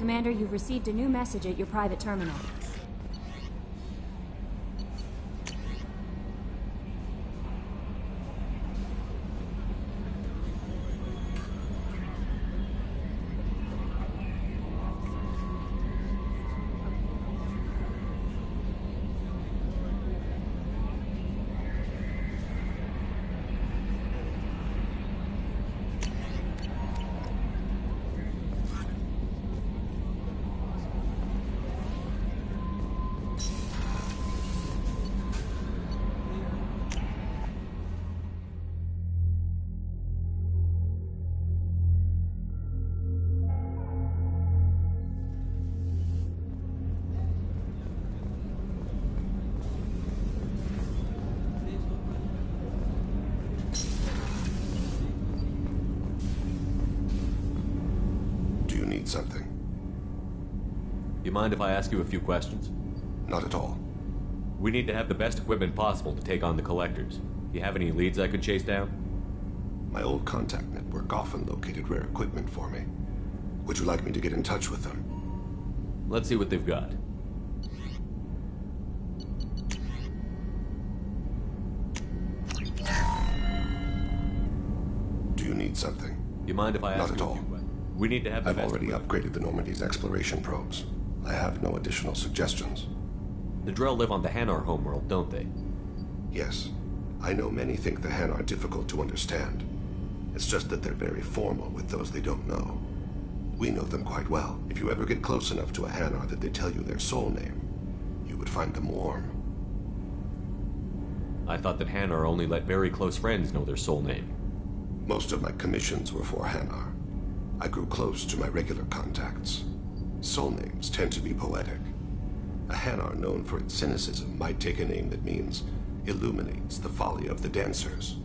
Commander, you've received a new message at your private terminal. Something. You mind if I ask you a few questions? Not at all. We need to have the best equipment possible to take on the collectors. You have any leads I could chase down? My old contact network often located rare equipment for me. Would you like me to get in touch with them? Let's see what they've got. Do you need something? You mind if I ask Not at you a all. few questions? We need to have the I've best already equipment. upgraded the Normandy's exploration probes. I have no additional suggestions. The Drell live on the Hanar homeworld, don't they? Yes. I know many think the Han are difficult to understand. It's just that they're very formal with those they don't know. We know them quite well. If you ever get close enough to a Hanar that they tell you their soul name, you would find them warm. I thought that Hanar only let very close friends know their soul name. Most of my commissions were for Hanar. I grew close to my regular contacts. Soul names tend to be poetic. A Hanar known for its cynicism might take a name that means illuminates the folly of the dancers.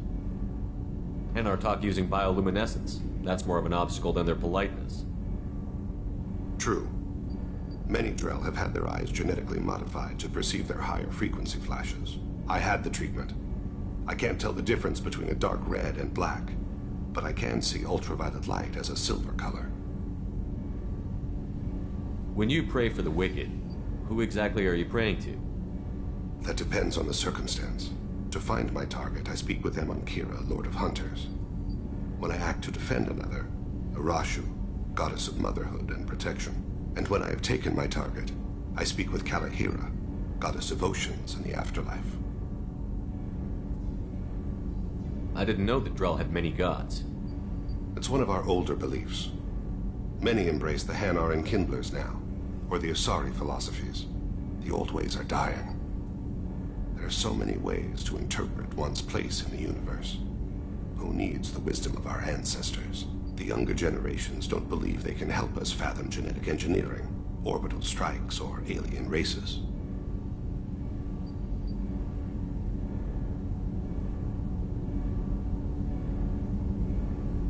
Hanar talk using bioluminescence. That's more of an obstacle than their politeness. True. Many Drell have had their eyes genetically modified to perceive their higher frequency flashes. I had the treatment. I can't tell the difference between a dark red and black, but I can see ultraviolet light as a silver color. When you pray for the wicked, who exactly are you praying to? That depends on the circumstance. To find my target, I speak with them on Kira, Lord of Hunters. When I act to defend another, Arashu, goddess of motherhood and protection. And when I have taken my target, I speak with Kalahira, goddess of oceans and the afterlife. I didn't know that Drell had many gods. It's one of our older beliefs. Many embrace the Hanar and Kindlers now, or the Asari philosophies. The old ways are dying. There are so many ways to interpret one's place in the universe. Who needs the wisdom of our ancestors? The younger generations don't believe they can help us fathom genetic engineering, orbital strikes, or alien races.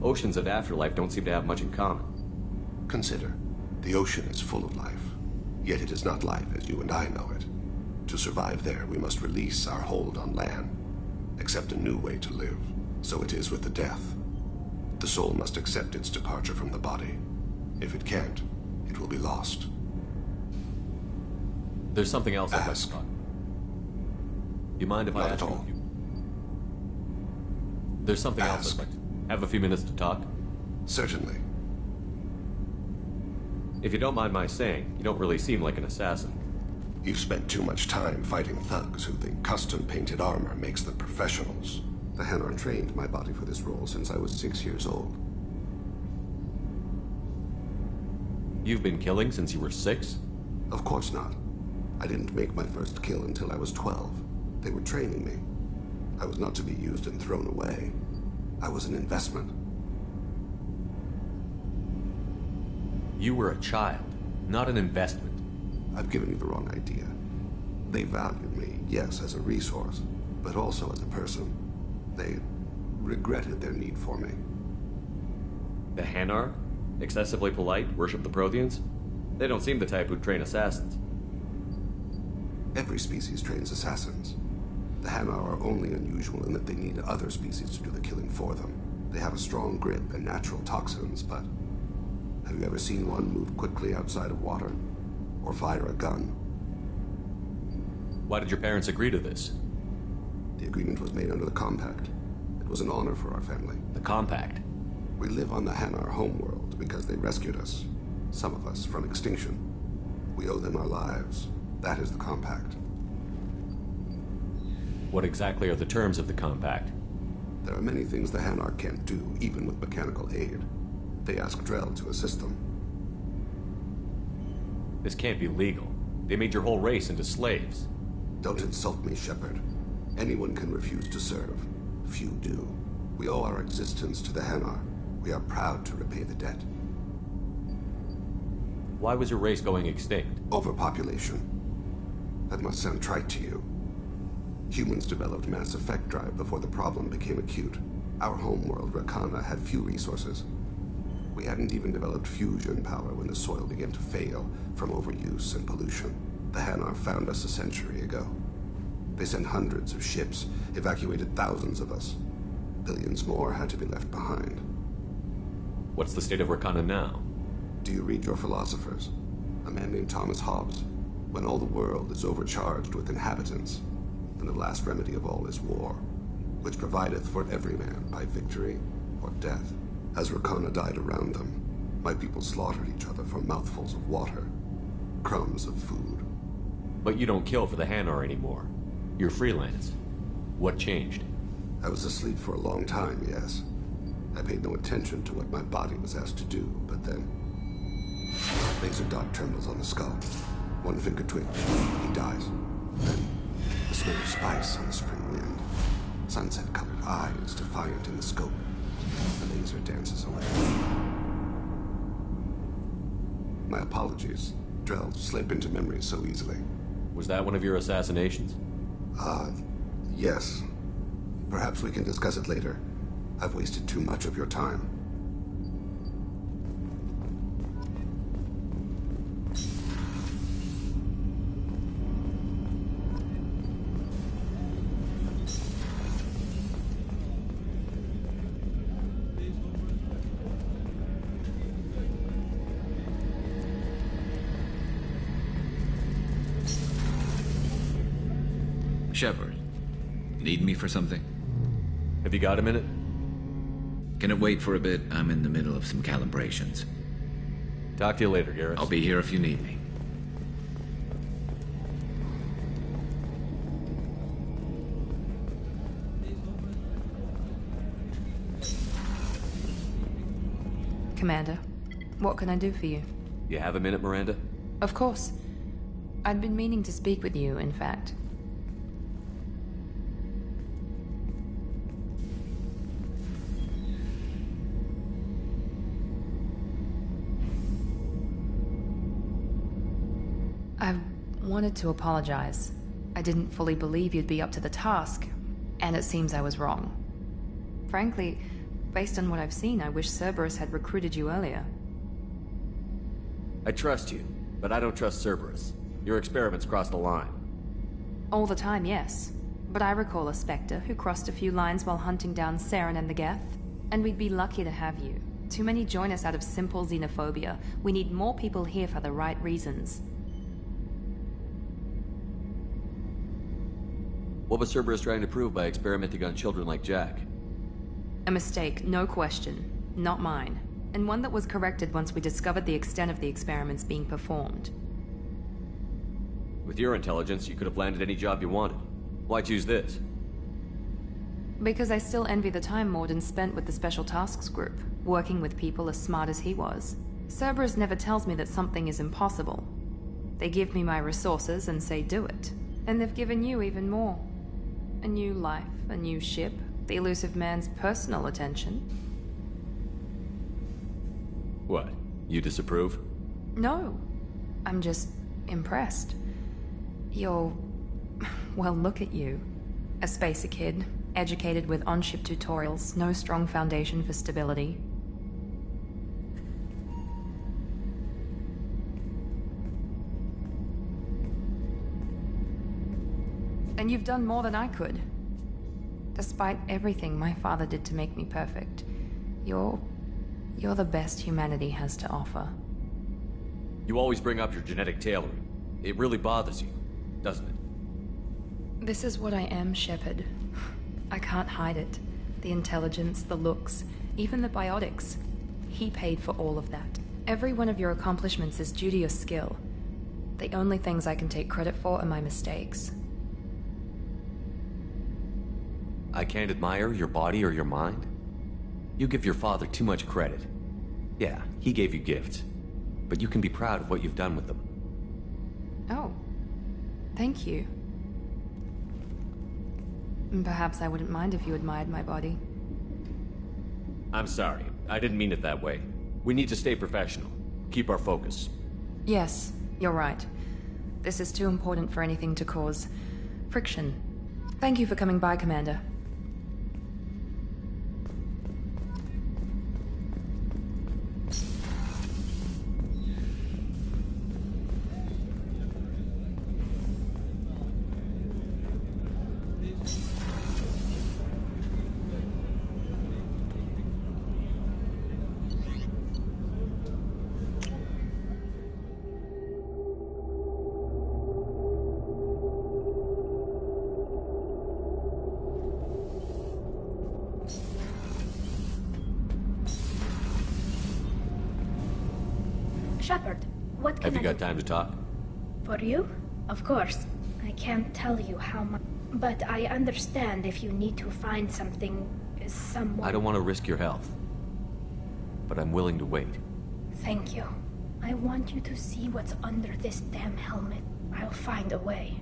Oceans and afterlife don't seem to have much in common. Consider, the ocean is full of life, yet it is not life as you and I know it. To survive there, we must release our hold on land, accept a new way to live. So it is with the death. The soul must accept its departure from the body. If it can't, it will be lost. There's something else I'd like to Ask. talk. You mind if I Not ask at you a all. few? There's something else Ask. I'd like to... Have a few minutes to talk? Certainly. If you don't mind my saying, you don't really seem like an assassin. You've spent too much time fighting thugs who think custom-painted armor makes them professionals. The Hanar trained my body for this role since I was 6 years old. You've been killing since you were 6? Of course not. I didn't make my first kill until I was 12. They were training me. I was not to be used and thrown away. I was an investment. You were a child, not an investment. I've given you the wrong idea. They valued me, yes, as a resource, but also as a person. They regretted their need for me. The Hanar? Excessively polite, worship the Protheans? They don't seem the type who'd train assassins. Every species trains assassins. The Hanar are only unusual in that they need other species to do the killing for them. They have a strong grip and natural toxins, but Have you ever seen one move quickly outside of water? Or fire a gun? Why did your parents agree to this? The agreement was made under the Compact. It was an honor for our family. The Compact? We live on the Hanar homeworld because they rescued us. Some of us from extinction. We owe them our lives. That is the Compact. What exactly are the terms of the Compact? There are many things the Hanar can't do, even with mechanical aid. They ask Drell to assist them. This can't be legal. They made your whole race into slaves. Don't insult me, Shepard. Anyone can refuse to serve. Few do. We owe our existence to the Hanar. We are proud to repay the debt. Why was your race going extinct? Overpopulation. That must sound trite to you. Humans developed mass effect drive before the problem became acute. Our homeworld, Rakana, had few resources. We hadn't even developed fusion power when the soil began to fail from overuse and pollution. The Hanar found us a century ago. They sent hundreds of ships, evacuated thousands of us. Billions more had to be left behind. What's the state of Rakana now? Do you read your philosophers? A man named Thomas Hobbes. When all the world is overcharged with inhabitants, then the last remedy of all is war, which provideth for every man by victory or death. As Rakana died around them, my people slaughtered each other for mouthfuls of water, crumbs of food. But you don't kill for the Hanar anymore. You're freelance. What changed? I was asleep for a long time, yes. I paid no attention to what my body was asked to do, but then... Laser dot trembles on the skull. One finger twitch. He dies. Then, the smell of spice on the spring wind. Sunset-colored eyes defiant in the scope. The laser dances away. My apologies. Drell slip into memory so easily. Was that one of your assassinations? Yes. Perhaps we can discuss it later. I've wasted too much of your time. Shepard, need me for something? Have you got a minute? Can it wait for a bit? I'm in the middle of some calibrations. Talk to you later, Garrus. I'll be here if you need me. Commander, what can I do for you? You have a minute, Miranda? Of course. I'd been meaning to speak with you, in fact. I wanted to apologize. I didn't fully believe you'd be up to the task, and it seems I was wrong. Frankly, based on what I've seen, I wish Cerberus had recruited you earlier. I trust you, but I don't trust Cerberus. Your experiments crossed the line. All the time, yes. But I recall a Spectre who crossed a few lines while hunting down Saren and the Geth. And we'd be lucky to have you. Too many join us out of simple xenophobia. We need more people here for the right reasons. What was Cerberus trying to prove by experimenting on children like Jack? A mistake, no question. Not mine. And one that was corrected once we discovered the extent of the experiments being performed. With your intelligence, you could have landed any job you wanted. Why choose this? Because I still envy the time Morden spent with the Special Tasks Group, working with people as smart as he was. Cerberus never tells me that something is impossible. They give me my resources and say do it. And they've given you even more. A new life, a new ship, the elusive man's personal attention. What? You disapprove? No. I'm just impressed. You're... well, look at you. A spacer kid, educated with on-ship tutorials, no strong foundation for stability. And you've done more than I could. Despite everything my father did to make me perfect, you're You're the best humanity has to offer. You always bring up your genetic tailoring. It really bothers you, doesn't it? This is what I am, Shepard. I can't hide it. The intelligence, the looks, even the biotics. He paid for all of that. Every one of your accomplishments is due to your skill. The only things I can take credit for are my mistakes. I can't admire your body or your mind? You give your father too much credit. Yeah, he gave you gifts. But you can be proud of what you've done with them. Oh. Thank you. Perhaps I wouldn't mind if you admired my body. I'm sorry. I didn't mean it that way. We need to stay professional. Keep our focus. Yes, you're right. This is too important for anything to cause friction. Thank you for coming by, Commander. Shepard, what can Have you I got do time to talk? for you? Of course. I can't tell you how much, but I understand if you need to find something, someone. I don't want to risk your health. But I'm willing to wait. Thank you. I want you to see what's under this damn helmet. I'll find a way.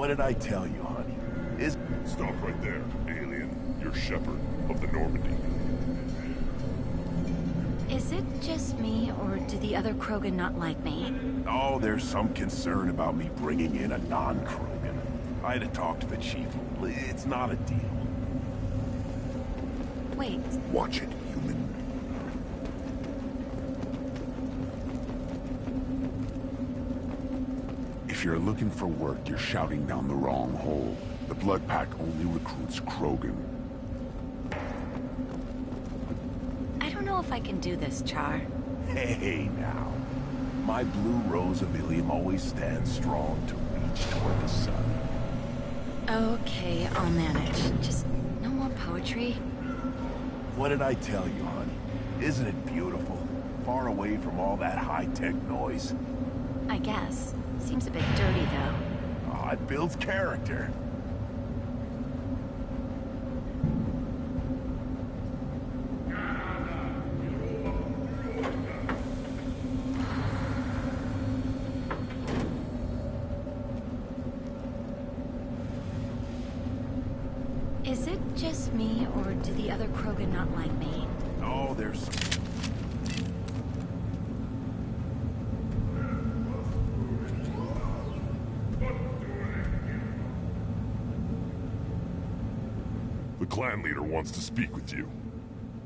What did I tell you, honey? Stop right there, alien. You're Shepherd of the Normandy. Is it just me, or do the other Krogan not like me? Oh, there's some concern about me bringing in a non-Krogan. I had to talk to the chief. It's not a deal. Wait, Watch it, human. If you're looking for work, you're shouting down the wrong hole. The Blood Pack only recruits Krogan. I don't know if I can do this, Char. Hey, now. My blue rose of Ilium always stands strong to reach toward the sun. Okay, I'll manage. Just no more poetry. What did I tell you, honey? Isn't it beautiful? Far away from all that high-tech noise. I guess. Seems a bit dirty, though. Oh, it builds character. Is it just me, or do the other Krogan not like me? Oh, there's... The clan leader wants to speak with you.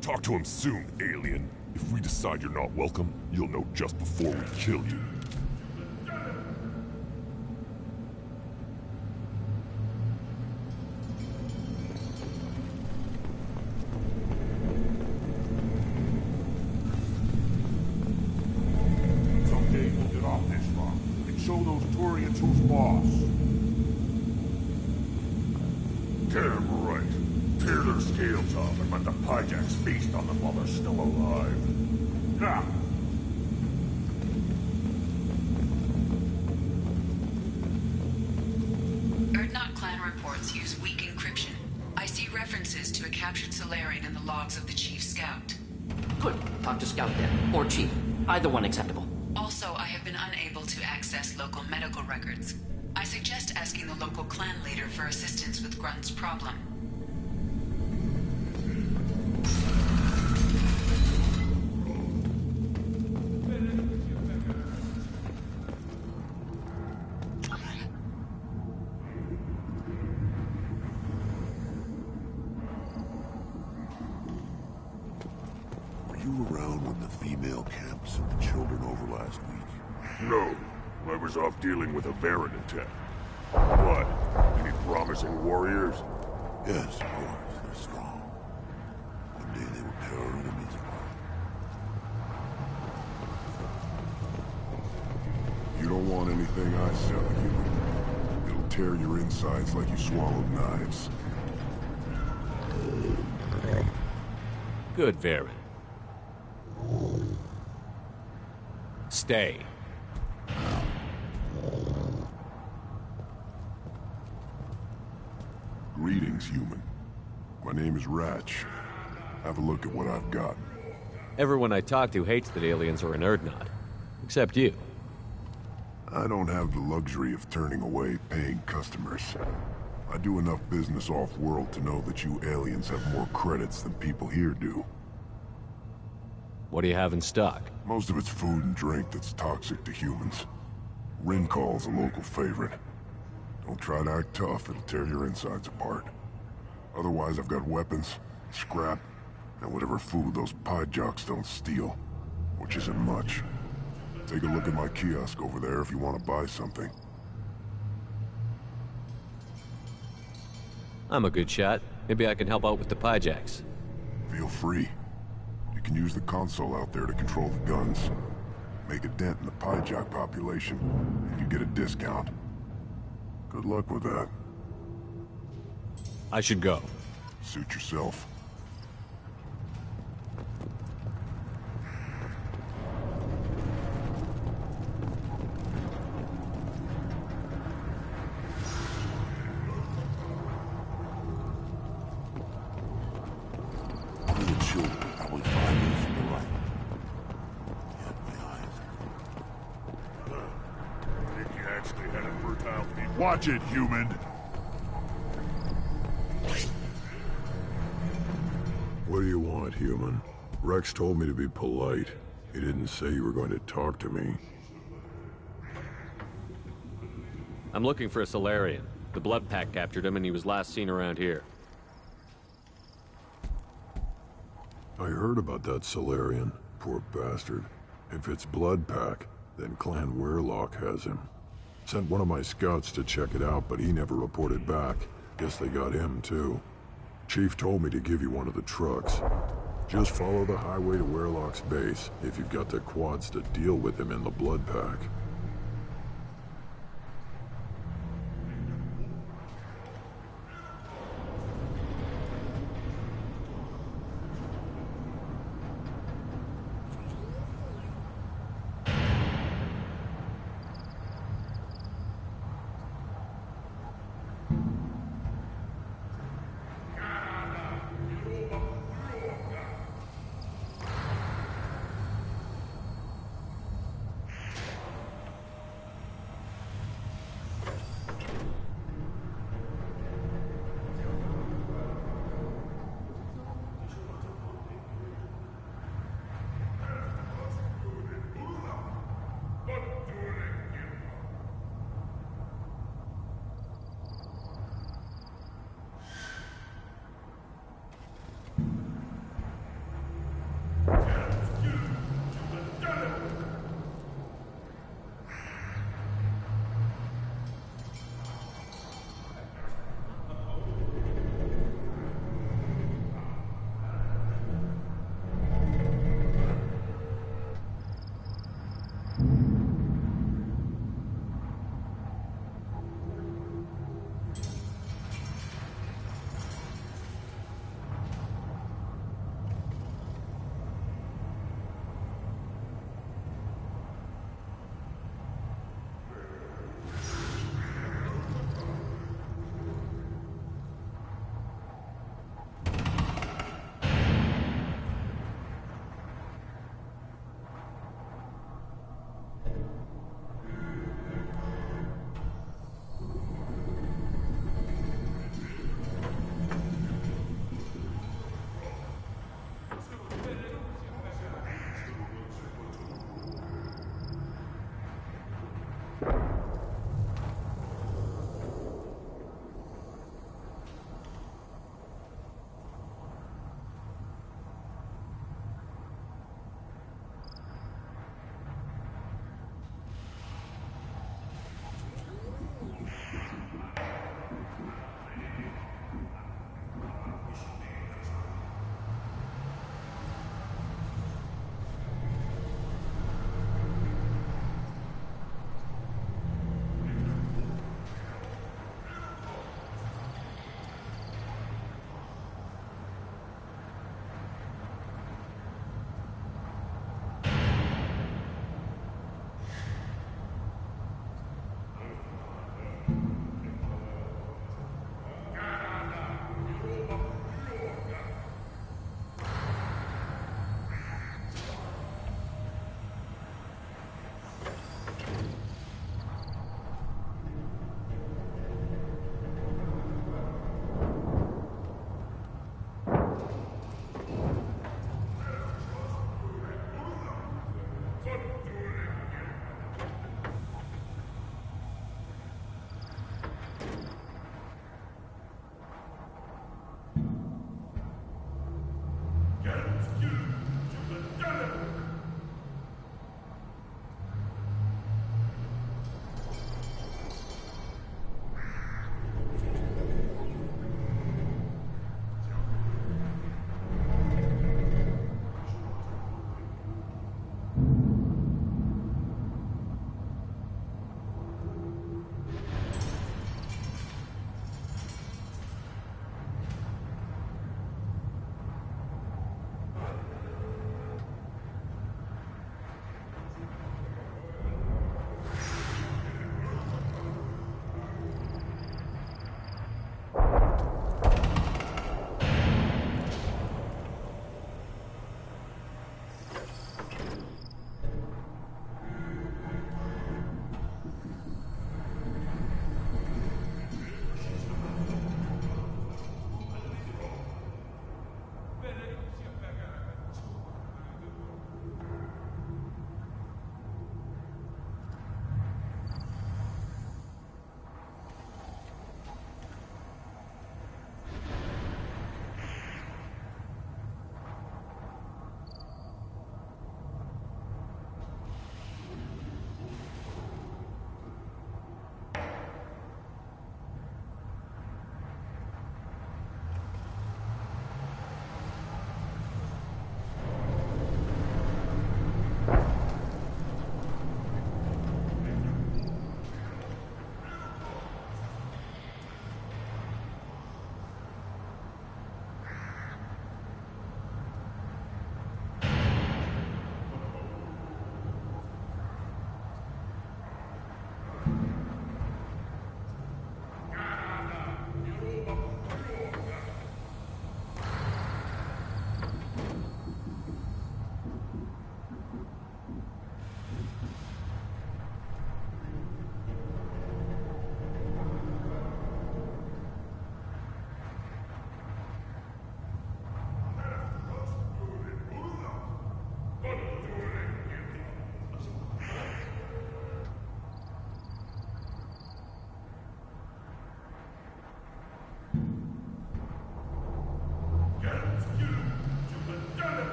Talk to him soon, alien. If we decide you're not welcome, you'll know just before we kill you. Someday we'll get off this rock and show those Turians who's boss. Damn right. Tear their scales off and let the Pyjaks feast on them while they're still alive. Now! Erdnot clan reports use weak encryption. I see references to a captured Solarian in the logs of the Chief Scout. Good. Talk to Scout then. Or Chief. Either one acceptable. Also, I have been unable to access local medical records. I suggest asking the local clan leader for assistance with Grunt's problem. Were you around when the female camp sent the children over last week? No. I was off dealing with a Varan attack. What? Any promising warriors? Yes, of course. They're strong. One day they will tear our enemies apart. You don't want anything I sell you. It'll tear your insides like you swallowed knives. Good, Varan. Stay. Greetings, human. My name is Ratch. Have a look at what I've got. Everyone I talk to hates that aliens are an Erdnot. Except you. I don't have the luxury of turning away paying customers. I do enough business off-world to know that you aliens have more credits than people here do. What do you have in stock? Most of it's food and drink that's toxic to humans. Rincall's a local favorite. Don't try to act tough, it'll tear your insides apart. Otherwise, I've got weapons, scrap, and whatever food those Pyjaks don't steal. Which isn't much. Take a look at my kiosk over there if you want to buy something. I'm a good shot. Maybe I can help out with the Pyjaks. Feel free. You can use the console out there to control the guns. Make a dent in the Pyjak population, and you get a discount. Good luck with that. I should go. Suit yourself. One of the children probably 5 minutes from the right. Yeah, my eyes. Think you actually had a fertile people? Watch it, human. What do you want, human? Rex told me to be polite. He didn't say you were going to talk to me. I'm looking for a Solarian. The Blood Pack captured him and he was last seen around here. I heard about that Solarian. Poor bastard. If it's Blood Pack, then Clan Weirlock has him. Sent one of my scouts to check it out, but he never reported back. Guess they got him, too. Chief told me to give you one of the trucks. Just follow the highway to Weirlock's base, if you've got the quads to deal with him in the Blood Pack.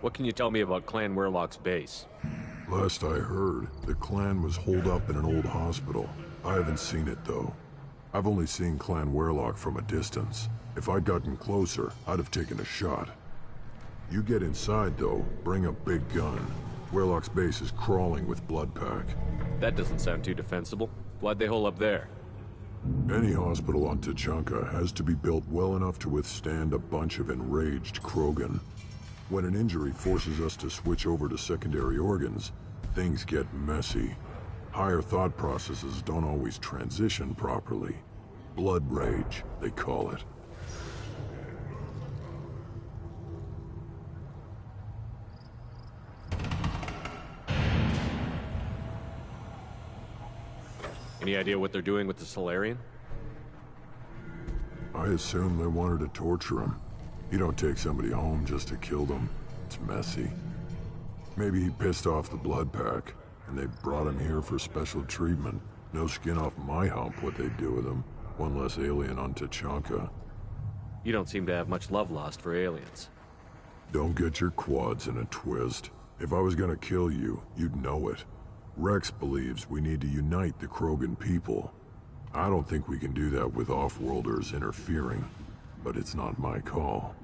What can you tell me about Clan Werlock's base? Last I heard, the clan was holed up in an old hospital. I haven't seen it, though. I've only seen Clan Werlock from a distance. If I'd gotten closer, I'd have taken a shot. You get inside, though, bring a big gun. Werlock's base is crawling with Bloodpack. That doesn't sound too defensible. Why'd they hole up there? Any hospital on Tachanka has to be built well enough to withstand a bunch of enraged Krogan. When an injury forces us to switch over to secondary organs, things get messy. Higher thought processes don't always transition properly. Blood rage, they call it. Any idea what they're doing with the Solarian? I assume they wanted to torture him. You don't take somebody home just to kill them. It's messy. Maybe he pissed off the Blood Pack, and they brought him here for special treatment. No skin off my hump what they'd do with him. One less alien on Tachanka. You don't seem to have much love lost for aliens. Don't get your quads in a twist. If I was gonna kill you, you'd know it. Rex believes we need to unite the Krogan people. I don't think we can do that with off-worlders interfering, but it's not my call.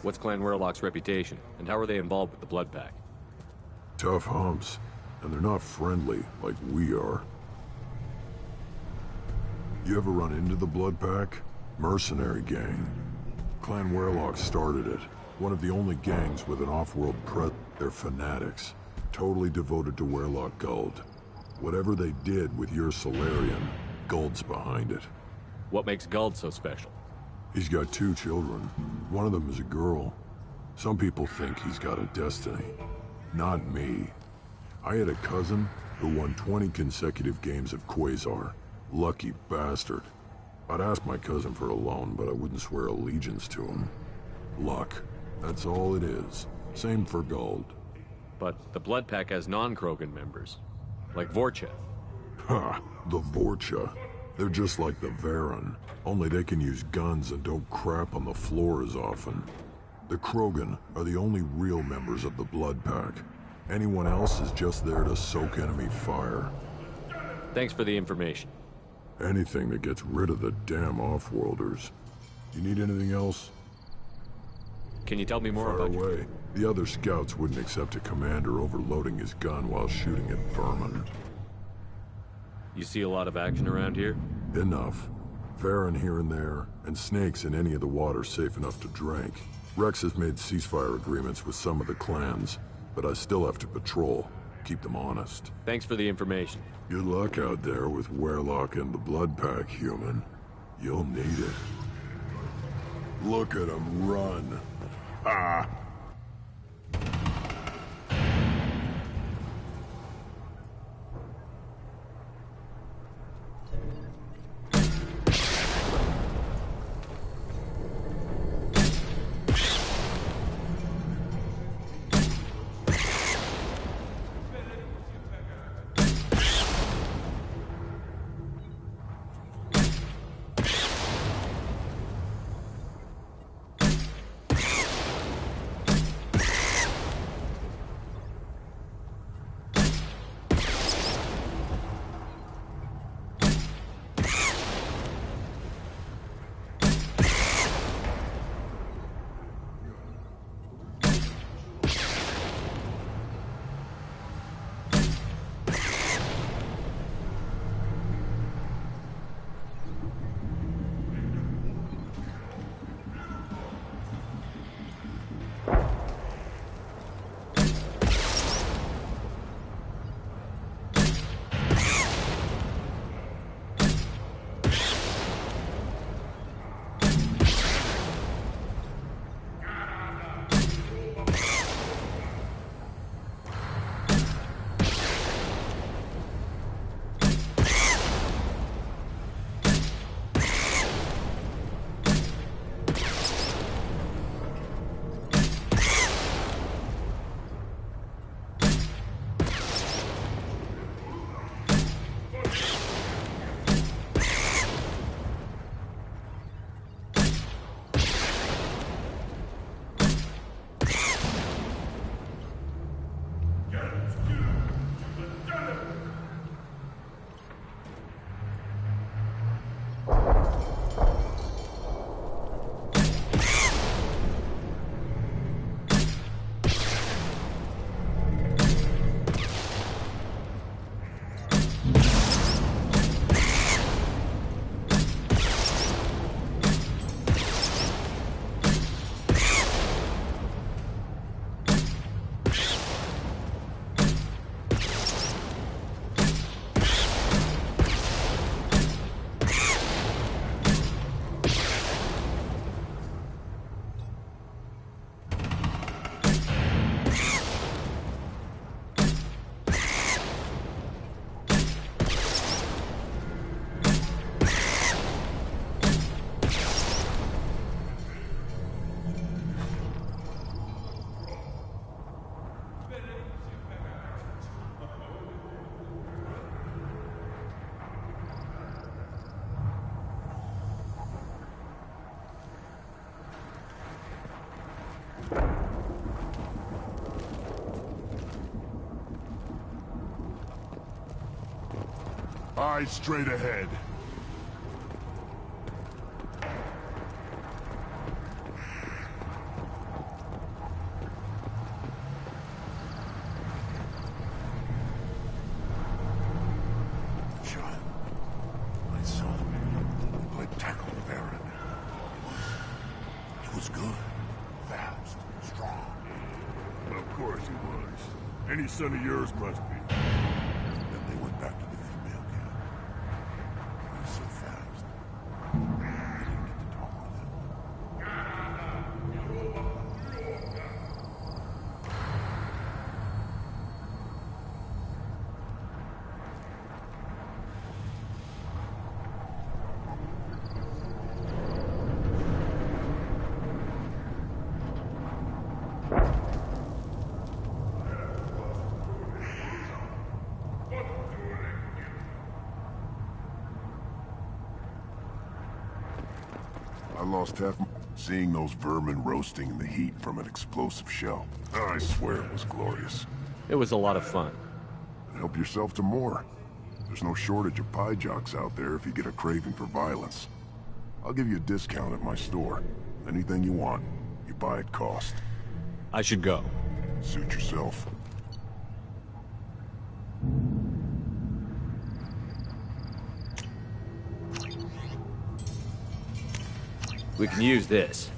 What's Clan Werlock's reputation, and how are they involved with the Blood Pack? Tough humps, and they're not friendly like we are. You ever run into the Blood Pack? Mercenary gang. Clan Werlock started it. One of the only gangs with an off-world They're fanatics. Totally devoted to Werlock Guld. Whatever they did with your Solarian, Guld's behind it. What makes Guld so special? He's got 2 children. One of them is a girl. Some people think he's got a destiny. Not me. I had a cousin who won 20 consecutive games of Quasar. Lucky bastard. I'd ask my cousin for a loan, but I wouldn't swear allegiance to him. Luck. That's all it is. Same for Guld. But the Blood Pack has non-Krogan members, like Vorcha. Ha! The Vorcha. They're just like the Varen, only they can use guns and don't crap on the floor as often. The Krogan are the only real members of the Blood Pack. Anyone else is just there to soak enemy fire. Thanks for the information. Anything that gets rid of the damn off-worlders. You need anything else? Can you tell me more about away. The other scouts wouldn't accept a commander overloading his gun while shooting at vermin. You see a lot of action around here? Enough. Varen here and there, and snakes in any of the water safe enough to drink. Rex has made ceasefire agreements with some of the clans, but I still have to patrol, keep them honest. Thanks for the information. Good luck out there with Werlock and the Blood Pack, human. You'll need it. Look at him run. Ah! Eyes straight ahead. John, I saw him. I tackled the Baron. He was good. Fast. Strong. Of course he was. Any son of yours must be. Then they went back to the female camp. He was so fast. I didn't get to talk with him. I lost half. Seeing those vermin roasting in the heat from an explosive shell, I swear it was glorious. It was a lot of fun. Help yourself to more. There's no shortage of pie jocks out there if you get a craving for violence. I'll give you a discount at my store. Anything you want, you buy at cost. I should go. Suit yourself. We can use this.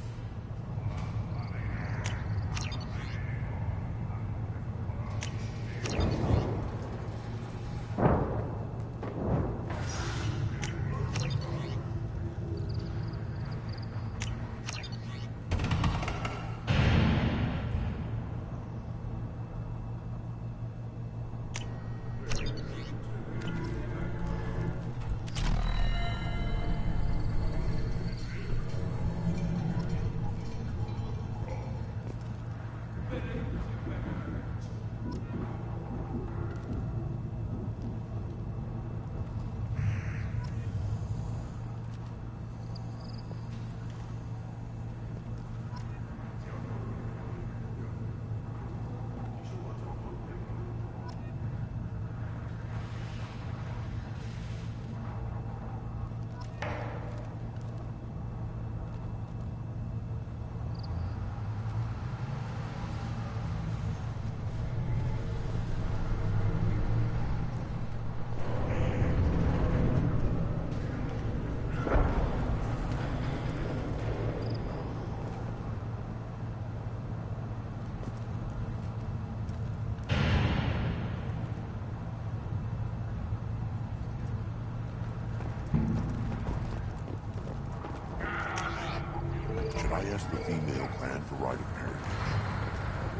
Should I ask the female clan for right of marriage?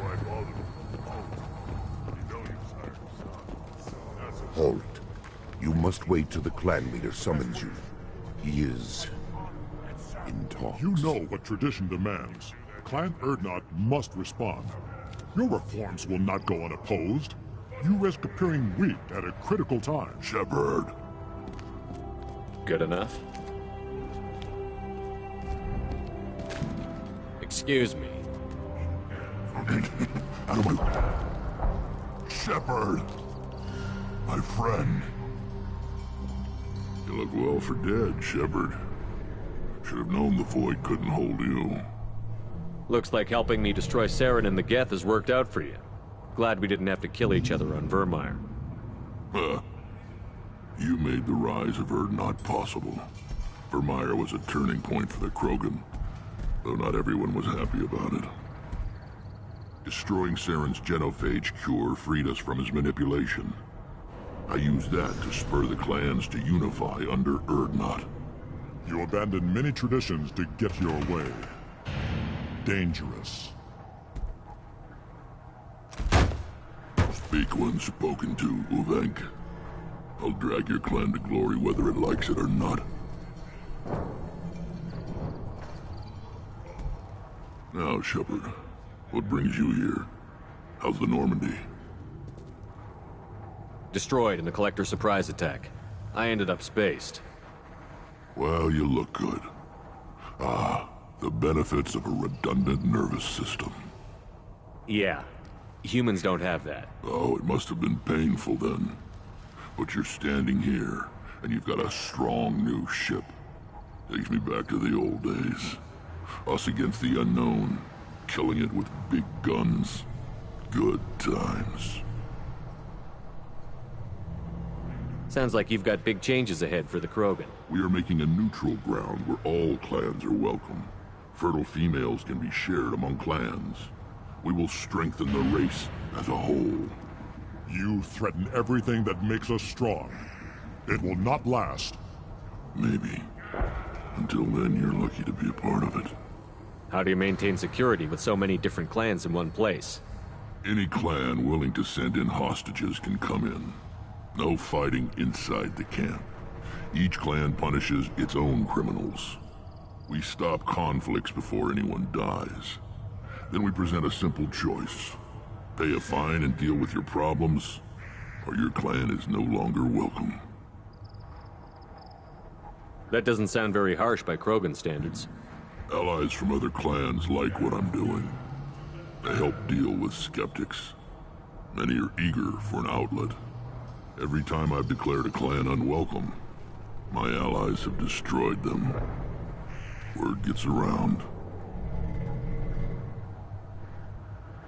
Why bother with the you know you've hired a son. That's a... Halt. You must wait till the clan leader summons you. He is... in talks. You know what tradition demands. Clan Erdnot must respond. Your reforms will not go unopposed. You risk appearing weak at a critical time. Shepard. Good enough? Excuse me. Out of my... Shepard! My friend. You look well for dead, Shepard. Should have known the Void couldn't hold you. Looks like helping me destroy Saren and the Geth has worked out for you. Glad we didn't have to kill each other on Vermeer. Huh. You made the rise of Erdnot possible. Vermeer was a turning point for the Krogan, though not everyone was happy about it. Destroying Saren's genophage cure freed us from his manipulation. I used that to spur the clans to unify under Erdnot. You abandoned many traditions to get your way. Dangerous. Speak when spoken to, Uvenk. I'll drag your clan to glory whether it likes it or not. Now, Shepard, what brings you here? How's the Normandy? Destroyed in the Collector surprise attack. I ended up spaced. Well, you look good. Ah, the benefits of a redundant nervous system. Yeah. Humans don't have that. Oh, it must have been painful then. But you're standing here, And you've got a strong new ship. Takes me back to the old days. Us against the unknown, killing it with big guns. Good times. Sounds like you've got big changes ahead for the Krogan. We are making a neutral ground where all clans are welcome. Fertile females can be shared among clans. We will strengthen the race as a whole. You threaten everything that makes us strong. It will not last. Maybe. Until then, you're lucky to be a part of it. How do you maintain security with so many different clans in one place? Any clan willing to send in hostages can come in. No fighting inside the camp. Each clan punishes its own criminals. We stop conflicts before anyone dies. Then we present a simple choice. Pay a fine and deal with your problems, or your clan is no longer welcome. That doesn't sound very harsh by Krogan standards. Allies from other clans like what I'm doing. They help deal with skeptics. Many are eager for an outlet. Every time I've declared a clan unwelcome, my allies have destroyed them. Word gets around.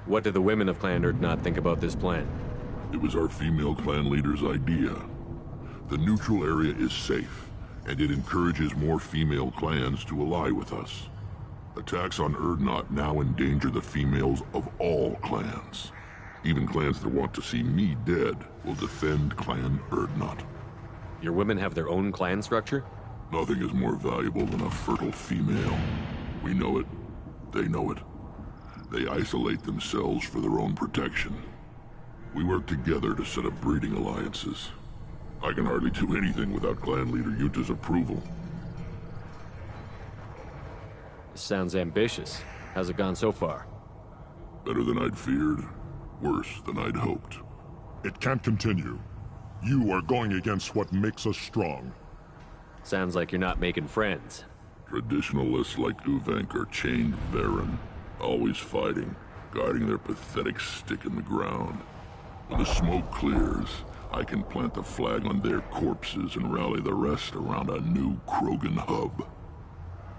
What do the women of Clan Urdnot think about this plan? It was our female clan leader's idea. The neutral area is safe, and it encourages more female clans to ally with us. Attacks on Urdnot now endanger the females of all clans. Even clans that want to see me dead will defend Clan Urdnot. Your women have their own clan structure? Nothing is more valuable than a fertile female. We know it. They know it. They isolate themselves for their own protection. We work together to set up breeding alliances. I can hardly do anything without clan leader Yuta's approval. This sounds ambitious. How's it gone so far? Better than I'd feared. Worse than I'd hoped. It can't continue. You are going against what makes us strong. Sounds like you're not making friends. Traditionalists like Uvenk are chained Varen, always fighting, guarding their pathetic stick in the ground. When the smoke clears, I can plant the flag on their corpses and rally the rest around a new Krogan hub.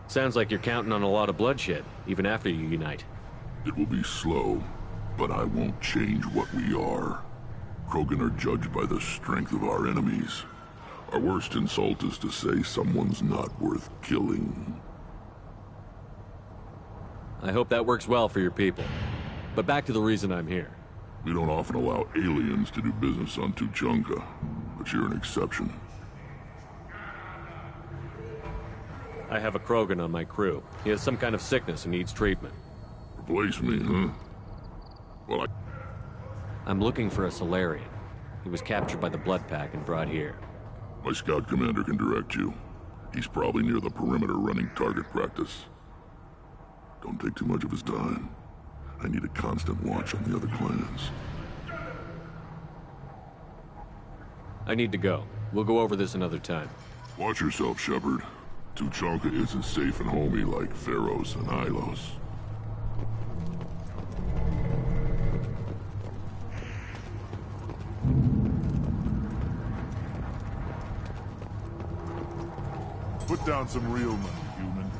Sounds like you're counting on a lot of bloodshed, even after you unite. It will be slow, but I won't change what we are. Krogan are judged by the strength of our enemies. Our worst insult is to say someone's not worth killing. I hope that works well for your people. But back to the reason I'm here. We don't often allow aliens to do business on Tuchanka, but you're an exception. I have a Krogan on my crew. He has some kind of sickness and needs treatment. Replace me, huh? Well, I'm looking for a Solarian. He was captured by the Blood Pack and brought here. My scout commander can direct you. He's probably near the perimeter running target practice. Don't take too much of his time. I need a constant watch on the other clans. I need to go. We'll go over this another time. Watch yourself, Shepard. Tuchanka isn't safe and homey like Pharos and Ilos. Put down some real money, human.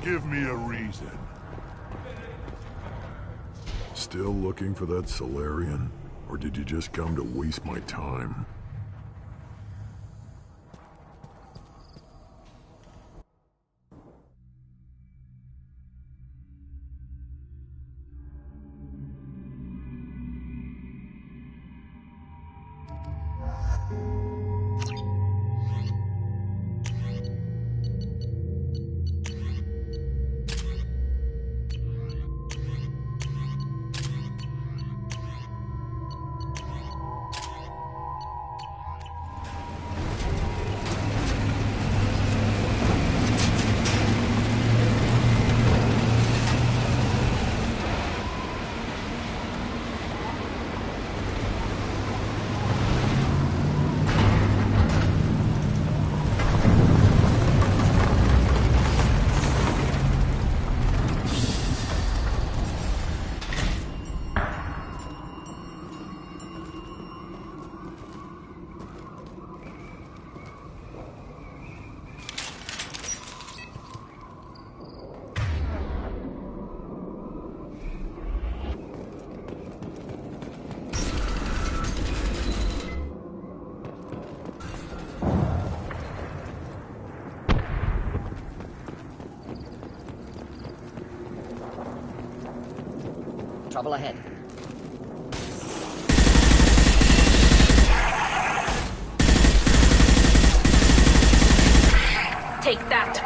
Give me a reason. Still looking for that Solarian? Or did you just come to waste my time? trouble ahead. Take that!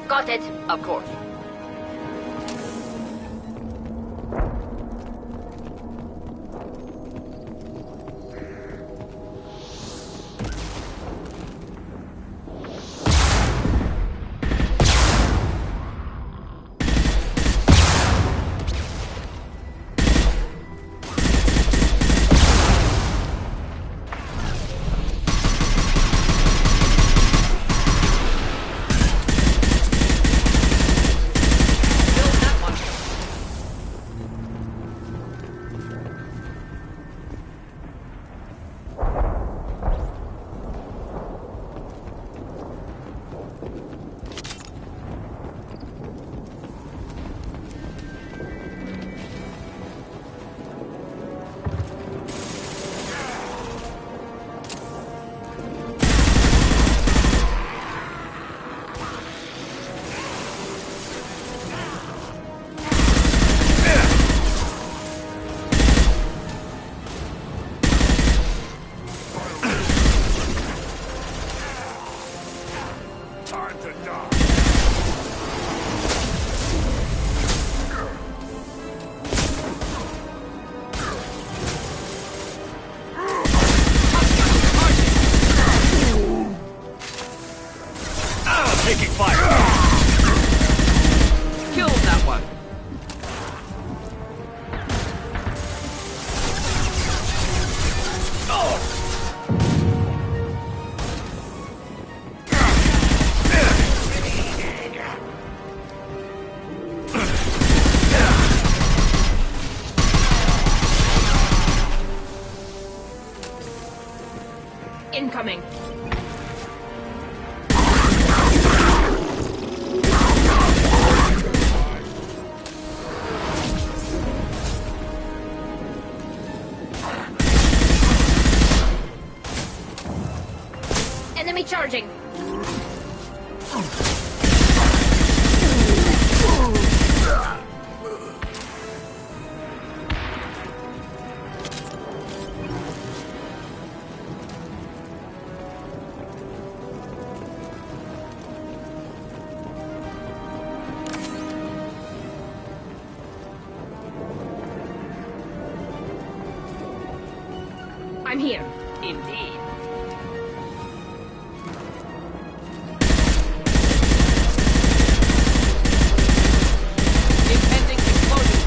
Got it. Of course. Taking fire! Killed that one! Incoming! Enemy charging! I'm here. Indeed. Impending explosion.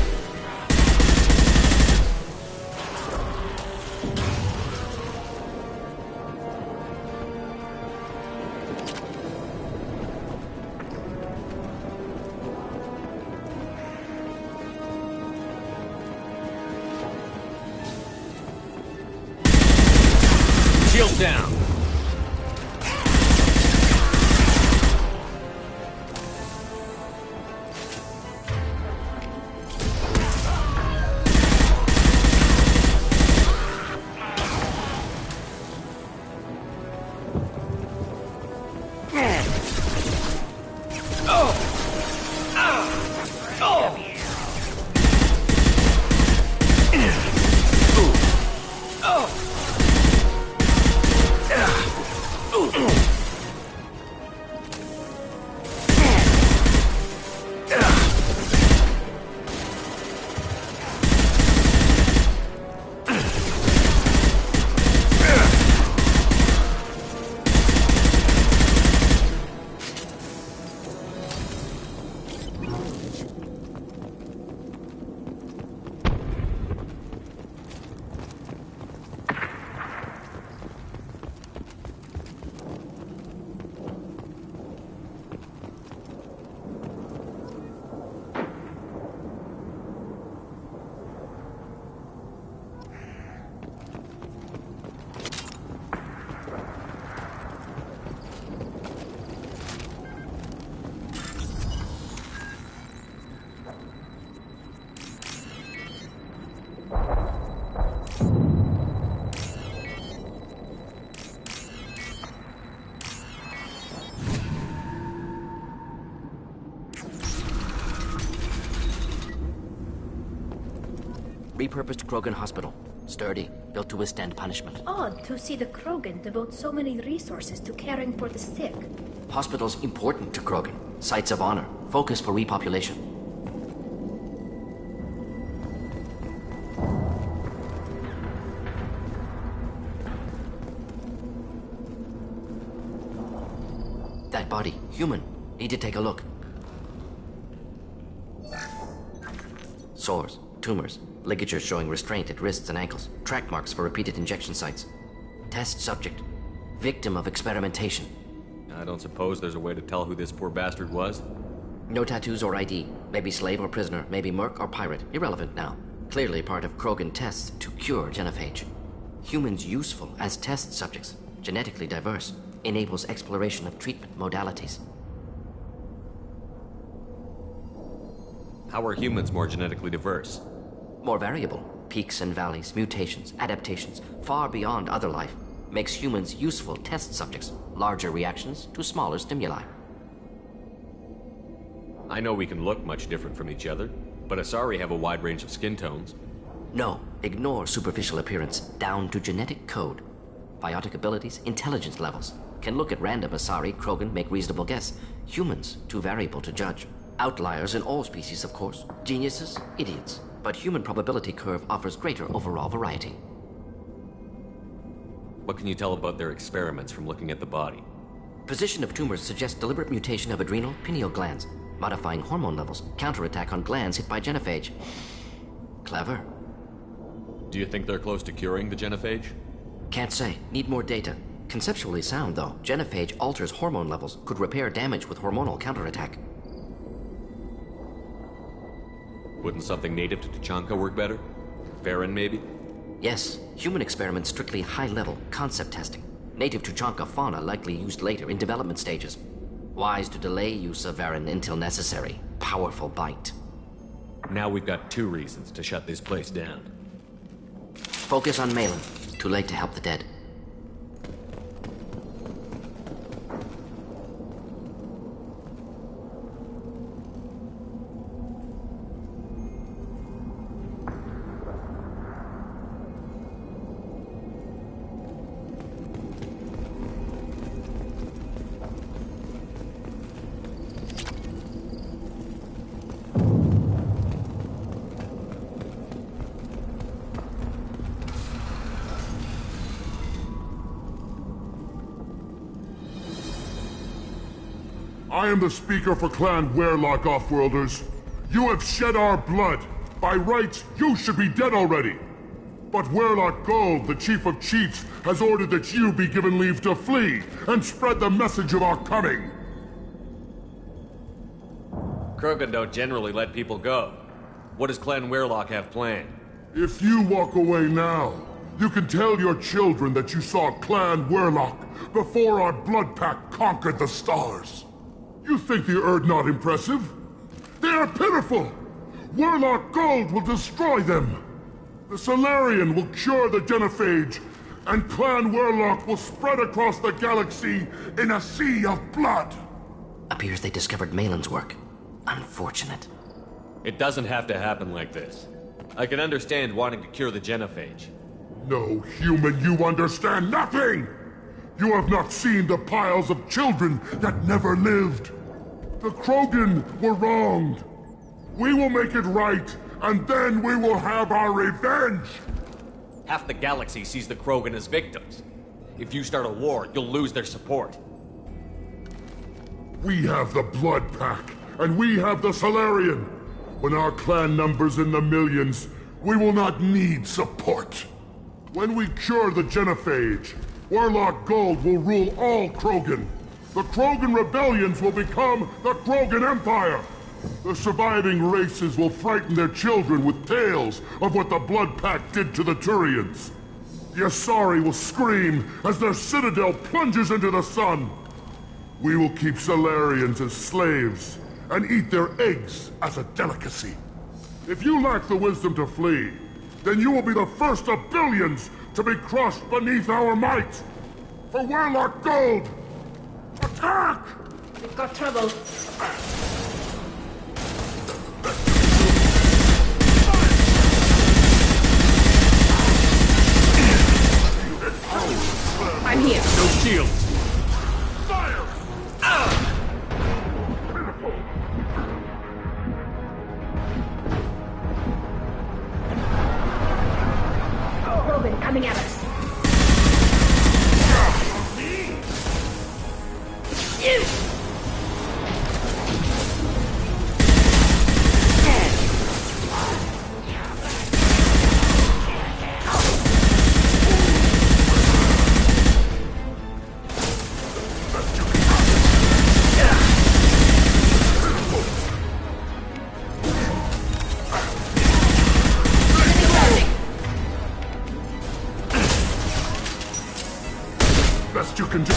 repurposed Krogan hospital. Sturdy, built to withstand punishment. Odd to see the Krogan devote so many resources to caring for the sick. Hospital's important to Krogan. Sites of honor. Focus for repopulation. That body, human. Need to take a look. Sores, tumors, ligatures showing restraint at wrists and ankles, track marks for repeated injection sites. Test subject, victim of experimentation. I don't suppose there's a way to tell who this poor bastard was? No tattoos or ID. Maybe slave or prisoner, maybe merc or pirate. Irrelevant now. Clearly part of Krogan tests to cure genophage. Humans useful as test subjects, genetically diverse, enables exploration of treatment modalities. How are humans more genetically diverse? More variable. Peaks and valleys, mutations, adaptations, far beyond other life. Makes humans useful test subjects. Larger reactions to smaller stimuli. I know we can look much different from each other, but Asari have a wide range of skin tones. No, ignore superficial appearance, down to genetic code. Biotic abilities, intelligence levels. Can look at random Asari, Krogan, make reasonable guess. Humans, too variable to judge. Outliers in all species, of course. Geniuses, idiots. But human probability curve offers greater overall variety. What can you tell about their experiments from looking at the body? Position of tumors suggests deliberate mutation of adrenal, pineal glands, modifying hormone levels, counterattack on glands hit by genophage. Clever. Do you think they're close to curing the genophage? Can't say. Need more data. Conceptually sound, though. Genophage alters hormone levels, could repair damage with hormonal counterattack. Wouldn't something native to Tuchanka work better? Varen, maybe? Yes. Human experiments strictly high-level, concept testing. Native Tuchanka fauna likely used later in development stages. Wise to delay use of Varen until necessary. Powerful bite. Now we've got 2 reasons to shut this place down. Focus on Malin. Too late to help the dead. I am the speaker for Clan Werelock, Offworlders. You have shed our blood. By rights, you should be dead already. But Werelock Gold, the Chief of Chiefs, has ordered that you be given leave to flee and spread the message of our coming. Krogan don't generally let people go. What does Clan Werelock have planned? If you walk away now, you can tell your children that you saw Clan Werelock before our blood pact conquered the stars. You think the Erd not impressive? They are pitiful! Werelock Gold will destroy them! The Solarian will cure the genophage, and Clan Werelock will spread across the galaxy in a sea of blood! Appears they discovered Malin's work. Unfortunate. It doesn't have to happen like this. I can understand wanting to cure the genophage. No, human, you understand nothing! You have not seen the piles of children that never lived. The Krogan were wronged. We will make it right, and then we will have our revenge! Half the galaxy sees the Krogan as victims. If you start a war, you'll lose their support. We have the Blood Pack, and we have the Solarian. When our clan numbers in the millions, we will not need support. When we cure the genophage, Werelock Gold will rule all Krogan. The Krogan rebellions will become the Krogan Empire. The surviving races will frighten their children with tales of what the Blood Pact did to the Turians. The Asari will scream as their citadel plunges into the sun. We will keep Solarians as slaves and eat their eggs as a delicacy. If you lack the wisdom to flee, then you will be the first of billions to be crushed beneath our might! For Werelock Gold! Attack! We've got trouble. shields! Fire! Krogan coming at us. Best you can do.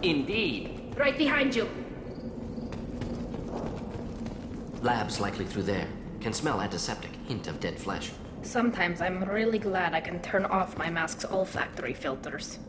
Indeed. Right behind you. Labs likely through there. Can smell antiseptic, hint of dead flesh. Sometimes I'm really glad I can turn off my mask's olfactory filters.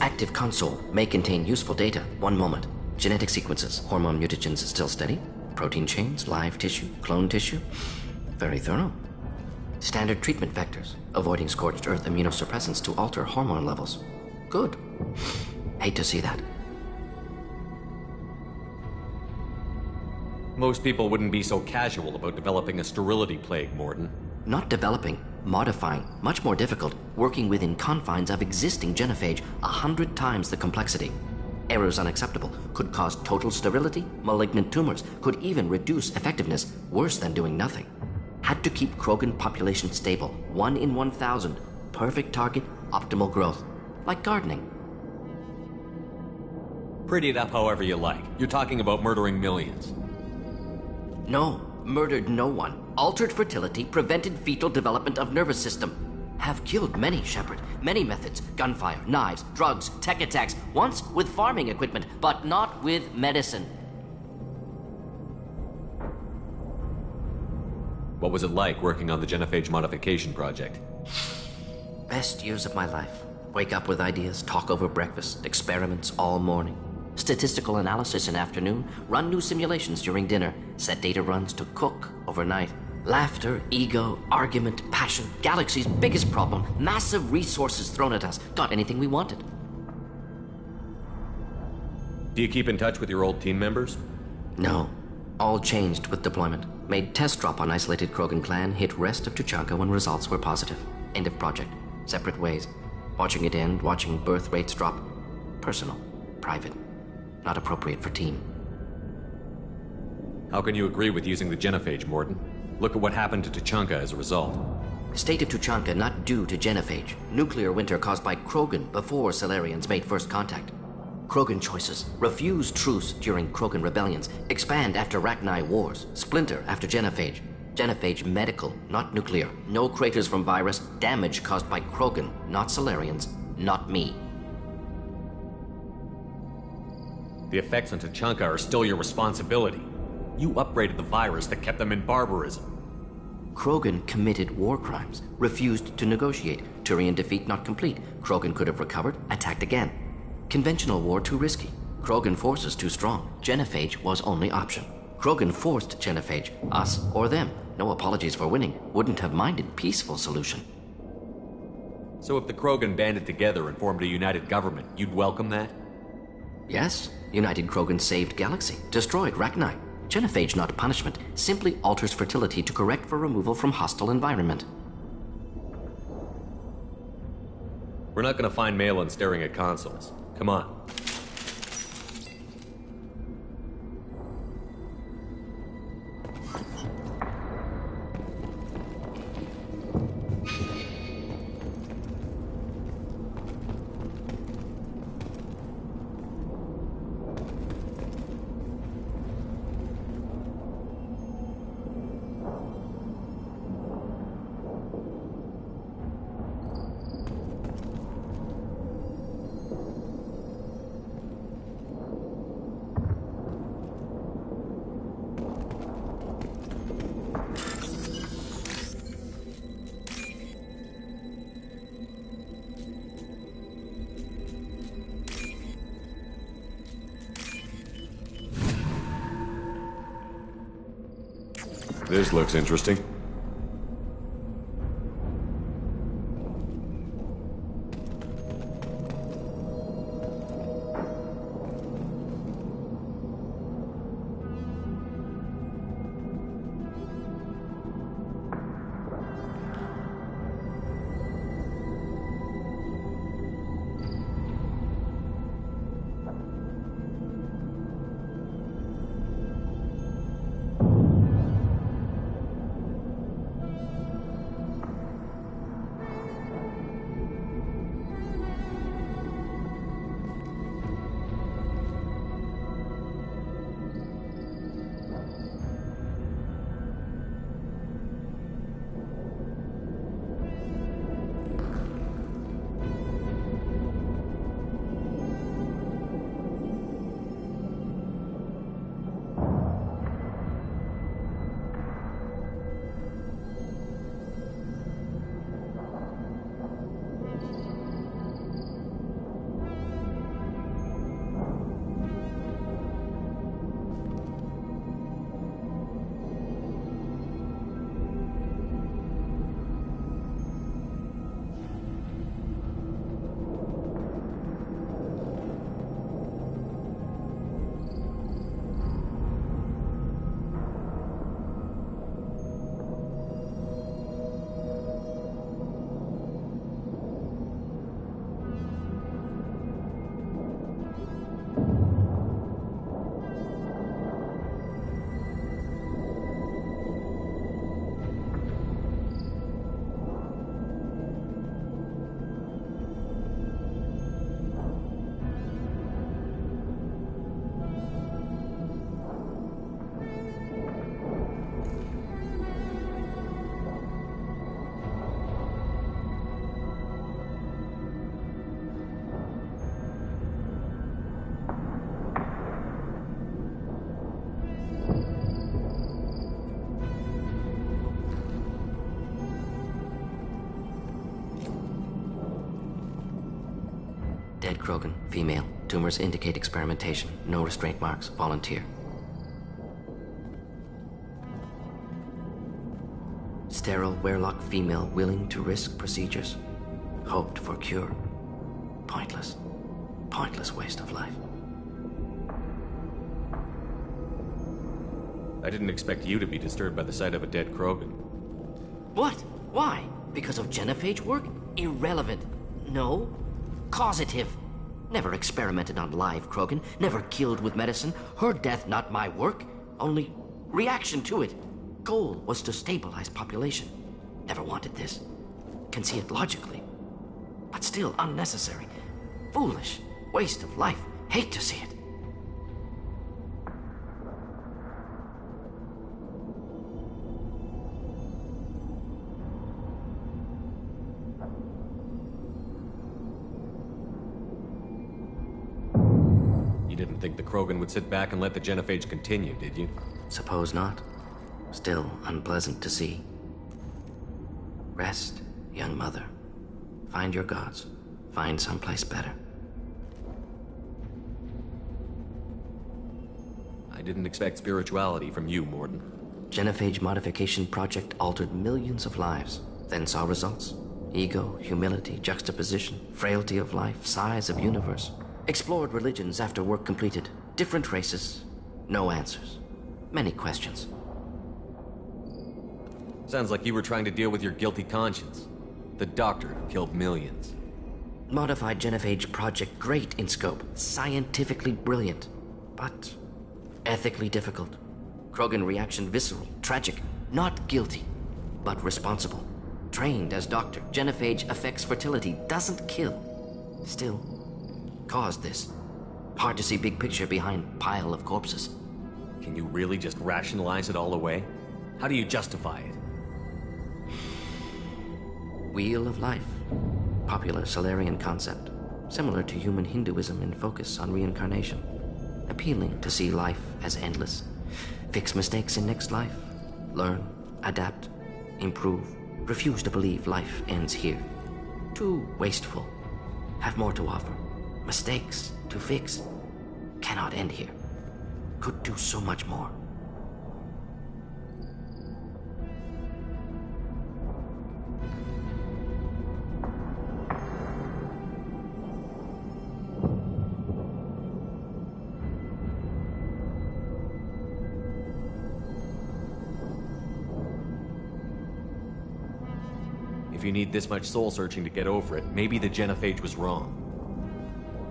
Active console may contain useful data. One moment. Genetic sequences, hormone mutagens still steady. Protein chains, live tissue, clone tissue. Very thorough. Standard treatment vectors, avoiding scorched earth immunosuppressants to alter hormone levels. Good. Hate to see that. Most people wouldn't be so casual about developing a sterility plague, Morden. Not developing, modifying, much more difficult, working within confines of existing genophage, 100 times the complexity. Errors unacceptable, could cause total sterility, malignant tumors, could even reduce effectiveness, worse than doing nothing. Had to keep Krogan population stable, 1 in 1,000, perfect target, optimal growth. Like gardening. Pretty it up however you like. You're talking about murdering millions. No, murdered no one. Altered fertility, prevented fetal development of nervous system. Have killed many, Shepard. Many methods. Gunfire, knives, drugs, tech attacks. Once with farming equipment, but not with medicine. What was it like working on the genophage modification project? Best years of my life. Wake up with ideas, talk over breakfast, experiments all morning. Statistical analysis in afternoon, run new simulations during dinner, set data runs to cook overnight. Laughter, ego, argument, passion, galaxy's biggest problem, massive resources thrown at us. Got anything we wanted. Do you keep in touch with your old team members? No. All changed with deployment. Made test drop on isolated Krogan clan, hit rest of Tuchanka when results were positive. End of project. Separate ways. Watching it end, watching birth rates drop. Personal. Private. Not appropriate for team. How can you agree with using the genophage, Morden? Look at what happened to Tuchanka as a result. State of Tuchanka not due to genophage. Nuclear winter caused by Krogan before Salarians made first contact. Krogan choices. Refuse truce during Krogan rebellions. Expand after Rachni wars. Splinter after genophage. Genophage medical, not nuclear. No craters from virus. Damage caused by Krogan, not Salarians, not me. The effects on Tuchanka are still your responsibility. You upgraded the virus that kept them in barbarism. Krogan committed war crimes, refused to negotiate. Turian defeat not complete. Krogan could have recovered, attacked again. Conventional war too risky. Krogan forces too strong. Genophage was only option. Krogan forced genophage, us or them. No apologies for winning. Wouldn't have minded peaceful solution. So if the Krogan banded together and formed a united government, you'd welcome that? Yes. United Krogan saved Galaxy, destroyed Rachni. Genophage not punishment, simply alters fertility to correct for removal from hostile environment. We're not gonna find Malin staring at consoles. Come on. This looks interesting. Dead Krogan, female. Tumors indicate experimentation. No restraint marks. Volunteer. Sterile Werelock female willing to risk procedures. Hoped for cure. Pointless. Pointless waste of life. I didn't expect you to be disturbed by the sight of a dead Krogan. What? Why? Because of genophage work? Irrelevant. No. Causative. Never experimented on live Krogan. Never killed with medicine. Her death not my work. Only reaction to it. Goal was to stabilize population. Never wanted this. Can see it logically. But still unnecessary. Foolish. Waste of life. Hate to see it. You didn't think the Krogan would sit back and let the genophage continue, did you? Suppose not. Still unpleasant to see. Rest, young mother. Find your gods. Find someplace better. I didn't expect spirituality from you, Morden. Genophage modification project altered millions of lives, then saw results. Ego, humility, juxtaposition, frailty of life, size of universe. Explored religions after work completed. Different races. No answers. Many questions. Sounds like you were trying to deal with your guilty conscience. The doctor who killed millions. Modified genophage project, great in scope, scientifically brilliant, but ethically difficult. Krogan reaction visceral, tragic, not guilty, but responsible. Trained as doctor, genophage affects fertility, doesn't kill. Still, caused this. Hard to see big picture behind pile of corpses. Can you really just rationalize it all away? How do you justify it? Wheel of life. Popular Solarian concept. Similar to human Hinduism in focus on reincarnation. Appealing to see life as endless. Fix mistakes in next life. Learn, adapt, improve. Refuse to believe life ends here. Too wasteful. Have more to offer. Mistakes to fix. Cannot end here. Could do so much more. If you need this much soul-searching to get over it, maybe the genophage was wrong.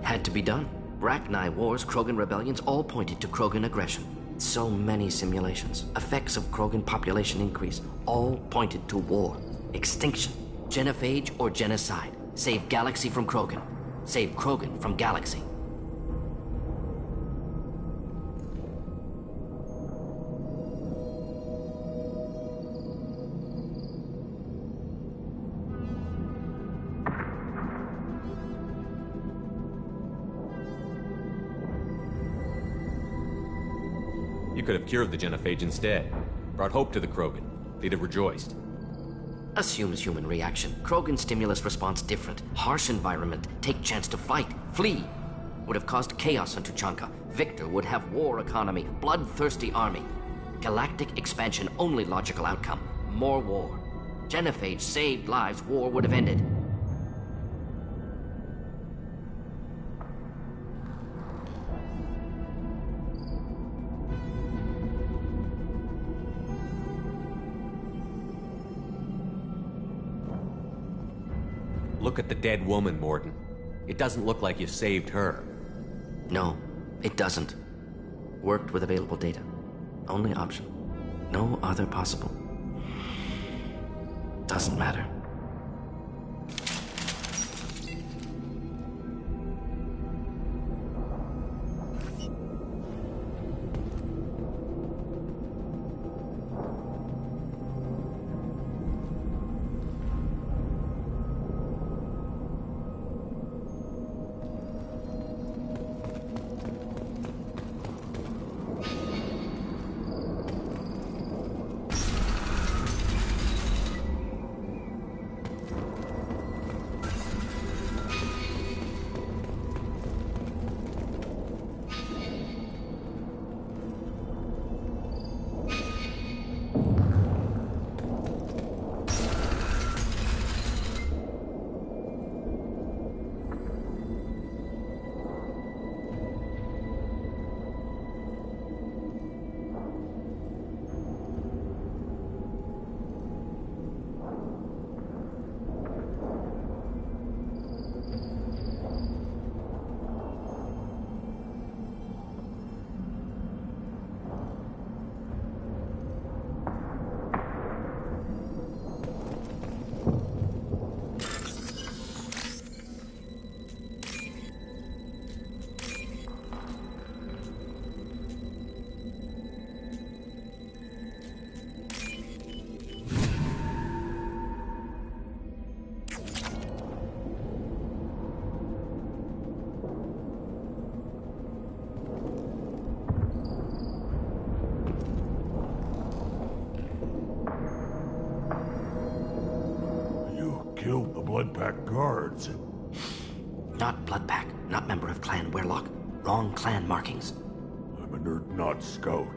Had to be done. Rachni wars, Krogan rebellions, all pointed to Krogan aggression. So many simulations, effects of Krogan population increase, all pointed to war, extinction, genophage or genocide. Save galaxy from Krogan. Save Krogan from galaxy. You could have cured the genophage instead. Brought hope to the Krogan. They'd have rejoiced. Assumes human reaction. Krogan stimulus response different. Harsh environment. Take chance to fight. Flee. Would have caused chaos on Tuchanka. Victor would have war economy. Bloodthirsty army. Galactic expansion only logical outcome. More war. Genophage saved lives. War would have ended. Look at the dead woman, Mordin. It doesn't look like you saved her. No, it doesn't. Worked with available data. Only option. No other possible. Doesn't matter. Killed the Bloodpack guards. Not Bloodpack, not member of Clan Werlock. Wrong clan markings. I'm a nerd, not scout.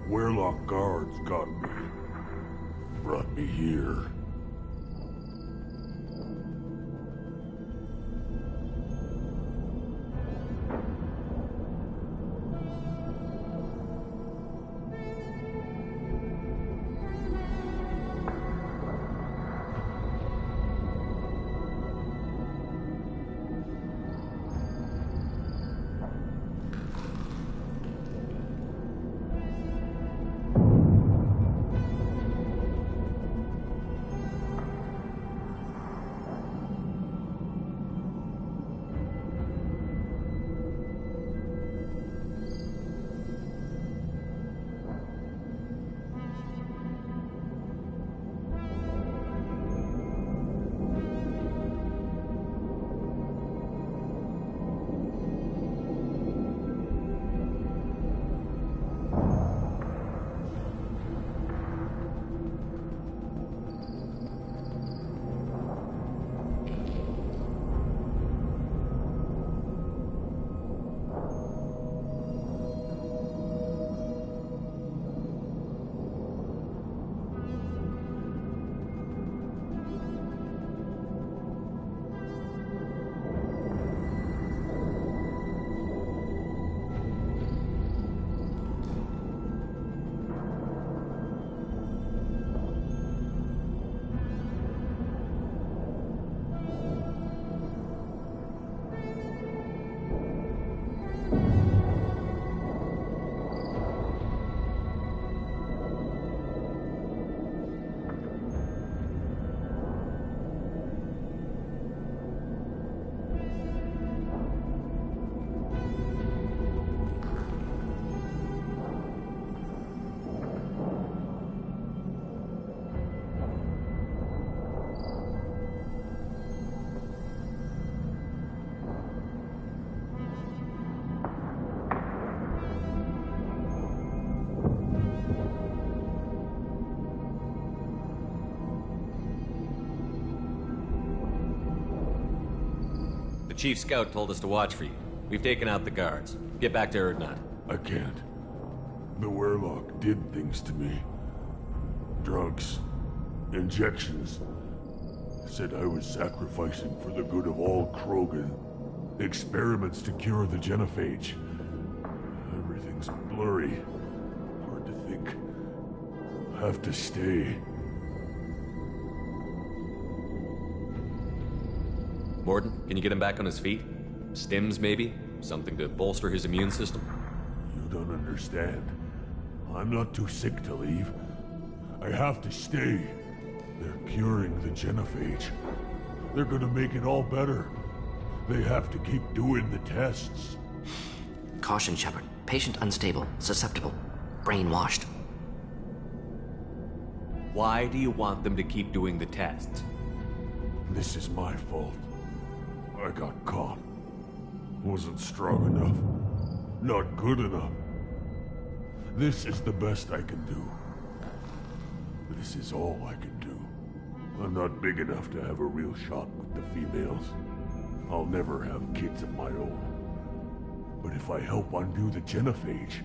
Werlock guards got me. Brought me here. Chief Scout told us to watch for you. We've taken out the guards. Get back to Erdnot. I can't. The Werlock did things to me. Drugs. Injections. Said I was sacrificing for the good of all Krogan. Experiments to cure the genophage. Everything's blurry. Hard to think. Have to stay. Morden, can you get him back on his feet? Stims, maybe? Something to bolster his immune system? You don't understand. I'm not too sick to leave. I have to stay. They're curing the genophage. They're gonna make it all better. They have to keep doing the tests. Caution, Shepard. Patient unstable, susceptible, brainwashed. Why do you want them to keep doing the tests? This is my fault. I got caught. Wasn't strong enough. Not good enough. This is the best I can do. This is all I can do. I'm not big enough to have a real shot with the females. I'll never have kids of my own. But if I help undo the genophage,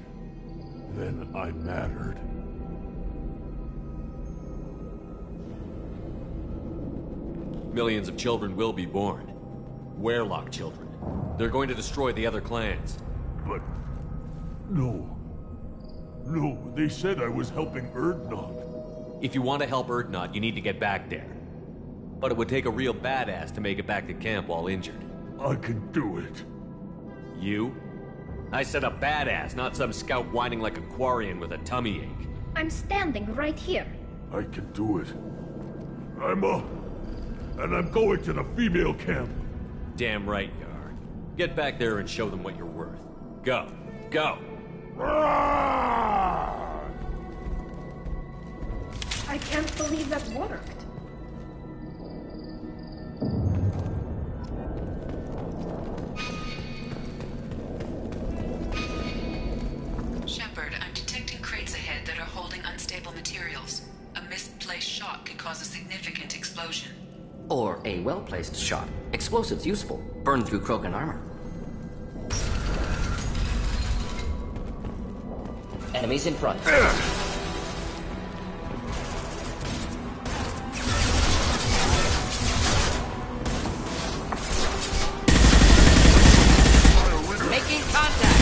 then I mattered. Millions of children will be born. Werlock children. They're going to destroy the other clans. But... no. No, they said I was helping Erdnot. If you want to help Erdnot, you need to get back there. But it would take a real badass to make it back to camp while injured. I can do it. You? I said a badass, not some scout whining like a Quarian with a tummy ache. I'm standing right here. I can do it. I'm up. And I'm going to the female camp. Damn right you are. Get back there and show them what you're worth. Go. Go! I can't believe that worked. Shepard, I'm detecting crates ahead that are holding unstable materials. A misplaced shot could cause a significant explosion. Or a well-placed shot. Explosives useful. Burn through Krogan armor. Enemies in front. Making contact!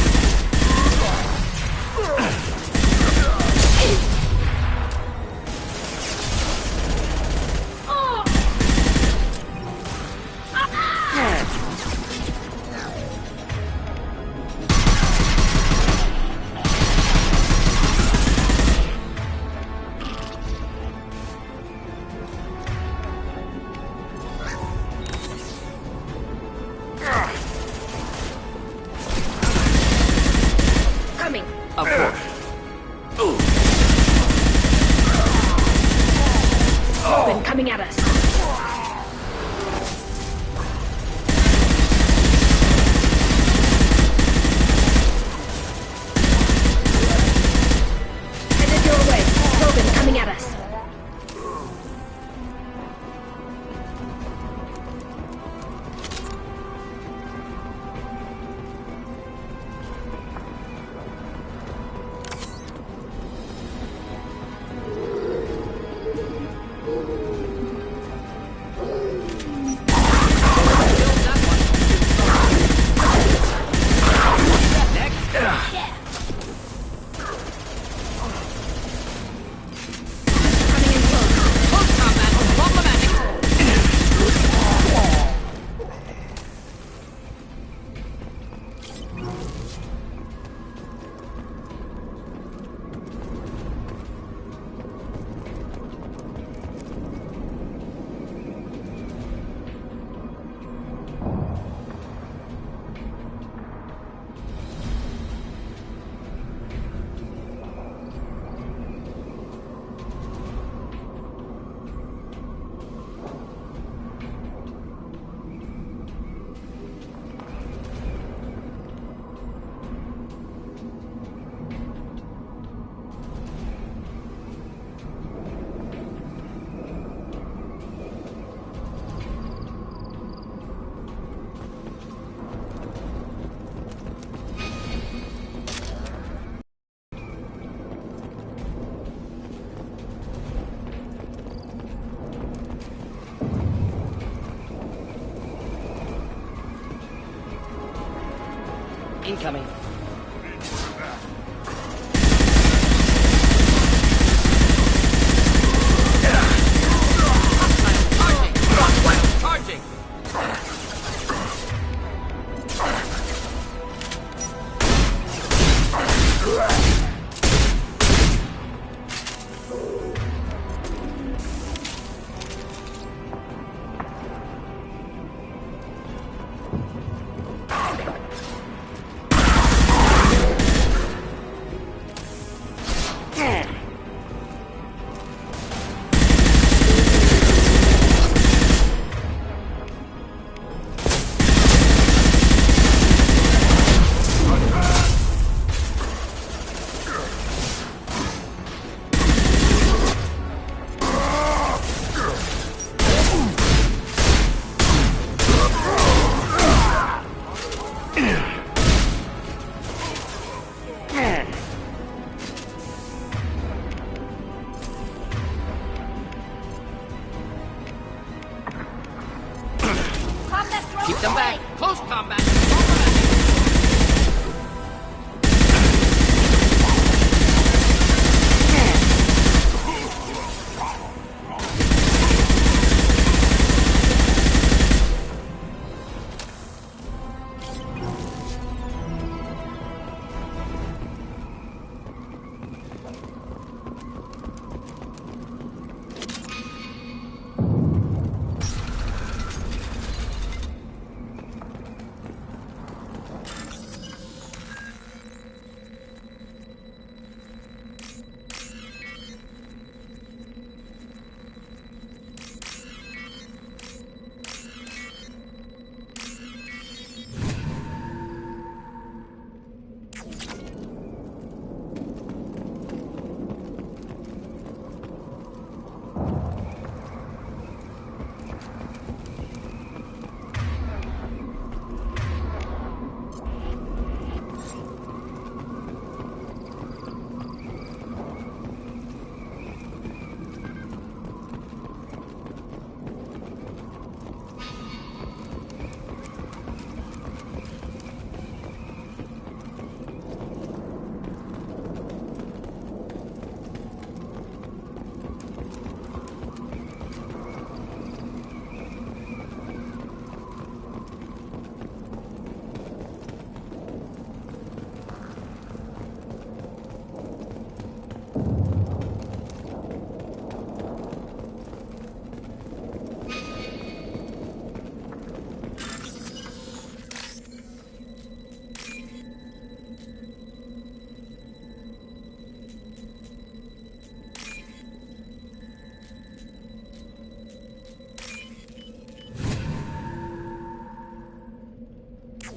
Incoming. Charging! Keep them back. Close combat.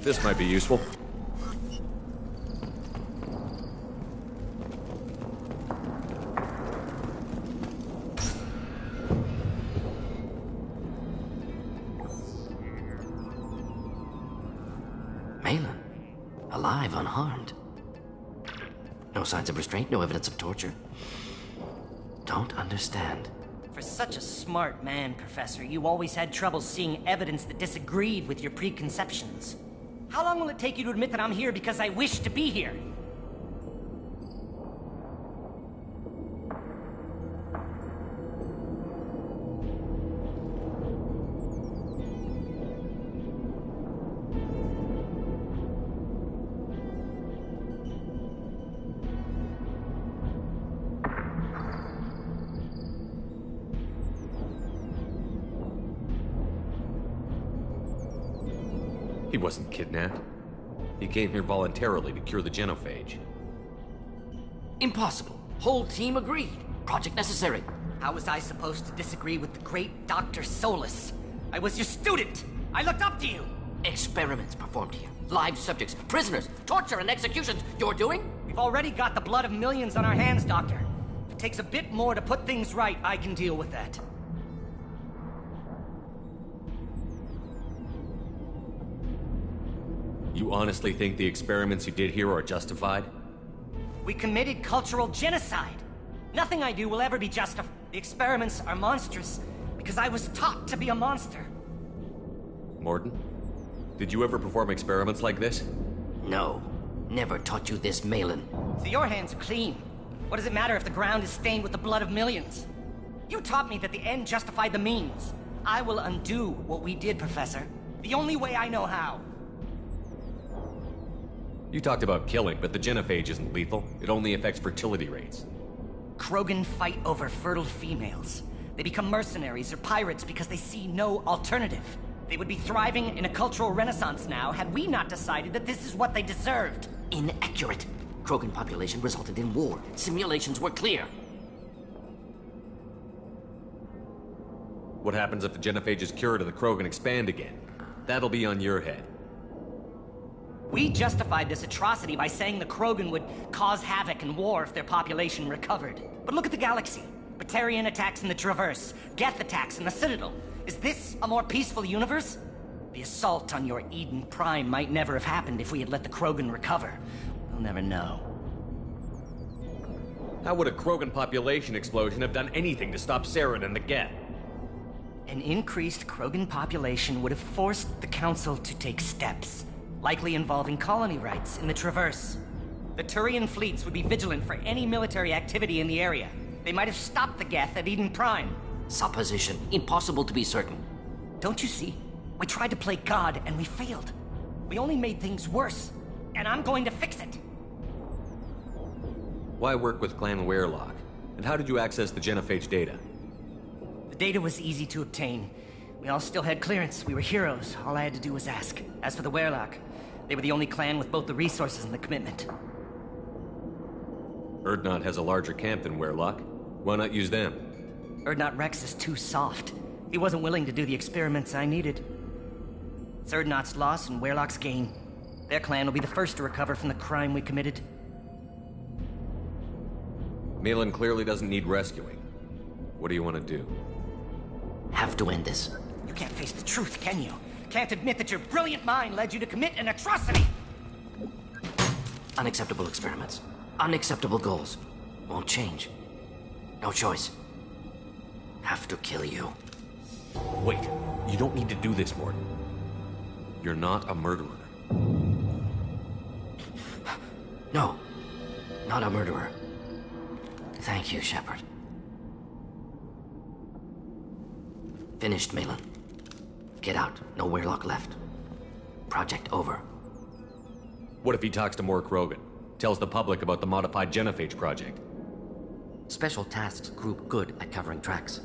This might be useful. Malin, alive, unharmed. No signs of restraint, no evidence of torture. Don't understand. For such a smart man, Professor, you always had trouble seeing evidence that disagreed with your preconceptions. How long will it take you to admit that I'm here because I wish to be here? He wasn't kidnapped. He came here voluntarily to cure the genophage. Impossible. Whole team agreed. Project necessary. How was I supposed to disagree with the great Dr. Solus? I was your student! I looked up to you! Experiments performed here. Live subjects, prisoners, torture and executions. You're doing? We've already got the blood of millions on our hands, Doctor. If it takes a bit more to put things right, I can deal with that. You honestly think the experiments you did here are justified? We committed cultural genocide. Nothing I do will ever be justified. The experiments are monstrous because I was taught to be a monster. Mordin, did you ever perform experiments like this? No. Never taught you this, Malin. So your hands are clean. What does it matter if the ground is stained with the blood of millions? You taught me that the end justified the means. I will undo what we did, Professor. The only way I know how. You talked about killing, but the genophage isn't lethal. It only affects fertility rates. Krogan fight over fertile females. They become mercenaries or pirates because they see no alternative. They would be thriving in a cultural renaissance now had we not decided that this is what they deserved. Inaccurate. Krogan population resulted in war. Simulations were clear. What happens if the genophage is cured and the Krogan expand again? That'll be on your head. We justified this atrocity by saying the Krogan would cause havoc and war if their population recovered. But look at the galaxy. Batarian attacks in the Traverse, Geth attacks in the Citadel. Is this a more peaceful universe? The assault on your Eden Prime might never have happened if we had let the Krogan recover. We'll never know. How would a Krogan population explosion have done anything to stop Saren and the Geth? An increased Krogan population would have forced the Council to take steps, likely involving colony rights in the Traverse. The Turian fleets would be vigilant for any military activity in the area. They might have stopped the Geth at Eden Prime. Supposition. Impossible to be certain. Don't you see? We tried to play God and we failed. We only made things worse. And I'm going to fix it. Why work with Clan Werelock? And how did you access the genophage data? The data was easy to obtain. We all still had clearance. We were heroes. All I had to do was ask. As for the Werelock, they were the only clan with both the resources and the commitment. Urdnot has a larger camp than Werelock. Why not use them? Urdnot Rex is too soft. He wasn't willing to do the experiments I needed. It's Urdnot's loss and Werelock's gain. Their clan will be the first to recover from the crime we committed. Malin clearly doesn't need rescuing. What do you want to do? Have to end this. You can't face the truth, can you? Can't admit that your brilliant mind led you to commit an atrocity! Unacceptable experiments. Unacceptable goals. Won't change. No choice. Have to kill you. Wait, you don't need to do this, Morton. You're not a murderer. No. Not a murderer. Thank you, Shepard. Finished, Malin. Get out. No Werelock left. Project over. What if he talks to more Krogan? Tells the public about the modified genophage project? Special Tasks Group good at covering tracks.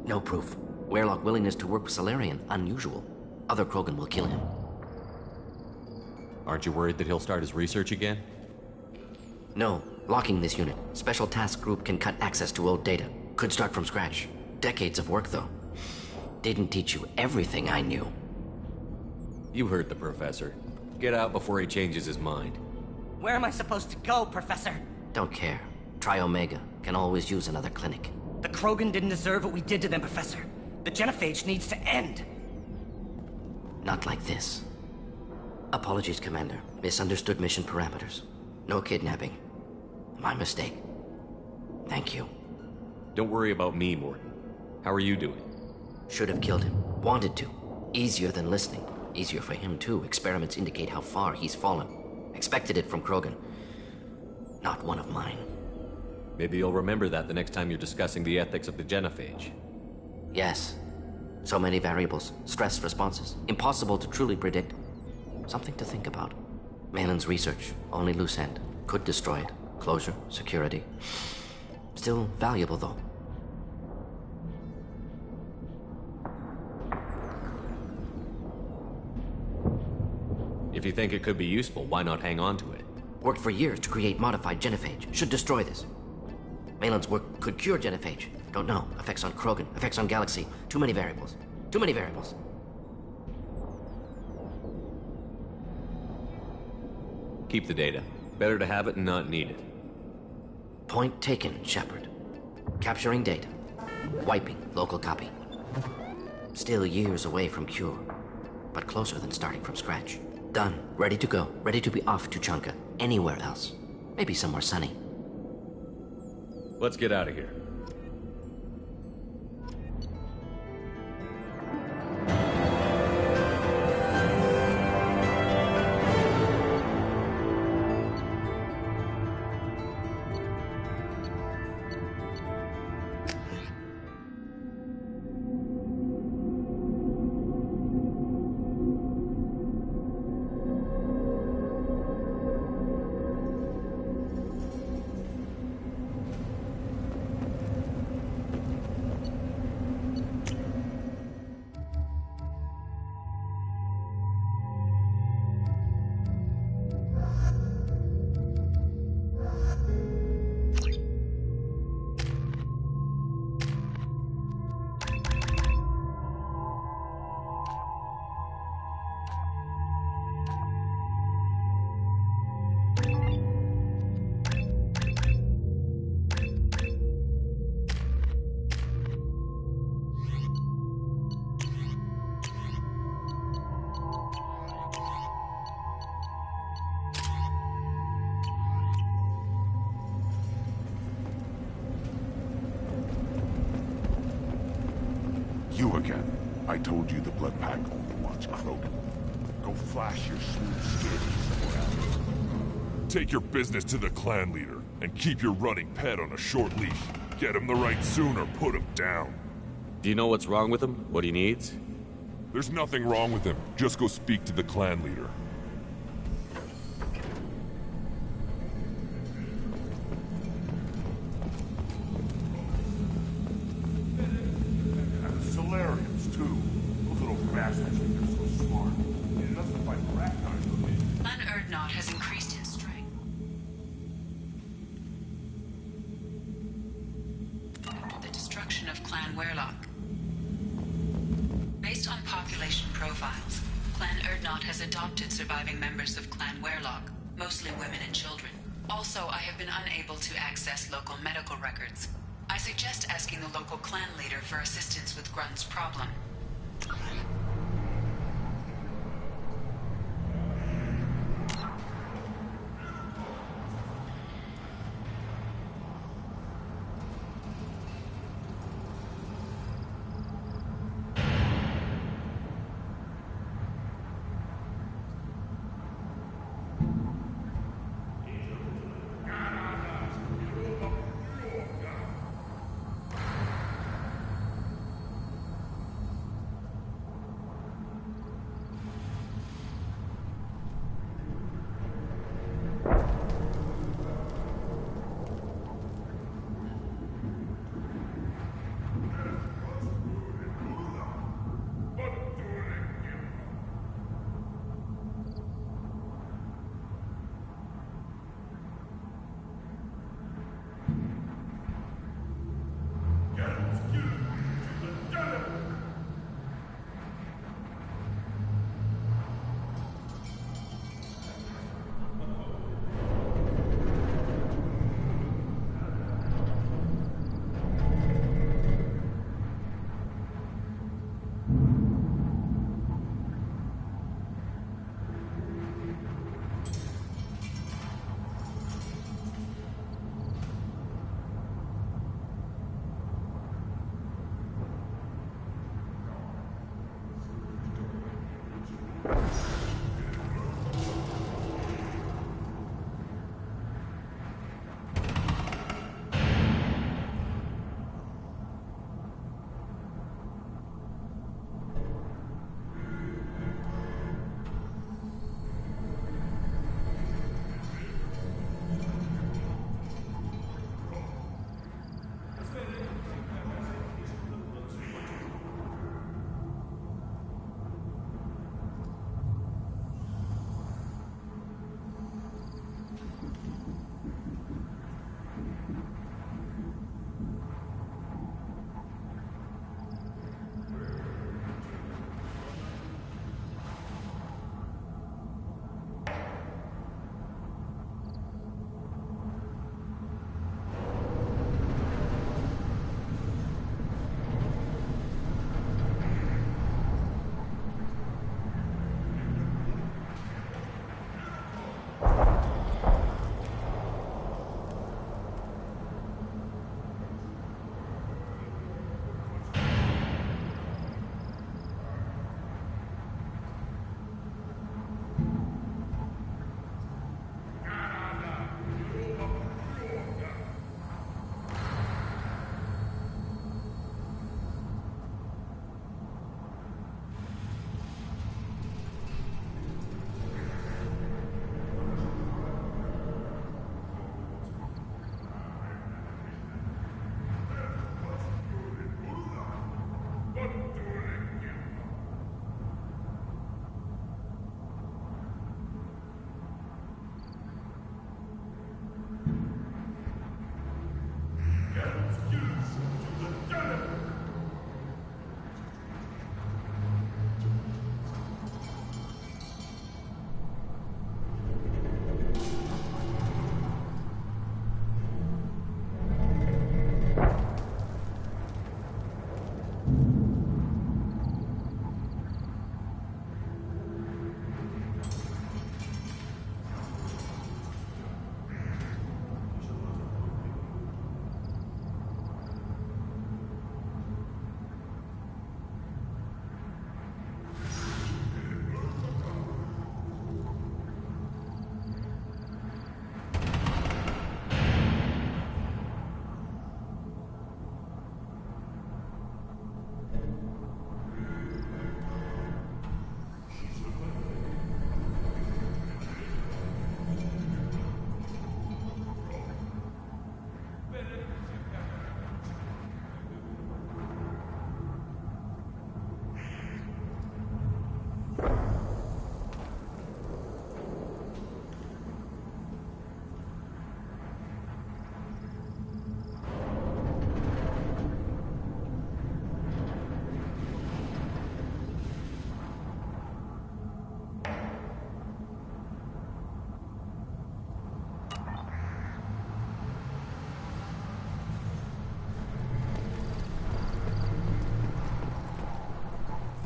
No proof. Werelock willingness to work with Salarian, unusual. Other Krogan will kill him. Aren't you worried that he'll start his research again? No. Locking this unit. Special Task Group can cut access to old data. Could start from scratch. Decades of work, though. Didn't teach you everything I knew. You heard the Professor. Get out before he changes his mind. Where am I supposed to go, Professor? Don't care. Try Omega. Can always use another clinic. The Krogan didn't deserve what we did to them, Professor. The genophage needs to end. Not like this. Apologies, Commander. Misunderstood mission parameters. No kidnapping. My mistake. Thank you. Don't worry about me, Morton. How are you doing? Should have killed him. Wanted to. Easier than listening. Easier for him, too. Experiments indicate how far he's fallen. Expected it from Krogan. Not one of mine. Maybe you'll remember that the next time you're discussing the ethics of the genophage. Yes. So many variables. Stress responses. Impossible to truly predict. Something to think about. Malin's research. Only loose end. Could destroy it. Closure. Security. Still valuable, though. If you think it could be useful, why not hang on to it? Worked for years to create modified genophage. Should destroy this. Malin's work could cure genophage. Don't know. Effects on Krogan. Effects on Galaxy. Too many variables. Too many variables. Keep the data. Better to have it and not need it. Point taken, Shepard. Capturing data. Wiping local copy. Still years away from cure, but closer than starting from scratch. Done. Ready to go. Ready to be off to Chunka. Anywhere else. Maybe somewhere sunny. Let's get out of here. You again. I told you the Blood Pack only wants Krogan. Go flash your smooth skin somewhere else. Take your business to the clan leader, and keep your running pet on a short leash. Get him the right soon or put him down. Do you know what's wrong with him? What he needs? There's nothing wrong with him. Just go speak to the clan leader. And the Solarians, too. Those little bastards think they're so smart. Nothing like rat guys with me. Clan Erdnot has increased in strength. The destruction of Clan Werlock. Based on population profiles, Clan Erdnot has adopted surviving members of Clan Werlock, mostly women and children. Also, I have been unable to access local medical records. I suggest asking the local clan leader for assistance with Grunt's problem.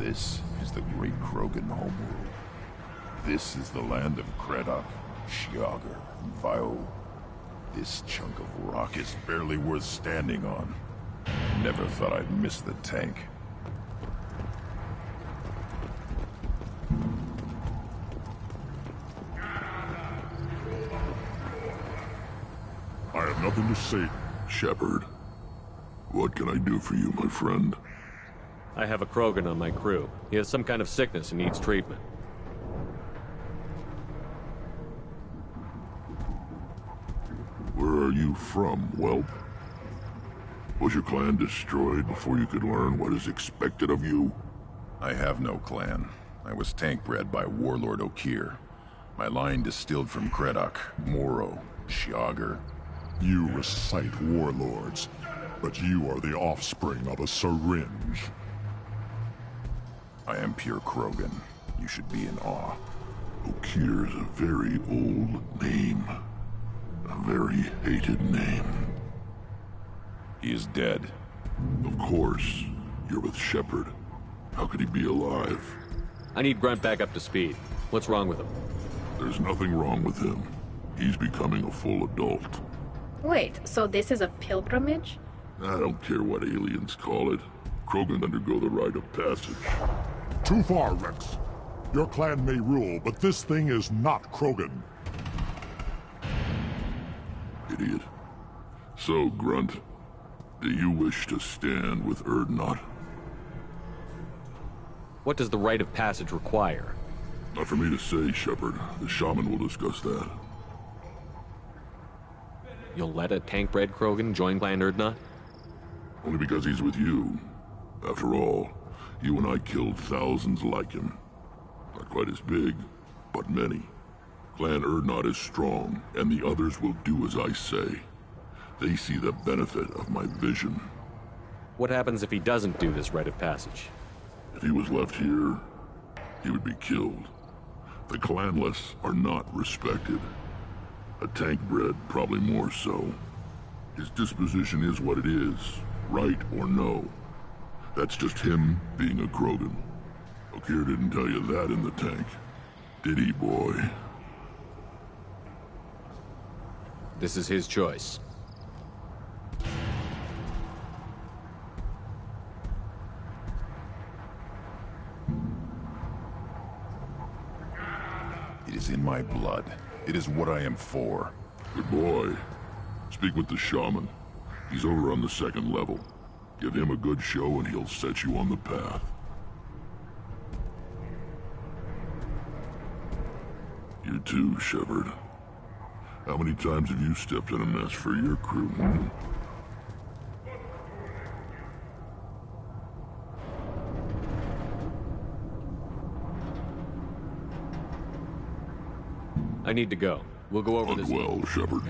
This is the great Krogan homeworld. This is the land of Kredok, Shiagar, and Vio. This chunk of rock is barely worth standing on. Never thought I'd miss the tank. I have nothing to say. Shepard, what can I do for you, my friend? I have a Krogan on my crew. He has some kind of sickness and needs treatment. Where are you from, whelp? Was your clan destroyed before you could learn what is expected of you? I have no clan. I was tank bred by Warlord Okir. My line distilled from Kredok, Moro, Shiagar. You recite warlords, but you are the offspring of a syringe. I am pure Krogan. You should be in awe. Okir is a very old name. A very hated name. He is dead. Of course. You're with Shepard. How could he be alive? I need Grunt back up to speed. What's wrong with him? There's nothing wrong with him. He's becoming a full adult. Wait, so this is a pilgrimage? I don't care what aliens call it. Krogan undergo the rite of passage. Too far, Rex. Your clan may rule, but this thing is not Krogan. Idiot. So, Grunt, do you wish to stand with Urdnot? What does the rite of passage require? Not for me to say, Shepard. The shaman will discuss that. You'll let a tank-bred Krogan join Clan Urdnot? Only because he's with you. After all, you and I killed thousands like him. Not quite as big, but many. Clan Urdnot is strong, and the others will do as I say. They see the benefit of my vision. What happens if he doesn't do this rite of passage? If he was left here, he would be killed. The clanless are not respected. A tank-bred, probably more so. His disposition is what it is, right or no. That's just him being a Krogan. Okir didn't tell you that in the tank, did he, boy? This is his choice. It is in my blood. It is what I am for. Good boy. Speak with the shaman. He's over on the second level. Give him a good show and he'll set you on the path. You too, Shepard. How many times have you stepped in a mess for your crew? I need to go. We'll go over this. Well, Shepard.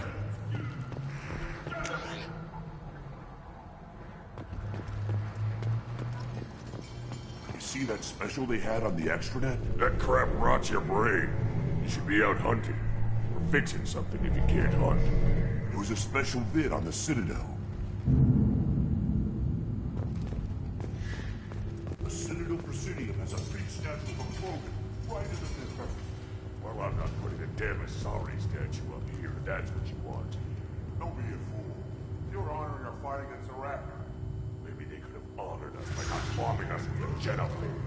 You see that special they had on the extranet? That crap rots your brain. You should be out hunting. Or fixing something if you can't hunt. There was a special vid on the Citadel. The Citadel Presidium has a big statue of a Krogan right in the middle. Well, I'm not putting a damn Asari statue up here, if that's what you want. Don't be a fool. You're honoring our fight against the Raptor. Maybe they could have honored us by not bombing us with a genophage.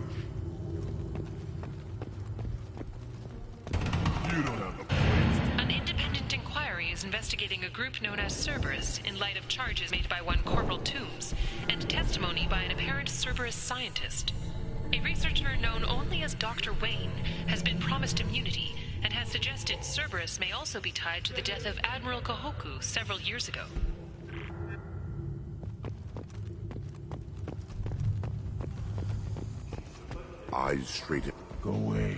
You don't have the plates. An independent inquiry is investigating a group known as Cerberus in light of charges made by one Corporal Toombs and testimony by an apparent Cerberus scientist. A researcher known only as Dr. Wayne has been promised immunity and has suggested Cerberus may also be tied to the death of Admiral Kahoku several years ago. Eyes straight. Go away.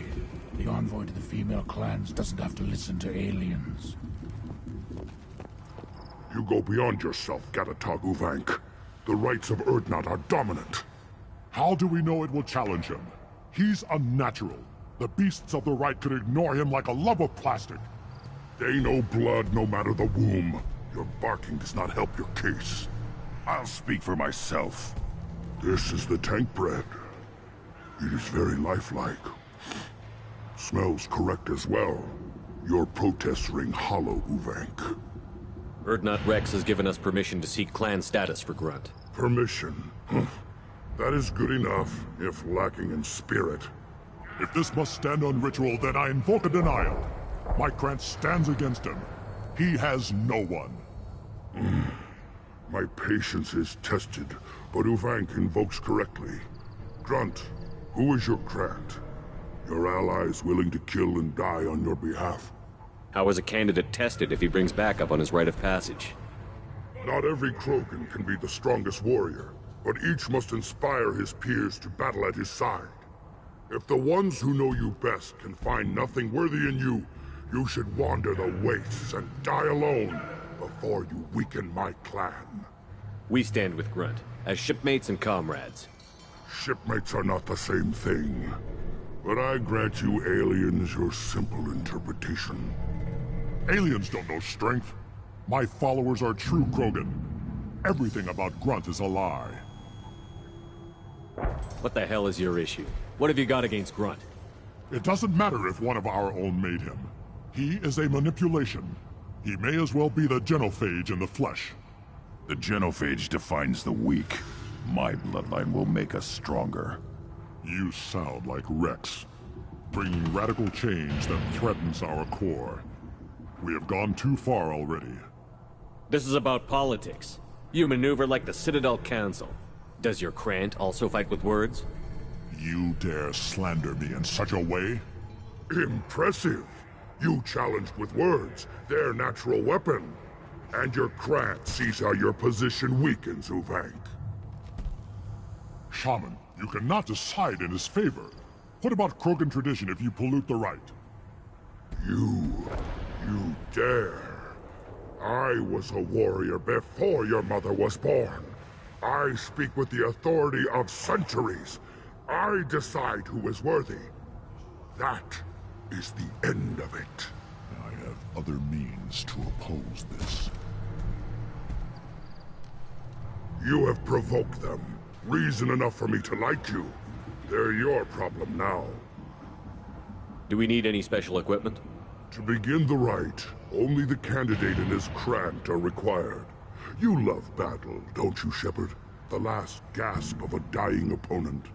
The envoy to the female clans doesn't have to listen to aliens. You go beyond yourself, Ghetto2Effect13. The rights of Urdnot are dominant. How do we know it will challenge him? He's unnatural. The beasts of the right could ignore him like a lump of plastic. They know blood no matter the womb. Your barking does not help your case. I'll speak for myself. This is the tank bred. It is very lifelike. Smells correct as well. Your protests ring hollow, Uvank. Urdnot Rex has given us permission to seek clan status for Grunt. Permission? That is good enough, if lacking in spirit. If this must stand on ritual, then I invoke a denial. My Krant stands against him. He has no one. My patience is tested, but Uvank invokes correctly. Grunt, who is your Krant? Your allies willing to kill and die on your behalf? How is a candidate tested if he brings backup on his rite of passage? Not every Krogan can be the strongest warrior, but each must inspire his peers to battle at his side. If the ones who know you best can find nothing worthy in you, you should wander the wastes and die alone before you weaken my clan. We stand with Grunt, as shipmates and comrades. Shipmates are not the same thing. But I grant you aliens your simple interpretation. Aliens don't know strength. My followers are true Krogan. Everything about Grunt is a lie. What the hell is your issue? What have you got against Grunt? It doesn't matter if one of our own made him. He is a manipulation. He may as well be the genophage in the flesh. The genophage defines the weak. My bloodline will make us stronger. You sound like Rex, bringing radical change that threatens our core. We have gone too far already. This is about politics. You maneuver like the Citadel Council. Does your Krant also fight with words? You dare slander me in such a way? Impressive! You challenged with words, their natural weapon. And your Krant sees how your position weakens, Uvank. Shaman, you cannot decide in his favor. What about Krogan tradition if you pollute the rite? You dare. I was a warrior before your mother was born. I speak with the authority of centuries. I decide who is worthy. That is the end of it. I have other means to oppose this. You have provoked them. Reason enough for me to like you. They're your problem now. Do we need any special equipment? To begin the rite, only the candidate and his Krant are required. You love battle, don't you, Shepard? The last gasp of a dying opponent.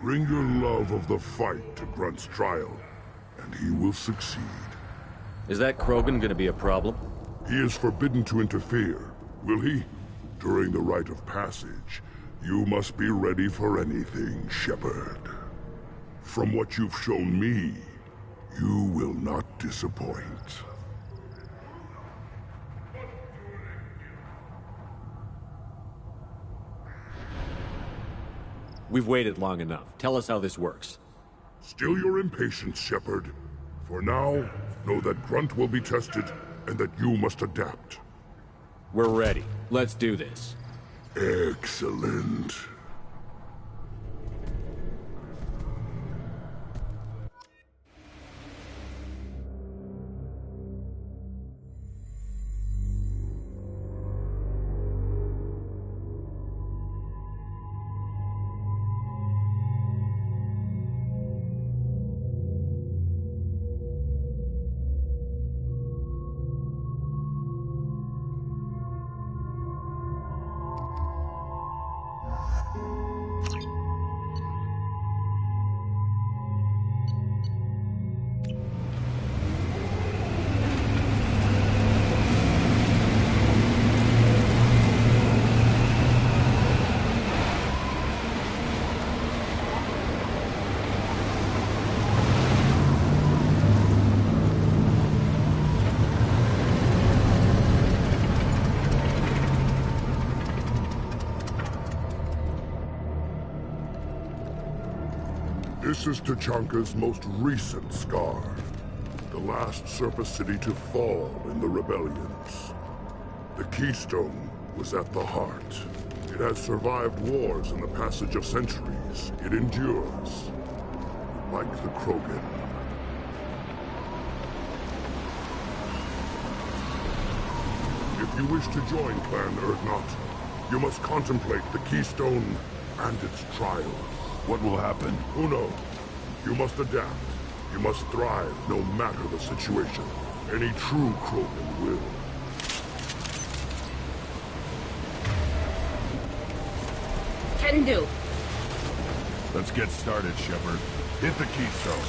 Bring your love of the fight to Grunt's trial, and he will succeed. Is that Krogan gonna be a problem? He is forbidden to interfere, will he? During the rite of passage, you must be ready for anything, Shepard. From what you've shown me, you will not disappoint. We've waited long enough. Tell us how this works. Still your impatience, Shepard. For now, know that Grunt will be tested, and that you must adapt. We're ready. Let's do this. Excellent. This is Tachanka's most recent scar. The last surface city to fall in the rebellions. The Keystone was at the heart. It has survived wars and the passage of centuries. It endures. Like the Krogan. If you wish to join Clan Urdnot, you must contemplate the Keystone and its trials. What will happen? Who knows? You must adapt. You must thrive no matter the situation. Any true Krogan will. Can do. Let's get started, Shepard. Hit the keystone.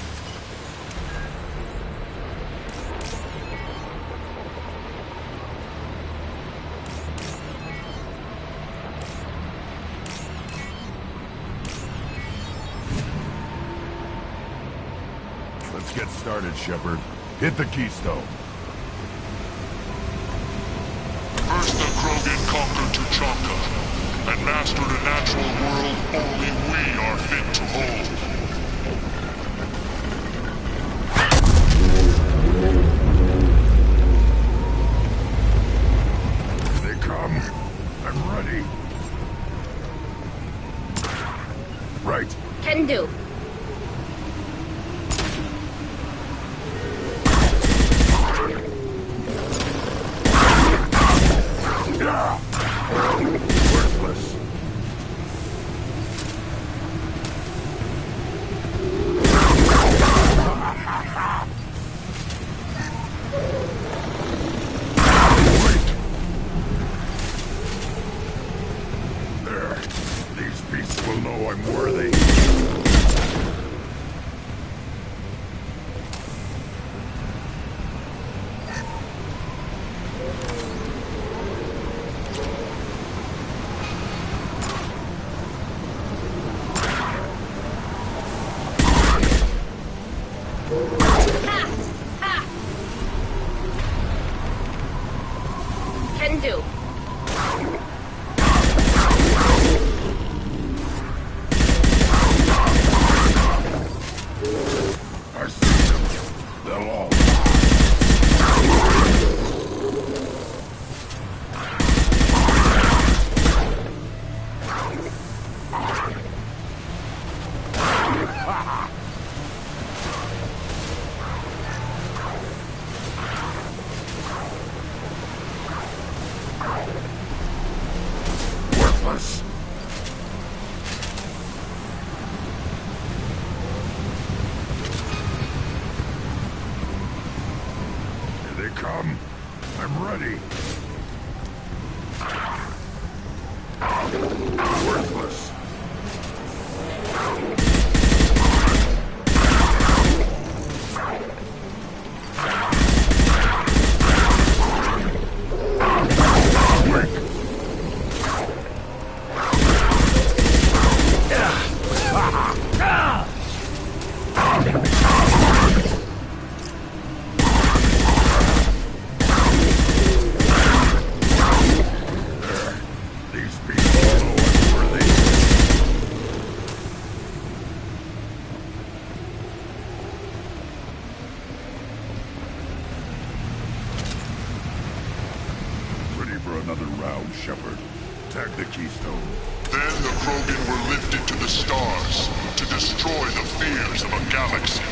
Let's get started, Shepard. Hit the keystone. First the Krogan conquered Tuchanka and mastered a natural world only we are fit to hold. Here they come. I'm ready. Right. Can do. Worthless. There. These beasts will know I'm worthy. Can do. I see them. They'll all worthless. Here they come. I'm ready. Worthless. These people know I'm worthy. Ready for another round, Shepard. Tag the keystone. Then the Krogan were lifted to the stars to destroy the fears of a galaxy.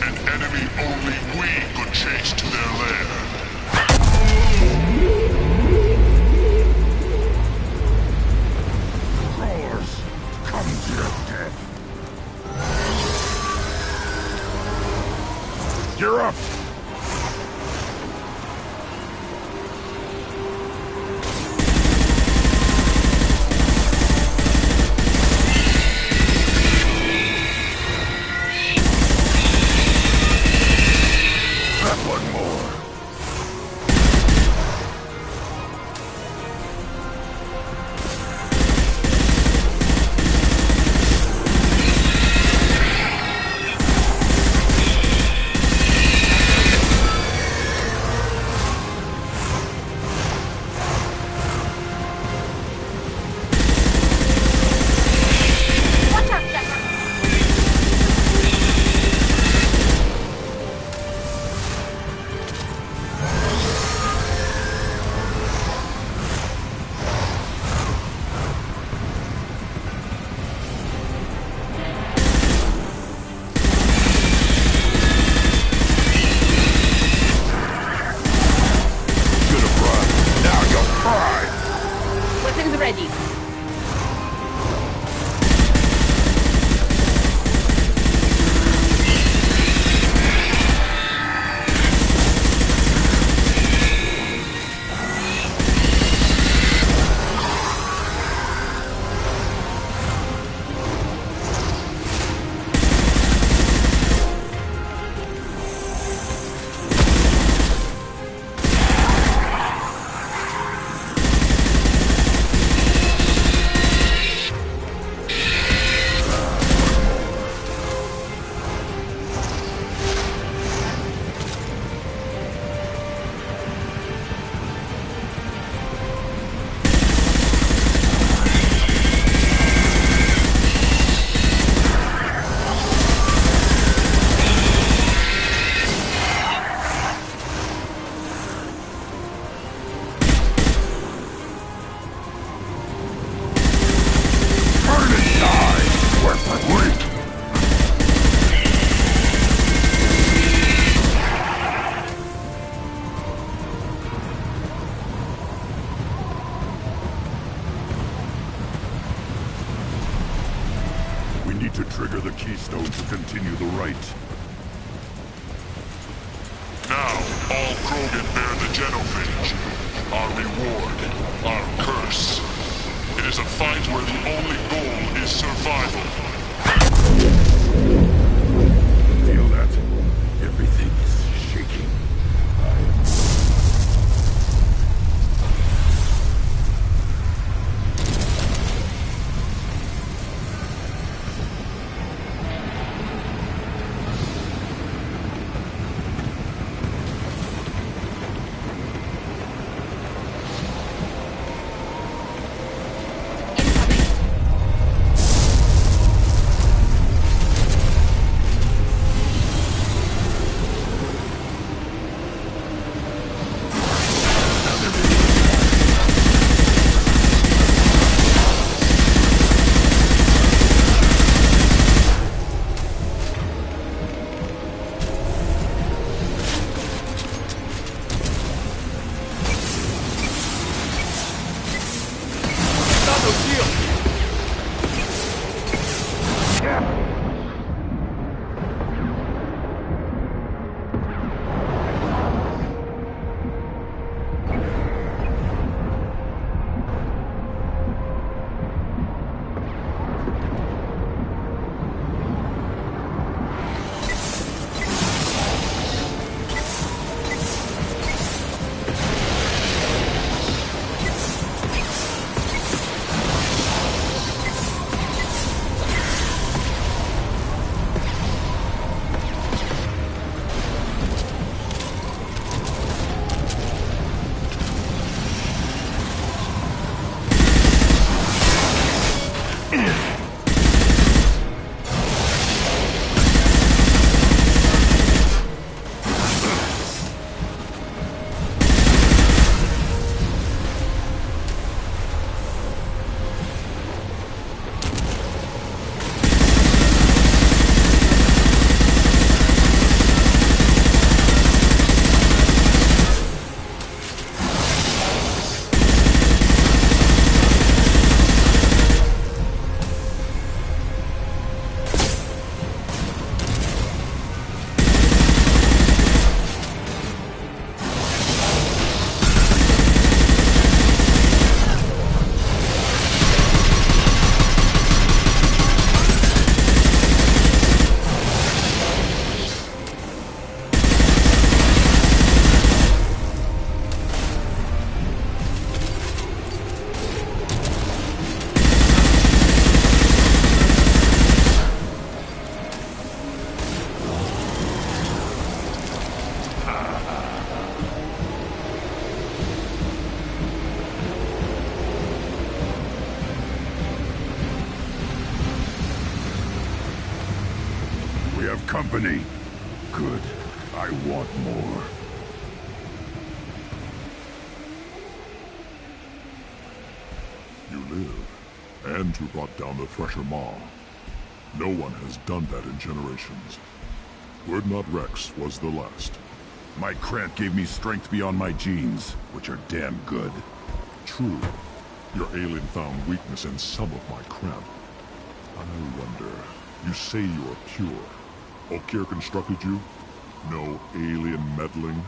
An enemy only we could chase to their lair. Crawlers, come to your death. You're up. One more. cornerstone to continue the rite. Now, all Krogan bear the genophage. Our reward, our curse. It is a fight where the only goal is survival. Feel that? Everything is shaking. Company. Good. I want more. You live, and you brought down the Thresher Maw. No one has done that in generations. Urdnot Rex was the last. My Krant gave me strength beyond my genes, which are damn good. True. Your alien found weakness in some of my Krant. I wonder, you say you are pure. Okir constructed you? No alien meddling?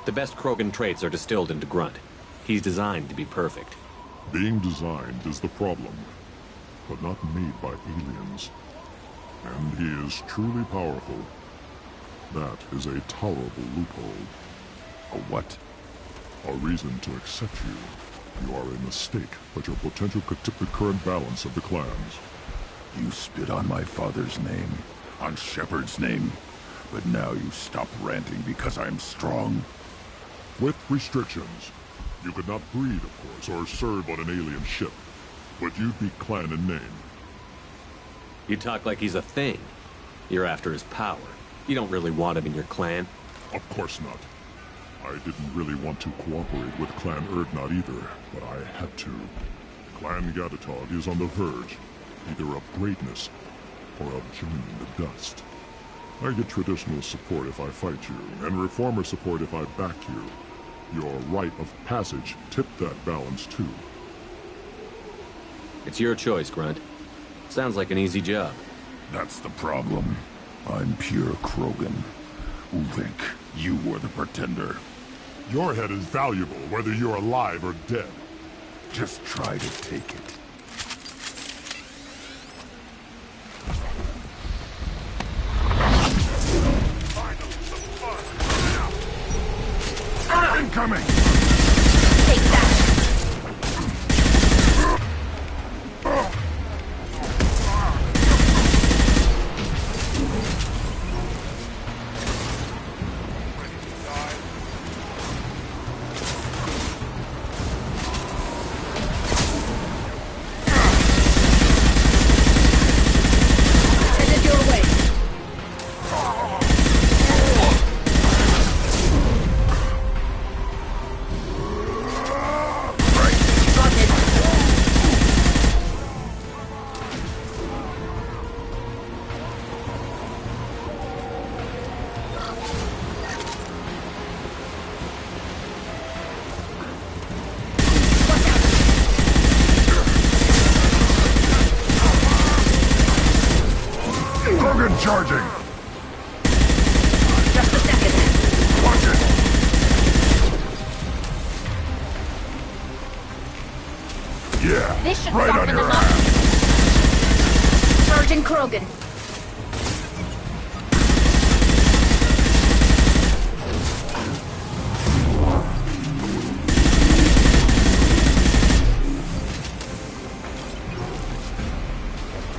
The best Krogan traits are distilled into Grunt. He's designed to be perfect. Being designed is the problem, but not made by aliens. And he is truly powerful. That is a tolerable loophole. A what? A reason to accept you. You are a mistake, but your potential could tip the current balance of the clans. You spit on my father's name. On Shepard's name. But now you stop ranting because I'm strong. With restrictions. You could not breed, of course, or serve on an alien ship. But you'd be clan in name. You talk like he's a thing. You're after his power. You don't really want him in your clan. Of course not. I didn't really want to cooperate with Clan Urdnot either, but I had to. Clan Ghetto2Effect is on the verge, either of greatness or of joining the dust. I get traditional support if I fight you, and reformer support if I back you. Your rite of passage tipped that balance too. It's your choice, Grunt. Sounds like an easy job. That's the problem. I'm pure Krogan. Uvik, you were the pretender. Your head is valuable, whether you're alive or dead. Just try to take it. Incoming! Take that! Headed your way. Krogan charging! Just a second. Watch it! Yeah, This should right on soften your them up. ass! Sergeant Krogan.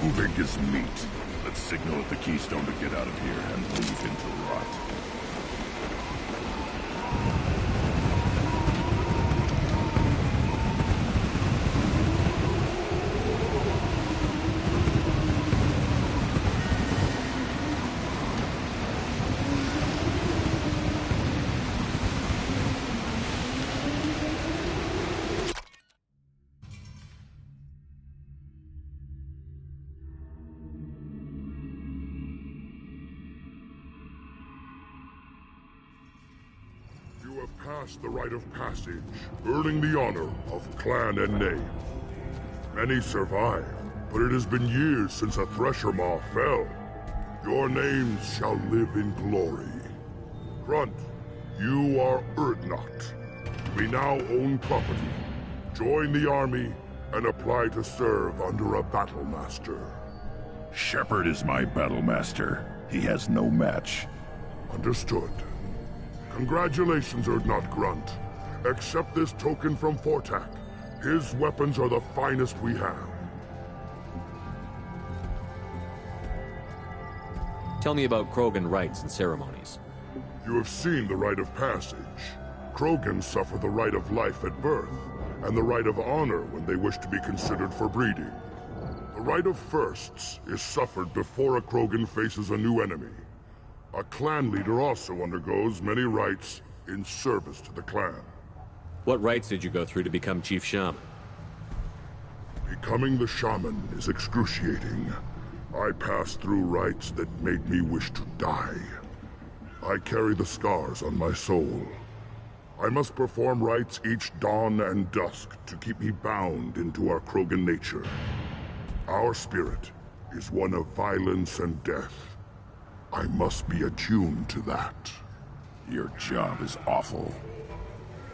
Uvik is meat. Let's signal at the Keystone to get out of here and leave him to rot. You have passed the rite of passage, earning the honor of clan and name. Many survive, but it has been years since a Thresher Maw fell. Your names shall live in glory. Grunt, you are Urdnot. We now own property. Join the army and apply to serve under a battle master. Shepard is my battle master. He has no match. Understood. Congratulations, Urdnot Grunt. Accept this token from Fortak. His weapons are the finest we have. Tell me about Krogan rites and ceremonies. You have seen the rite of passage. Krogans suffer the rite of life at birth, and the rite of honor when they wish to be considered for breeding. The rite of firsts is suffered before a Krogan faces a new enemy. A clan leader also undergoes many rites in service to the clan. What rites did you go through to become Chief Shaman? Becoming the shaman is excruciating. I passed through rites that made me wish to die. I carry the scars on my soul. I must perform rites each dawn and dusk to keep me bound into our Krogan nature. Our spirit is one of violence and death. I must be attuned to that. Your job is awful.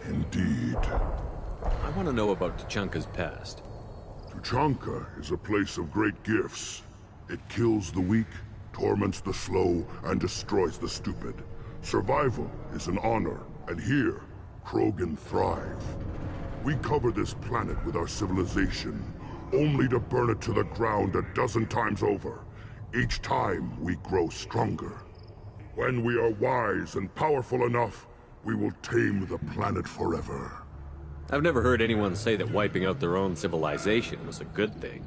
Indeed. I want to know about Tuchanka's past. Tuchanka is a place of great gifts. It kills the weak, torments the slow, and destroys the stupid. Survival is an honor, and here, Krogan thrive. We cover this planet with our civilization, only to burn it to the ground 12 times over. Each time, we grow stronger. When we are wise and powerful enough, we will tame the planet forever. I've never heard anyone say that wiping out their own civilization was a good thing.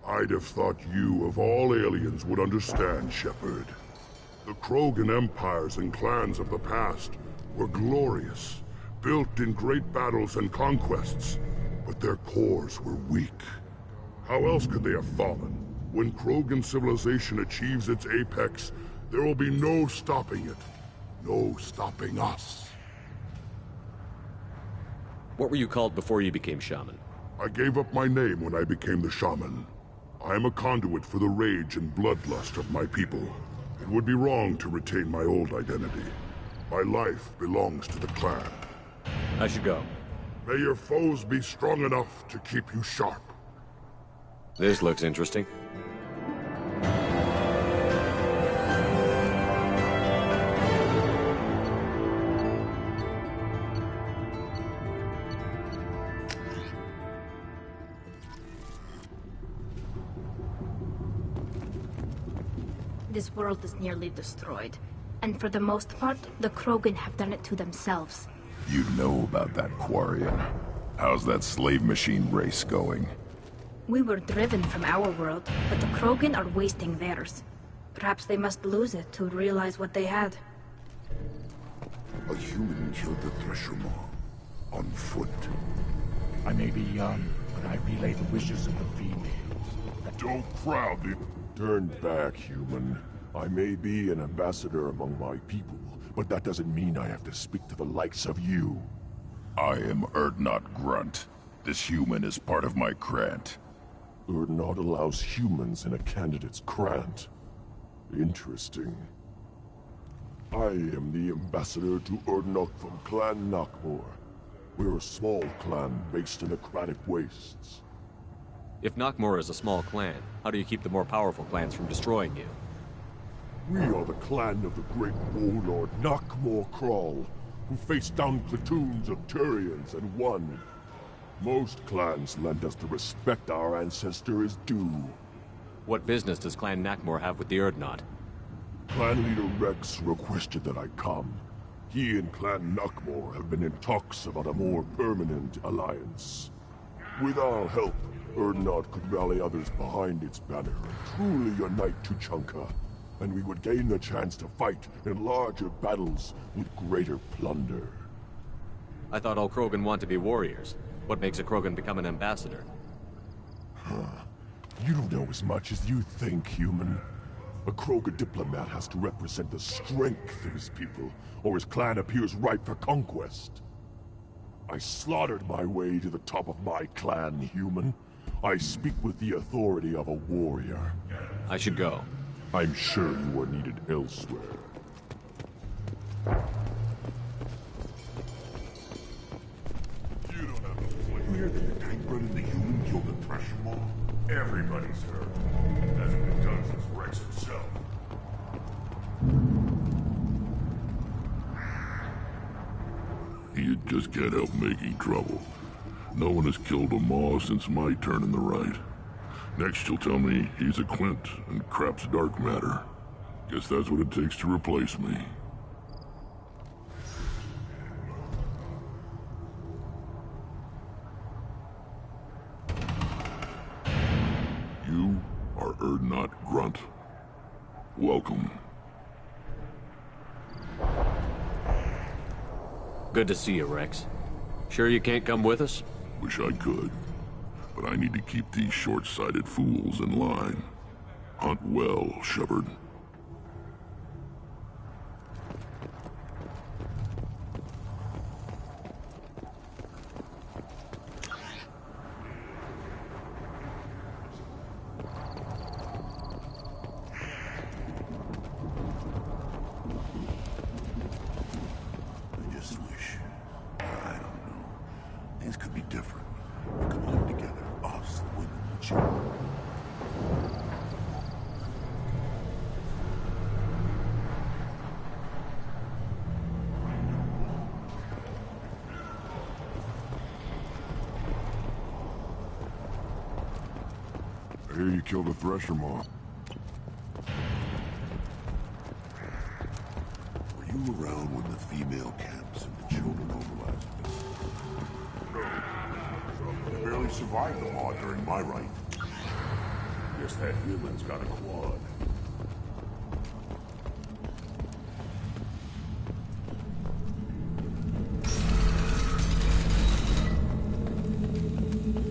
I'd have thought you, of all aliens, would understand, Shepard. The Krogan empires and clans of the past were glorious, built in great battles and conquests, but their cores were weak. How else could they have fallen? When Krogan civilization achieves its apex, there will be no stopping it. No stopping us. What were you called before you became shaman? I gave up my name when I became the shaman. I am a conduit for the rage and bloodlust of my people. It would be wrong to retain my old identity. My life belongs to the clan. I should go. May your foes be strong enough to keep you sharp. This looks interesting. This world is nearly destroyed. And for the most part, the Krogan have done it to themselves. You know about that Quarian. How's that slave machine race going? We were driven from our world, but the Krogan are wasting theirs. Perhaps they must lose it to realize what they had. A human killed the Thresher Maw. On foot. I may be young, but I relay the wishes of the females. Don't crowd it. Turn back, human. I may be an ambassador among my people, but that doesn't mean I have to speak to the likes of you. I am Erdnot Grunt. This human is part of my Krant. Erdnot allows humans in a candidate's Krant. Interesting. I am the ambassador to Erdnot from Clan Nakmor. We're a small clan based in the Kratic Wastes. If Nakmor is a small clan, how do you keep the more powerful clans from destroying you? We are the clan of the great warlord Nakmor Kral, who faced down platoons of Turians and won. Most clans lend us the respect our ancestor is due. What business does Clan Nakmor have with the Erdnot? Clan leader Rex requested that I come. He and Clan Nakmor have been in talks about a more permanent alliance. With our help, Erdnot could rally others behind its banner and truly unite Tuchanka, and we would gain the chance to fight in larger battles with greater plunder. I thought all Krogan want to be warriors. What makes a Krogan become an ambassador? You don't know as much as you think, human. A Krogan diplomat has to represent the strength of his people, or his clan appears ripe for conquest. I slaughtered my way to the top of my clan, human. I speak with the authority of a warrior. I should go. I'm sure you are needed elsewhere. You don't have to play. You hear that the Tangbred and the human killed the Thresher Maw? Everybody's heard. It hasn't been done since Rex himself. You just can't help making trouble. No one has killed a Maw since my turn in the right. Next you'll tell me he's a Quint and crap's dark matter. Guess that's what it takes to replace me. You are Erdnot Grunt. Welcome. Good to see you, Rex. Sure you can't come with us? Wish I could. But I need to keep these short-sighted fools in line. Hunt well, Shepard. I just wish, I don't know, things could be different. We could live together, us, the women, the children. I hear you killed a Thresher Maw. Were you around when the female camps and the children overlapped? No. I barely survived the Maw during my reign. Guess that human's got a quad.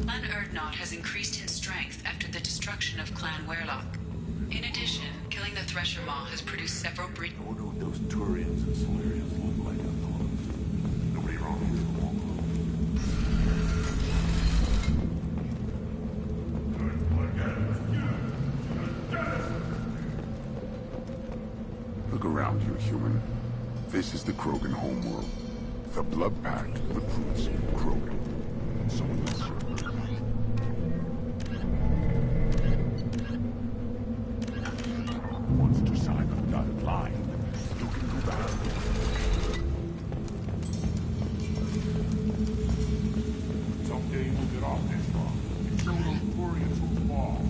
Clan Erdnot has increased in strength after the destruction of Clan Werlock. In addition, killing the Thresher Maw has produced several breed. I wonder what those Turians and Solarians look like up close. Nobody around here will walk. human. This is the Krogan homeworld. The Blood Pact recruits Krogan. So in this once to sign the dotted line, you can go back. Someday we'll get off this rock and show those Quarians who's boss.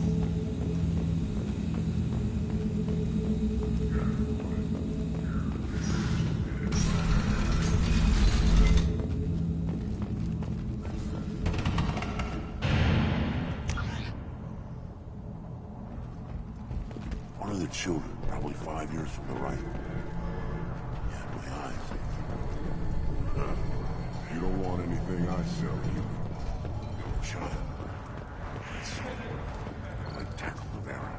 One of the children, probably 5 years from the right. Yeah, my eyes. You don't want anything I sell you. Shut up. I tackled the Baron.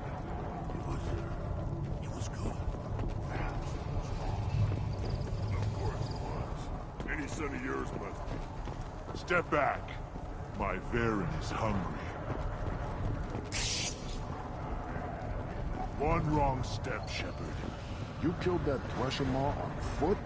It was good. Perhaps. Of course it was. Any son of yours must be. Step back. My Baron is hungry. One wrong step, Shepard. You killed that Thresher-Maw on foot?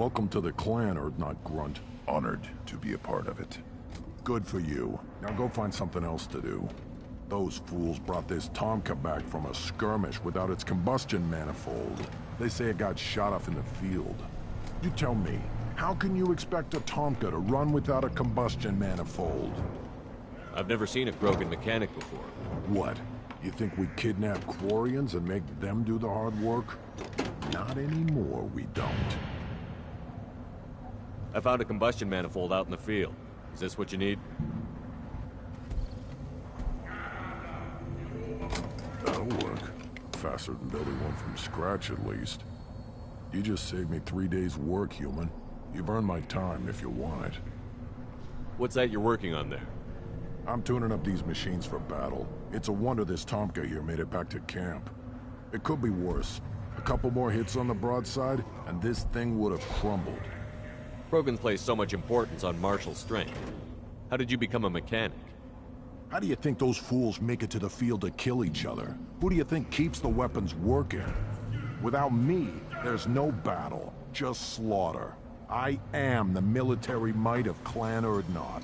Welcome to the clan, Urdnot Grunt. Honored to be a part of it. Good for you. Now go find something else to do. Those fools brought this Tomka back from a skirmish without its combustion manifold. They say it got shot off in the field. You tell me, how can you expect a Tomka to run without a combustion manifold? I've never seen a Krogan mechanic before. What? You think we kidnap Quarians and make them do the hard work? Not anymore, we don't. I found a combustion manifold out in the field. Is this what you need? That'll work. Faster than building one from scratch, at least. You just saved me 3 days' work, human. You've earned my time if you want it. What's that you're working on there? I'm tuning up these machines for battle. It's a wonder this Tomka here made it back to camp. It could be worse. A couple more hits on the broadside, and this thing would have crumbled. Krogans place so much importance on martial strength. How did you become a mechanic? How do you think those fools make it to the field to kill each other? Who do you think keeps the weapons working? Without me, there's no battle, just slaughter. I am the military might of Clan Urdnot.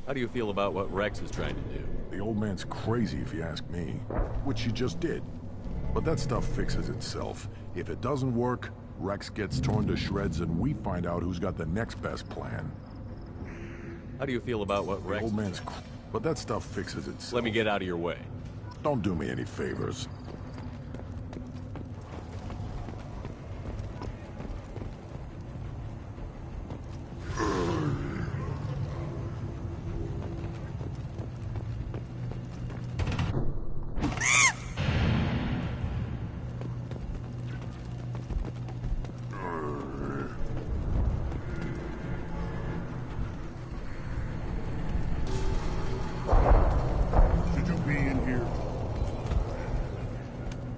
How do you feel about what Rex is trying to do? The old man's crazy if you ask me, which you just did. But that stuff fixes itself. If it doesn't work, Rex gets torn to shreds and we find out who's got the next best plan. How do you feel about what Rex... The old man's but that stuff fixes itself. Let me get out of your way. Don't do me any favors.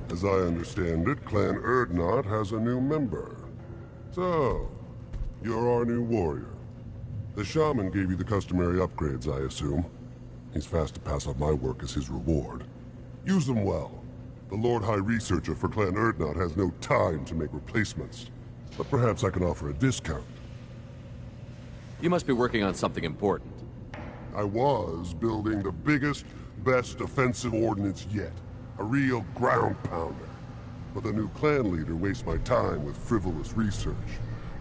As I understand it, Clan Urdnot has a new member. So, you're our new warrior. The shaman gave you the customary upgrades, I assume. He's fast to pass on my work as his reward. Use them well. The Lord High Researcher for Clan Urdnot has no time to make replacements. But perhaps I can offer a discount. You must be working on something important. I was building the biggest, best offensive ordnance yet. A real ground pounder. But the new clan leader wastes my time with frivolous research.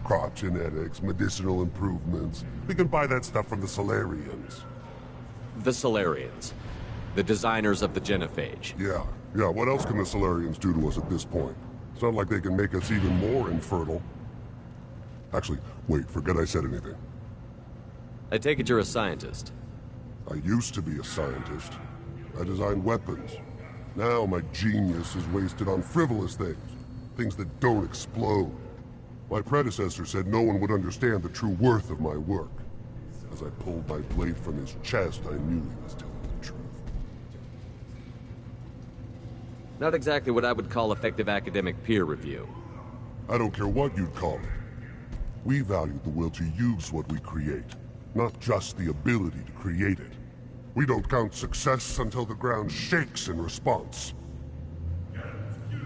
Crop genetics, medicinal improvements. We can buy that stuff from the Solarians. The Solarians. The designers of the genophage. Yeah, what else can the Solarians do to us at this point? It's not like they can make us even more infertile. Actually, wait, forget I said anything. I take it you're a scientist. I used to be a scientist. I designed weapons. Now my genius is wasted on frivolous things. Things that don't explode. My predecessor said no one would understand the true worth of my work. As I pulled my blade from his chest, I knew he was telling the truth. Not exactly what I would call effective academic peer review. I don't care what you'd call it. We value the will to use what we create, not just the ability to create it. We don't count success until the ground shakes in response.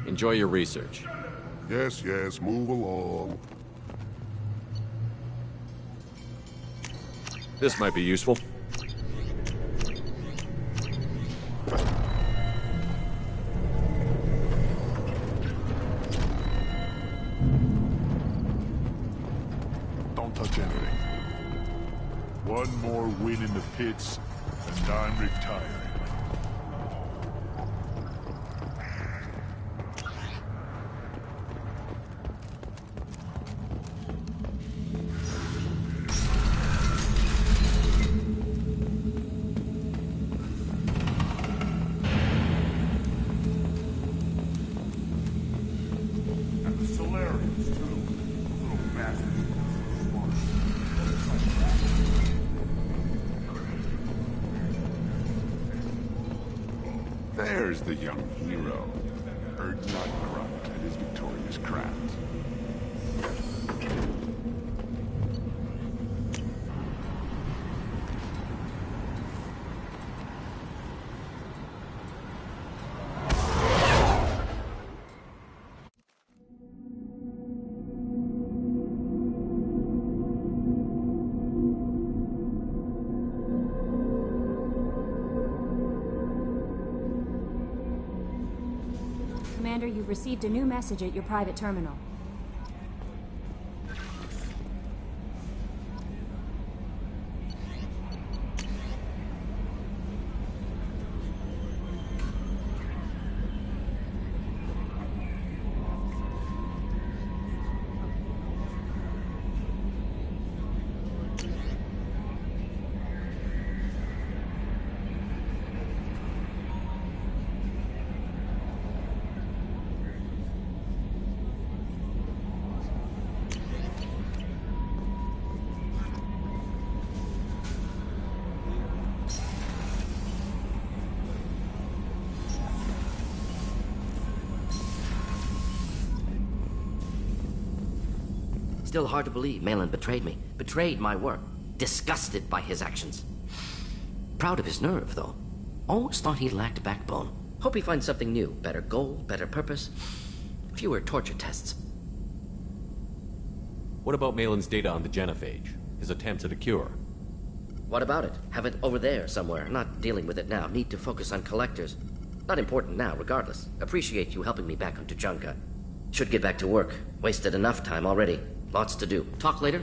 Enjoy your research. Yes, move along. This might be useful. Don't touch anything. One more win in the pits, and I'm retiring. And the Solarians, too. Little bastards. There's the young hero, Urdnot Grunt and his victorious craft. Commander, you've received a new message at your private terminal. Still hard to believe Malin betrayed me. Betrayed my work. Disgusted by his actions. Proud of his nerve, though. Always thought he lacked backbone. Hope he finds something new. Better goal, better purpose. Fewer torture tests. What about Malin's data on the genophage? His attempts at a cure? What about it? Have it over there somewhere. Not dealing with it now. Need to focus on collectors. Not important now, regardless. Appreciate you helping me back on Tuchanka. Should get back to work. Wasted enough time already. Lots to do. Talk later?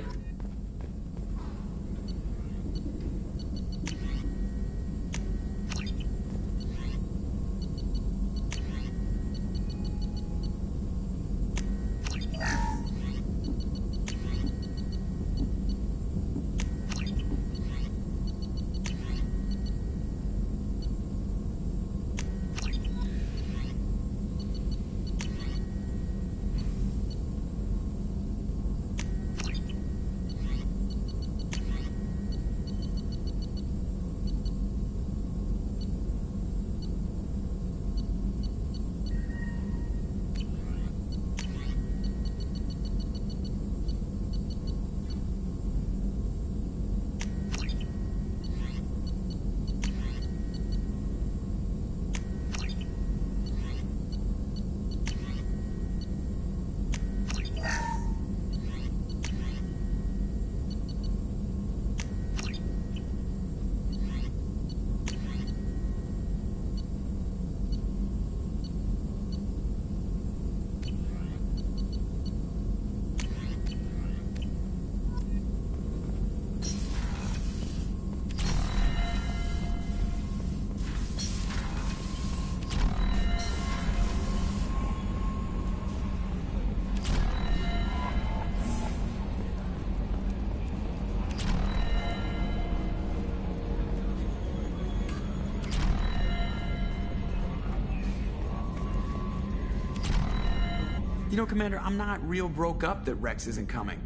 You know, Commander, I'm not real broke up that Rex isn't coming.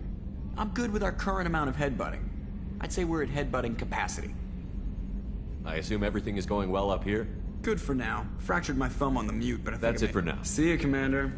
I'm good with our current amount of headbutting. I'd say we're at headbutting capacity. I assume everything is going well up here? Good for now. Fractured my thumb on the mute, but I think That's it for now. See you, Commander.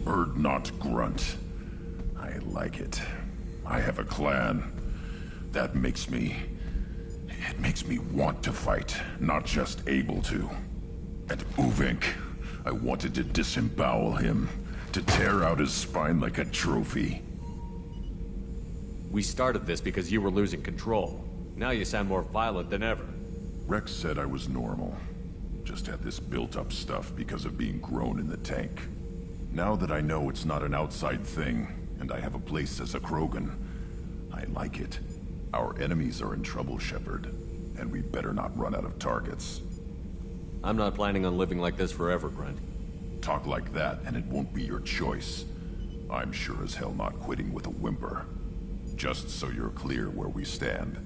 Bird not grunt. I like it. I have a clan. That makes me... It makes me want to fight, not just able to. And Uvink, I wanted to disembowel him, to tear out his spine like a trophy. We started this because you were losing control. Now you sound more violent than ever. Rex said I was normal. Just had this built-up stuff because of being grown in the tank. Now that I know it's not an outside thing, and I have a place as a Krogan, I like it. Our enemies are in trouble, Shepard, and we better not run out of targets. I'm not planning on living like this forever, Grunt. Talk like that, and it won't be your choice. I'm sure as hell not quitting with a whimper. Just so you're clear where we stand.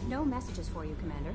No messages for you, Commander.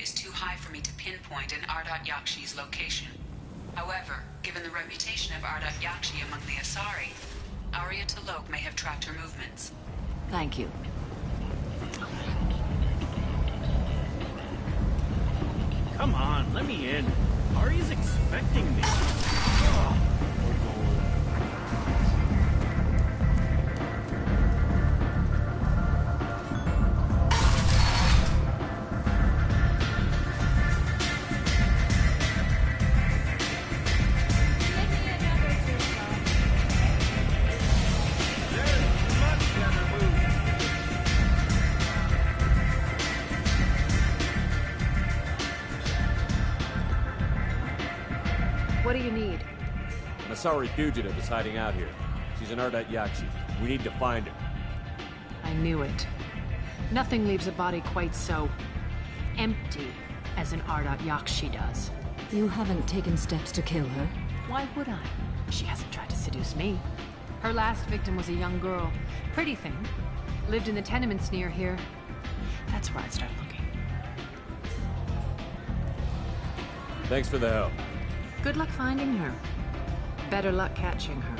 Is too high for me to pinpoint an Ardat Yakshi's location. However, given the reputation of Ardat Yakshi among the Asari, Arya T'Loak may have tracked her movements. Thank you. Come on, let me in. Arya's expecting me. Ugh. What do you need? An Asari fugitive is hiding out here. She's an Ardat Yakshi. We need to find her. I knew it. Nothing leaves a body quite so empty as an Ardat Yakshi does. You haven't taken steps to kill her? Why would I? She hasn't tried to seduce me. Her last victim was a young girl. Pretty thing. Lived in the tenements near here. That's where I'd start looking. Thanks for the help. Good luck finding her. Better luck catching her.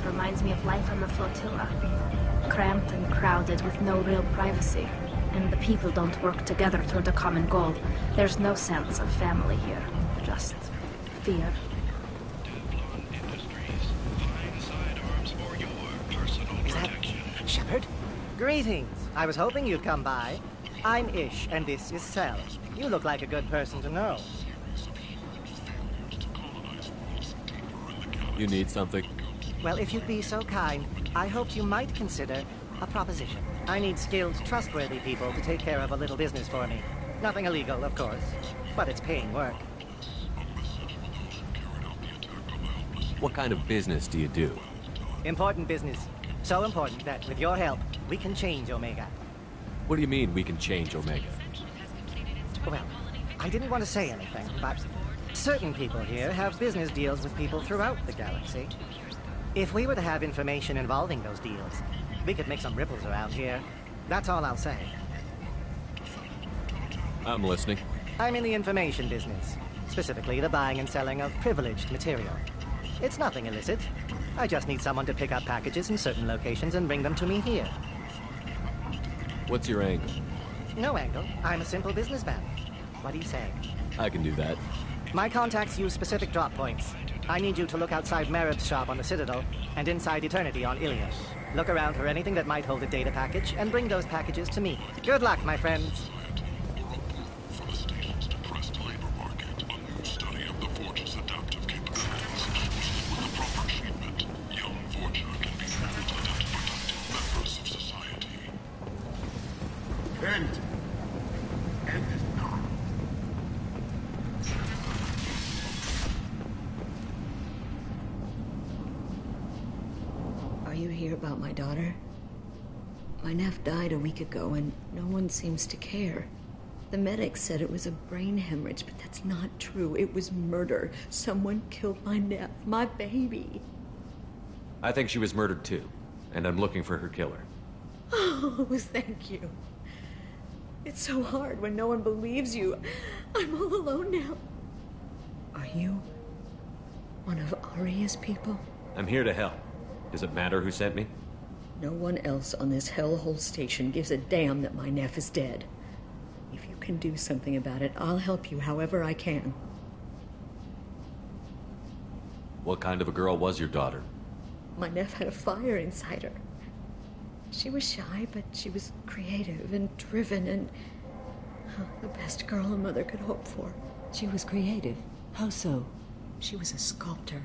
reminds me of life on the flotilla. Cramped and crowded with no real privacy. And the people don't work together toward a common goal. There's no sense of family here. Just fear. Is that Shepard? Greetings. I was hoping you'd come by. I'm Ish, and this is Cell. You look like a good person to know. You need something? Well, if you'd be so kind, I hoped you might consider a proposition. I need skilled, trustworthy people to take care of a little business for me. Nothing illegal, of course, but it's paying work. What kind of business do you do? Important business. So important that, with your help, we can change Omega. What do you mean we can change Omega? Well, I didn't want to say anything, but certain people here have business deals with people throughout the galaxy. If we were to have information involving those deals, we could make some ripples around here. That's all I'll say. I'm listening. I'm in the information business, specifically the buying and selling of privileged material. It's nothing illicit. I just need someone to pick up packages in certain locations and bring them to me here. What's your angle? No angle. I'm a simple businessman. What do you say? I can do that. My contacts use specific drop points. I need you to look outside Merib's shop on the Citadel and inside Eternity on Ilios. Look around for anything that might hold a data package and bring those packages to me. Good luck, my friends. Are you here about my daughter? My nephew died a week ago and no one seems to care. The medics said it was a brain hemorrhage, but that's not true. It was murder. Someone killed my nephew, my baby. I think she was murdered too, and I'm looking for her killer. Oh, thank you. It's so hard when no one believes you. I'm all alone now. Are you one of Aria's people? I'm here to help. Does it matter who sent me? No one else on this hellhole station gives a damn that my nephew is dead. If you can do something about it, I'll help you however I can. What kind of a girl was your daughter? My nephew had a fire inside her. She was shy, but she was creative and driven and the best girl a mother could hope for. She was creative. How so? She was a sculptor.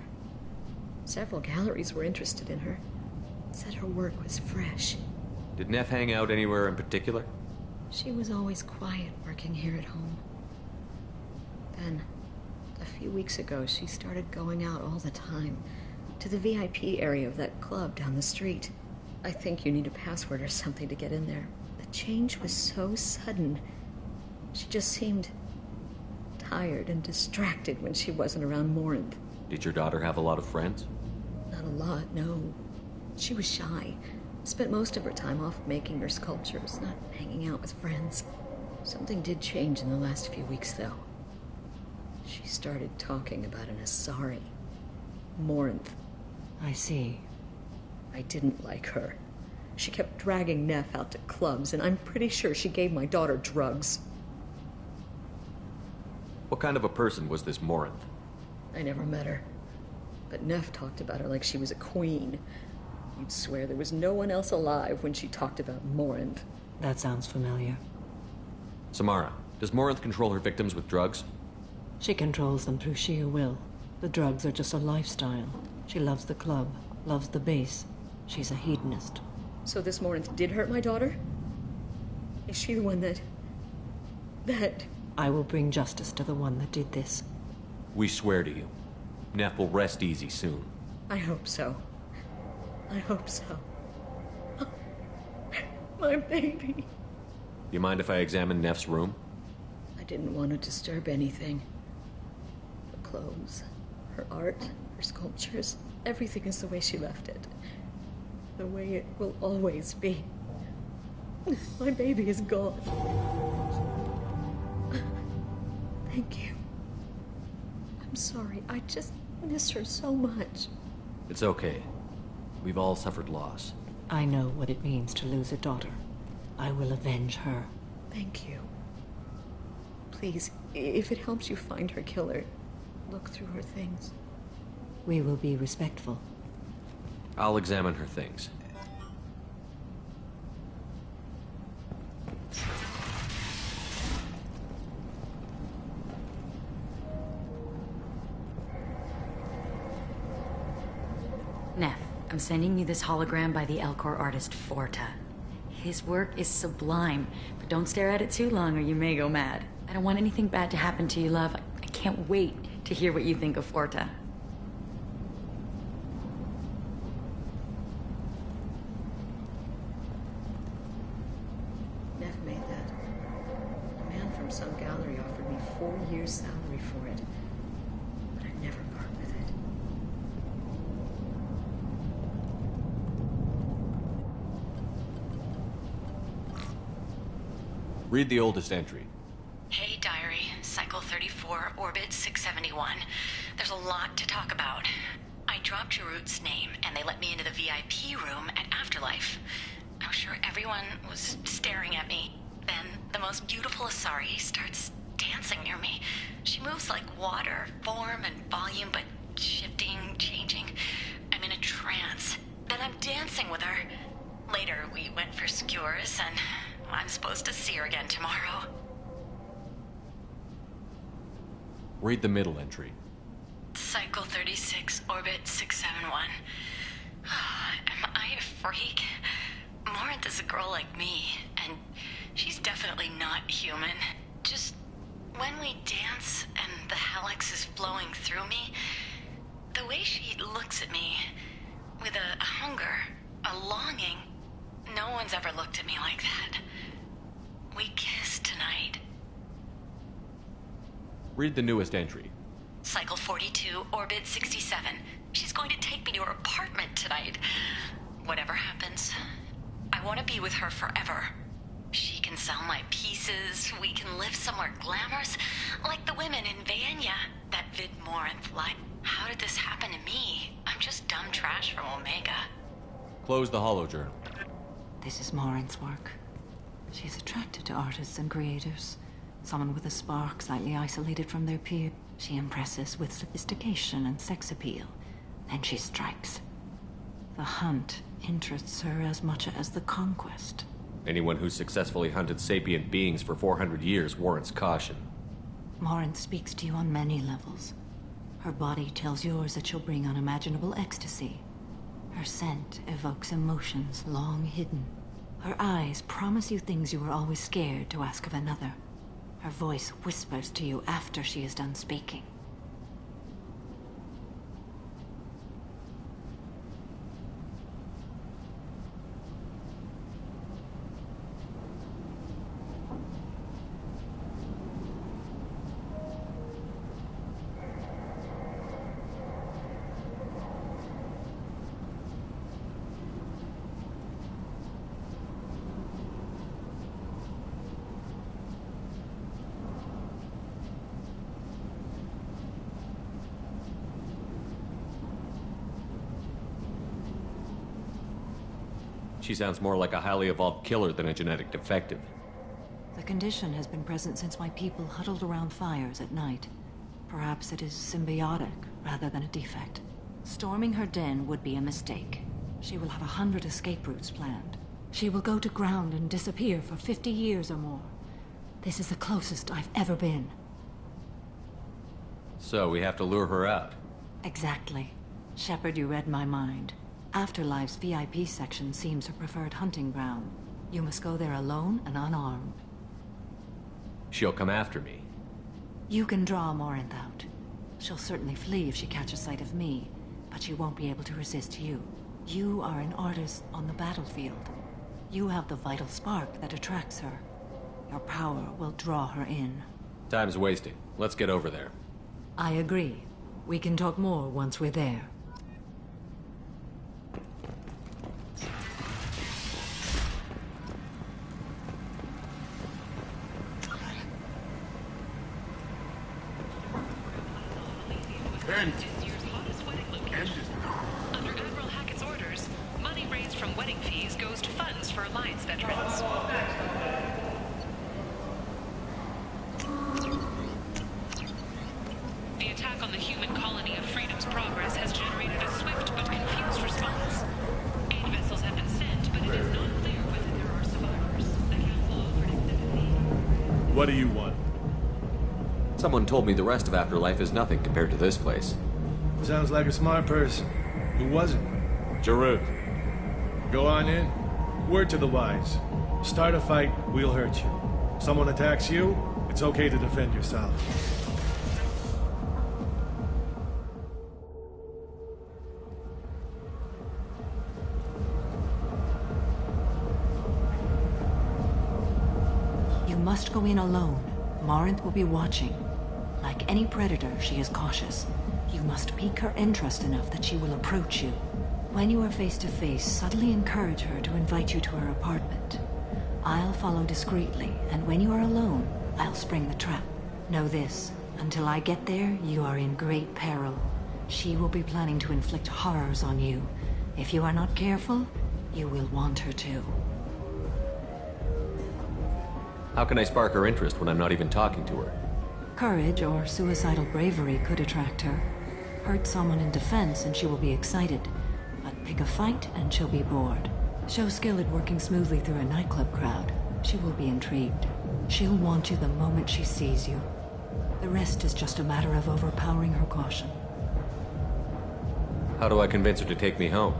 Several galleries were interested in her. Said her work was fresh. Did Neff hang out anywhere in particular? She was always quiet working here at home. Then, a few weeks ago, she started going out all the time to the VIP area of that club down the street. I think you need a password or something to get in there. The change was so sudden. She just seemed tired and distracted when she wasn't around Morinth. Did your daughter have a lot of friends? Not a lot, no. She was shy. Spent most of her time off making her sculptures, not hanging out with friends. Something did change in the last few weeks, though. She started talking about an Asari. Morinth. I see. I didn't like her. She kept dragging Neff out to clubs, and I'm pretty sure she gave my daughter drugs. What kind of a person was this Morinth? I never met her. But Neff talked about her like she was a queen. You'd swear there was no one else alive when she talked about Morinth. That sounds familiar. Samara, does Morinth control her victims with drugs? She controls them through sheer will. The drugs are just a lifestyle. She loves the club, loves the base. She's a hedonist. So this Morinth did hurt my daughter? Is she the one that... I will bring justice to the one that did this. We swear to you. Neff will rest easy soon. I hope so. I hope so. My baby. You mind if I examine Neff's room? I didn't want to disturb anything. Her clothes, her art, her sculptures, everything is the way she left it. The way it will always be. My baby is gone. Thank you. I'm sorry. I just miss her so much. It's okay. We've all suffered loss. I know what it means to lose a daughter. I will avenge her. Thank you. Please, if it helps you find her killer, look through her things. We will be respectful. I'll examine her things. Neff, I'm sending you this hologram by the Elcor artist Forta. His work is sublime, but don't stare at it too long or you may go mad. I don't want anything bad to happen to you, love. I can't wait to hear what you think of Forta. Neff made that. A man from some gallery offered me 4 years' salary for it, but I'd never part with it. Read the oldest entry. Hey, Diary. Cycle 34, Orbit 671. There's a lot to talk about. I dropped your root's name, and they let me into the VIP room at Afterlife. I was sure everyone was staring at me. Then the most beautiful Asari starts dancing near me. She moves like water, form and volume, but shifting, changing. I'm in a trance. Then I'm dancing with her. Later, we went for skewers, and I'm supposed to see her again tomorrow. Read the middle entry. Cycle 36, Orbit 671. Am I a freak? Morinth is a girl like me, and she's definitely not human. Just when we dance and the helix is flowing through me, the way she looks at me with a hunger, a longing, no one's ever looked at me like that. We kissed tonight. Read the newest entry. Cycle 42, Orbit 67. She's going to take me to her apartment tonight. Whatever happens, I want to be with her forever. She can sell my pieces. We can live somewhere glamorous, like the women in Vanya, that Vid Morinth life. How did this happen to me? I'm just dumb trash from Omega. Close the holojournal. This is Morinth's work. She's attracted to artists and creators. Someone with a spark, slightly isolated from their peer. She impresses with sophistication and sex appeal. Then she strikes. The hunt interests her as much as the conquest. Anyone who's successfully hunted sapient beings for 400 years warrants caution. Morinth speaks to you on many levels. Her body tells yours that she'll bring unimaginable ecstasy. Her scent evokes emotions long hidden. Her eyes promise you things you were always scared to ask of another. Her voice whispers to you after she is done speaking. She sounds more like a highly evolved killer than a genetic defective. The condition has been present since my people huddled around fires at night. Perhaps it is symbiotic rather than a defect. Storming her den would be a mistake. She will have 100 escape routes planned. She will go to ground and disappear for 50 years or more. This is the closest I've ever been. So we have to lure her out. Exactly. Shepard, you read my mind. Afterlife's VIP section seems her preferred hunting ground. You must go there alone and unarmed. She'll come after me. You can draw Morinth out. She'll certainly flee if she catches sight of me, but she won't be able to resist you. You are an artist on the battlefield. You have the vital spark that attracts her. Your power will draw her in. Time's wasting. Let's get over there. I agree. We can talk more once we're there. Under Admiral Hackett's orders, wedding fees goes to funds for Alliance veterans. The attack on the human colony of Freedom's Progress has generated a swift but confused response. Aid vessels have been sent, but it is not clear whether there are survivors. The council offered extended. What do you want? Someone told me the rest of Afterlife is nothing compared to this place. Sounds like a smart person. Who was it? Jarut. Go on in. Word to the wise. Start a fight, we'll hurt you. Someone attacks you, it's okay to defend yourself. You must go in alone. Marinth will be watching. Like any predator, she is cautious. You must pique her interest enough that she will approach you. When you are face to face, subtly encourage her to invite you to her apartment. I'll follow discreetly, and when you are alone, I'll spring the trap. Know this, until I get there, you are in great peril. She will be planning to inflict horrors on you. If you are not careful, you will want her to. How can I spark her interest when I'm not even talking to her? Courage or suicidal bravery could attract her. Hurt someone in defense and she will be excited. But pick a fight and she'll be bored. Show skill at working smoothly through a nightclub crowd. She will be intrigued. She'll want you the moment she sees you. The rest is just a matter of overpowering her caution. How do I convince her to take me home?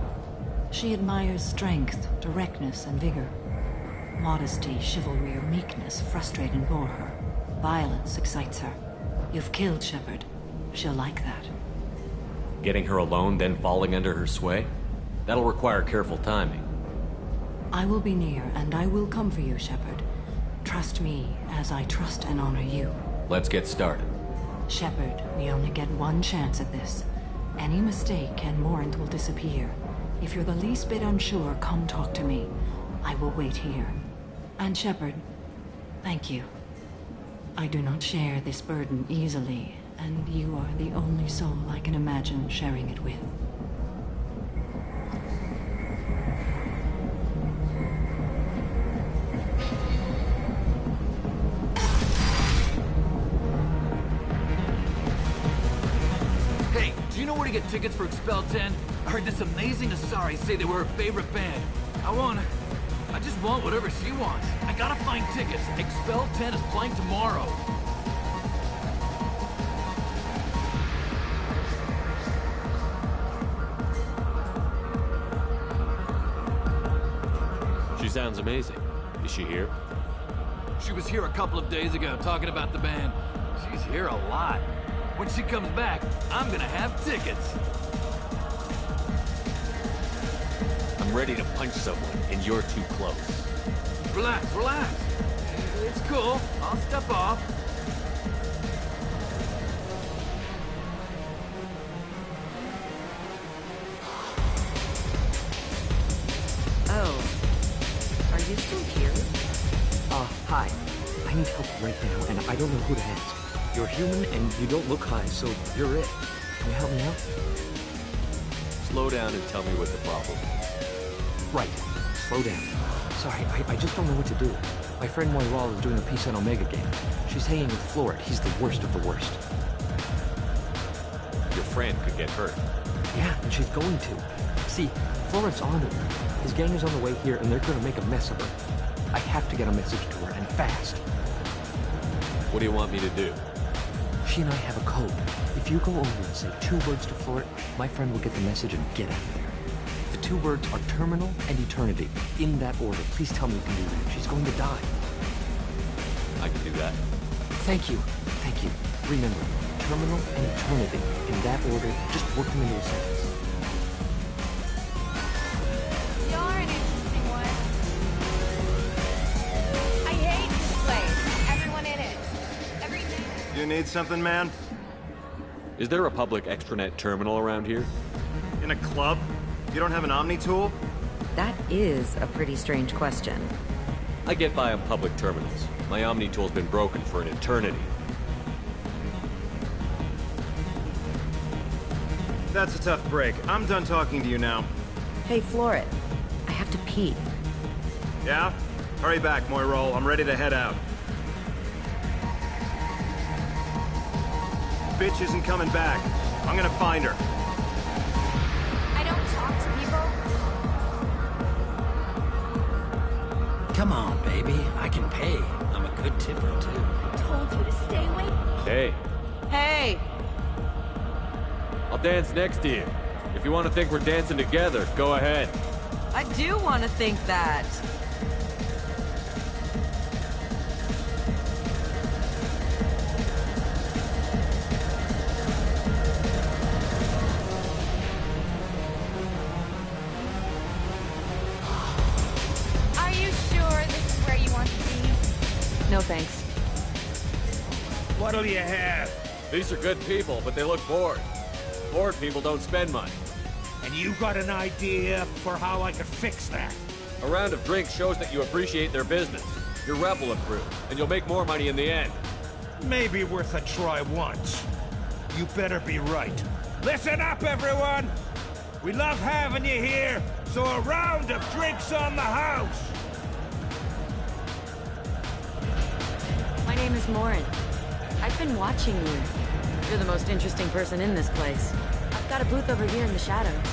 She admires strength, directness, and vigor. Modesty, chivalry, or meekness frustrate and bore her. Violence excites her. You've killed Shepard. She'll like that. Getting her alone, then falling under her sway? That'll require careful timing. I will be near, and I will come for you, Shepard. Trust me, as I trust and honor you. Let's get started. Shepard, we only get one chance at this. Any mistake and Morinth will disappear. If you're the least bit unsure, come talk to me. I will wait here. And Shepard, thank you. I do not share this burden easily, and you are the only soul I can imagine sharing it with. Hey, do you know where to get tickets for Expel 10? I heard this amazing Asari say they were her favorite band. I just want whatever she wants. I gotta find tickets. Expel 10 is playing tomorrow. She sounds amazing. Is she here? She was here a couple of days ago talking about the band. She's here a lot. When she comes back, I'm gonna have tickets. I'm ready to punch someone, and you're too close. Relax, relax. It's cool. I'll step off. Oh. Are you still here? Hi. I need help right now, and I don't know who to ask. You're human, and you don't look high, so you're it. Can you help me out? Slow down and tell me what the problem is. Right. Slow down. Sorry, I just don't know what to do. My friend Moiral is doing a piece on Omega game. She's hanging with Florid. He's the worst of the worst. Your friend could get hurt. Yeah, and she's going to. See, Florid's on her. His gang is on the way here, and they're gonna make a mess of her. I have to get a message to her, and fast. What do you want me to do? She and I have a code. If you go over and say 2 words to Florid, my friend will get the message and get out of there. The 2 words are terminal and eternity. In that order. Please tell me you can do that. She's going to die. I can do that. Thank you. Thank you. Remember, terminal and eternity. In that order, just work them into a sentence. You're an interesting one. I hate this place. Everyone in it. Everything. You need something, man? Is there a public extranet terminal around here? In a club? You don't have an Omni tool? That is a pretty strange question. I get by on public terminals. My Omni tool's been broken for an eternity. That's a tough break. I'm done talking to you now. Hey, Florid. I have have to pee. Yeah? Hurry back, Moirol. I'm ready to head out. Bitch isn't coming back. I'm gonna find her. I don't talk to people. Come on, baby. I can pay. I'm a good tipper, too. Told you to stay away. Hey, Hey! I'll dance next to you. If you want to think we're dancing together, go ahead. I do want to think that. Are you sure this is where you want to be? No thanks. What'll you have? These are good people, but they look bored. Bored people don't spend money. And you got an idea for how I could fix that? A round of drinks shows that you appreciate their business. Your rep will improve, and you'll make more money in the end. Maybe worth a try once. You better be right. Listen up, everyone! We love having you here, so a round of drinks on the house! My name is Morin. I've been watching you. You're the most interesting person in this place. I've got a booth over here in the shadows.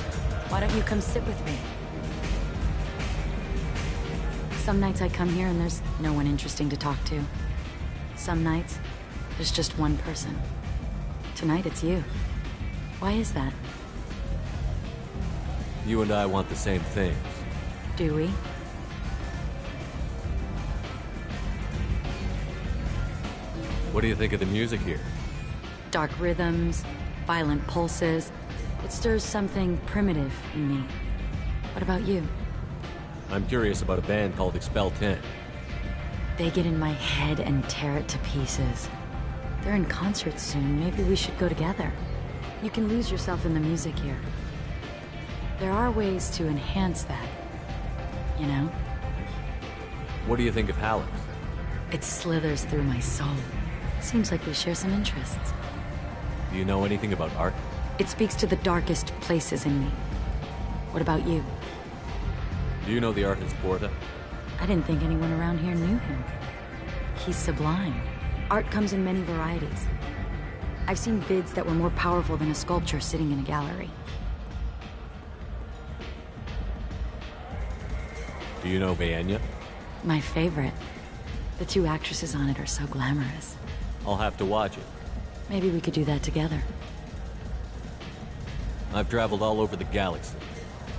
Why don't you come sit with me? Some nights I come here and there's no one interesting to talk to. Some nights, there's just one person. Tonight it's you. Why is that? You and I want the same things. Do we? What do you think of the music here? Dark rhythms, violent pulses. It stirs something primitive in me. What about you? I'm curious about a band called Expel10. They get in my head and tear it to pieces. They're in concert soon. Maybe we should go together. You can lose yourself in the music here. There are ways to enhance that, you know? What do you think of Hallex? It slithers through my soul. Seems like we share some interests. Do you know anything about art? It speaks to the darkest places in me. What about you? Do you know the artist Porta? I didn't think anyone around here knew him. He's sublime. Art comes in many varieties. I've seen vids that were more powerful than a sculpture sitting in a gallery. Do you know Vaenya? My favorite. The two actresses on it are so glamorous. I'll have to watch it. Maybe we could do that together. I've traveled all over the galaxy.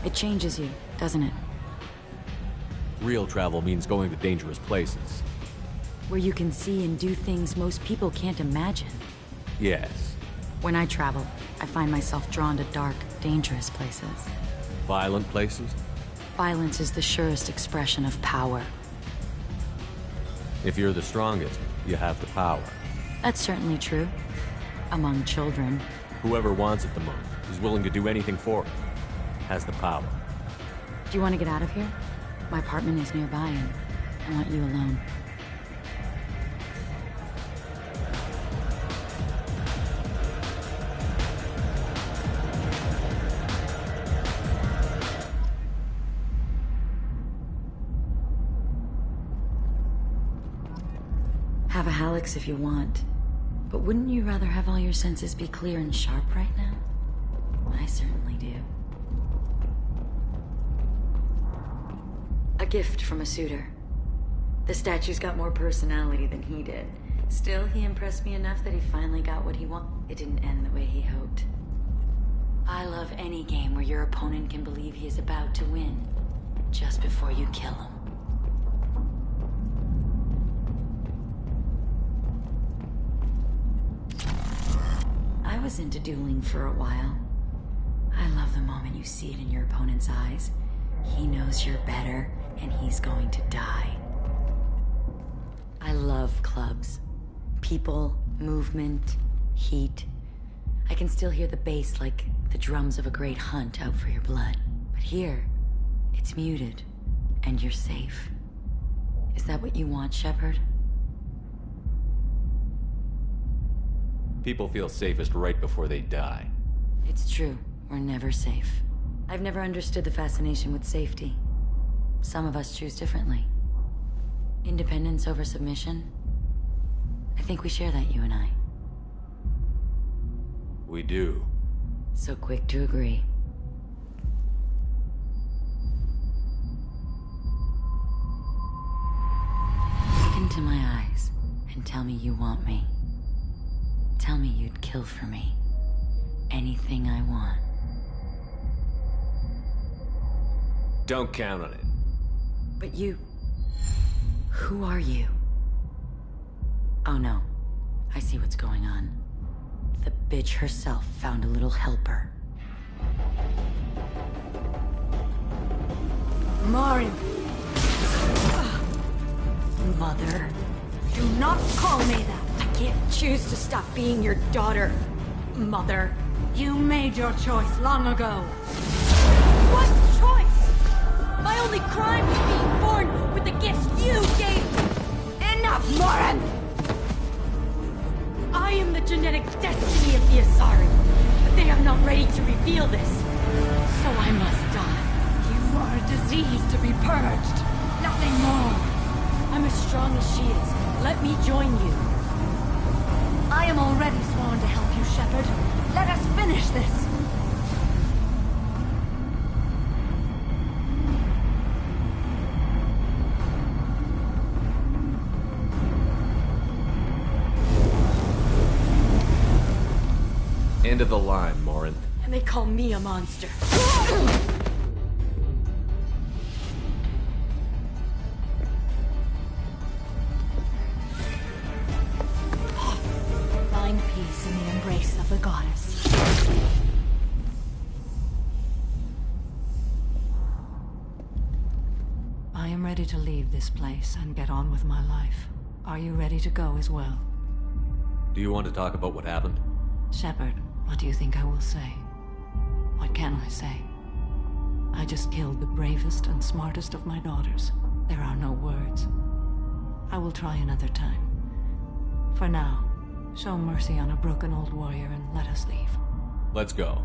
It changes you, doesn't it? Real travel means going to dangerous places. Where you can see and do things most people can't imagine. Yes. When I travel, I find myself drawn to dark, dangerous places. Violent places? Violence is the surest expression of power. If you're the strongest, you have the power. That's certainly true. Among children. Whoever wants it the most, is willing to do anything for it, has the power. Do you want to get out of here? My apartment is nearby and I want you alone. Have a Hallex if you want. But wouldn't you rather have all your senses be clear and sharp right now? I certainly do. A gift from a suitor. The statue's got more personality than he did. Still, he impressed me enough that he finally got what he wanted. It didn't end the way he hoped. I love any game where your opponent can believe he is about to win, just before you kill him. I was into dueling for a while. I love the moment you see it in your opponent's eyes. He knows you're better, and he's going to die. I love clubs. People, movement, heat. I can still hear the bass like the drums of a great hunt out for your blood. But here, it's muted, and you're safe. Is that what you want, Shepard? People feel safest right before they die. It's true. We're never safe. I've never understood the fascination with safety. Some of us choose differently. Independence over submission. I think we share that, you and I. We do. So quick to agree. Look into my eyes and tell me you want me. Tell me you'd kill for me. Anything I want. Don't count on it. But you... Who are you? Oh no. I see what's going on. The bitch herself found a little helper. Marin! Mother. Do not call me that! I can't choose to stop being your daughter. Mother. You made your choice long ago. What choice? My only crime was being born with the gifts you gave me! Enough, Marin! I am the genetic destiny of the Asari, but they are not ready to reveal this. So I must die. You are a disease to be purged. Nothing more. I'm as strong as she is. Let me join you. I am already sworn to help you, Shepard. Let us finish this. End of the line, Morin. And they call me a monster. Find peace in the embrace of the goddess. I am ready to leave this place and get on with my life. Are you ready to go as well? Do you want to talk about what happened? Shepard, what do you think I will say? What can I say? I just killed the bravest and smartest of my daughters. There are no words. I will try another time. For now, show mercy on a broken old warrior and let us leave. Let's go.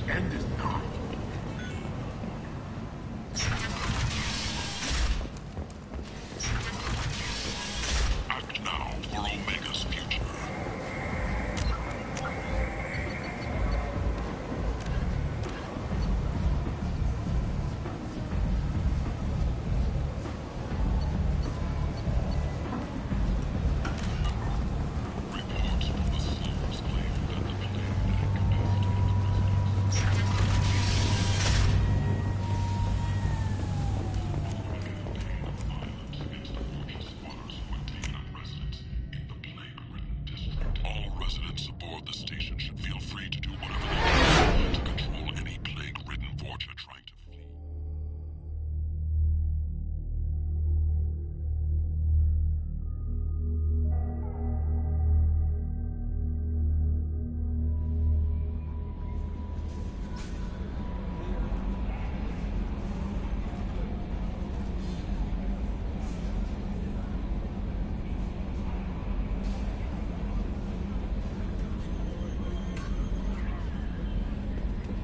End is not. Act now for Omega's future.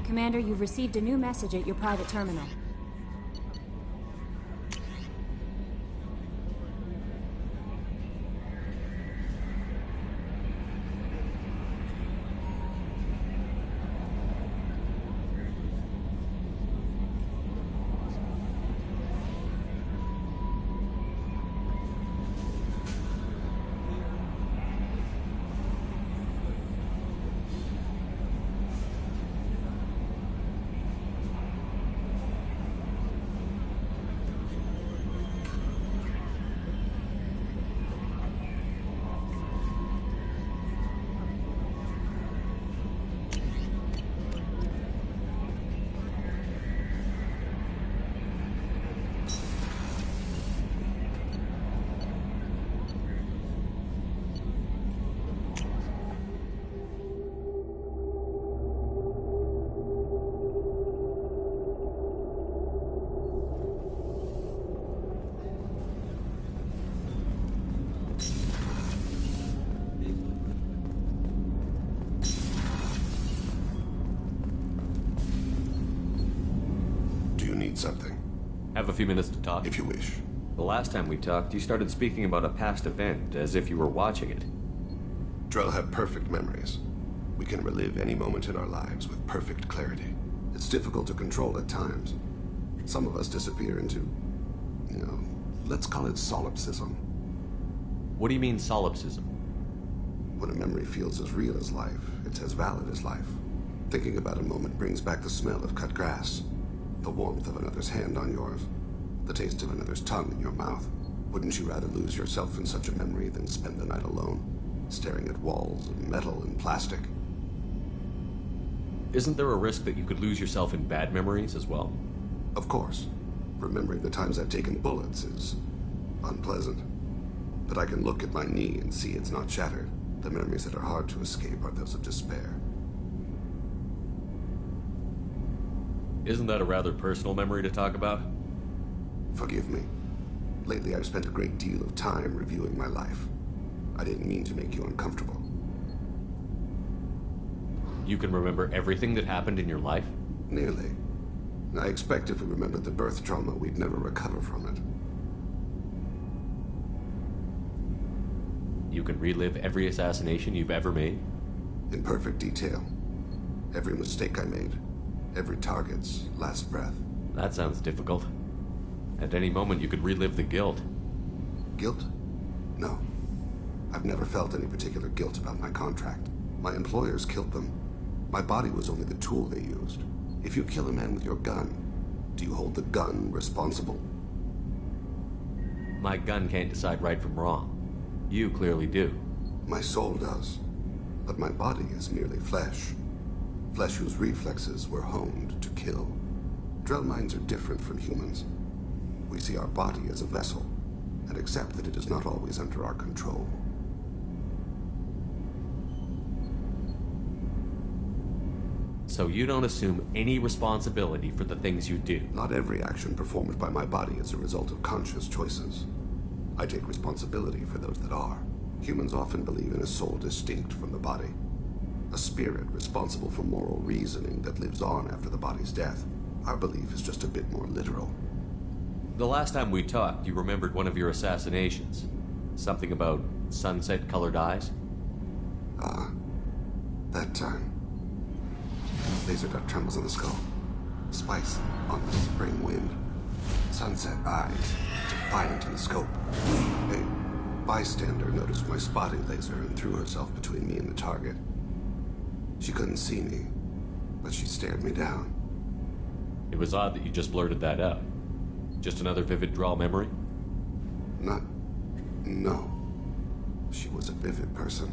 Commander, you've received a new message at your private terminal. something. Have a few minutes to talk? If you wish. The last time we talked, you started speaking about a past event, as if you were watching it. Drell have perfect memories. We can relive any moment in our lives with perfect clarity. It's difficult to control at times. Some of us disappear into, let's call it solipsism. What do you mean, solipsism? When a memory feels as real as life, it's as valid as life. Thinking about a moment brings back the smell of cut grass, the warmth of another's hand on yours, the taste of another's tongue in your mouth. Wouldn't you rather lose yourself in such a memory than spend the night alone, staring at walls of metal and plastic? Isn't there a risk that you could lose yourself in bad memories as well? Of course. Remembering the times I've taken bullets is unpleasant. But I can look at my knee and see it's not shattered. The memories that are hard to escape are those of despair. Isn't that a rather personal memory to talk about? Forgive me. Lately I've spent a great deal of time reviewing my life. I didn't mean to make you uncomfortable. You can remember everything that happened in your life? Nearly. I expect if we remembered the birth trauma, we'd never recover from it. You can relive every assassination you've ever made? In perfect detail. Every mistake I made. Every target's last breath. That sounds difficult. At any moment, you could relive the guilt. Guilt? No. I've never felt any particular guilt about my contract. My employers killed them. My body was only the tool they used. If you kill a man with your gun, do you hold the gun responsible? My gun can't decide right from wrong. You clearly do. My soul does. But my body is merely flesh. Flesh whose reflexes were honed to kill. Drell minds are different from humans. We see our body as a vessel, and accept that it is not always under our control. So you don't assume any responsibility for the things you do? Not every action performed by my body is a result of conscious choices. I take responsibility for those that are. Humans often believe in a soul distinct from the body. A spirit responsible for moral reasoning that lives on after the body's death. Our belief is just a bit more literal. The last time we talked, you remembered one of your assassinations. Something about sunset-colored eyes? That time. Laser dot trembles on the skull. Spice on the spring wind. Sunset eyes, defiant in the scope. A bystander noticed my spotting laser and threw herself between me and the target. She couldn't see me, but she stared me down. It was odd that you just blurted that out. Just another vivid Drell memory? No. She was a vivid person.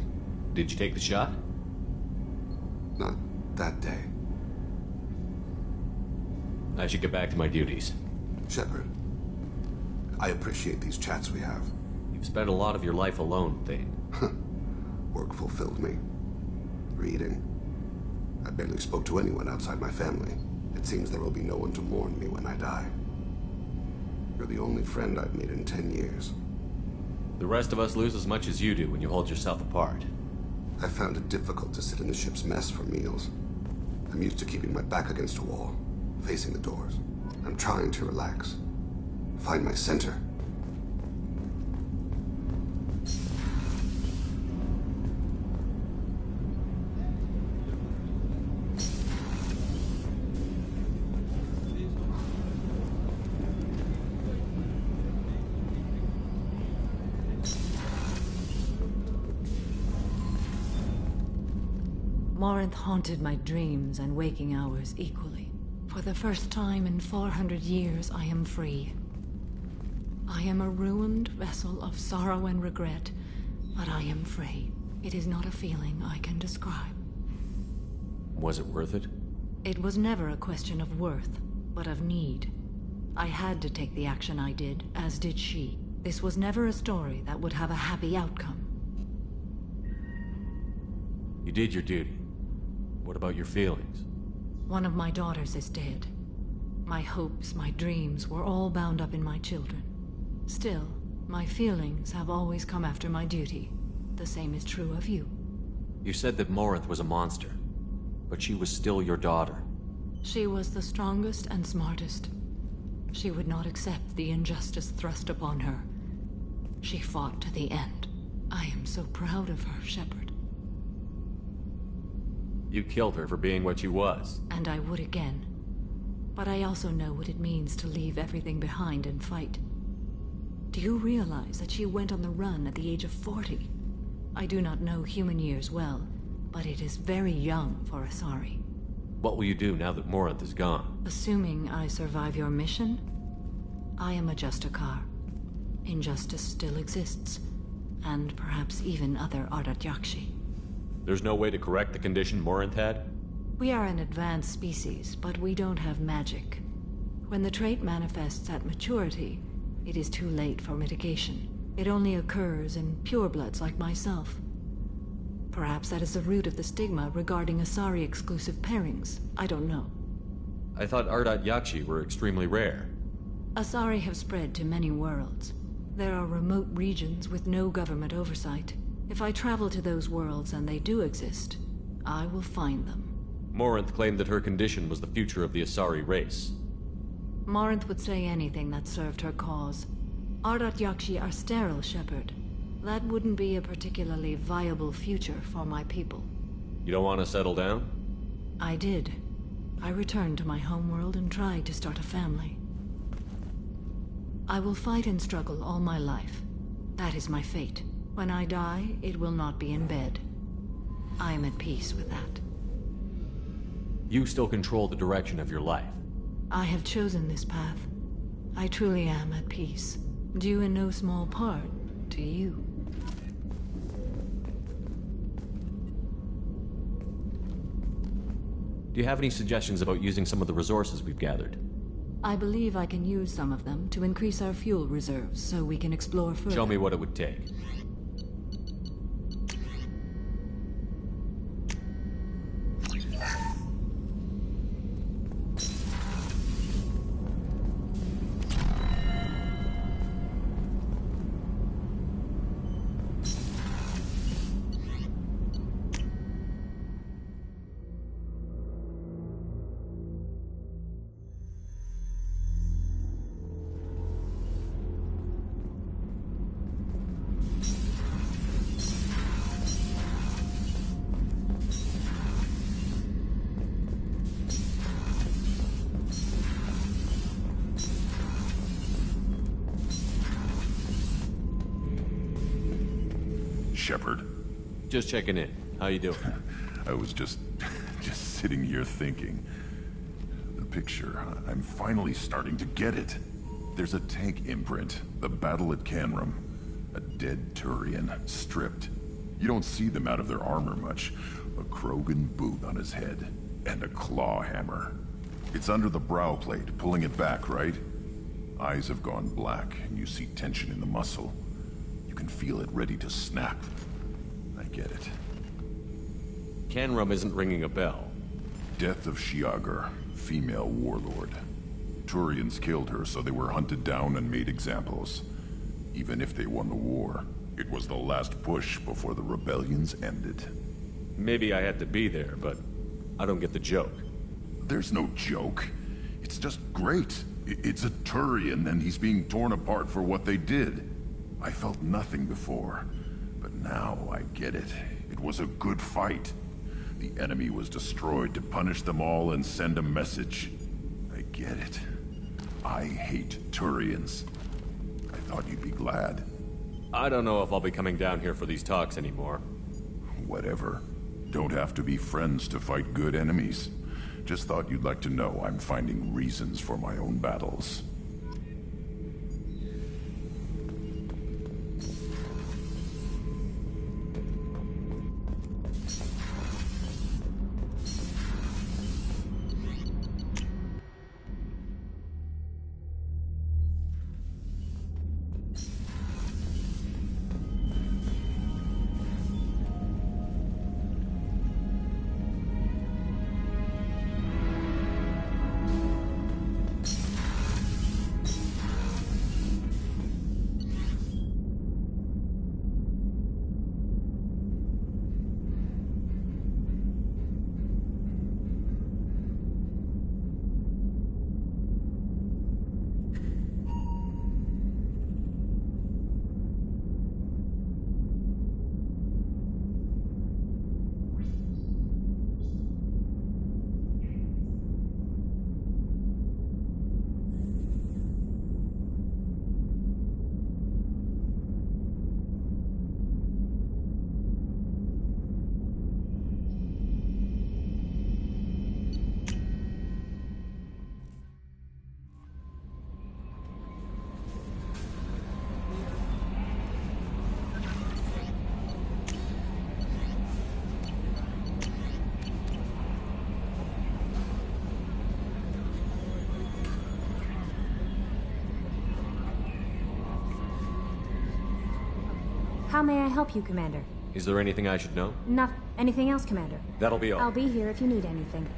Did you take the shot? Not that day. I should get back to my duties. Shepard, I appreciate these chats we have. You've spent a lot of your life alone, Thane. Work fulfilled me. Reading. I barely spoke to anyone outside my family. It seems there will be no one to mourn me when I die. You're the only friend I've made in 10 years. The rest of us lose as much as you do when you hold yourself apart. I found it difficult to sit in the ship's mess for meals. I'm used to keeping my back against a wall, facing the doors. I'm trying to relax. Find my center. Morinth haunted my dreams and waking hours equally. For the first time in 400 years, I am free. I am a ruined vessel of sorrow and regret, but I am free. It is not a feeling I can describe. Was it worth it? It was never a question of worth, but of need. I had to take the action I did, as did she. This was never a story that would have a happy outcome. You did your duty. What about your feelings? One of my daughters is dead. My hopes, my dreams were all bound up in my children. Still, my feelings have always come after my duty. The same is true of you. You said that Morinth was a monster, but she was still your daughter. She was the strongest and smartest. She would not accept the injustice thrust upon her. She fought to the end. I am so proud of her, Shepard. You killed her for being what she was. And I would again. But I also know what it means to leave everything behind and fight. Do you realize that she went on the run at the age of 40? I do not know human years well, but it is very young for Asari. What will you do now that Morinth is gone? Assuming I survive your mission, I am a Justikar. Injustice still exists, and perhaps even other Ardat Yakshi. There's no way to correct the condition Morinth had? We are an advanced species, but we don't have magic. When the trait manifests at maturity, it is too late for mitigation. It only occurs in purebloods like myself. Perhaps that is the root of the stigma regarding Asari-exclusive pairings. I don't know. I thought Ardat Yakshi were extremely rare. Asari have spread to many worlds. There are remote regions with no government oversight. If I travel to those worlds and they do exist, I will find them. Morinth claimed that her condition was the future of the Asari race. Morinth would say anything that served her cause. Ardat Yakshi are sterile, Shepard. That wouldn't be a particularly viable future for my people. You don't want to settle down? I did. I returned to my homeworld and tried to start a family. I will fight and struggle all my life. That is my fate. When I die, it will not be in bed. I am at peace with that. You still control the direction of your life. I have chosen this path. I truly am at peace. Due in no small part to you. Do you have any suggestions about using some of the resources we've gathered? I believe I can use some of them to increase our fuel reserves so we can explore further. Show me what it would take. Shepard. Just checking in. How you doing? I was just sitting here thinking. The picture, I'm finally starting to get it. There's a tank imprint, the battle at Canrum. A dead Turian, stripped. You don't see them out of their armor much. A Krogan boot on his head, and a claw hammer. It's under the brow plate, pulling it back, right? Eyes have gone black, and you see tension in the muscle. You can feel it ready to snap. I get it. Canrum isn't ringing a bell. Death of Shiagar, female warlord. Turians killed her, so they were hunted down and made examples. Even if they won the war, it was the last push before the rebellions ended. Maybe I had to be there, but I don't get the joke. There's no joke. It's just great. It's a Turian, and he's being torn apart for what they did. I felt nothing before, but now I get it. It was a good fight. The enemy was destroyed to punish them all and send a message. I get it. I hate Turians. I thought you'd be glad. I don't know if I'll be coming down here for these talks anymore. Whatever. Don't have to be friends to fight good enemies. Just thought you'd like to know I'm finding reasons for my own battles. How may I help you, Commander? Is there anything I should know? Anything else, Commander? That'll be all. I'll be here if you need anything.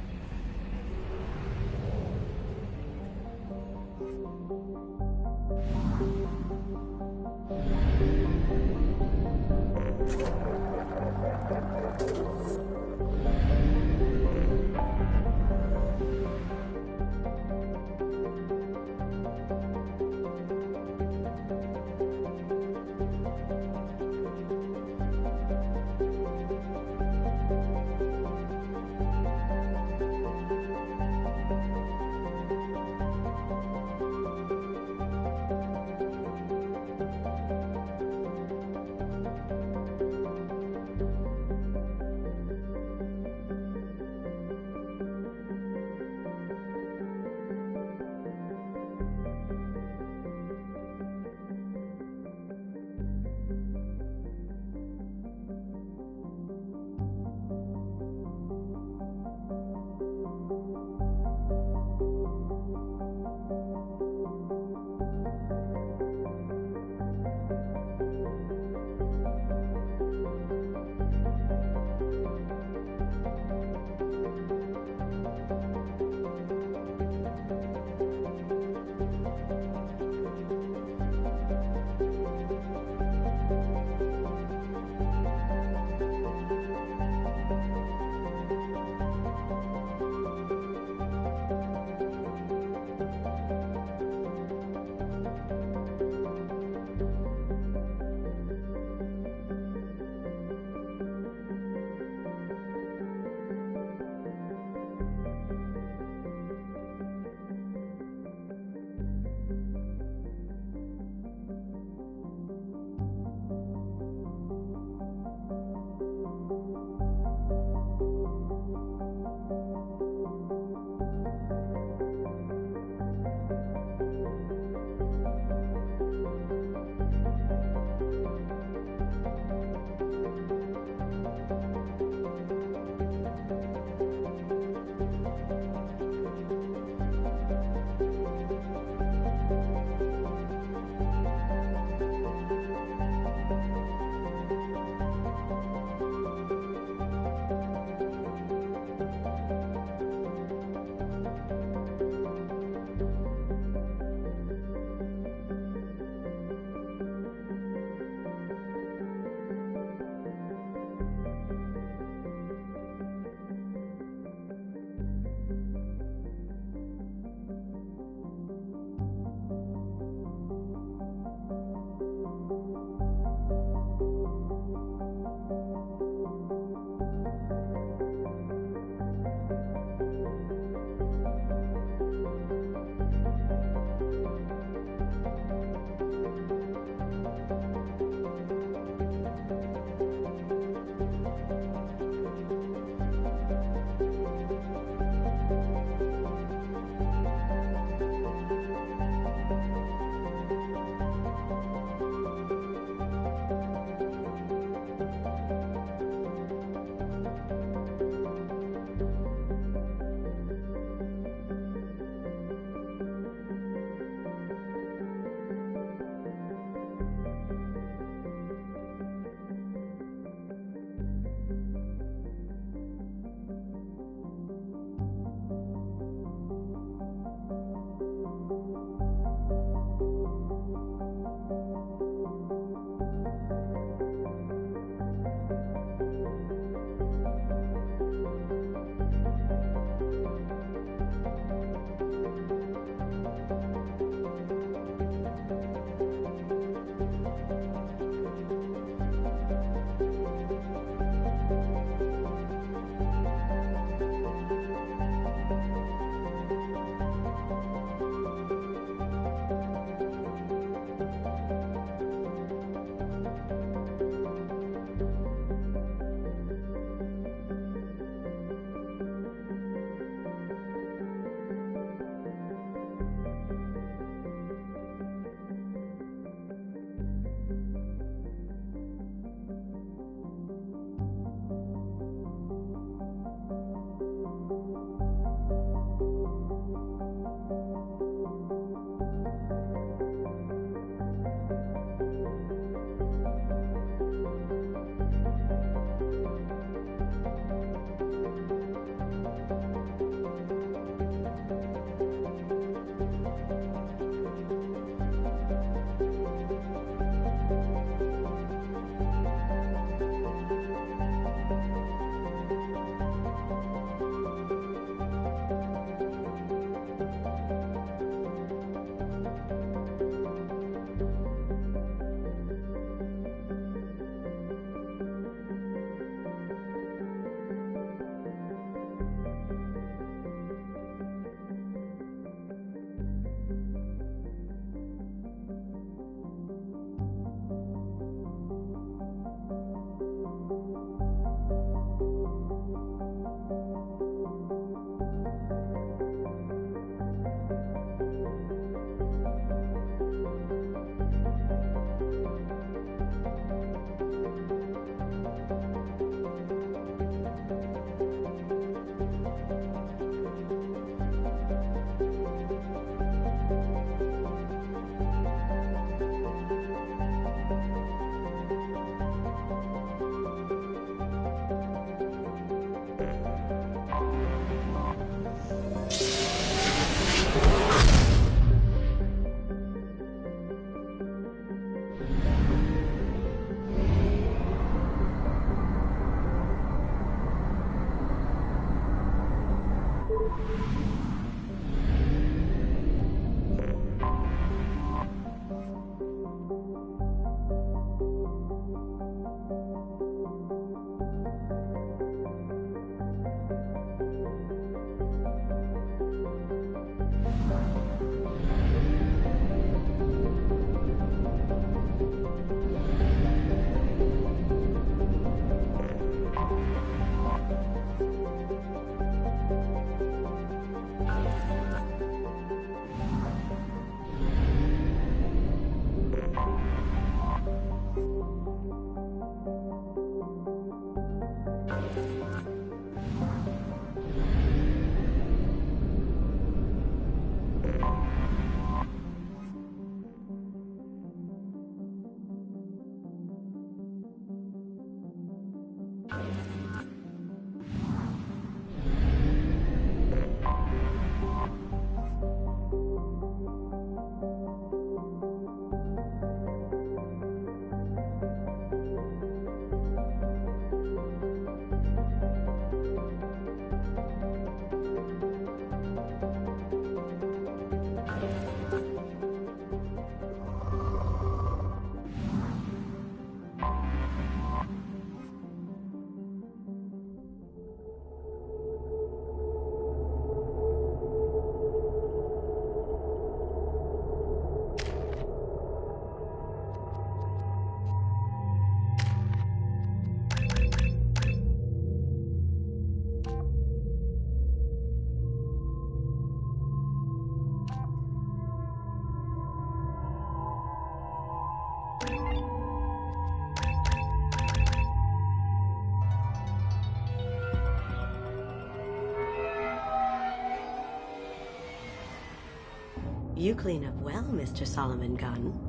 You clean up well, Mr. Solomon Gunn.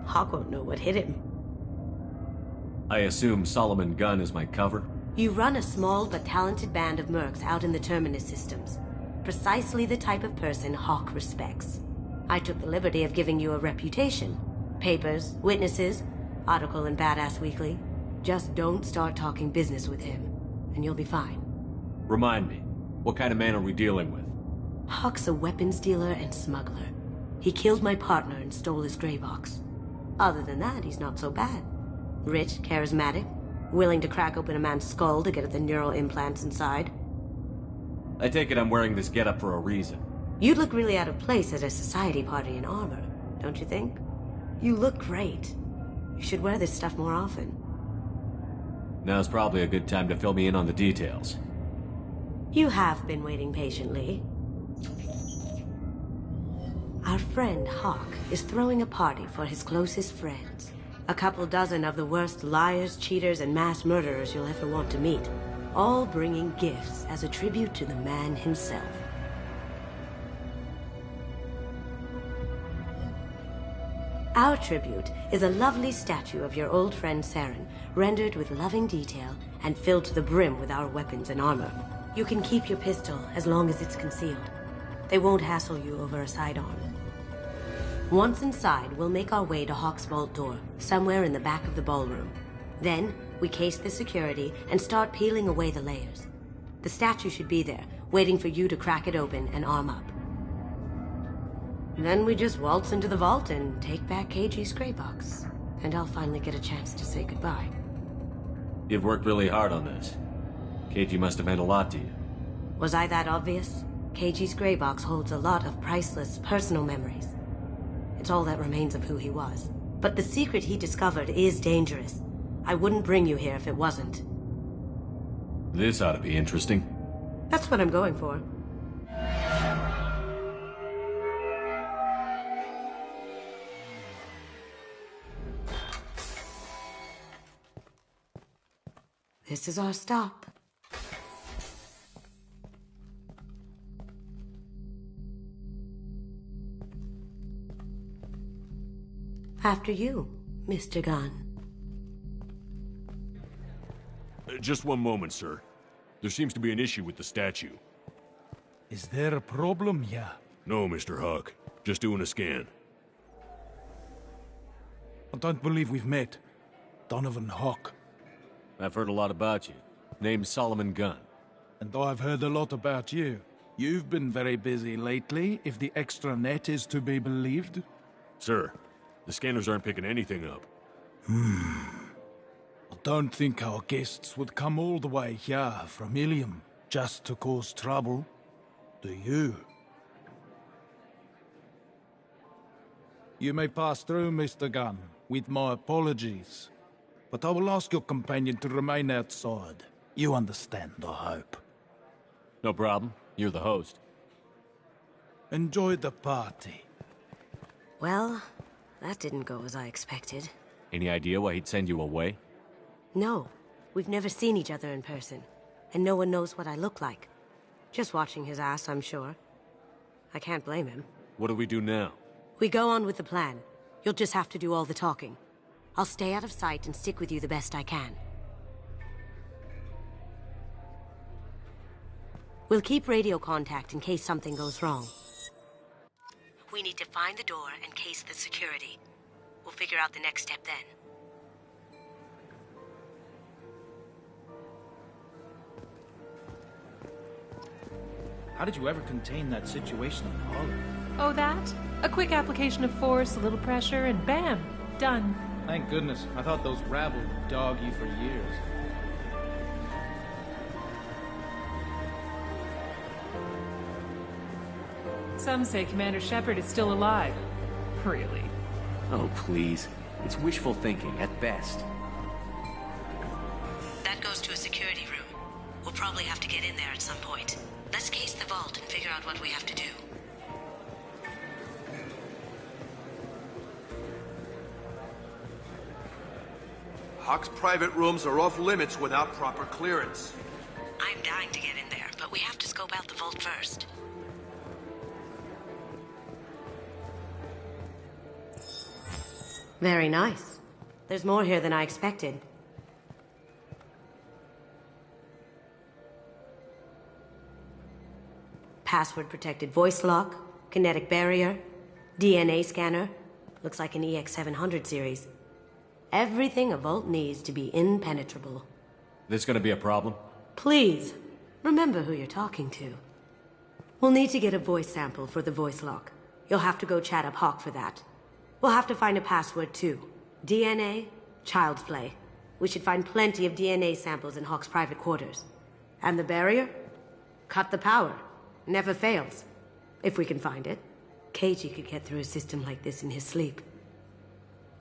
Hawk won't know what hit him. I assume Solomon Gunn is my cover? You run a small but talented band of mercs out in the Terminus systems. Precisely the type of person Hawk respects. I took the liberty of giving you a reputation. Papers, witnesses, article in Badass Weekly. Just don't start talking business with him, and you'll be fine. Remind me, what kind of man are we dealing with? Hawk's a weapons dealer and smuggler. He killed my partner and stole his gray box. Other than that, he's not so bad. Rich, charismatic, willing to crack open a man's skull to get at the neural implants inside. I take it I'm wearing this getup for a reason. You'd look really out of place at a society party in armor, don't you think? You look great. You should wear this stuff more often. Now's probably a good time to fill me in on the details. You have been waiting patiently. Our friend Hawk is throwing a party for his closest friends. A couple dozen of the worst liars, cheaters, and mass murderers you'll ever want to meet. All bringing gifts as a tribute to the man himself. Our tribute is a lovely statue of your old friend Saren, rendered with loving detail and filled to the brim with our weapons and armor. You can keep your pistol as long as it's concealed. They won't hassle you over a sidearm. Once inside, we'll make our way to Hawk's vault door, somewhere in the back of the ballroom. Then, we case the security and start peeling away the layers. The statue should be there, waiting for you to crack it open and arm up. Then we just waltz into the vault and take back KG's gray box. And I'll finally get a chance to say goodbye. You've worked really hard on this. KG must have meant a lot to you. Was I that obvious? KG's gray box holds a lot of priceless personal memories. It's all that remains of who he was. But the secret he discovered is dangerous. I wouldn't bring you here if it wasn't. This ought to be interesting. That's what I'm going for. This is our stop. After you, Mr. Gunn. Just one moment, sir. There seems to be an issue with the statue. Is there a problem here? No, Mr. Hawk. Just doing a scan. I don't believe we've met. Donovan Hawk. I've heard a lot about you. Name's Solomon Gunn. And I've heard a lot about you. You've been very busy lately, if the extranet is to be believed. Sir, the scanners aren't picking anything up. I don't think our guests would come all the way here from Ilium just to cause trouble. Do you? You may pass through, Mr. Gunn, with my apologies. But I will ask your companion to remain outside. You understand, I hope. No problem. You're the host. Enjoy the party. Well, that didn't go as I expected. Any idea why he'd send you away? No. We've never seen each other in person. And no one knows what I look like. Just watching his ass, I'm sure. I can't blame him. What do we do now? We go on with the plan. You'll just have to do all the talking. I'll stay out of sight and stick with you the best I can. We'll keep radio contact in case something goes wrong. We need to find the door and case the security. We'll figure out the next step then. How did you ever contain that situation on Olive? Oh, that? A quick application of force, a little pressure, and bam! Done. Thank goodness. I thought those rabble would dog you for years. Some say Commander Shepard is still alive. Really? Oh, please. It's wishful thinking, at best. That goes to a security room. We'll probably have to get in there at some point. Let's case the vault and figure out what we have to do. Hawk's private rooms are off limits without proper clearance. I'm dying to get in there, but we have to scope out the vault first. Very nice. There's more here than I expected. Password-protected voice lock, kinetic barrier, DNA scanner. Looks like an EX700 series. Everything a Vault needs to be impenetrable. This gonna be a problem? Please, remember who you're talking to. We'll need to get a voice sample for the voice lock. You'll have to go chat up Hawk for that. We'll have to find a password too. DNA, child's play. We should find plenty of DNA samples in Hawk's private quarters. And the barrier? Cut the power. Never fails. If we can find it. Keiji could get through a system like this in his sleep.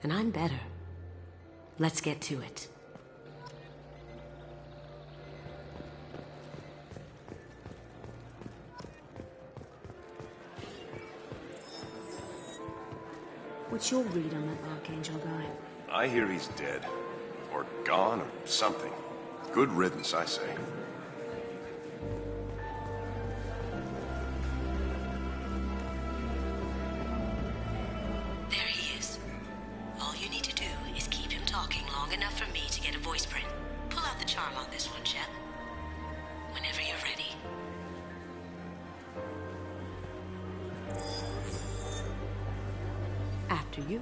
And I'm better. Let's get to it. What's your read on that Archangel guy? I hear he's dead. Or gone, or something. Good riddance, I say. There he is. All you need to do is keep him talking long enough for me to get a voice print. Pull out the charm on this one, Shep. Whenever you're ready. After you.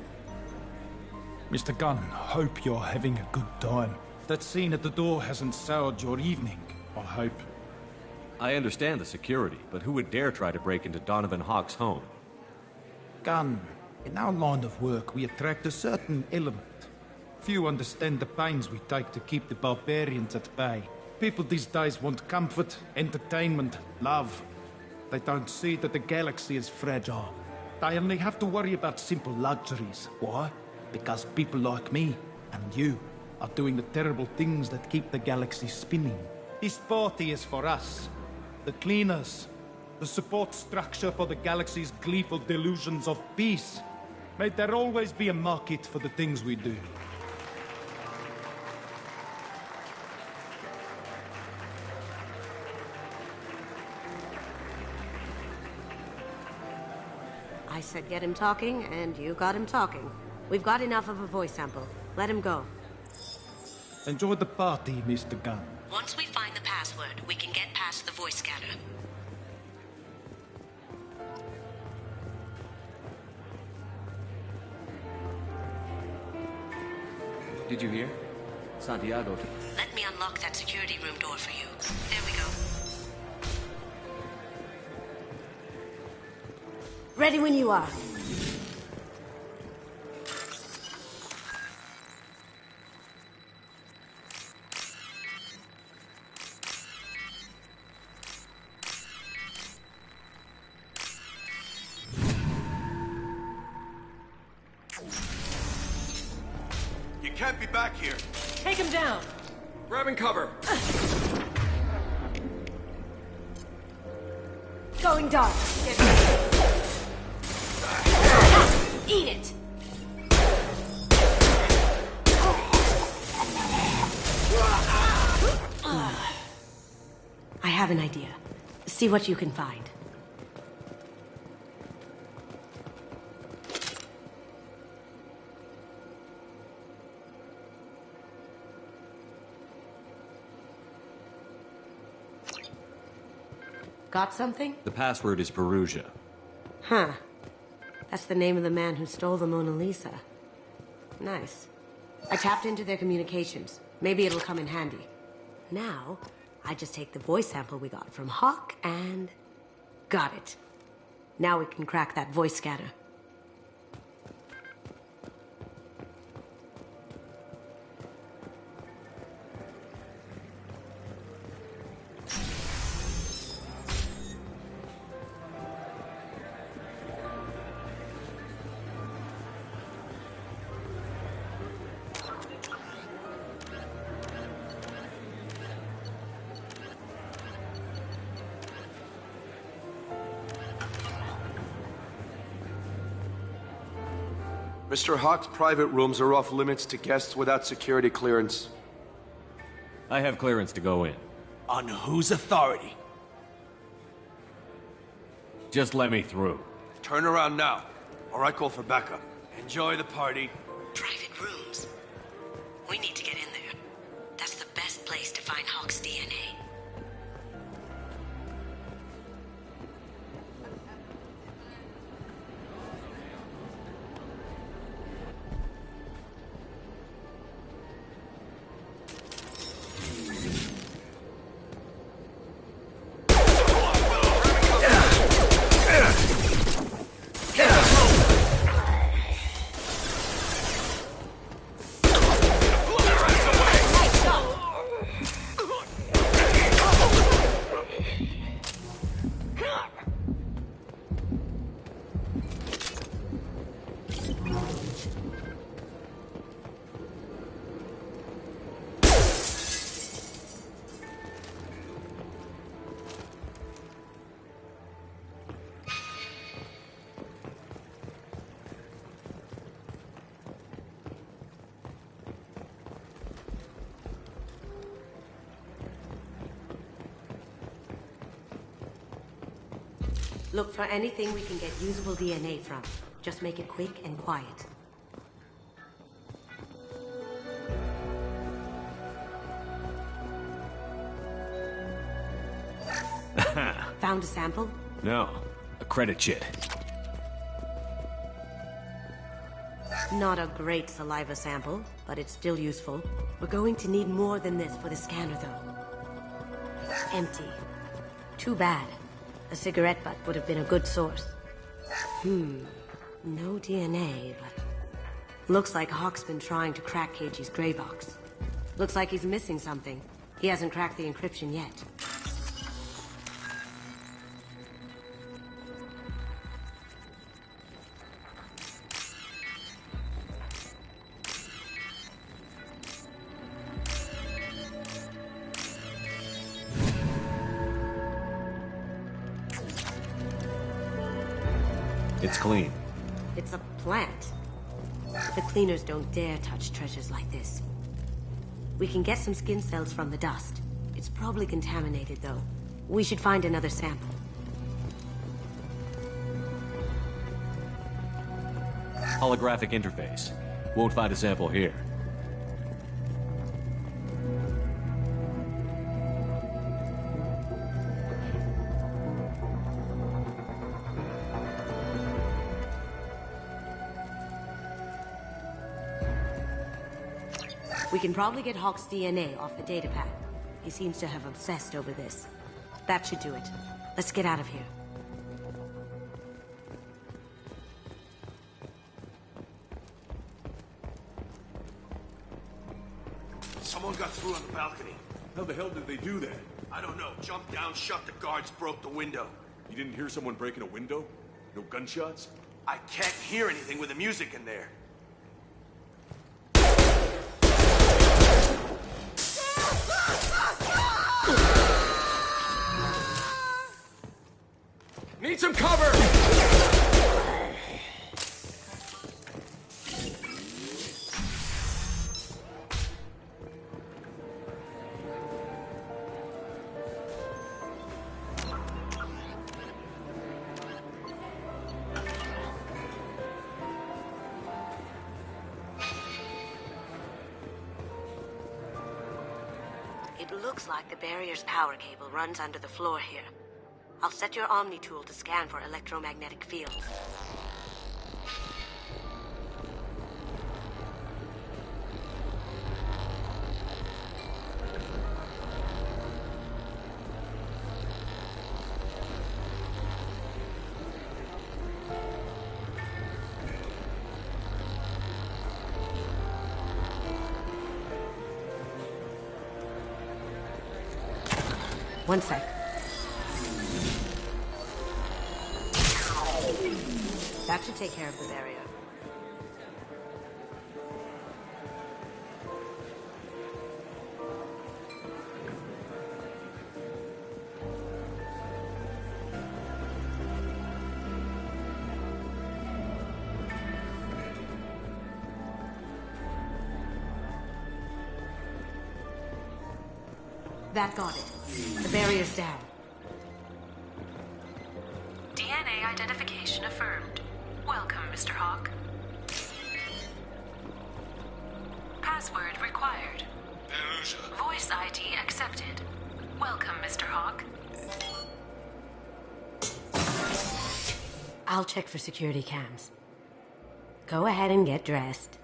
Mr. Gunn, hope you're having a good time. That scene at the door hasn't soured your evening, I hope. I understand the security, but who would dare try to break into Donovan Hawk's home? Gunn, in our line of work, we attract a certain element. Few understand the pains we take to keep the barbarians at bay. People these days want comfort, entertainment, love. They don't see that the galaxy is fragile. They only have to worry about simple luxuries. Why? Because people like me and you are doing the terrible things that keep the galaxy spinning. This party is for us, the cleaners, the support structure for the galaxy's gleeful delusions of peace. May there always be a market for the things we do. I said get him talking, and you got him talking. We've got enough of a voice sample. Let him go. Enjoy the party, Mr. Gunn. Once we find the password, we can get past the voice scanner. Did you hear? Santiago. Let me unlock that security room door for you. There we go. Ready when you are. You can't be back here. Take him down! Grabbing cover! Going dark. Eat it! I have an idea. See what you can find. Got something? The password is Perugia. Huh. That's the name of the man who stole the Mona Lisa. Nice. I tapped into their communications. Maybe it'll come in handy. Now, I just take the voice sample we got from Hawk and... got it. Now we can crack that voice scanner. Mr. Hawk's private rooms are off limits to guests without security clearance. I have clearance to go in. On whose authority? Just let me through. Turn around now, or I call for backup. Enjoy the party. Private rooms. We need to get in there. That's the best place to find Hawk's DNA. Look for anything we can get usable DNA from. Just make it quick and quiet. Found a sample? No, a credit chit. Not a great saliva sample, but it's still useful. We're going to need more than this for the scanner, though. Empty. Too bad. A cigarette butt would have been a good source. No DNA, but... Looks like Hawk's been trying to crack KG's gray box. Looks like he's missing something. He hasn't cracked the encryption yet. It's clean. It's a plant. The cleaners don't dare touch treasures like this. We can get some skin cells from the dust. It's probably contaminated, though. We should find another sample. Holographic interface. Won't find a sample here. We can probably get Hawk's DNA off the datapad. He seems to have obsessed over this. That should do it. Let's get out of here. Someone got through on the balcony. How the hell did they do that? I don't know. Jumped down, shut the guards, broke the window. You didn't hear someone breaking a window? No gunshots? I can't hear anything with the music in there. Need some cover! It looks like the barrier's power cable runs under the floor here. I'll set your Omni tool to scan for electromagnetic fields. One sec. That should take care of the barrier. That got it. The barrier's down. DNA identification affirmed. Welcome, Mr. Hawk. Password required. Voice ID accepted. Welcome, Mr. Hawk. I'll check for security cams. Go ahead and get dressed.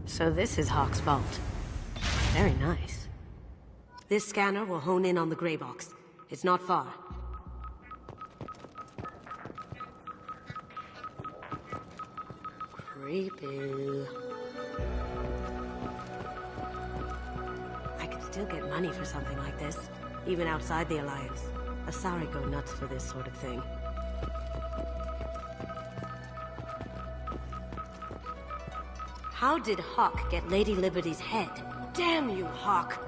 So this is Hawk's vault. Very nice. This scanner will hone in on the gray box. It's not far. Creepy. I could still get money for something like this, even outside the Alliance. Asari go nuts for this sort of thing. How did Hawk get Lady Liberty's head? Damn you, Hawk!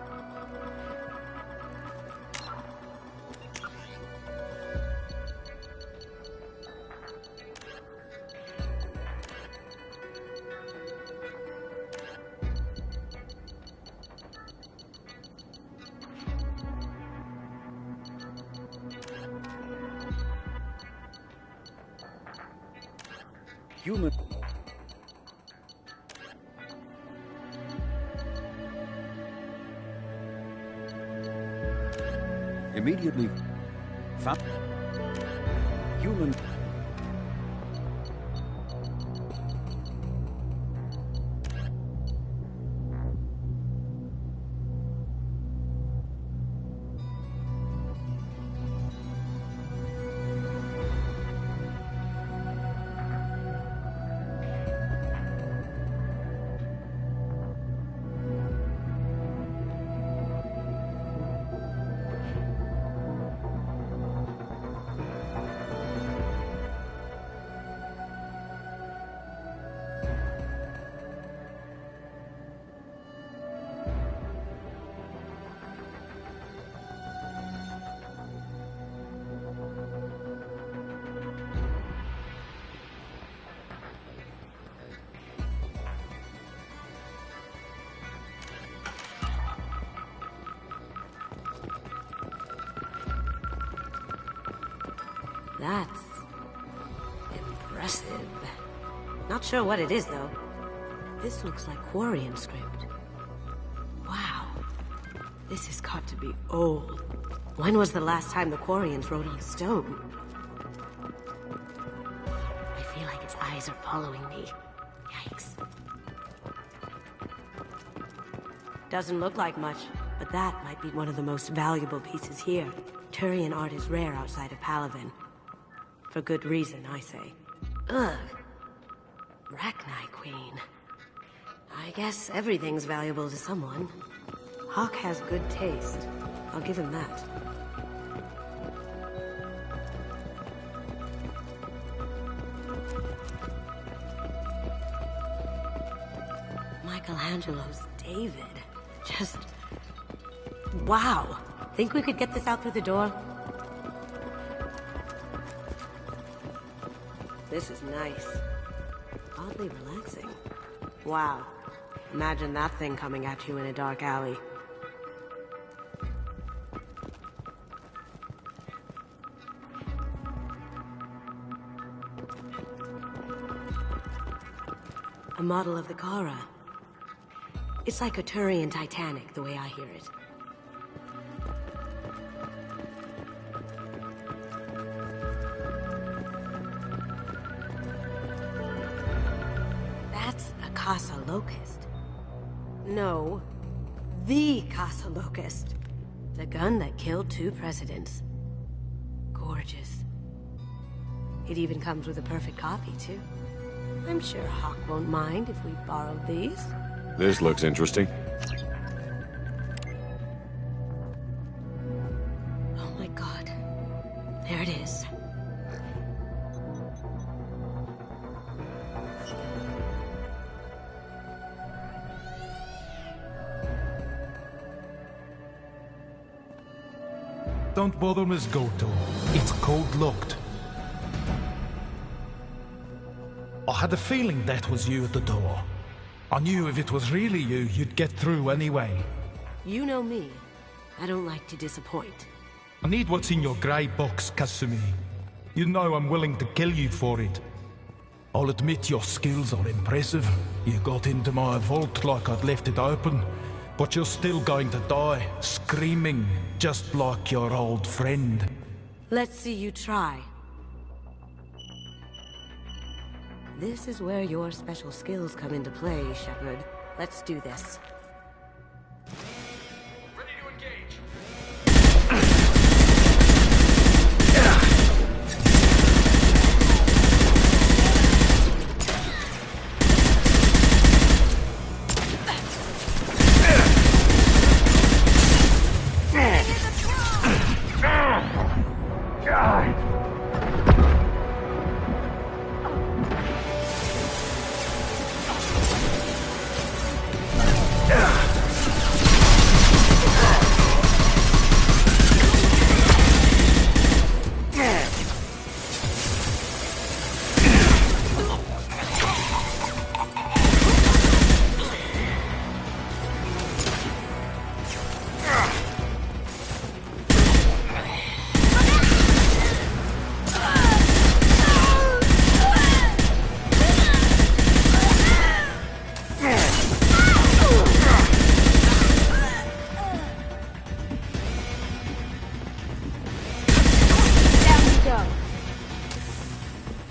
Human. Immediately found human. That's impressive. Not sure what it is, though. This looks like Quarian script. Wow. This has got to be old. When was the last time the Quarians wrote on stone? I feel like its eyes are following me. Yikes. Doesn't look like much, but that might be one of the most valuable pieces here. Turian art is rare outside of Palaven. For good reason, I say. Ugh. Rachni Queen. I guess everything's valuable to someone. Hawk has good taste. I'll give him that. Michelangelo's David. Just... wow. Think we could get this out through the door? This is nice. Oddly relaxing. Wow. Imagine that thing coming at you in a dark alley. A model of the Kara. It's like a Turian Titanic, the way I hear it. Casa Locust. No, the Casa Locust. The gun that killed 2 presidents. Gorgeous. It even comes with a perfect copy, too. I'm sure Hawk won't mind if we borrowed these. This looks interesting. Oh my god. There it is. Don't bother, Miss Goto. It's code-locked. I had a feeling that was you at the door. I knew if it was really you, you'd get through anyway. You know me. I don't like to disappoint. I need what's in your grey box, Kasumi. You know I'm willing to kill you for it. I'll admit your skills are impressive. You got into my vault like I'd left it open. But you're still going to die, screaming, just like your old friend. Let's see you try. This is where your special skills come into play, Shepard. Let's do this.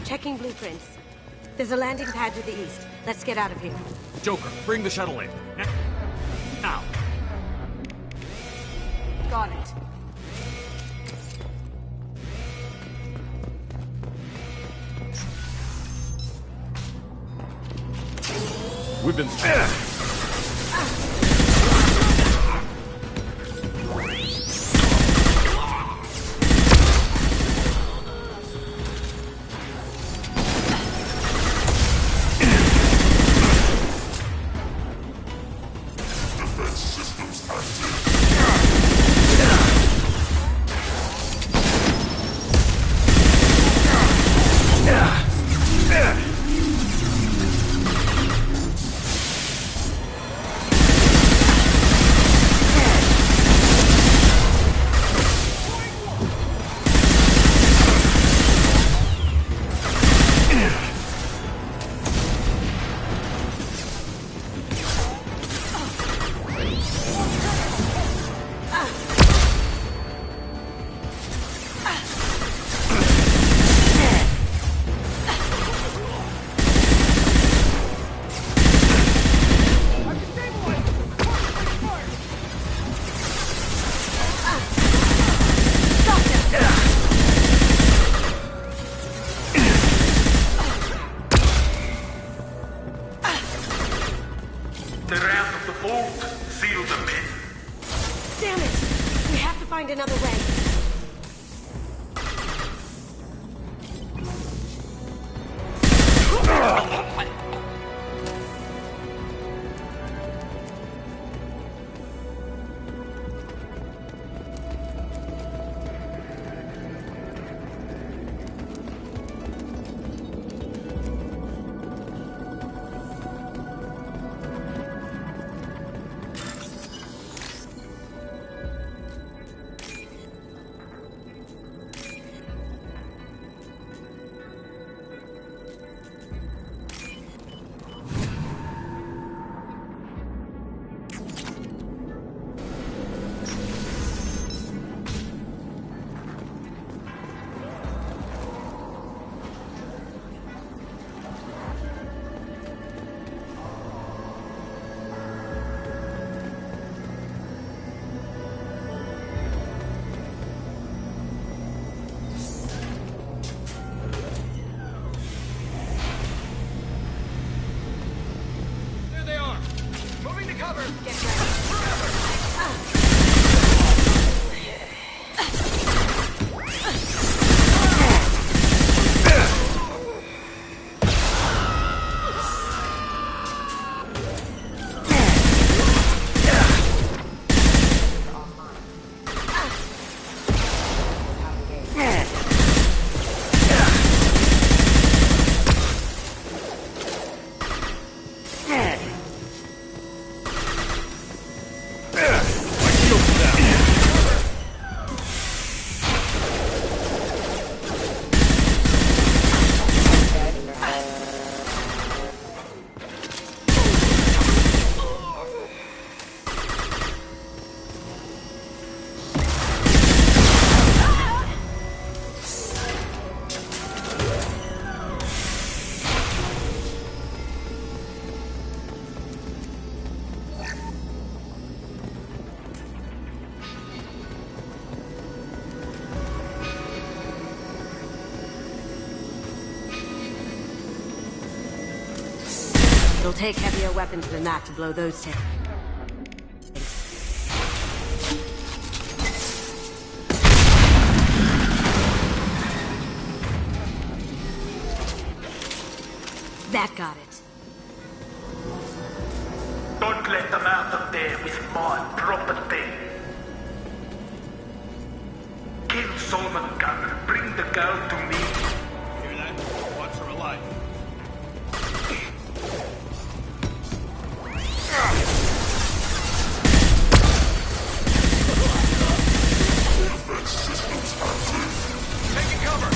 Checking blueprints. There's a landing pad to the east. Let's get out of here. Joker, bring the shuttle in. Now. Got it. We've been... Another way. cover! Get ready. It'll take heavier weapons than that to blow those tanks. That got it. Don't let them out of there with my property. Kill Solomon Gunner. Bring the girl to me. Hear that? Watch her alive. Taking cover!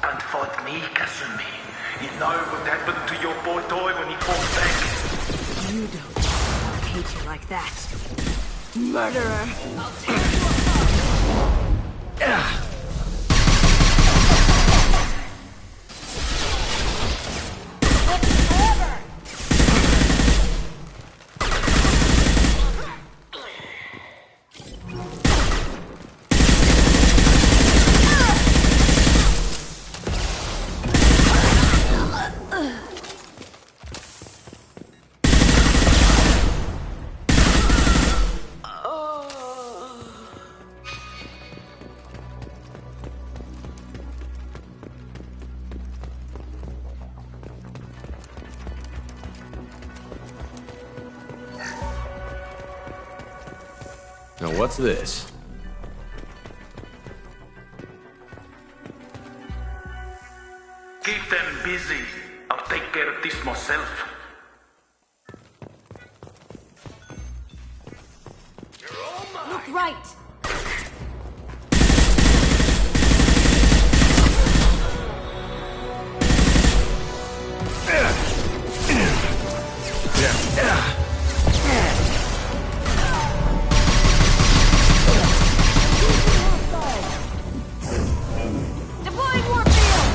And fought me, Kasumi. You know what happened to your boy toy when he fought back? You don't. I hate you like that. Murderer! I'll tear you apart! Now what's this? Keep them busy. I'll take care of this myself. Look right! Deploying warp field!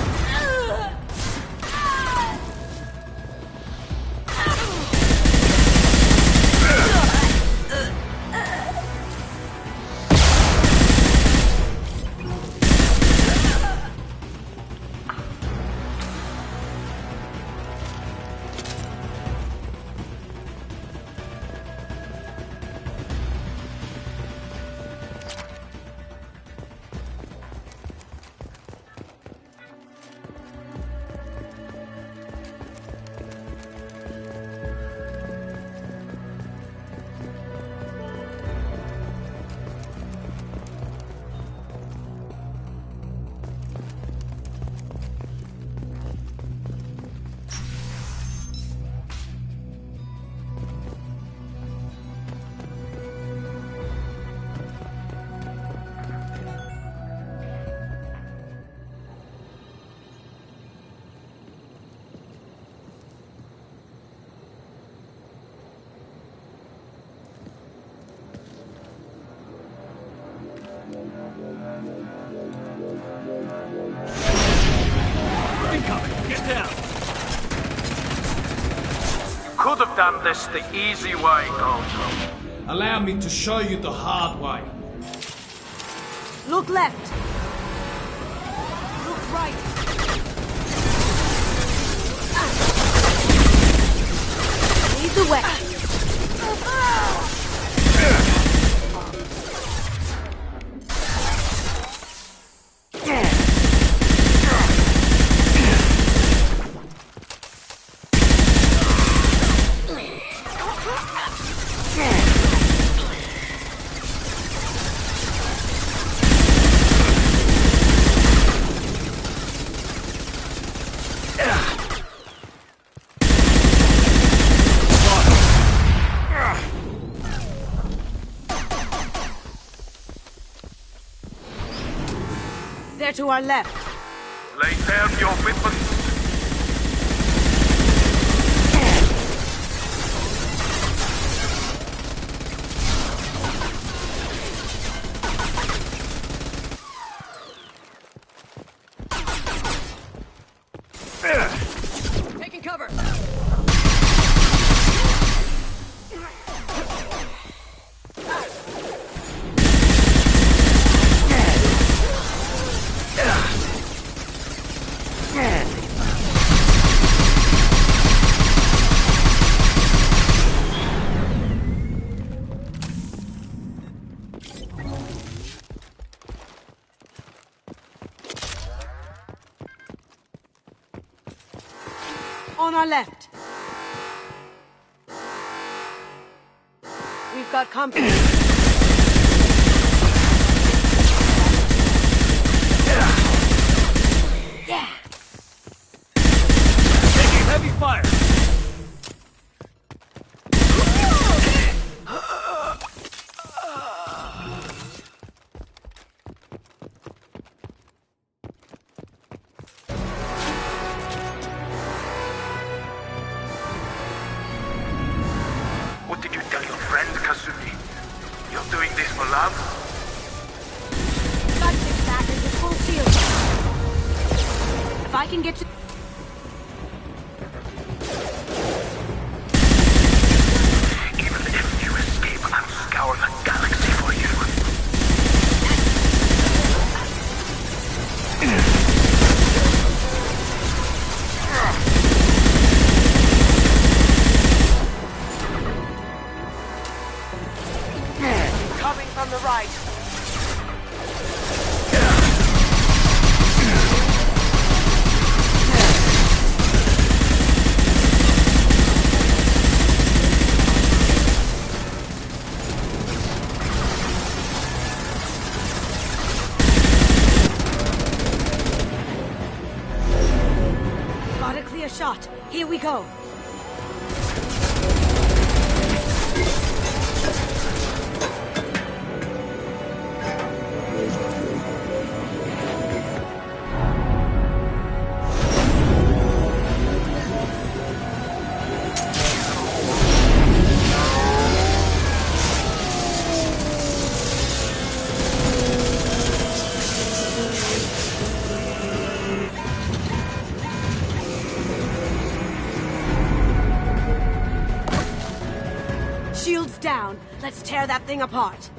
have done this the easy way, Gold. Allow me to show you the hard way. Look left. Look right. Lead the way. There to our left. Lay down your weapons. Taking cover. On our left. We've got company. Yeah. Taking heavy fire. What did you tell your friend, Kazumi? You're doing this for love? Got six backers with full shield. If I can get you... Even if you escape, I'll scour the galaxy for you. Coming from the right. Got a clear shot. Here we go. Shields down. Let's tear that thing apart.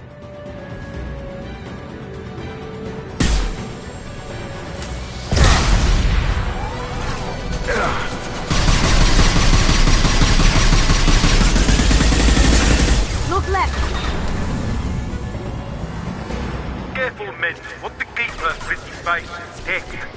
Look left. Careful, men. What the keeper pretty face? Heck.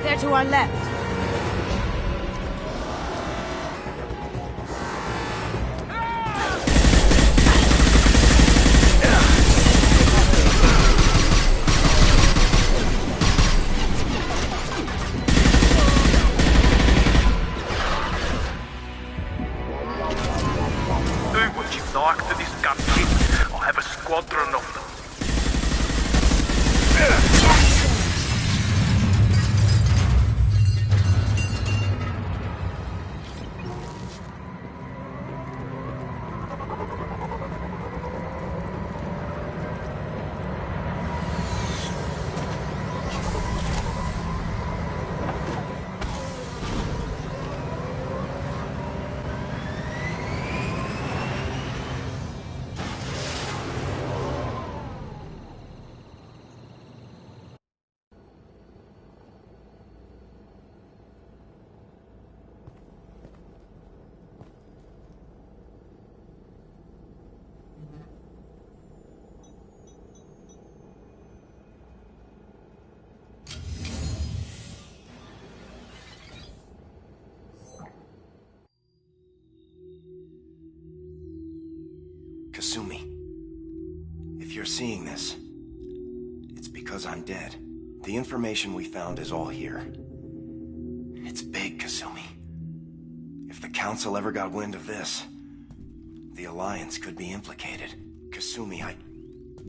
There to our left. squadron of them. Kasumi, if you're seeing this, it's because I'm dead. The information we found is all here. It's big, Kasumi. If the Council ever got wind of this, the Alliance could be implicated. Kasumi,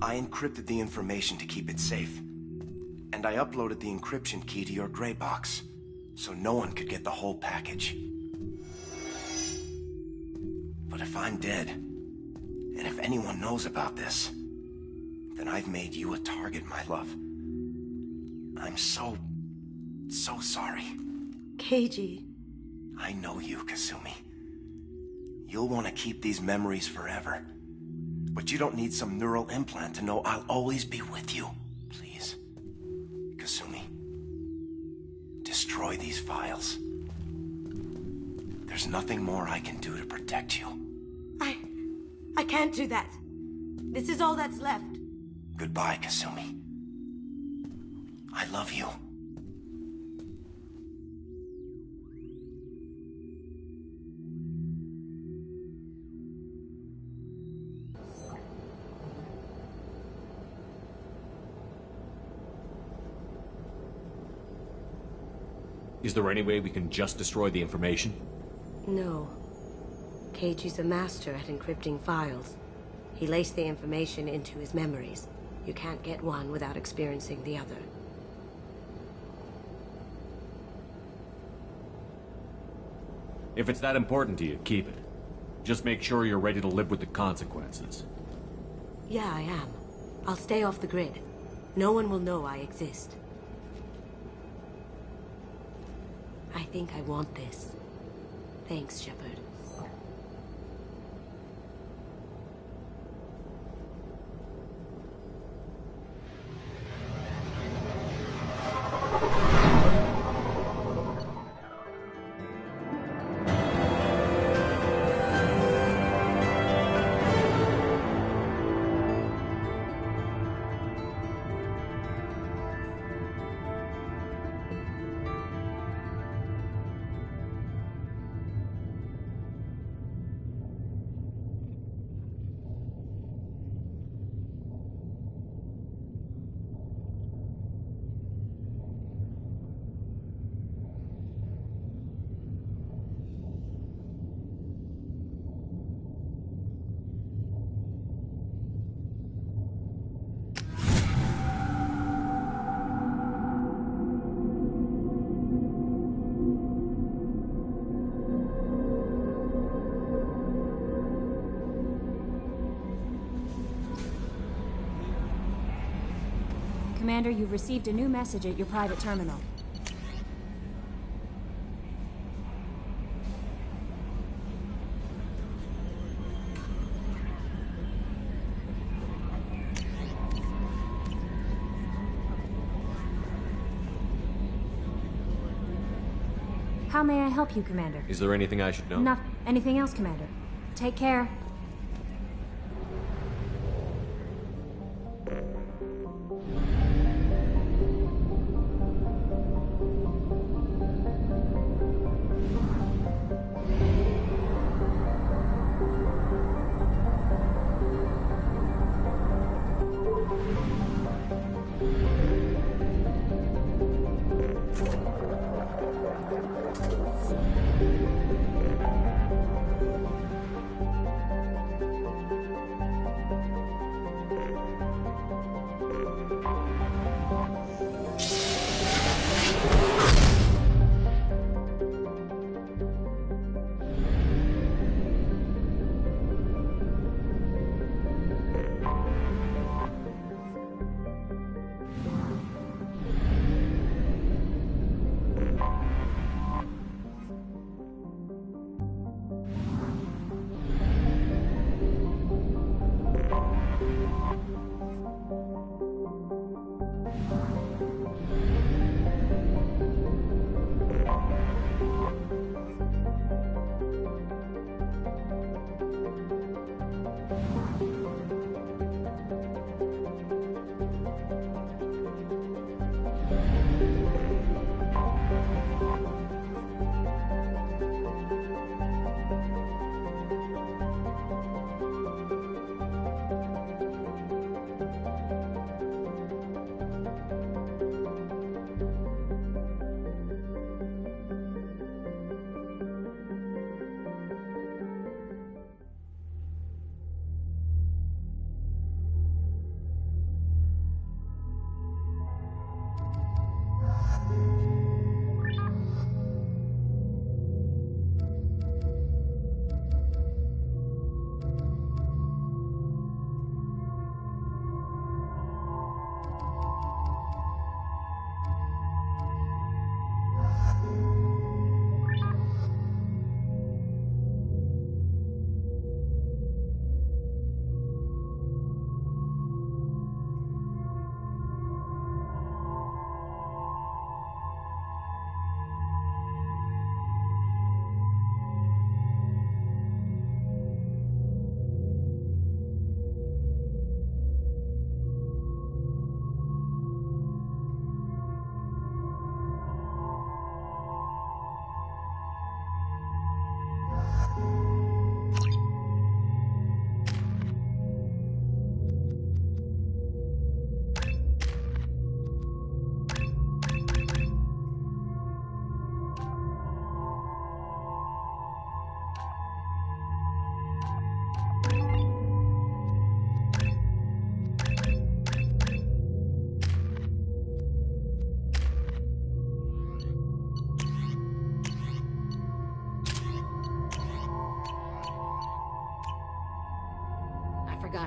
I encrypted the information to keep it safe. And I uploaded the encryption key to your gray box, so no one could get the whole package. But if I'm dead, and if anyone knows about this, then I've made you a target, my love. I'm so sorry. Keiji. I know you, Kasumi. You'll want to keep these memories forever. But you don't need some neural implant to know I'll always be with you. Please. Kasumi. Destroy these files. There's nothing more I can do to protect you. I can't do that. This is all that's left. Goodbye, Kasumi. I love you. Is there any way we can just destroy the information? No. Keiji's a master at encrypting files. He laced the information into his memories. You can't get one without experiencing the other. If it's that important to you, keep it. Just make sure you're ready to live with the consequences. Yeah, I am. I'll stay off the grid. No one will know I exist. I think I want this. Thanks, Shepard. Commander, you've received a new message at your private terminal. How may I help you, Commander? Is there anything I should know? Not anything else, Commander. Take care.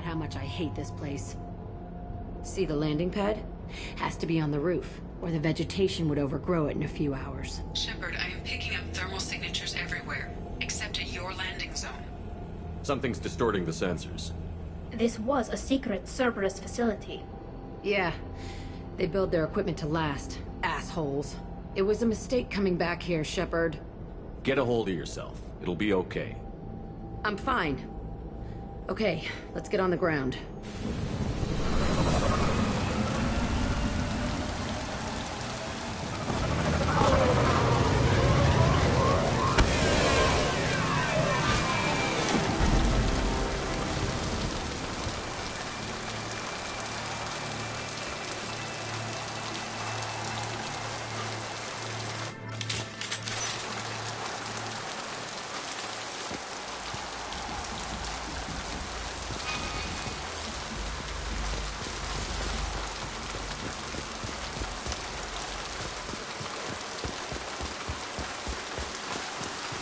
how much I hate this place. See the landing pad? Has to be on the roof, or the vegetation would overgrow it in a few hours. Shepard, I am picking up thermal signatures everywhere, except at your landing zone. Something's distorting the sensors. This was a secret Cerberus facility. Yeah. They build their equipment to last. Assholes. It was a mistake coming back here, Shepard. Get a hold of yourself. It'll be okay. I'm fine. Okay, let's get on the ground.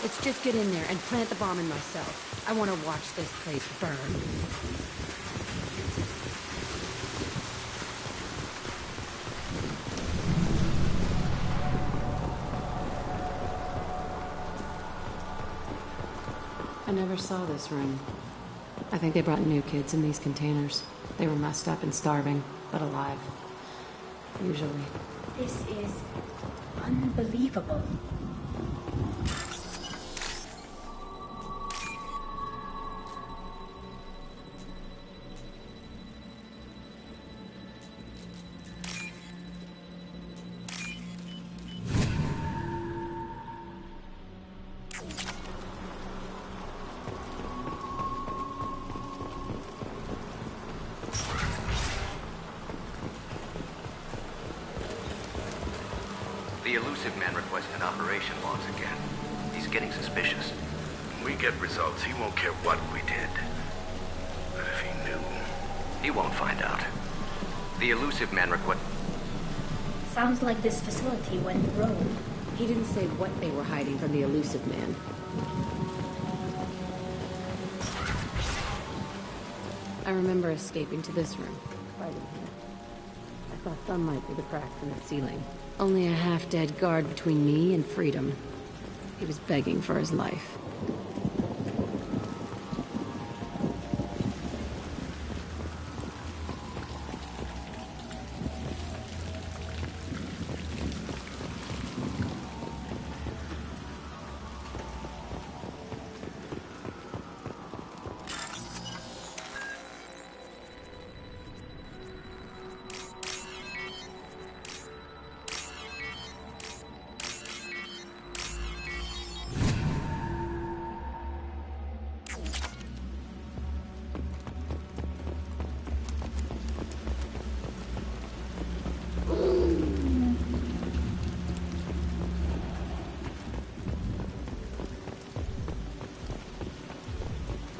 Let's just get in there and plant the bomb in myself. I want to watch this place burn. I never saw this room. I think they brought new kids in these containers. They were messed up and starving, but alive. Usually. This is unbelievable. The elusive man requested operation logs again. He's getting suspicious. When we get results, he won't care what we did. But if he knew... He won't find out. The elusive man Sounds like this facility went rogue. He didn't say what they were hiding from the elusive man. I remember escaping to this room, right in here. I thought sunlight through the cracks in the ceiling. Only a half-dead guard between me and freedom. He was begging for his life.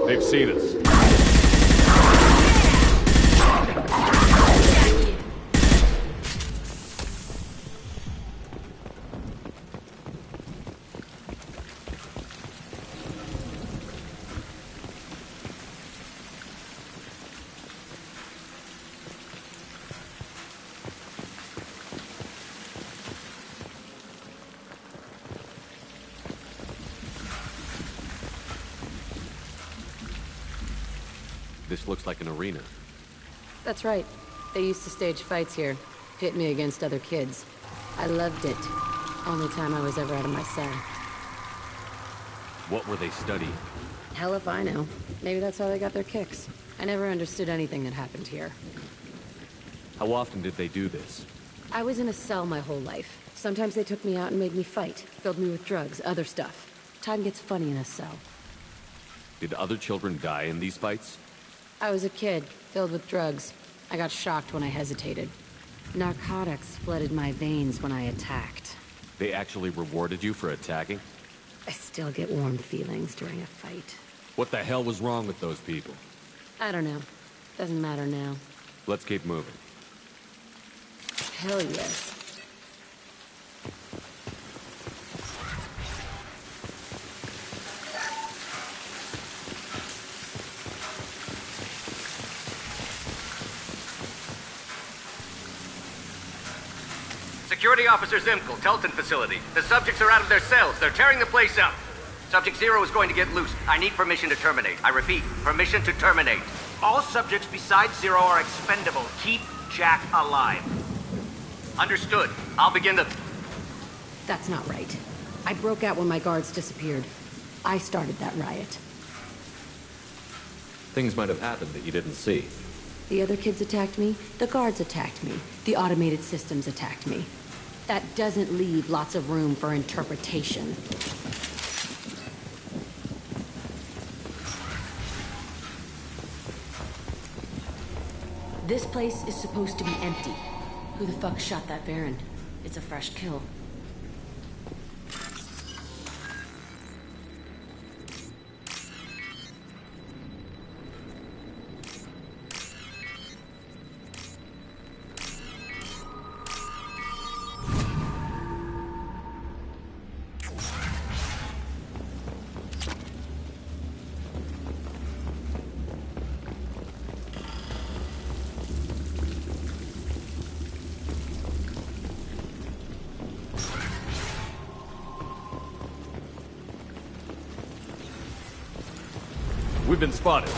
They've seen us. This looks like an arena. That's right. They used to stage fights here. Pit me against other kids. I loved it. Only time I was ever out of my cell. What were they studying? Hell if I know. Maybe that's how they got their kicks. I never understood anything that happened here. How often did they do this? I was in a cell my whole life. Sometimes they took me out and made me fight. Filled me with drugs, other stuff. Time gets funny in a cell. Did other children die in these fights? I was a kid, filled with drugs. I got shocked when I hesitated. Narcotics flooded my veins when I attacked. They actually rewarded you for attacking? I still get warm feelings during a fight. What the hell was wrong with those people? I don't know. Doesn't matter now. Let's keep moving. Hell yes. Security Officer Zimkel, Telton facility. The subjects are out of their cells. They're tearing the place up. Subject Zero is going to get loose. I need permission to terminate. I repeat, permission to terminate. All subjects besides Zero are expendable. Keep Jack alive. Understood. I'll begin the... That's not right. I broke out when my guards disappeared. I started that riot. Things might have happened that you didn't see. The other kids attacked me, the guards attacked me, the automated systems attacked me. That doesn't leave lots of room for interpretation. This place is supposed to be empty. Who the fuck shot that Baron? It's a fresh kill. We've been spotted.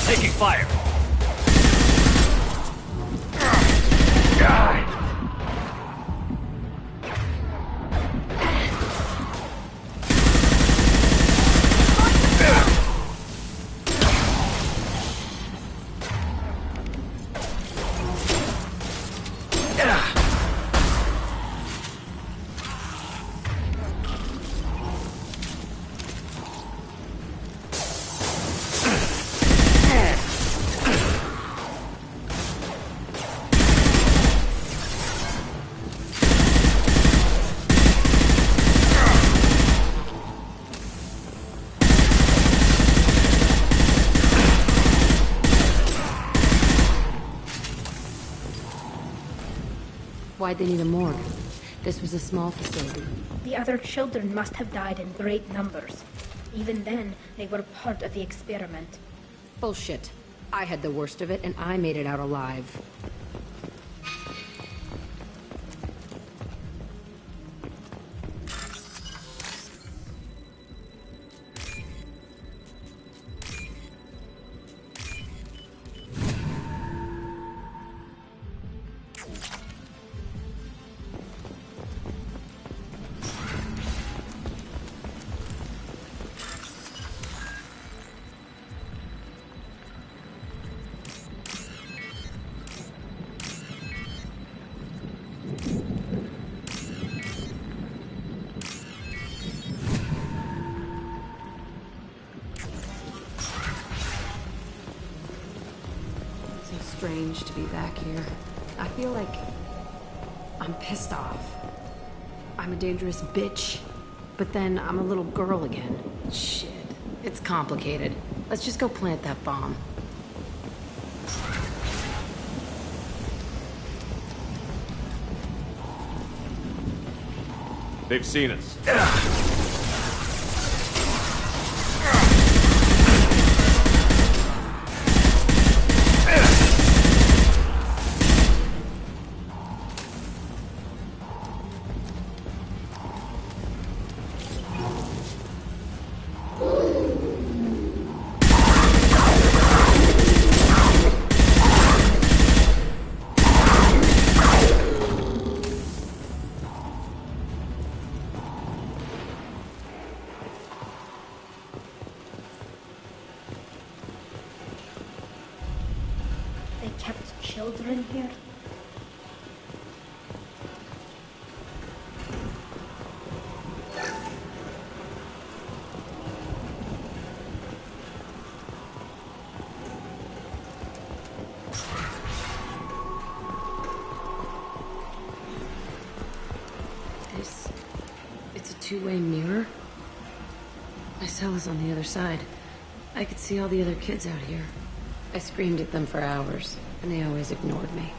Taking fire. Why'd they need a morgue? This was a small facility. The other children must have died in great numbers. Even then, they were part of the experiment. Bullshit. I had the worst of it, and I made it out alive. Strange to be back here. I feel like I'm pissed off. I'm a dangerous bitch, but then I'm a little girl again. Shit. It's complicated. Let's just go plant that bomb. They've seen us. They kept children here? It's a two-way mirror? My cell is on the other side. I could see all the other kids out here. I screamed at them for hours, and they always ignored me.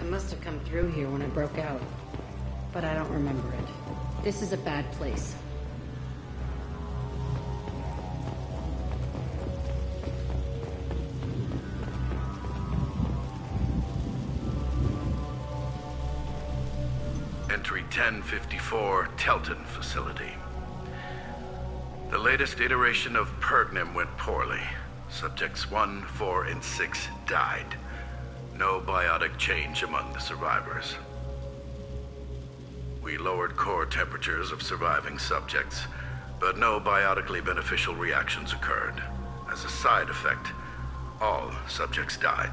must have come through here when I broke out. But I don't remember it. This is a bad place. Entry 1054, Telton Facility. The latest iteration of Pergnim went poorly. Subjects 1, 4, and 6 died. No biotic change among the survivors. We lowered core temperatures of surviving subjects, but no biotically beneficial reactions occurred. As a side effect, all subjects died.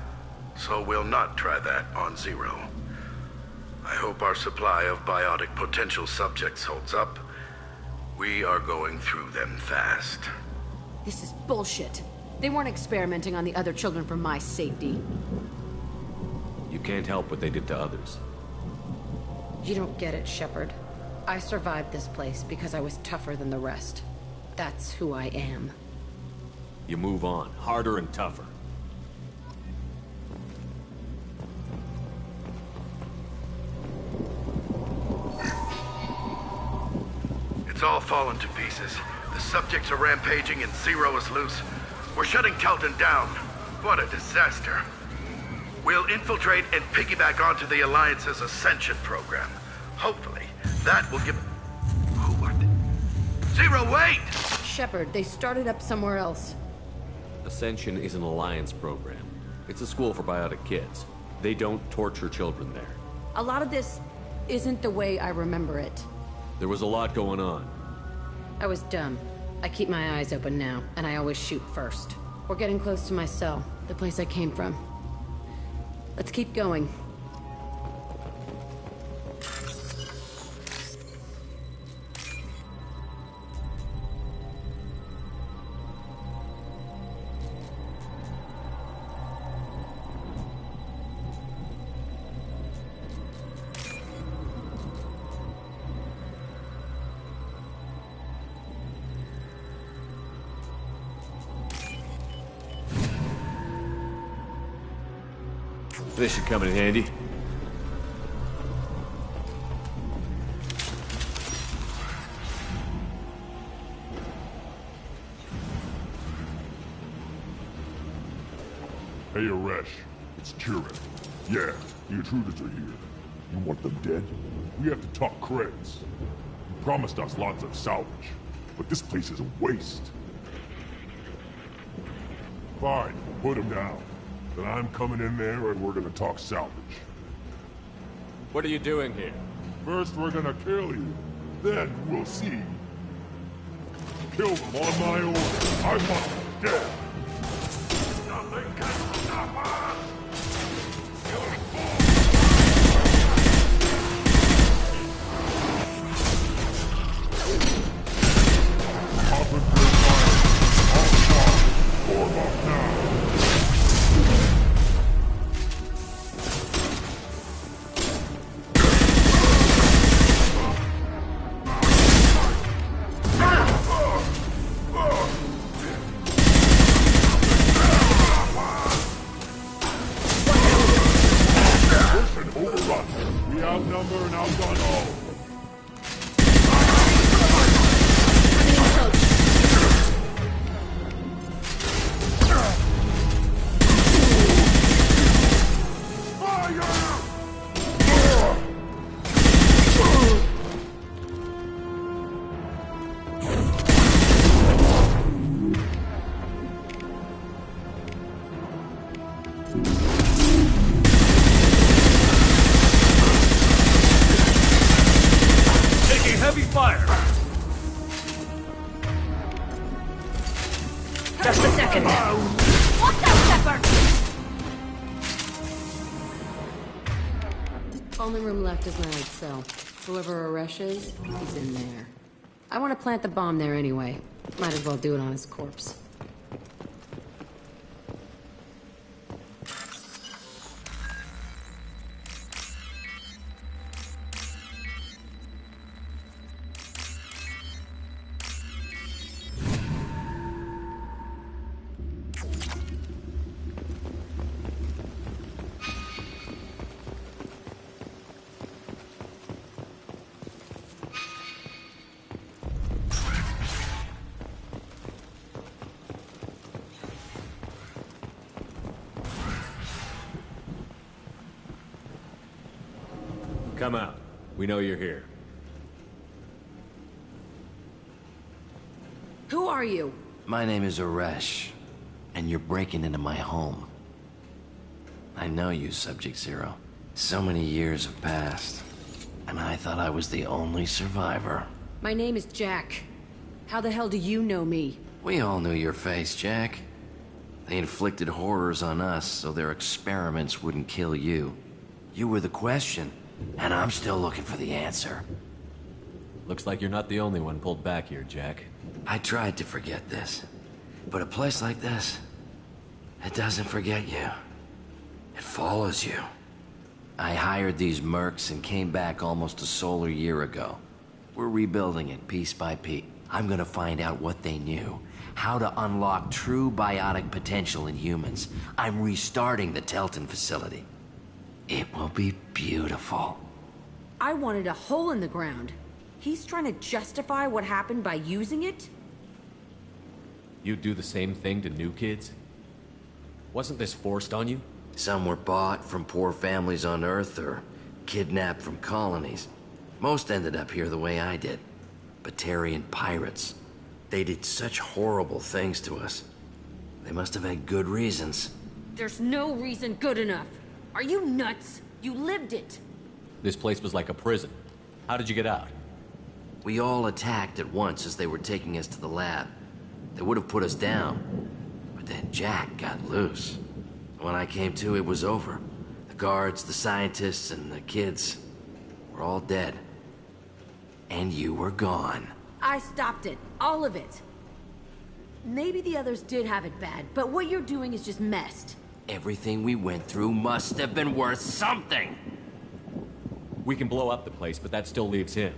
So we'll not try that on Zero. I hope our supply of biotic potential subjects holds up. We are going through them fast. This is bullshit. They weren't experimenting on the other children for my safety. You can't help what they did to others. You don't get it, Shepard. I survived this place because I was tougher than the rest. That's who I am. You move on, harder and tougher. It's all fallen to pieces. The subjects are rampaging and Zero is loose. We're shutting Telton down. What a disaster. We'll infiltrate and piggyback onto the Alliance's Ascension program. Hopefully, that will give... Who are they? Zero, wait! Shepard, they started up somewhere else. Ascension is an Alliance program. It's a school for biotic kids. They don't torture children there. A lot of this isn't the way I remember it. There was a lot going on. I was dumb. I keep my eyes open now, and I always shoot first. We're getting close to my cell, the place I came from. Let's keep going. This should come in handy. Hey, Aresh. It's Kieran. Yeah, the intruders are here. You want them dead? We have to talk credits. You promised us lots of salvage, but this place is a waste. Fine, put him down. Then I'm coming in there and we're gonna talk salvage. What are you doing here? First we're gonna kill you. Then we'll see. Kill them on my order. I want them dead. Nothing can stop us! Concentrate fire. All shot. Form up now. We outnumber and outdone all. Heavy fire! Just a second. Watch out, Shepard! Only room left is my old cell. Whoever Aresh is, he's in there. I want to plant the bomb there anyway. Might as well do it on his corpse. Come out. We know you're here. Who are you? My name is Aresh, and you're breaking into my home. I know you, Subject Zero. So many years have passed, and I thought I was the only survivor. My name is Jack. How the hell do you know me? We all knew your face, Jack. They inflicted horrors on us so their experiments wouldn't kill you. You were the question, and I'm still looking for the answer. Looks like you're not the only one pulled back here, Jack. I tried to forget this, but a place like this, it doesn't forget you. It follows you. I hired these mercs and came back almost a solar year ago. We're rebuilding it piece by piece. I'm gonna find out what they knew, how to unlock true biotic potential in humans. I'm restarting the Telton facility. It will be beautiful. I wanted a hole in the ground. He's trying to justify what happened by using it? You do the same thing to new kids? Wasn't this forced on you? Some were bought from poor families on Earth or kidnapped from colonies. Most ended up here the way I did. Batarian pirates. They did such horrible things to us. They must have had good reasons. There's no reason good enough. Are you nuts? You lived it. This place was like a prison. How did you get out? We all attacked at once as they were taking us to the lab. They would have put us down. But then Jack got loose. When I came to, it was over. The guards, the scientists, and the kids were all dead. And you were gone. I stopped it. All of it. Maybe the others did have it bad, but what you're doing is just messed. Everything we went through must have been worth something! We can blow up the place, but that still leaves him.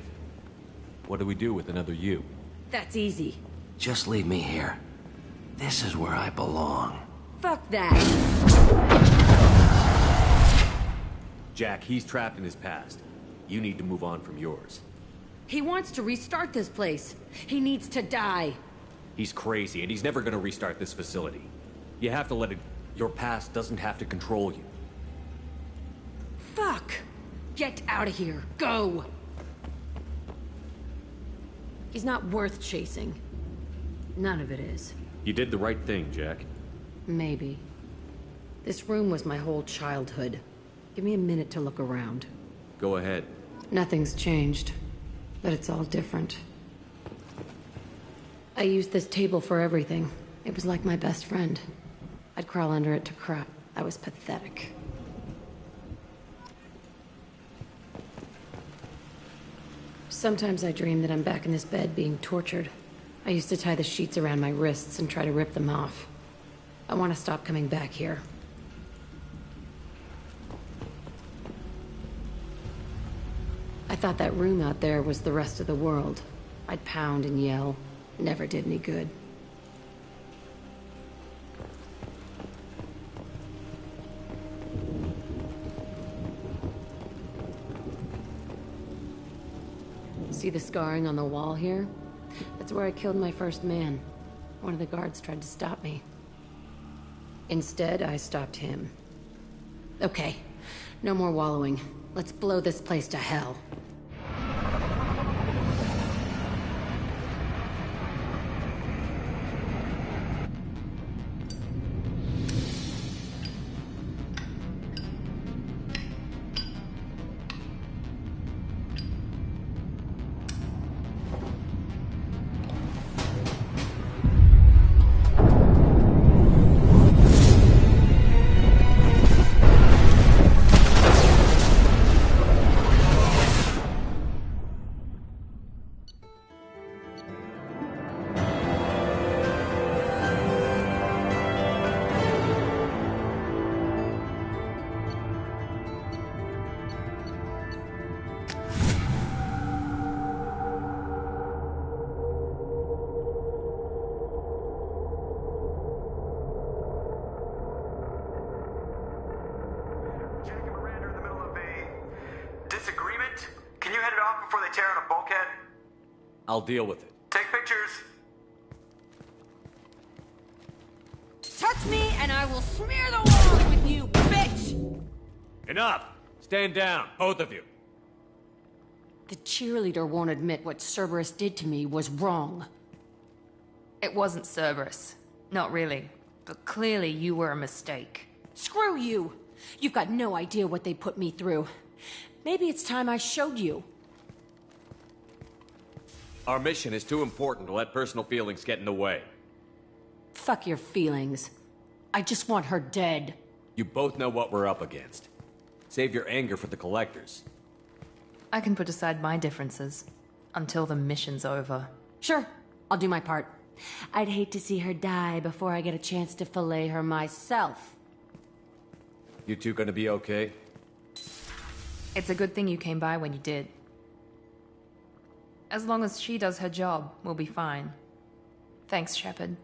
What do we do with another you? That's easy. Just leave me here. This is where I belong. Fuck that. Jack, he's trapped in his past. You need to move on from yours. He wants to restart this place. He needs to die. He's crazy, and he's never gonna restart this facility. You have to let it... Your past doesn't have to control you. Fuck! Get out of here. Go! He's not worth chasing. None of it is. You did the right thing, Jack. Maybe. This room was my whole childhood. Give me a minute to look around. Go ahead. Nothing's changed, but it's all different. I used this table for everything. It was like my best friend. I'd crawl under it to cry. I was pathetic. Sometimes I dream that I'm back in this bed being tortured. I used to tie the sheets around my wrists and try to rip them off. I want to stop coming back here. I thought that room out there was the rest of the world. I'd pound and yell. Never did any good. See the scarring on the wall here? That's where I killed my first man. One of the guards tried to stop me. Instead, I stopped him. Okay, no more wallowing. Let's blow this place to hell. I'll deal with it. Take pictures. Touch me and I will smear the walls with you, bitch! Enough! Stand down, both of you. The cheerleader won't admit what Cerberus did to me was wrong. It wasn't Cerberus. Not really. But clearly you were a mistake. Screw you! You've got no idea what they put me through. Maybe it's time I showed you. Our mission is too important to let personal feelings get in the way. Fuck your feelings. I just want her dead. You both know what we're up against. Save your anger for the collectors. I can put aside my differences. Until the mission's over. Sure, I'll do my part. I'd hate to see her die before I get a chance to fillet her myself. You two gonna be okay? It's a good thing you came by when you did. As long as she does her job, we'll be fine. Thanks, Shepard.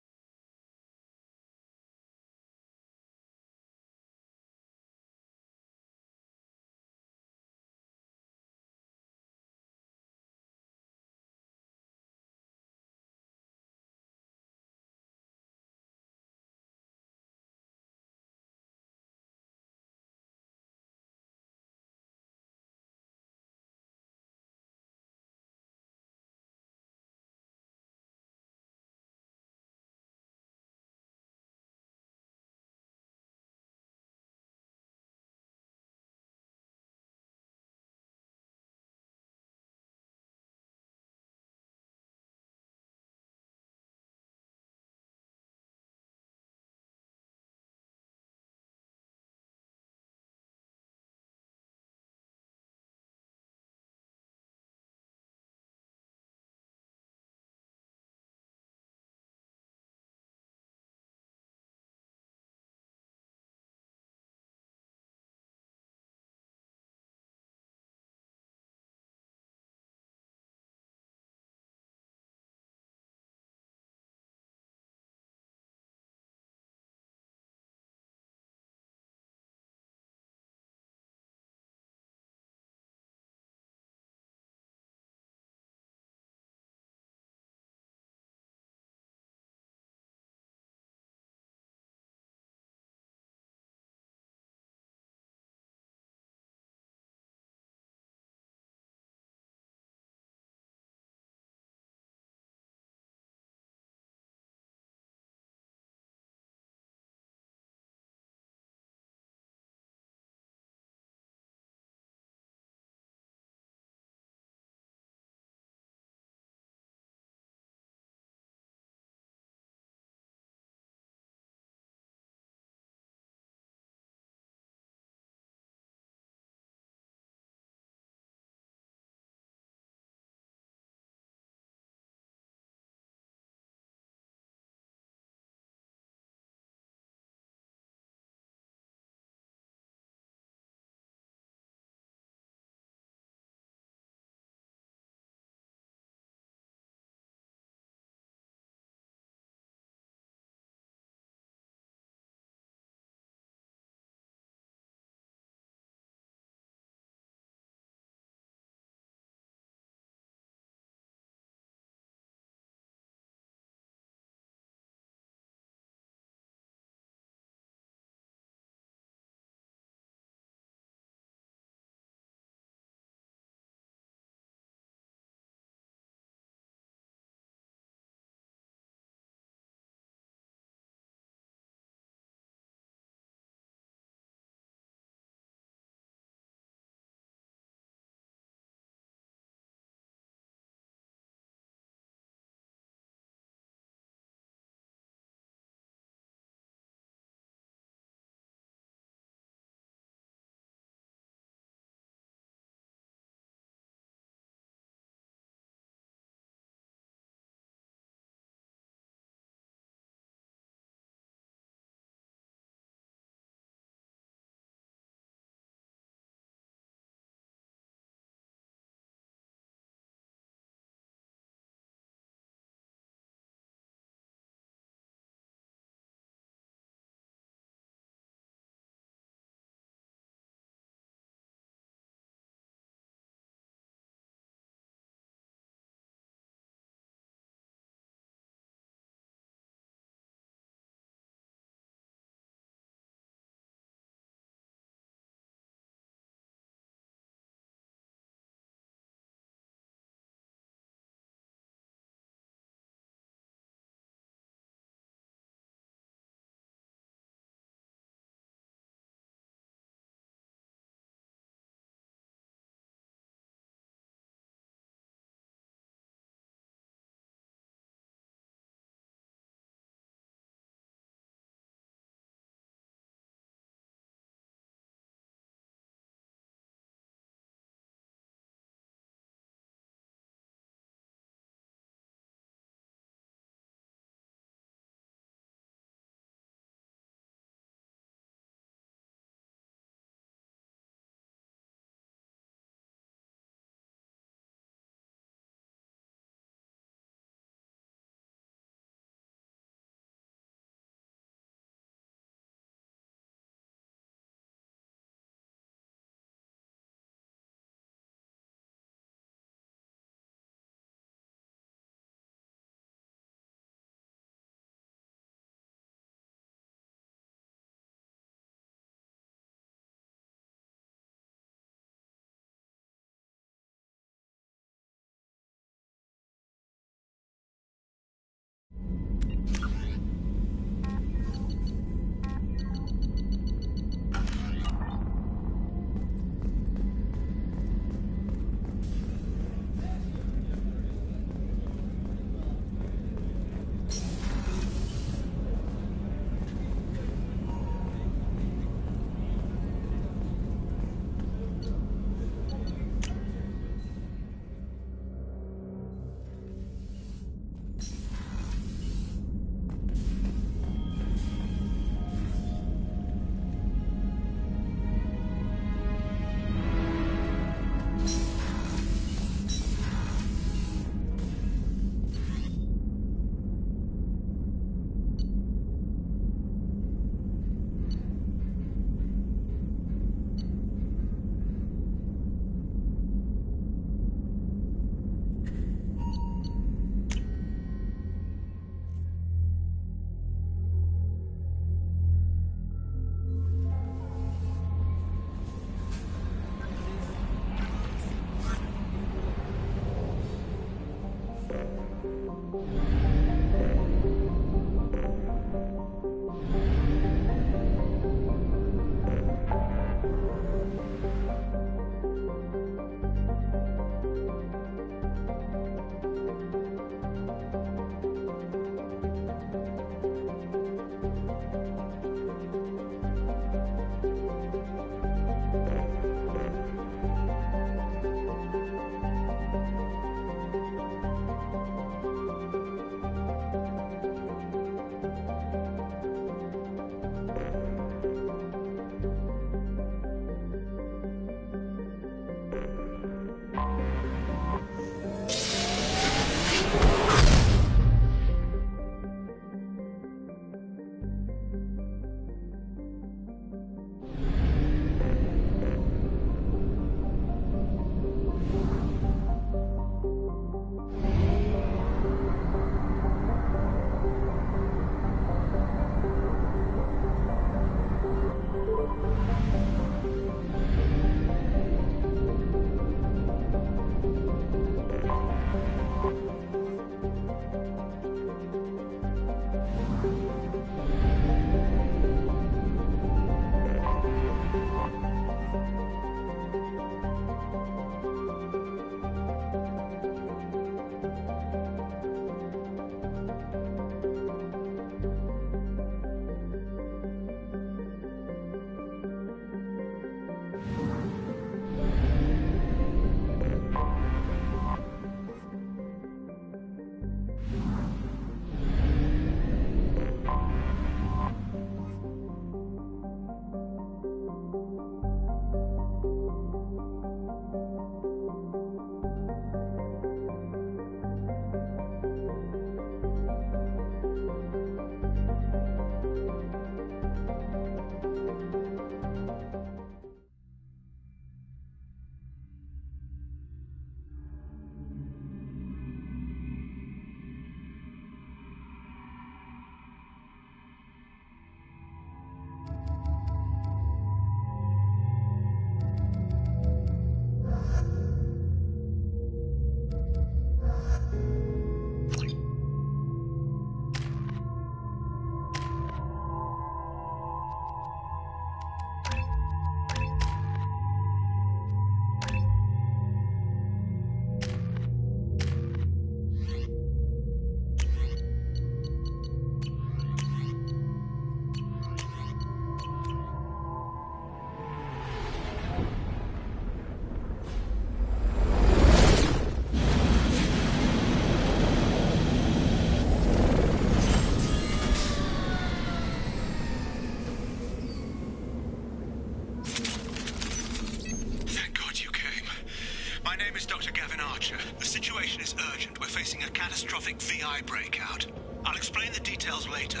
Dr. Gavin Archer. The situation is urgent. We're facing a catastrophic VI breakout. I'll explain the details later.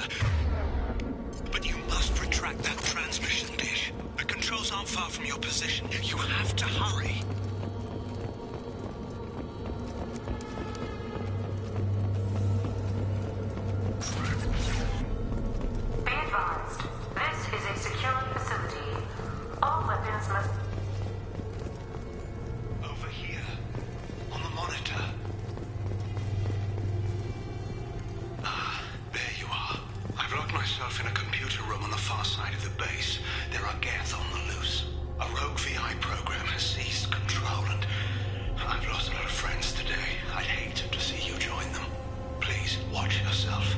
But you must retract that transmission dish. The controls aren't far from your position. You have to hurry. Be advised, this is a secure facility. All weapons must... Over here, on the monitor. Ah, there you are. I've locked myself in a computer room on the far side of the base. There are Geth on the loose. A rogue VI program has seized control, and I've lost a lot of friends today. I'd hate to see you join them. Please, watch yourself.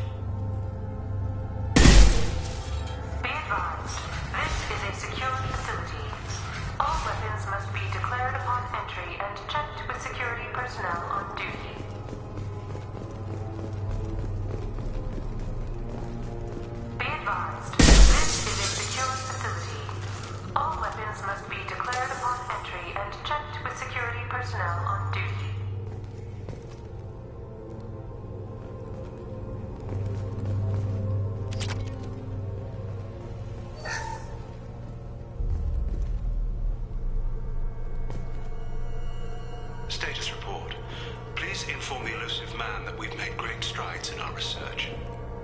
Be advised, this is a secure facility. All weapons must be declared upon entry and checked with security personnel on duty. Be advised, this is a secure facility. All weapons must be declared upon entry and checked with security personnel on duty. Status report. Please inform the elusive man that we've made great strides in our research.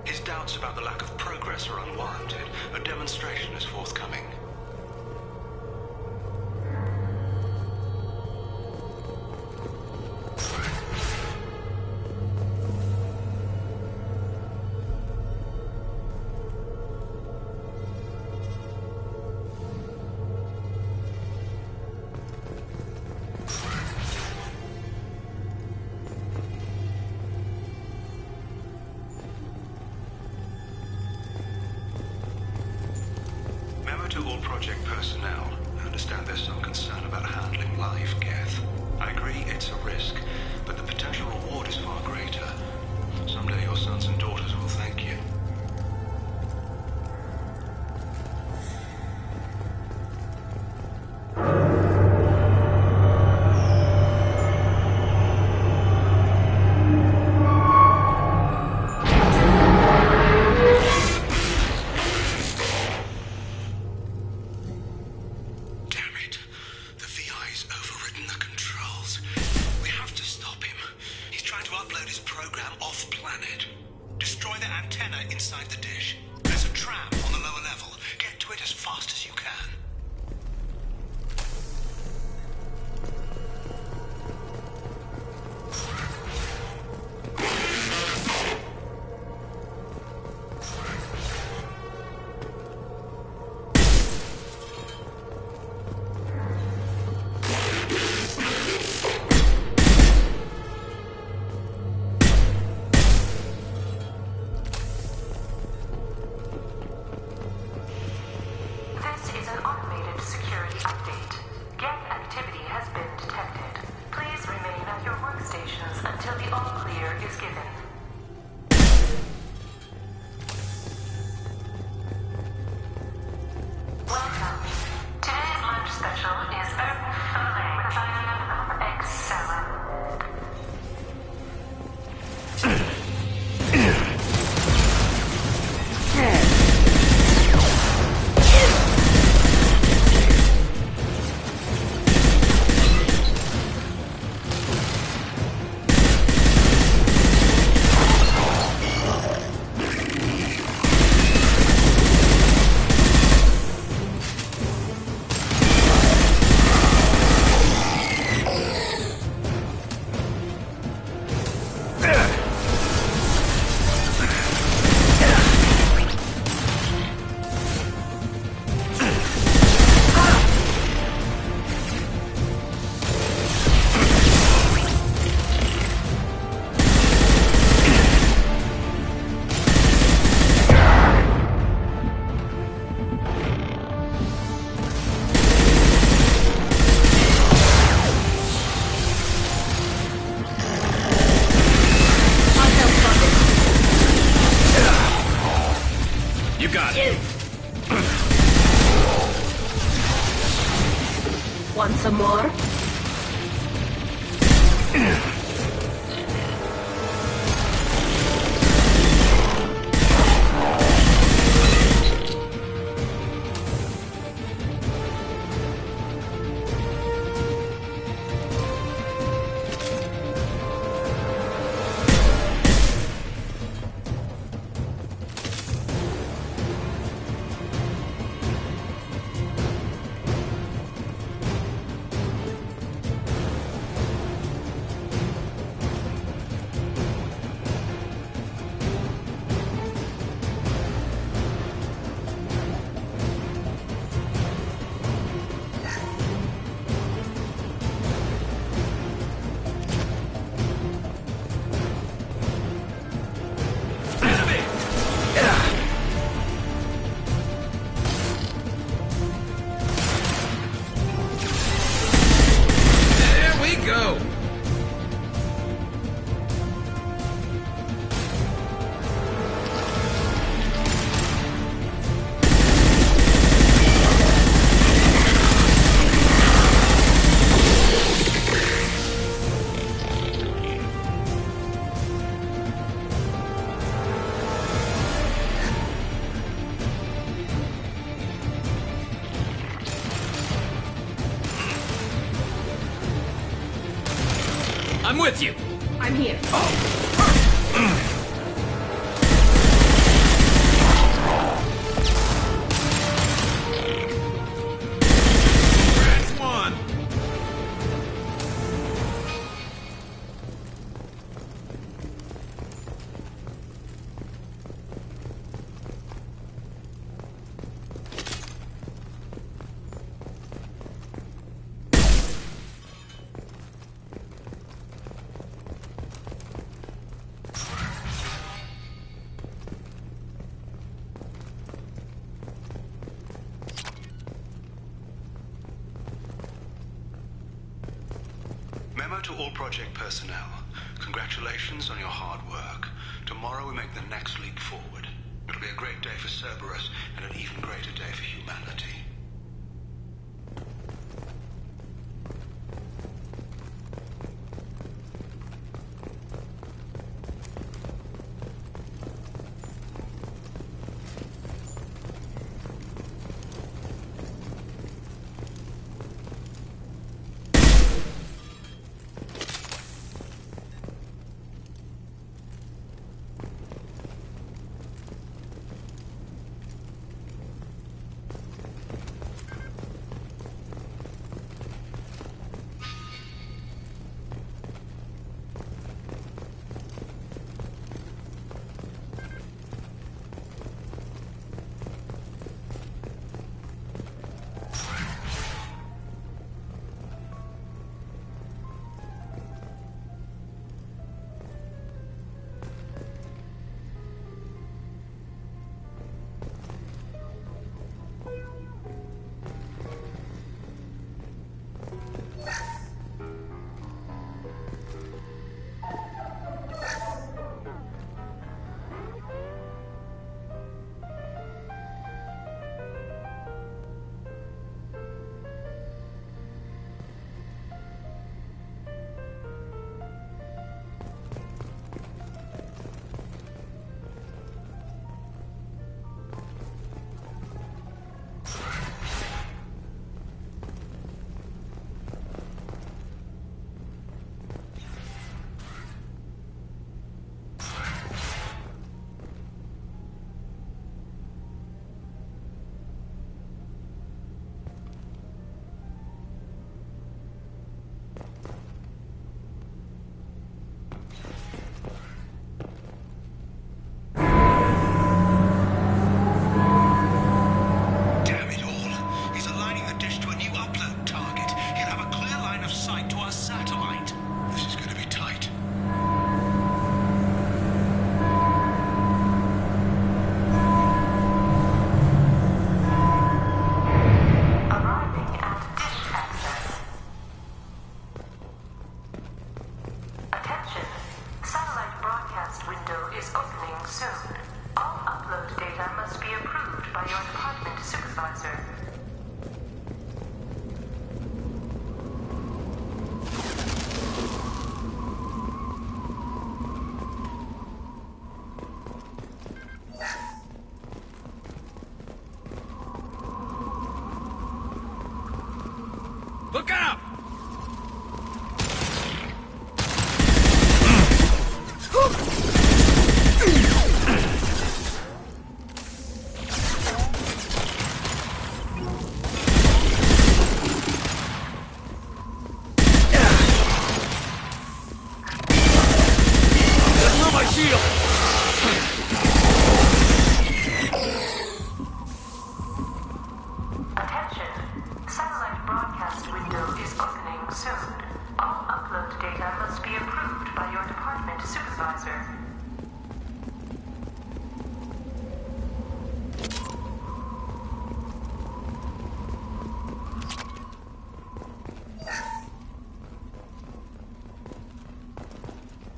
His doubts about the lack of progress are unwarranted. A demonstration is forthcoming. Memo to all project personnel. I understand there's some concern about handling live Geth. I agree it's a risk, but the potential reward is far greater. Someday your sons and daughters will thank you. Inside the dish. There's a tram on the lower level. Get to it as fast as you can. Want some more? I'm with you. I'm here. That's one. Memo to all project personnel. Congratulations on your hard work. Tomorrow we make the next leap forward. It'll be a great day for Cerberus and an even greater day for humanity. Look out!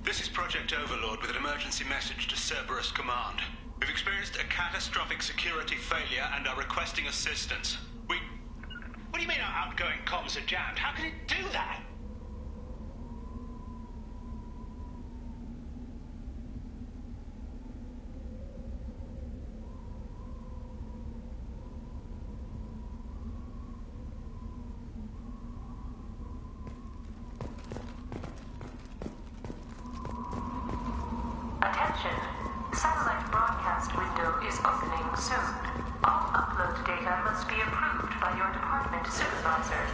This is Project Overlord with an emergency message to Cerberus Command. We've experienced a catastrophic security failure and are requesting assistance. What do you mean our outgoing comms are jammed? How can it do that? Attention. Satellite broadcast window is opening soon. All upload data must be approved by your department supervisor.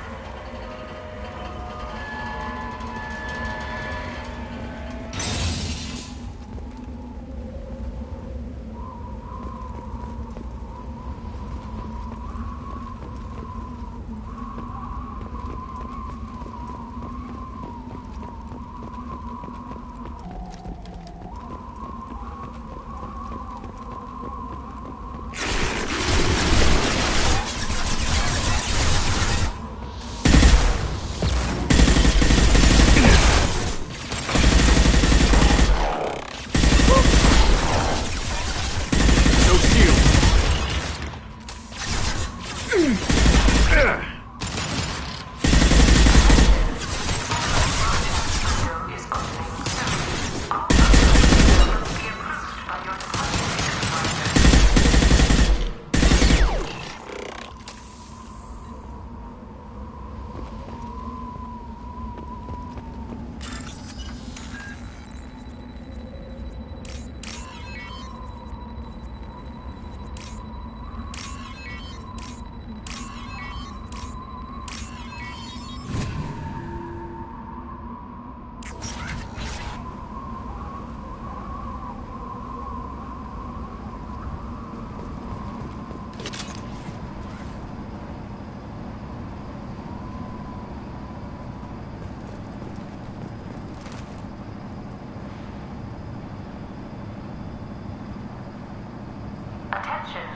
Attention.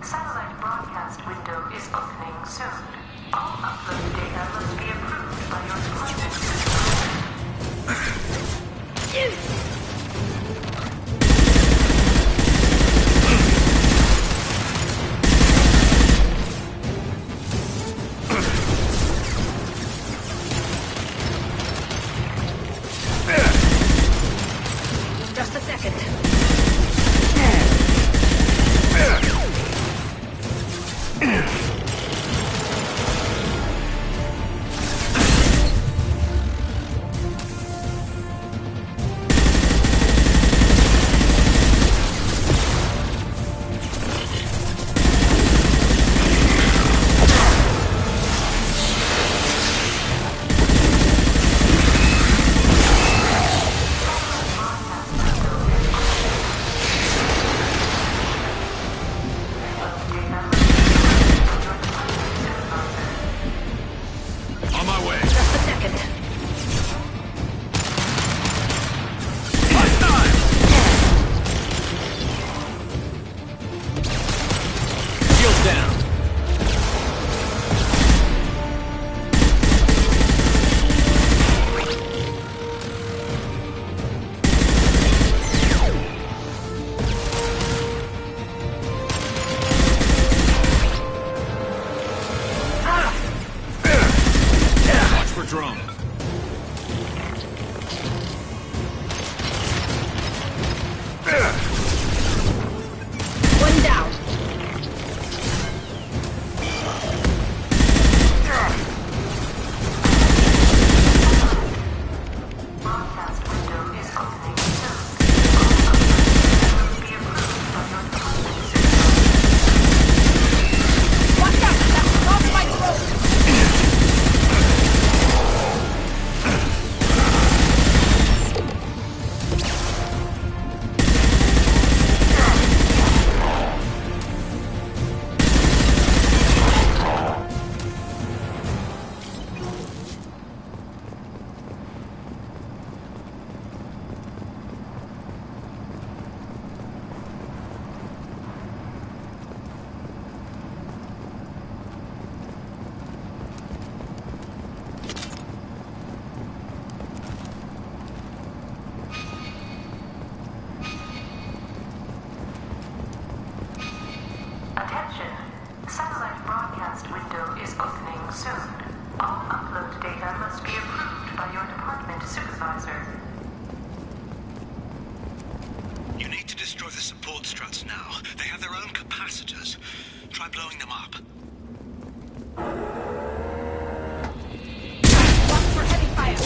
Satellite broadcast window is opening soon. All upload data must be approved by your department supervisor. Just a second. Attention. Satellite broadcast window is opening soon. All upload data must be approved by your department supervisor. You need to destroy the support struts now. They have their own capacitors. Try blowing them up. Watch for heavy fire.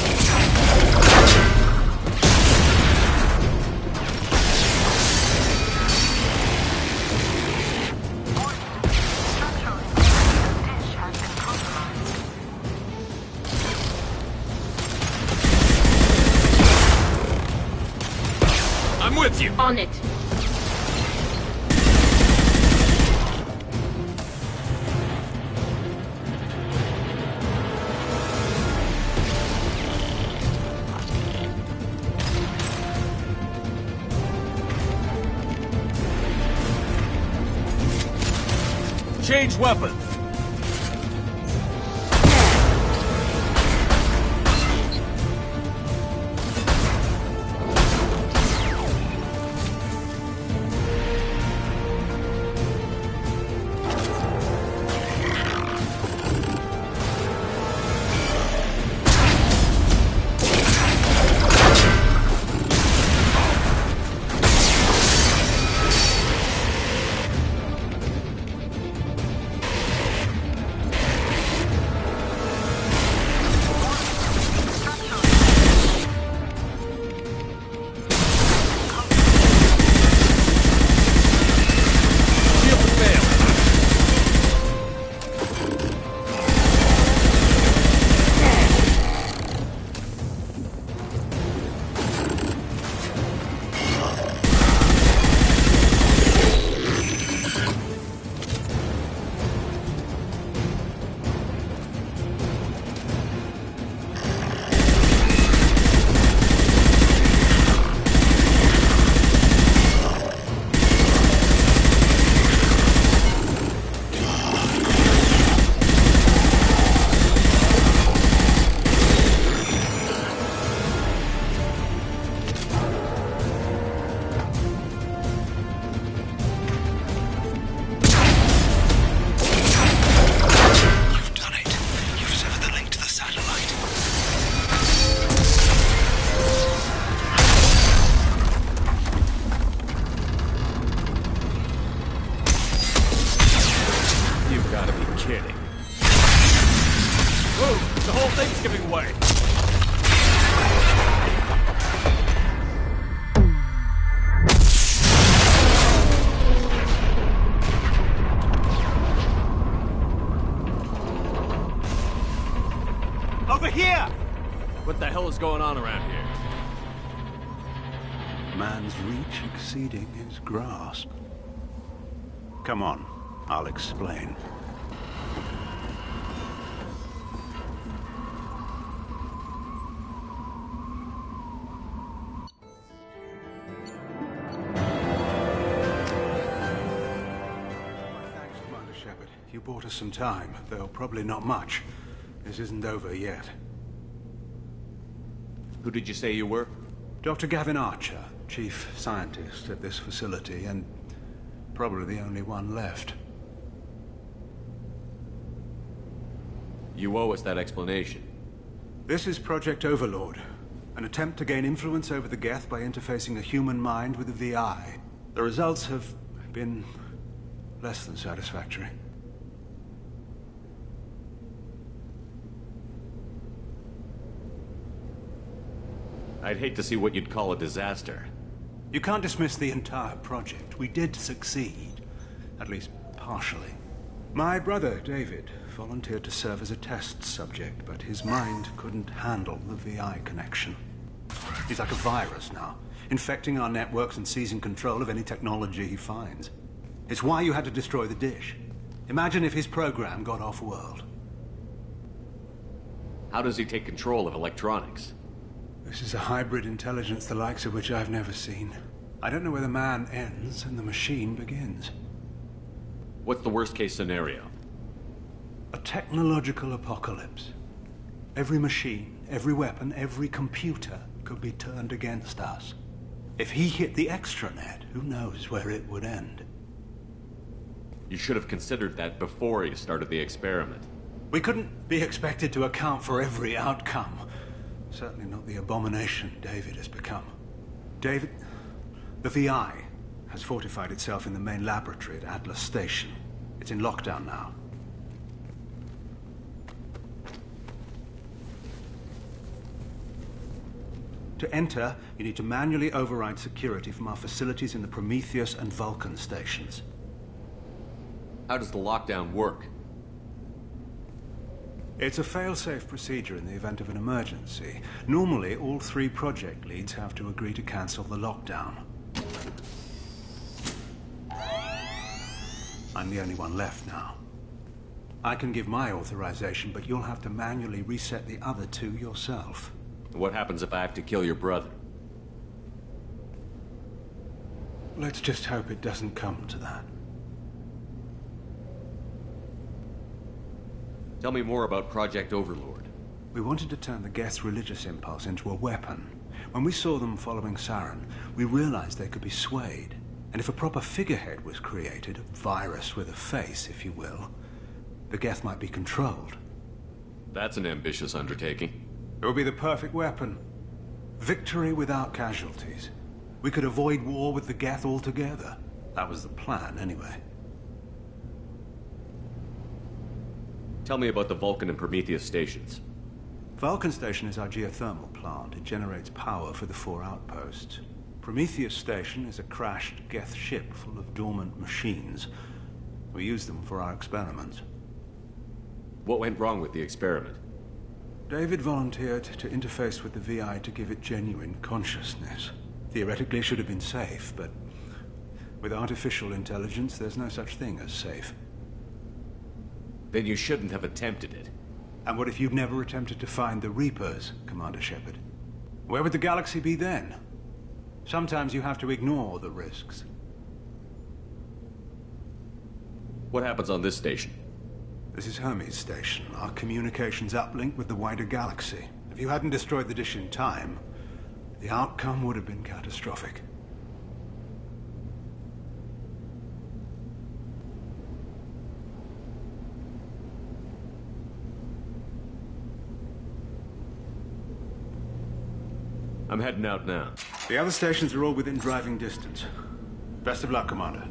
I'm with you. On it. Change weapon. What the hell is going on around here? Man's reach exceeding his grasp. Come on, I'll explain. Thanks, Commander Shepard. You bought us some time, though probably not much. This isn't over yet. Who did you say you were? Dr. Gavin Archer, chief scientist at this facility, and probably the only one left. You owe us that explanation. This is Project Overlord, an attempt to gain influence over the Geth by interfacing a human mind with a VI. The results have been less than satisfactory. I'd hate to see what you'd call a disaster. You can't dismiss the entire project. We did succeed. At least partially. My brother, David, volunteered to serve as a test subject, but his mind couldn't handle the VI connection. He's like a virus now, infecting our networks and seizing control of any technology he finds. It's why you had to destroy the dish. Imagine if his program got off-world. How does he take control of electronics? This is a hybrid intelligence the likes of which I've never seen. I don't know where the man ends and the machine begins. What's the worst-case scenario? A technological apocalypse. Every machine, every weapon, every computer could be turned against us. If he hit the extranet, who knows where it would end? You should have considered that before you started the experiment. We couldn't be expected to account for every outcome. Certainly not the abomination David has become. David, the VI has fortified itself in the main laboratory at Atlas Station. It's in lockdown now. To enter, you need to manually override security from our facilities in the Prometheus and Vulcan stations. How does the lockdown work? It's a fail-safe procedure in the event of an emergency. Normally, all 3 project leads have to agree to cancel the lockdown. I'm the only one left now. I can give my authorization, but you'll have to manually reset the other 2 yourself. What happens if I have to kill your brother? Let's just hope it doesn't come to that. Tell me more about Project Overlord. We wanted to turn the Geth's religious impulse into a weapon. When we saw them following Saren, we realized they could be swayed. And if a proper figurehead was created, a virus with a face, if you will, the Geth might be controlled. That's an ambitious undertaking. It would be the perfect weapon. Victory without casualties. We could avoid war with the Geth altogether. That was the plan, anyway. Tell me about the Vulcan and Prometheus stations. Vulcan Station is our geothermal plant. It generates power for the 4 outposts. Prometheus Station is a crashed Geth ship full of dormant machines. We use them for our experiments. What went wrong with the experiment? David volunteered to interface with the VI to give it genuine consciousness. Theoretically, it should have been safe, but with artificial intelligence, there's no such thing as safe. Then you shouldn't have attempted it. And what if you'd never attempted to find the Reapers, Commander Shepard? Where would the galaxy be then? Sometimes you have to ignore the risks. What happens on this station? This is Hermes Station, our communications uplink with the wider galaxy. If you hadn't destroyed the dish in time, the outcome would have been catastrophic. I'm heading out now. The other stations are all within driving distance. Best of luck, Commander.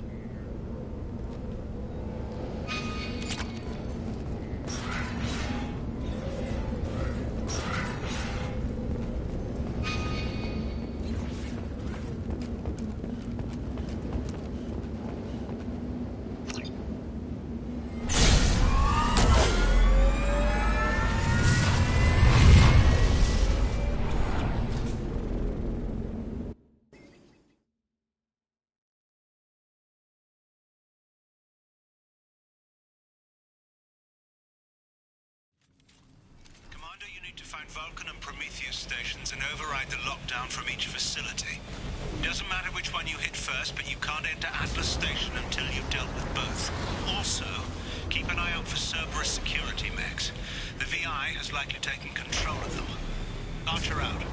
You need to find Vulcan and Prometheus stations and override the lockdown from each facility. Doesn't matter which one you hit first, but you can't enter Atlas Station until you've dealt with both. Also, keep an eye out for Cerberus security mechs. The VI has likely taken control of them. Archer out.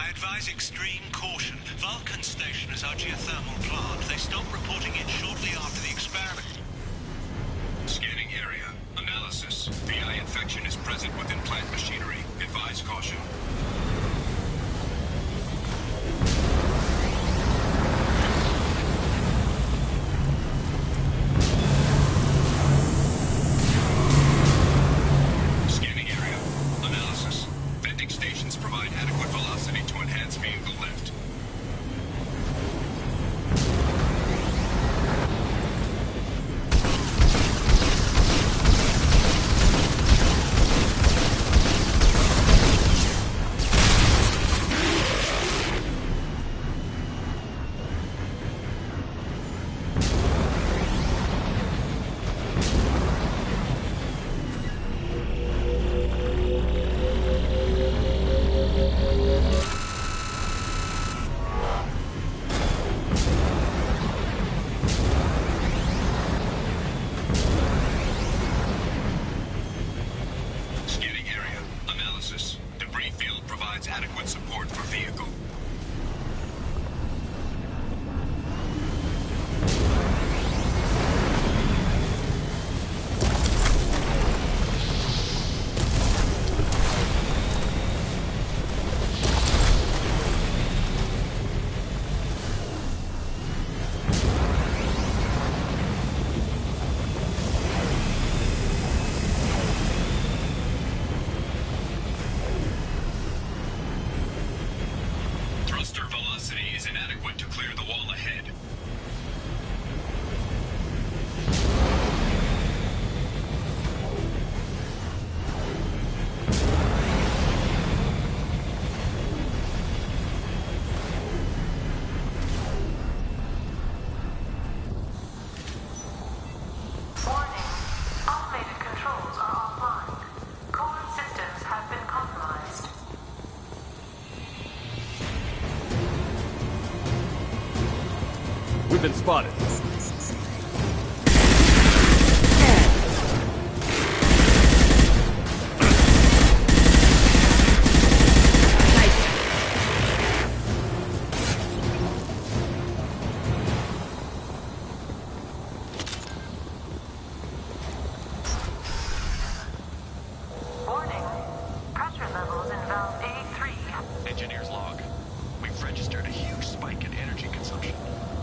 advise extreme caution. Vulcan Station is our geothermal plant. They stopped reporting it shortly after the experiment. Scanning area. Analysis. VI infection is present within plant machinery. Advise caution. Scanning area. Analysis. Venting stations provide adequate velocity to enhance vehicle lift. Scanning area. Analysis. Debris field provides adequate support for vehicle. Thruster velocity is inadequate to clear the wall ahead. Warning. Automated controls are offline. Coolant systems have been compromised. We've been spotted. Warning. Pressure levels in valve A3. Engineer's log. We've registered a huge spike in energy consumption.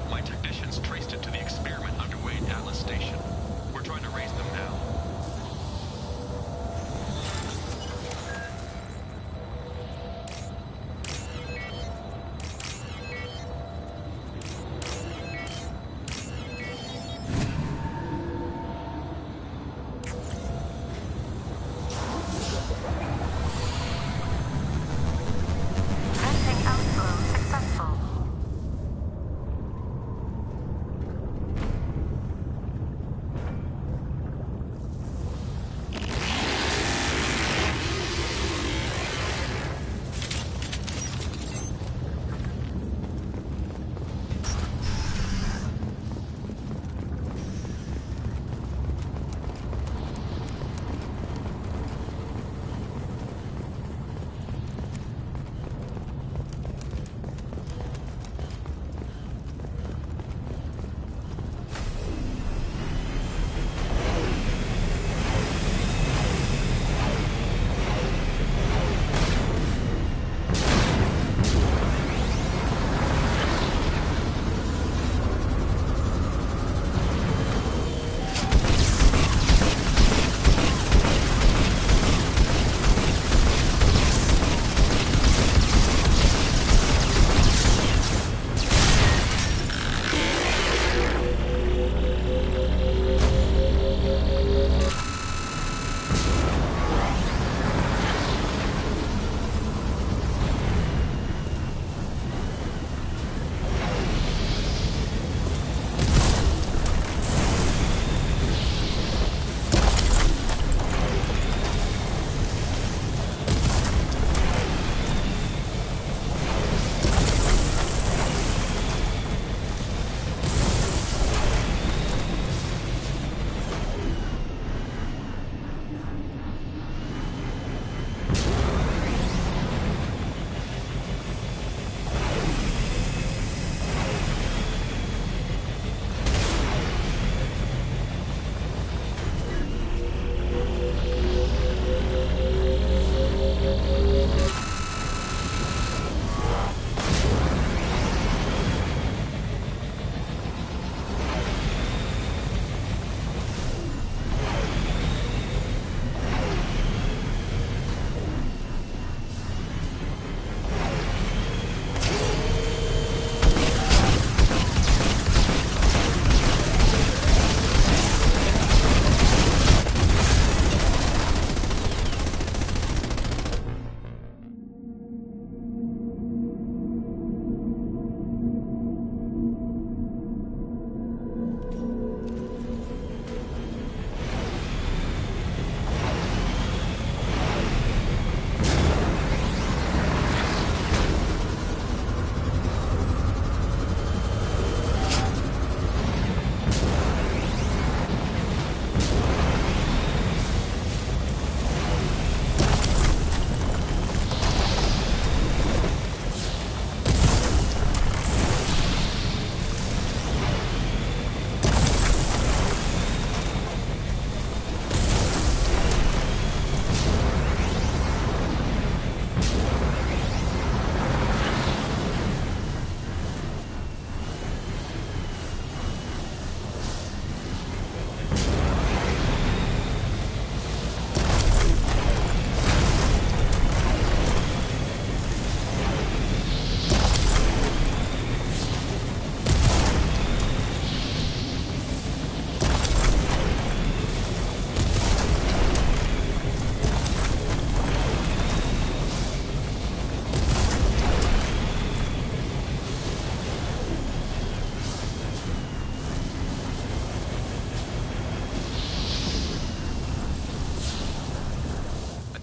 My technicians traced it to the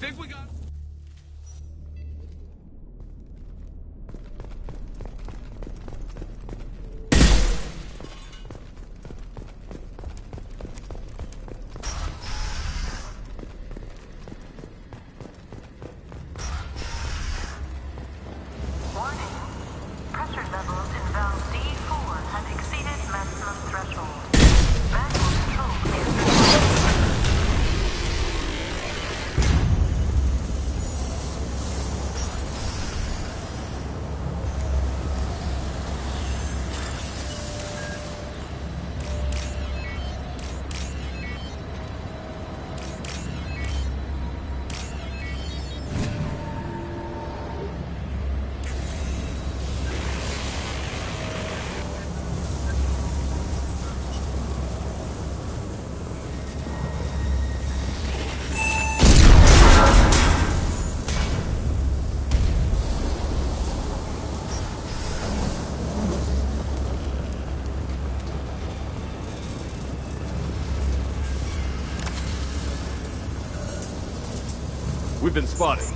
think we got... Pressure levels in valve D4 have exceeded maximum threshold. Manual control We've been spotted.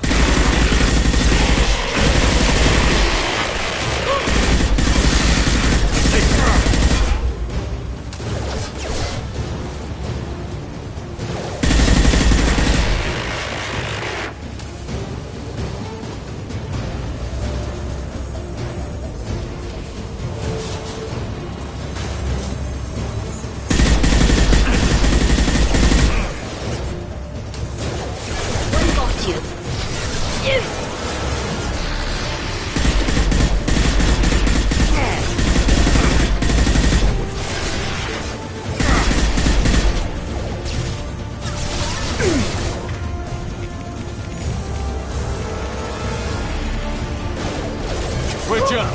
Great job.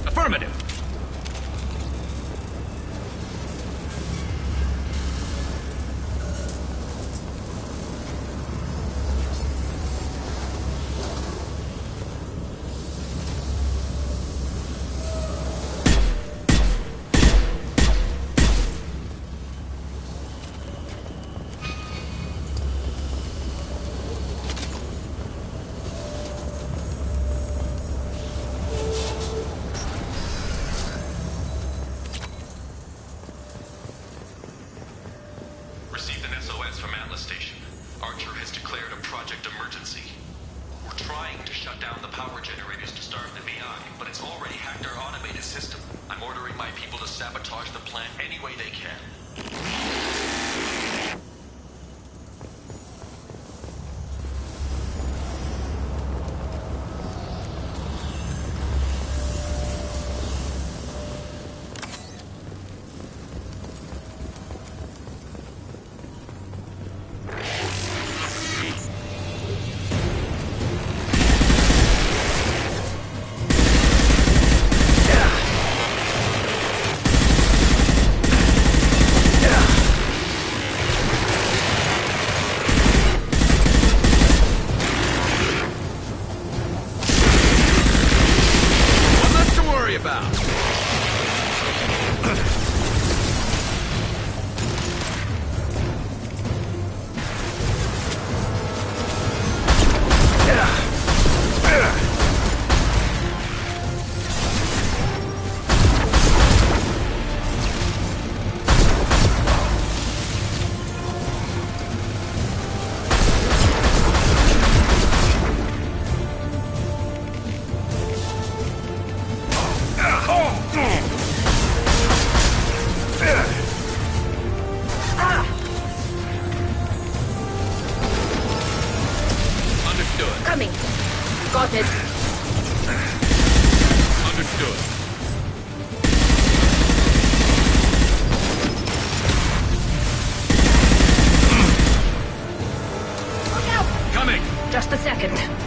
Affirmative. Received an SOS from Atlas Station. Archer has declared a project emergency. We're trying to shut down the power generators to start the VI, but it's already hacked our automated system. I'm ordering my people to sabotage the plant any way they can. Coming. Got it. Understood. Just a second.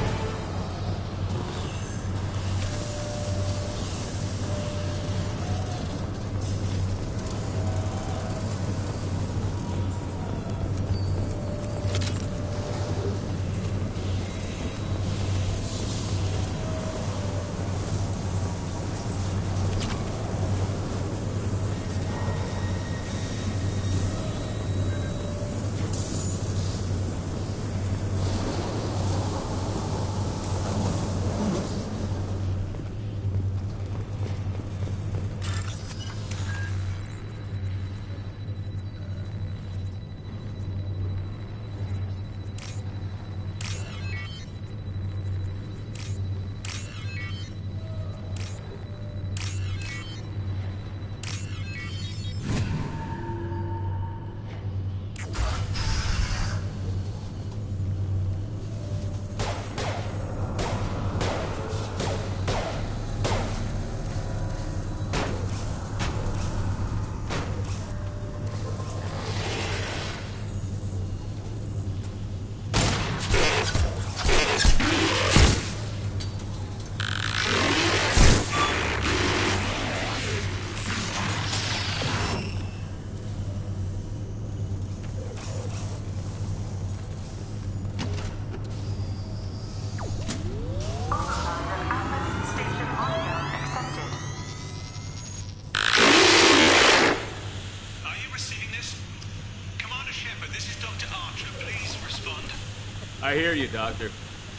I hear you, Doctor.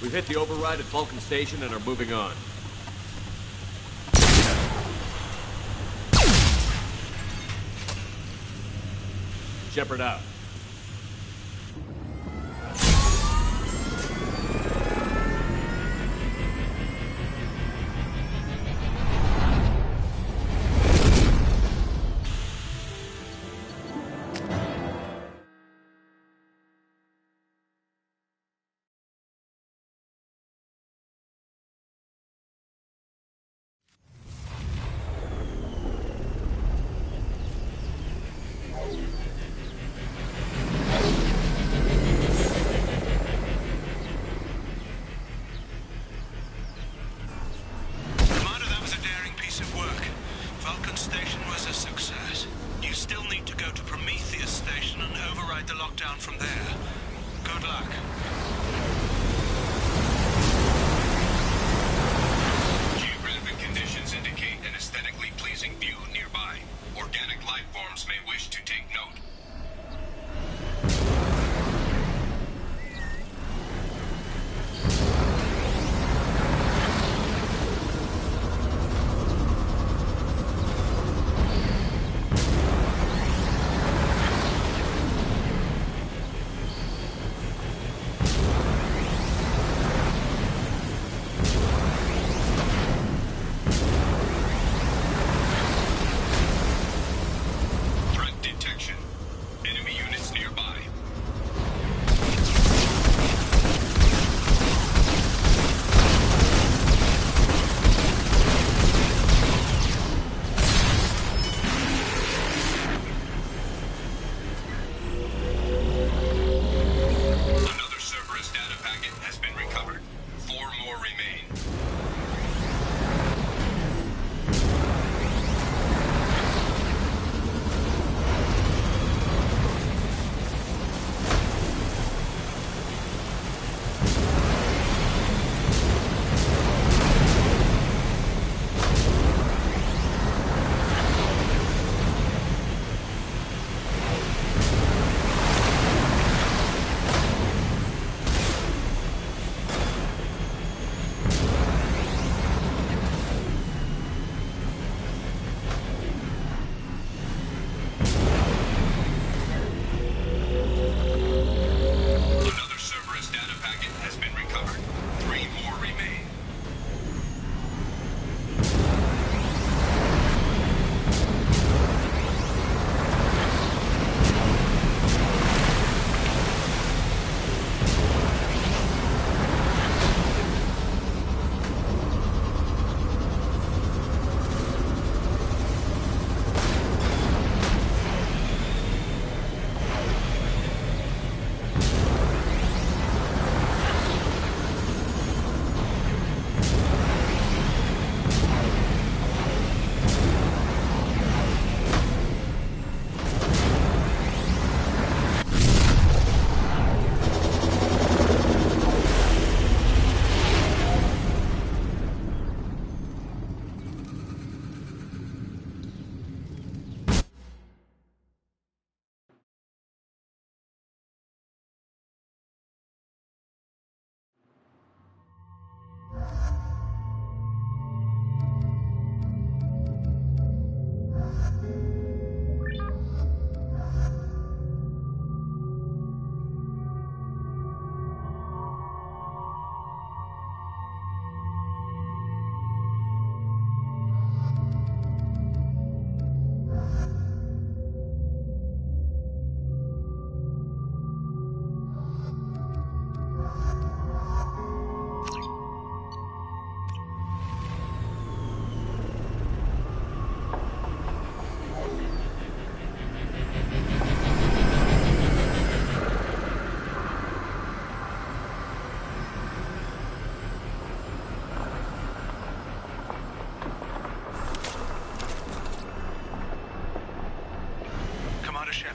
We've hit the override at Vulcan Station and are moving on. Shepard out.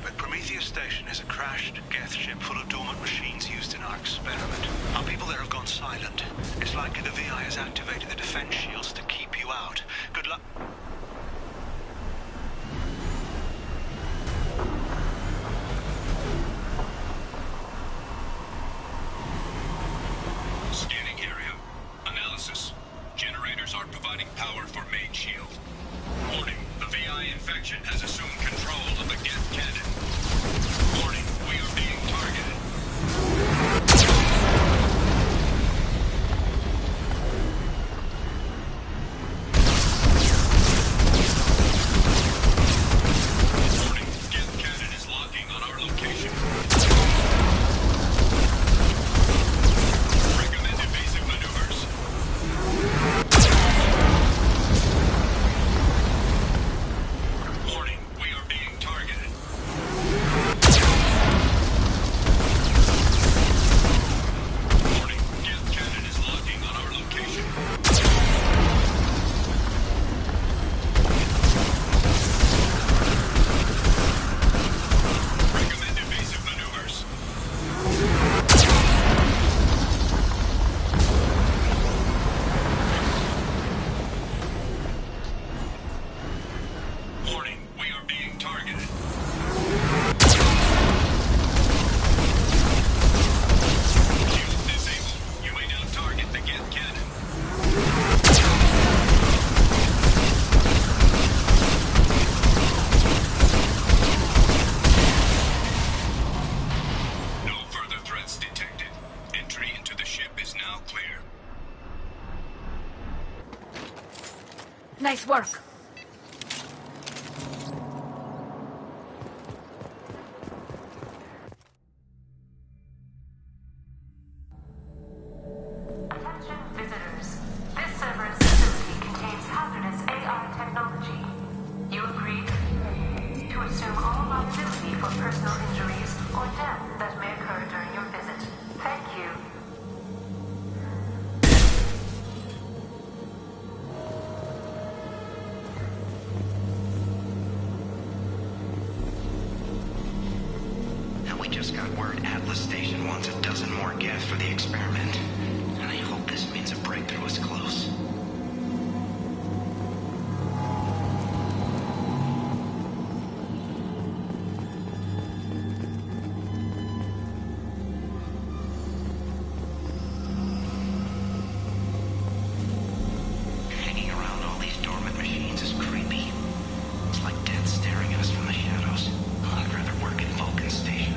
Private, Prometheus Station is a crashed Geth ship full of dormant machines used in our experiment. Our people there have gone silent. It's likely the VI has activated the defense shields to keep you out. Good luck. Scanning area. Analysis. Generators are providing power for main shield. Warning, the VI infection has assumed control of the Geth cannon. Warning, we are being targeted. Warning, Geth cannon is locking on our location. Recommend evasive maneuvers. Warning, we are being targeted. Warning, Geth cannon is locking on our location. Recommend evasive maneuvers. Warning, we are being targeted. Shield disabled. You may now target the Geth cannon. No further threats detected. Entry into the ship is now clear. Nice work. Attention visitors. This server's facility contains hazardous AI technology. You agree to assume all liability for personal injuries or death that may occur during your visit. Thank you. We just got word Atlas Station wants a dozen more Geth for the experiment. And I hope this means a breakthrough is close. Hanging around all these dormant machines is creepy. It's like death staring at us from the shadows. I'd rather work at Vulcan Station.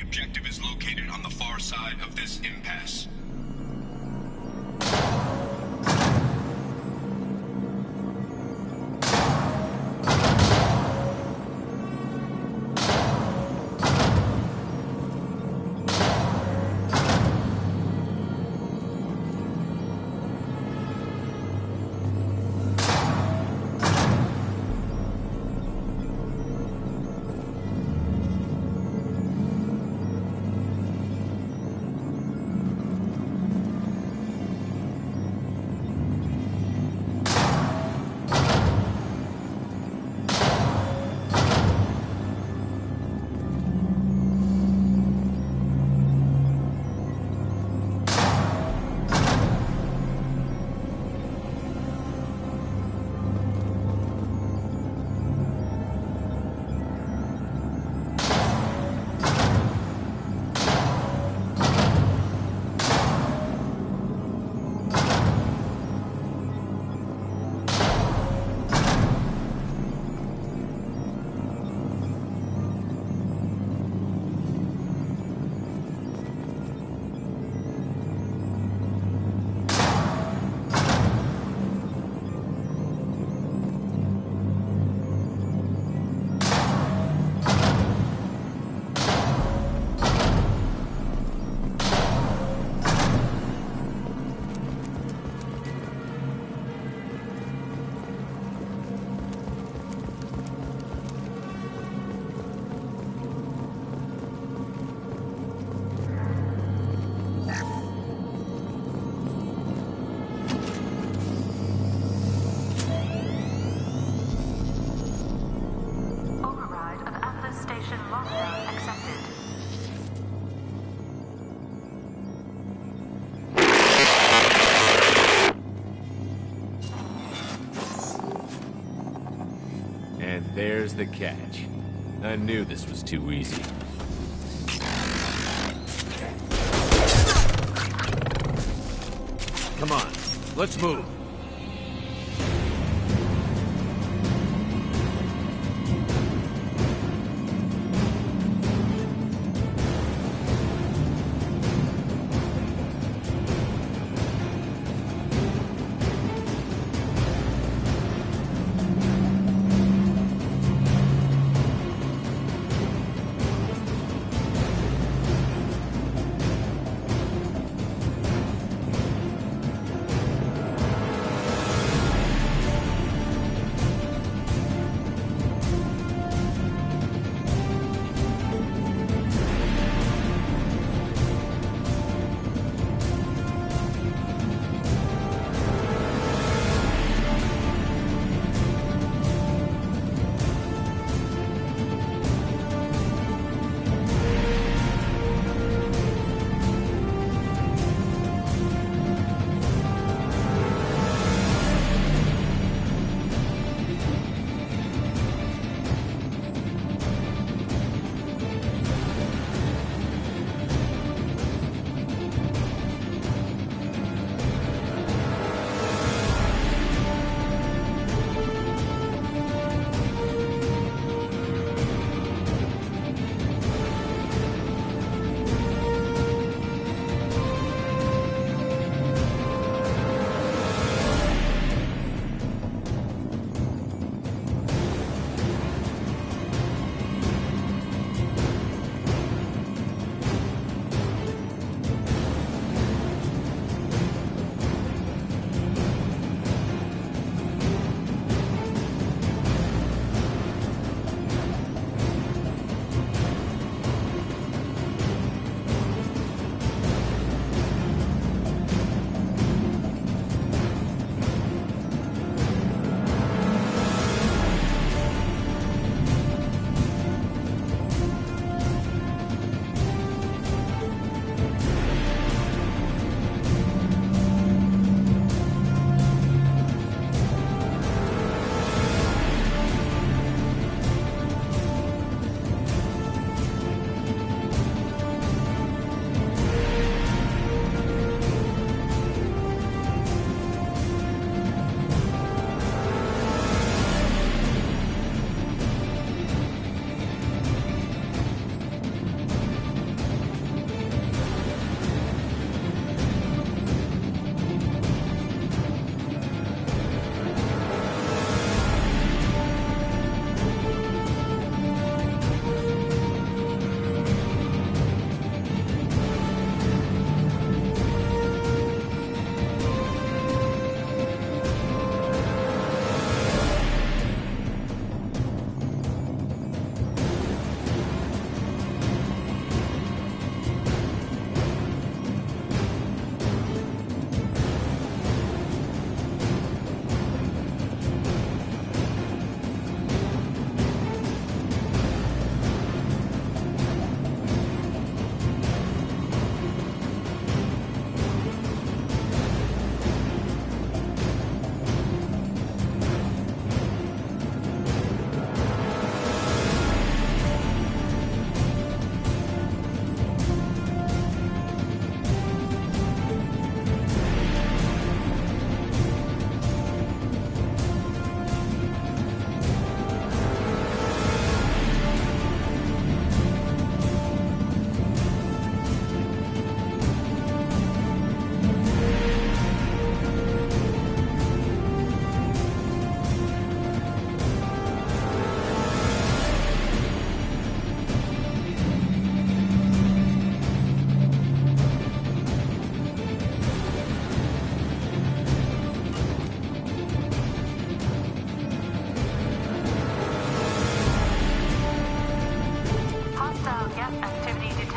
objective is located on the far side of this impasse. There's the catch. I knew this was too easy. Come on, let's move.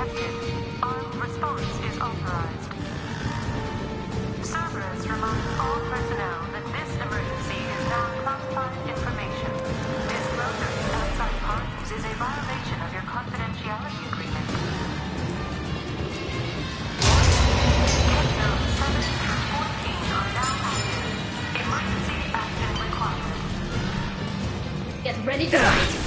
detected. Armed response is authorized. Cerberus reminds all personnel that this emergency is now classified information. Disclosure to outside parties is a violation of your confidentiality agreement. Get note 7 through 14 are now active. Emergency action required. Get ready to fight!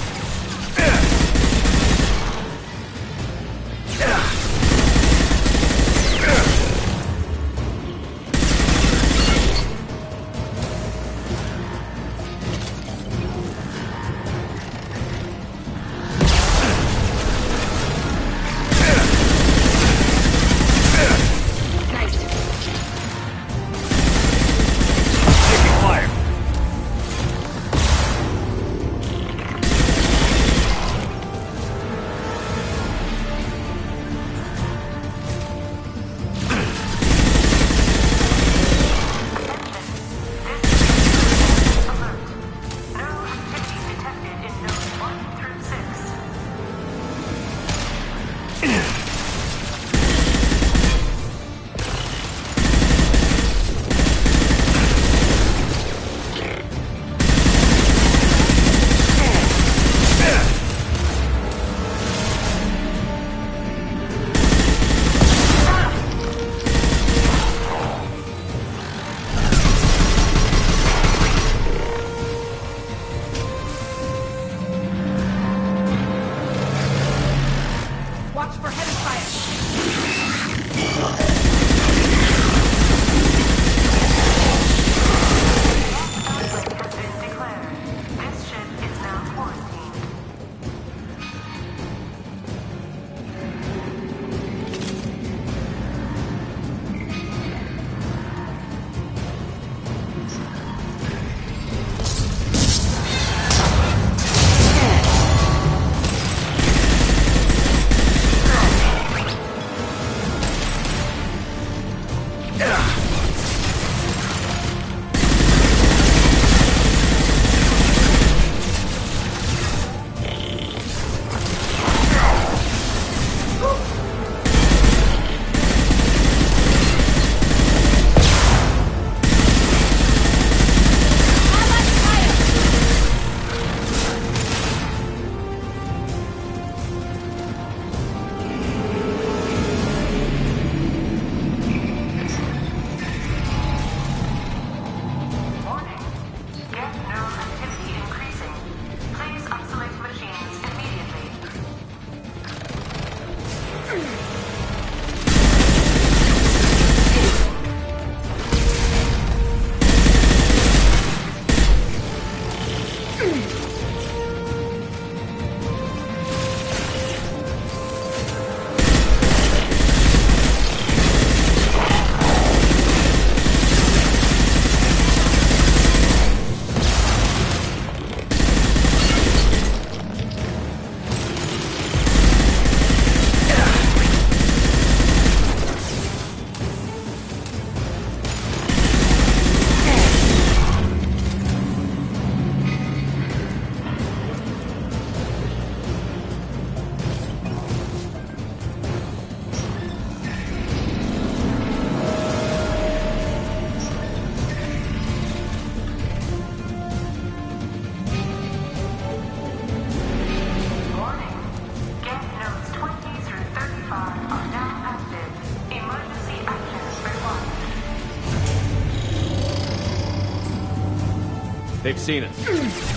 They've seen us.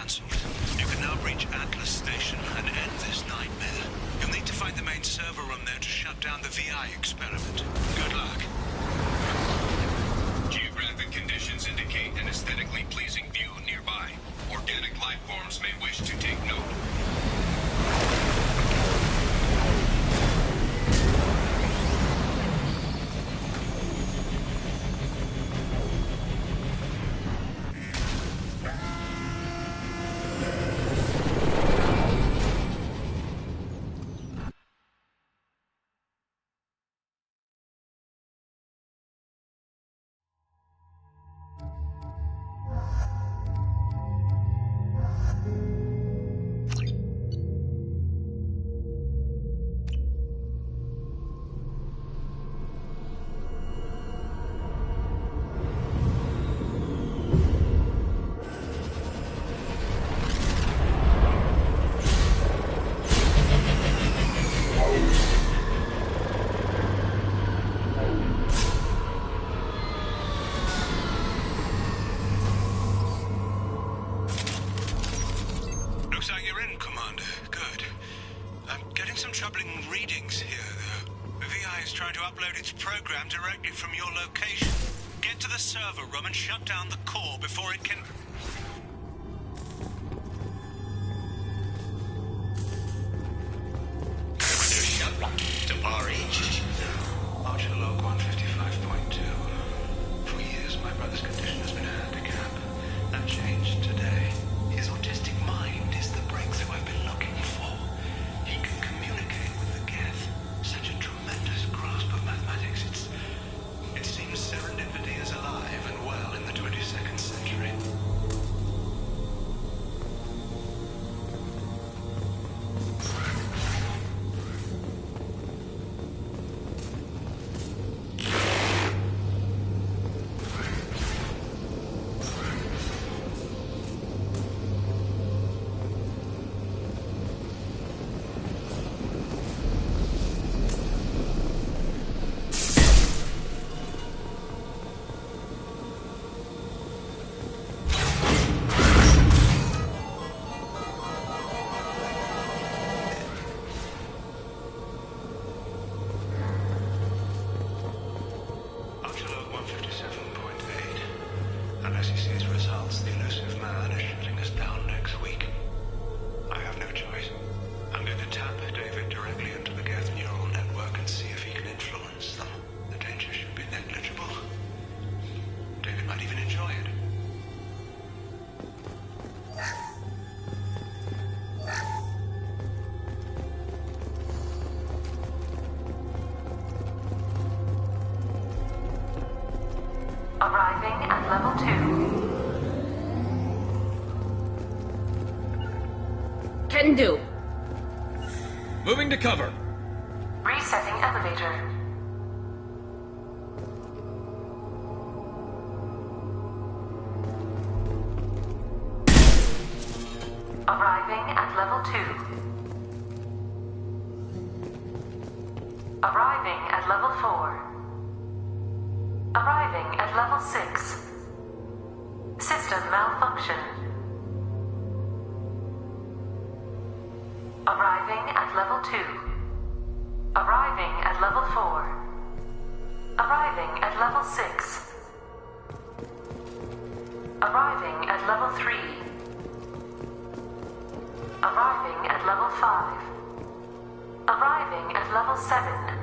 cancelled. You can now reach Atlas Station and end this nightmare. You'll need to find the main server room there to shut down the VI experiment. Good luck. Geographic conditions indicate an aesthetically pleasing view nearby. Organic life forms may wish to take note. Looks like you're in, Commander. Good. I'm getting some troubling readings here, though. The VI is trying to upload its program directly from your location. Get to the server room and shut down the core before it can... To RH. Archer log 155.2. For years, my brother's condition has been a handicap. That changed today. His autistic mind is the breakthrough I've been looking for. He can communicate with the Geth. Such a tremendous grasp of mathematics. It seems serendipity is alive and well in the 22nd century. Unless he sees results, the elusive man is shutting us down next week. I have no choice. I'm going to tap David directly into the Geth neural network and see if he can influence them. The danger should be negligible. David might even enjoy it. Arriving at level 2. Can do. Moving to cover. Resetting elevator. Arriving at level 2. Arriving at level 4. Arriving at level 6. System malfunction. Arriving at level 2. Arriving at level 4. Arriving at level 6. Arriving at level 3. Arriving at level 5. Arriving at level 7.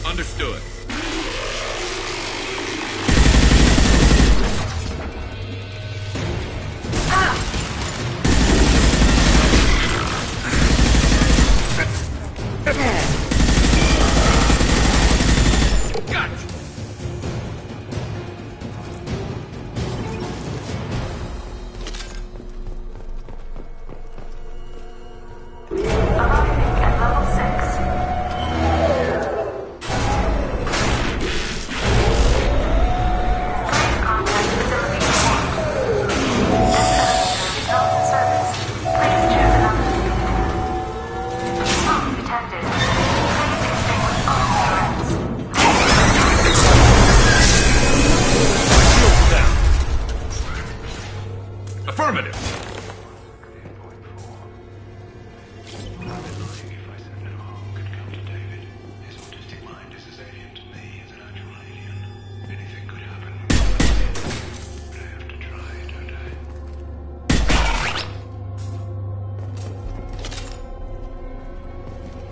Understood. Arriving at level 6.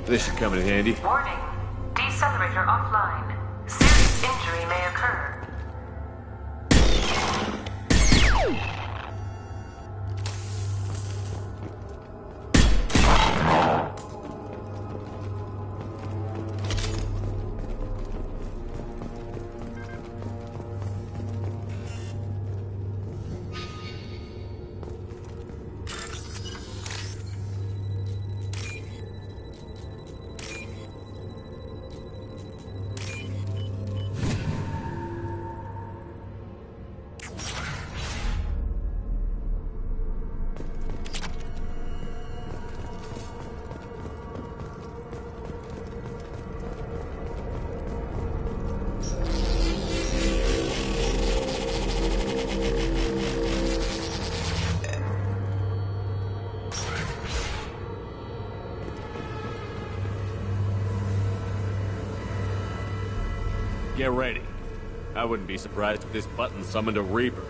This should come in handy. Warning. Decelerator offline. Serious injury may occur. Get ready. I wouldn't be surprised if this button summoned a Reaper.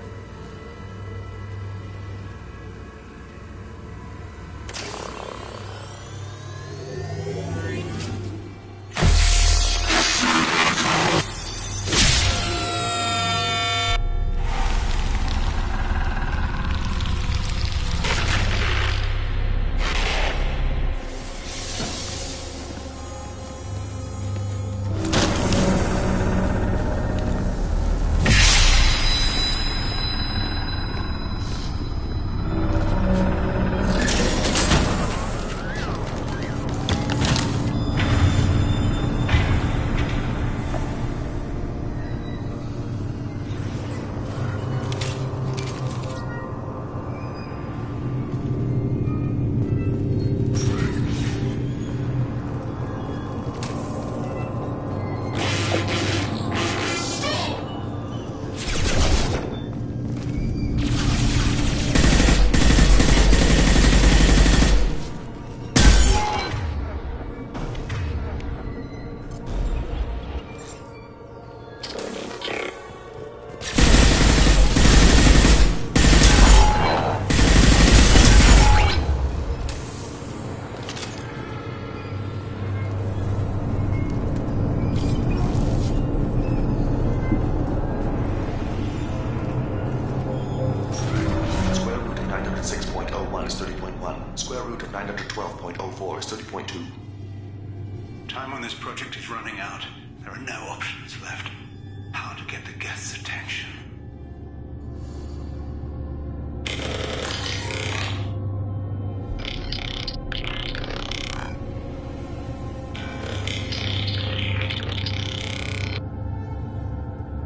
Square root of 912.04 is 30.2. Time on this project is running out. There are no options left. How to get the guest's attention?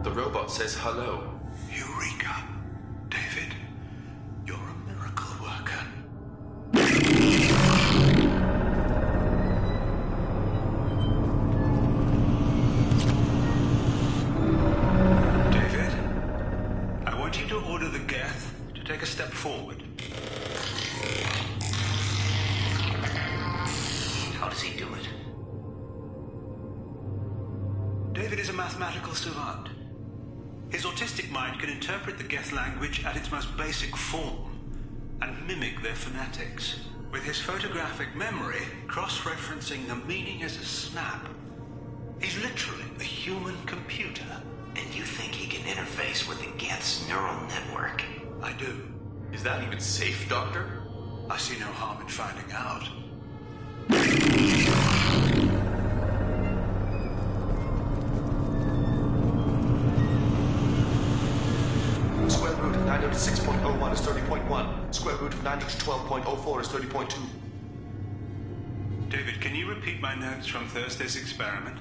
The robot says hello. Eureka. David, you're a miracle worker. David, I want you to order the Geth to take a step forward. How does he do it? David is a mathematical savant. His autistic mind can interpret the Geth language at its most basic form and mimic their phonetics. With his photographic memory, cross-referencing the meaning as a snap. He's literally a human computer. And you think he can interface with the Geth's neural network? I do. Is that even safe, Doctor? I see no harm in finding out. Square root of 906.01 is 30.1. Square root of 912.04 is 30.2. David, can you repeat my notes from Thursday's experiment?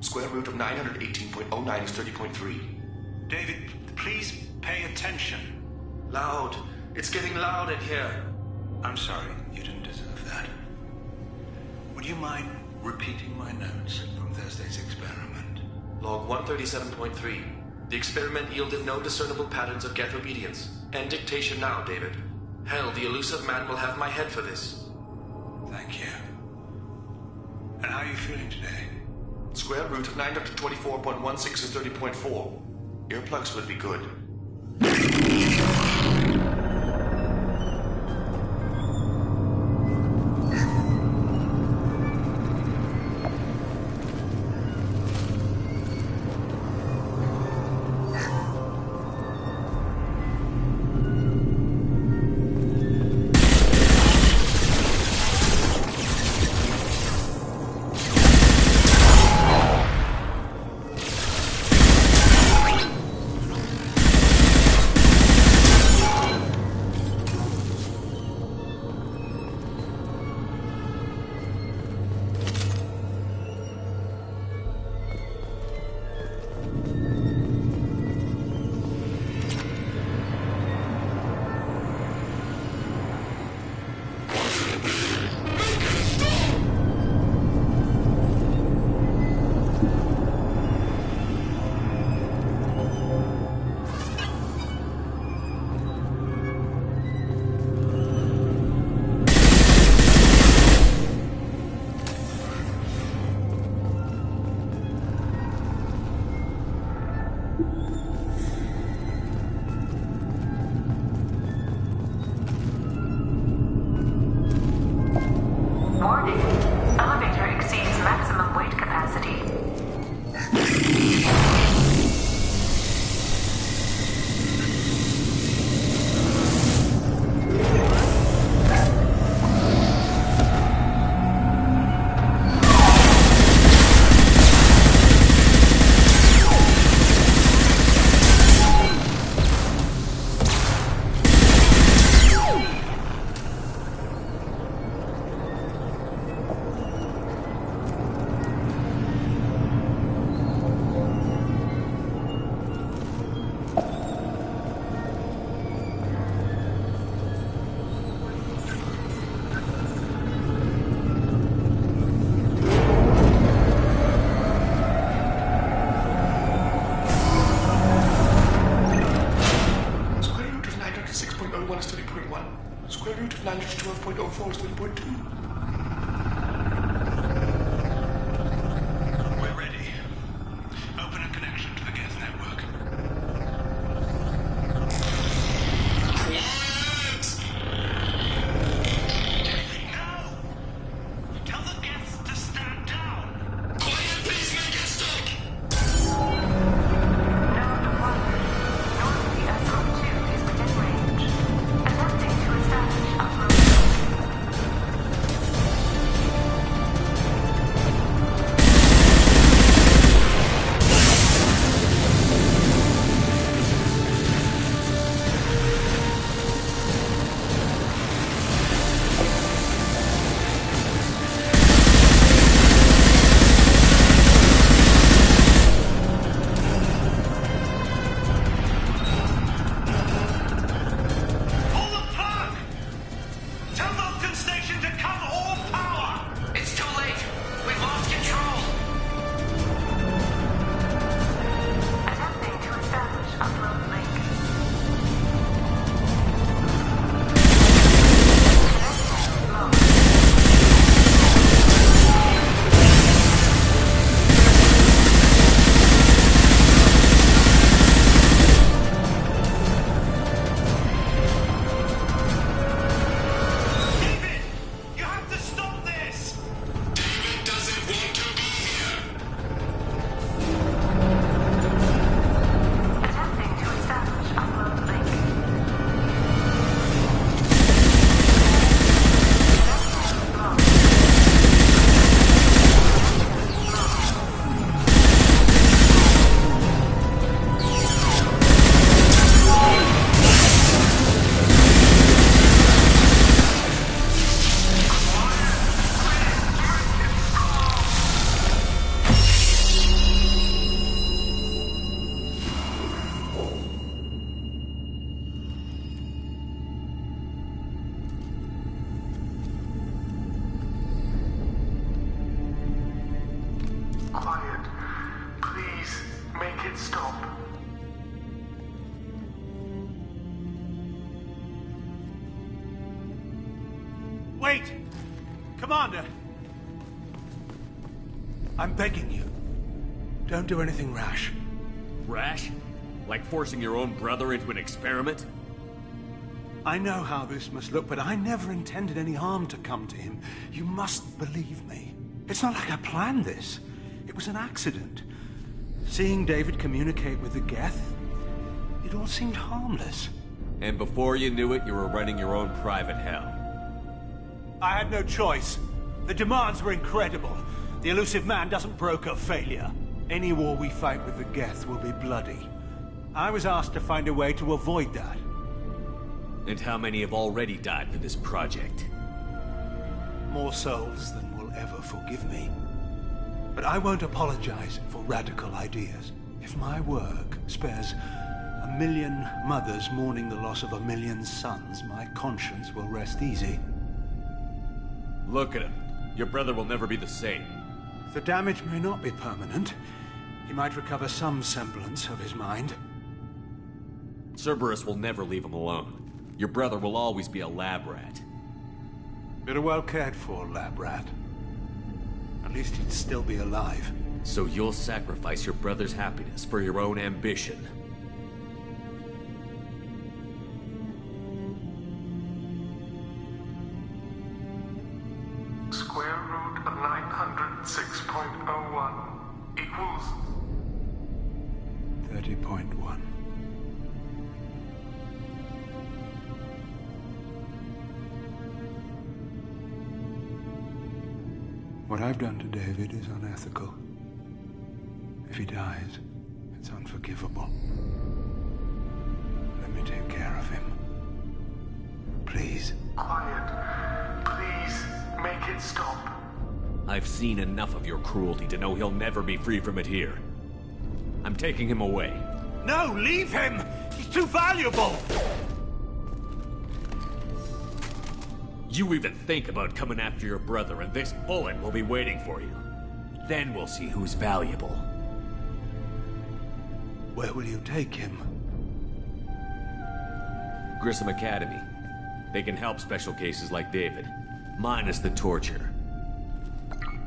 Square root of 918.09 is 30.3. David, please pay attention. Loud. It's getting loud in here. I'm sorry, you didn't deserve that. Would you mind repeating my notes from Thursday's experiment? Log 137.3. The experiment yielded no discernible patterns of Geth obedience. End dictation now, David. Hell, the elusive man will have my head for this. Thank you. And how are you feeling today? Square root of 924.16 is 30.4. Earplugs would be good. Warning. Elevator exceeds maximum weight capacity. Square root of 996.01 is 30.1. Square root of 912.04 is 30.2. We're ready. Open a connection to the Geth network. No! Tell the Geths to stand down! Quiet, please, make it stop! SO2 is within range. Attempting to establish upload. Pull the plug! Tell Vulcan Station to cut all power! It's too late. We've lost control. Attempting to establish upload link. David! You have to stop this! David doesn't want to be here! Attempting to establish upload link. Quiet. Please, make it stop. Wait! Commander! I'm begging you. Don't do anything rash. Rash? Like forcing your own brother into an experiment? I know how this must look, but I never intended any harm to come to him. You must believe me. It's not like I planned this. It was an accident. Seeing David communicate with the Geth, it all seemed harmless. And before you knew it, you were running your own private hell. I had no choice. The demands were incredible. The elusive man doesn't broker failure. Any war we fight with the Geth will be bloody. I was asked to find a way to avoid that. And how many have already died for this project? More souls than will ever forgive me. But I won't apologize for radical ideas. If my work spares 1,000,000 mothers mourning the loss of 1,000,000 sons, my conscience will rest easy. Look at him. Your brother will never be the same. The damage may not be permanent. He might recover some semblance of his mind. Cerberus will never leave him alone. Your brother will always be a lab rat. You're a well cared for lab rat. At least he'd still be alive. So you'll sacrifice your brother's happiness for your own ambition. Square root of 906.01 equals 30.1. What I've done to David is unethical. If he dies, it's unforgivable. Let me take care of him. Please. Quiet. Please, make it stop. I've seen enough of your cruelty to know he'll never be free from it here. I'm taking him away. No, leave him! He's too valuable! You even think about coming after your brother, and this bullet will be waiting for you. Then we'll see who's valuable. Where will you take him? Grissom Academy. They can help special cases like David, minus the torture.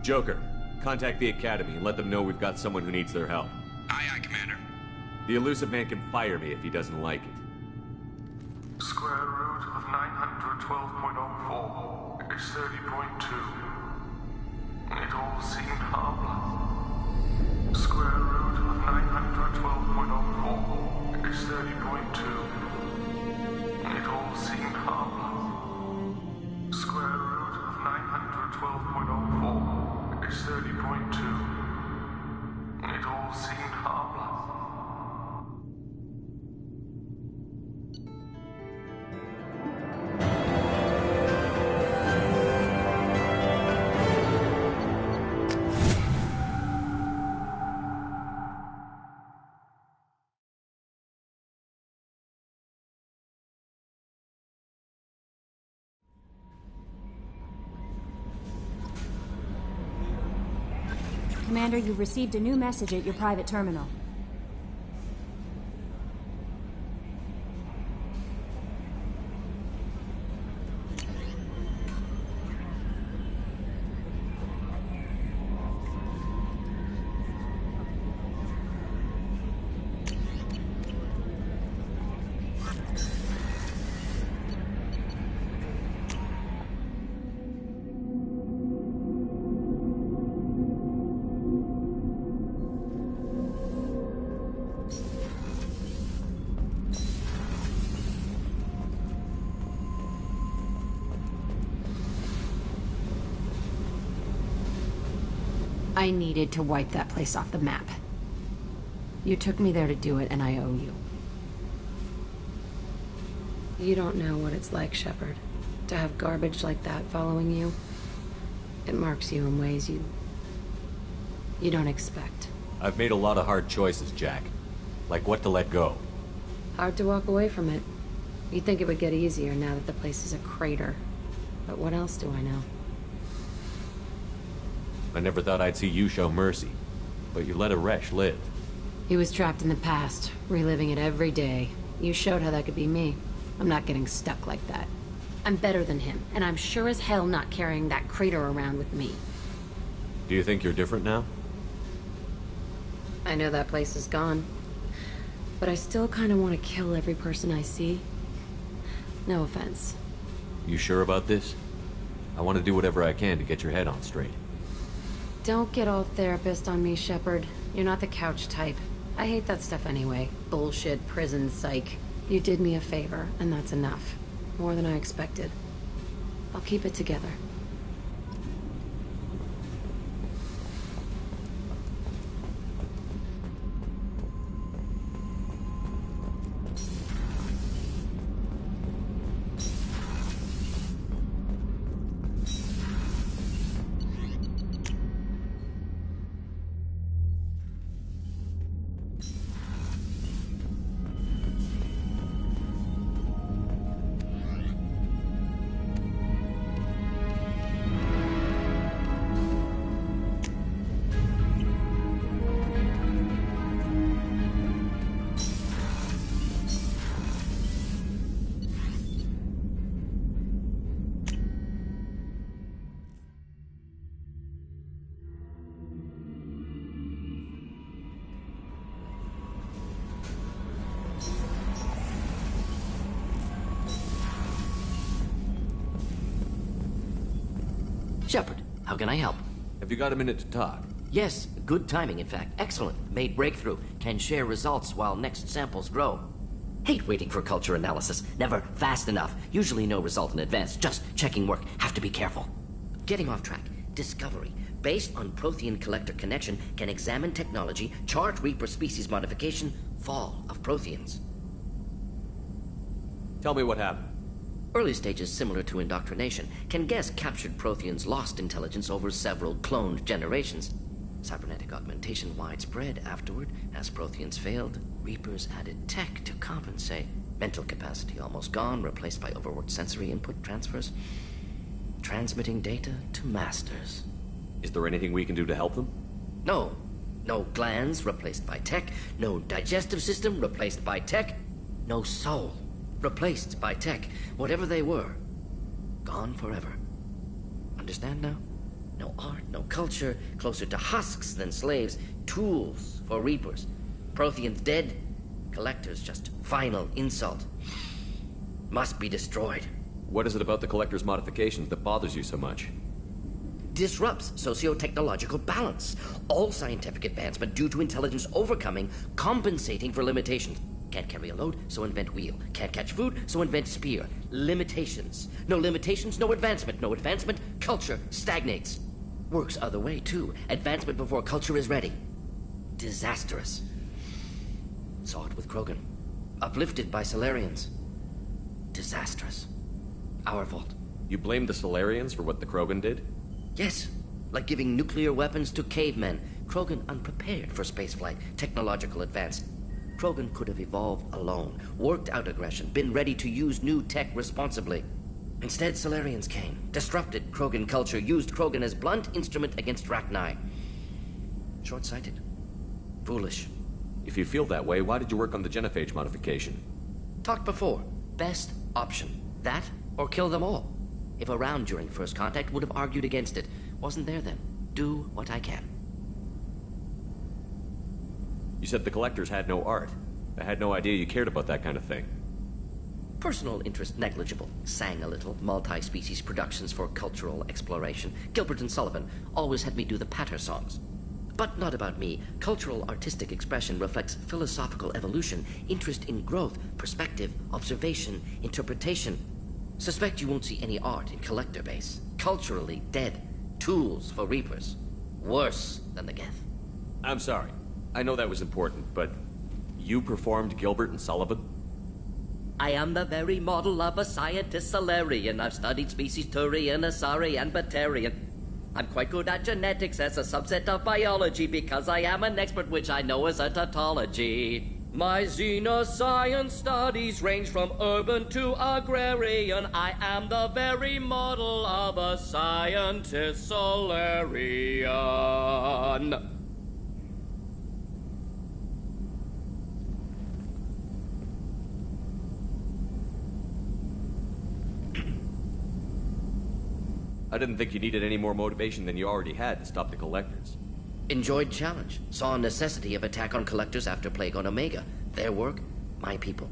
Joker, contact the Academy and let them know we've got someone who needs their help. Aye, aye, Commander. The elusive man can fire me if he doesn't like it. Square root of 912.04 is 30.2. It all seemed harmless. Square root of 912.04 is 30.2. It all seemed harmless. Square root of 912.04 is 30.2. It all seemed harmless. Commander, you've received a new message at your private terminal. I needed to wipe that place off the map. You took me there to do it, and I owe you. You don't know what it's like, Shepard, to have garbage like that following you. It marks you in ways you don't expect. I've made a lot of hard choices, Jack. Like what to let go. Hard to walk away from it. You'd think it would get easier now that the place is a crater. But what else do I know? I never thought I'd see you show mercy. But you let a wretch live. He was trapped in the past, reliving it every day. You showed how that could be me. I'm not getting stuck like that. I'm better than him, and I'm sure as hell not carrying that crater around with me. Do you think you're different now? I know that place is gone. But I still kind of want to kill every person I see. No offense. You sure about this? I want to do whatever I can to get your head on straight. Don't get all therapist on me, Shepard. You're not the couch type. I hate that stuff anyway. Bullshit, prison, psych. You did me a favor, and that's enough. More than I expected. I'll keep it together. Shepard, how can I help? Have you got a minute to talk? Yes, good timing, in fact. Excellent. Made breakthrough. Can share results while next samples grow. Hate waiting for culture analysis. Never fast enough. Usually no result in advance. Just checking work. Have to be careful. Getting off track. Discovery. Based on Prothean collector connection, can examine technology, chart Reaper species modification, fall of Protheans. Tell me what happened. Early stages similar to indoctrination. Can guess captured Protheans lost intelligence over several cloned generations. Cybernetic augmentation widespread afterward. As Protheans failed, Reapers added tech to compensate. Mental capacity almost gone, replaced by overworked sensory input transfers. Transmitting data to masters. Is there anything we can do to help them? No. No glands replaced by tech. No digestive system replaced by tech. No soul replaced by tech. Whatever they were, gone forever. Understand now? No art, no culture, closer to husks than slaves, tools for Reapers. Protheans dead, collectors just final insult. Must be destroyed. What is it about the Collector's modifications that bothers you so much? Disrupts socio-technological balance. All scientific advancement due to intelligence overcoming, compensating for limitations. Can't carry a load, so invent wheel. Can't catch food, so invent spear. Limitations. No limitations, no advancement. No advancement, culture stagnates. Works other way, too. Advancement before culture is ready. Disastrous. Saw it with Krogan. Uplifted by Solarians. Disastrous. Our fault. You blame the Solarians for what the Krogan did? Yes. Like giving nuclear weapons to cavemen. Krogan unprepared for spaceflight. Technological advance. Krogan could have evolved alone, worked out aggression, been ready to use new tech responsibly. Instead, Solarians came, disrupted Krogan culture, used Krogan as blunt instrument against Rachni. Short-sighted. Foolish. If you feel that way, why did you work on the genophage modification? Talked before. Best option. That, or kill them all. If around during first contact, would have argued against it. Wasn't there then. Do what I can. You said the Collectors had no art. I had no idea you cared about that kind of thing. Personal interest negligible. Sang a little. Multi-species productions for cultural exploration. Gilbert and Sullivan always had me do the patter songs. But not about me. Cultural artistic expression reflects philosophical evolution, interest in growth, perspective, observation, interpretation. Suspect you won't see any art in collector base. Culturally dead. Tools for Reapers. Worse than the Geth. I'm sorry. I know that was important, but you performed Gilbert and Sullivan? I am the very model of a scientist Solarian. I've studied species Turian, Asari, and Batarian. I'm quite good at genetics as a subset of biology because I am an expert which I know as a tautology. My xenoscience studies range from urban to agrarian. I am the very model of a scientist Solarian. I didn't think you needed any more motivation than you already had to stop the Collectors. Enjoyed challenge. Saw necessity of attack on Collectors after Plague on Omega. Their work, my people.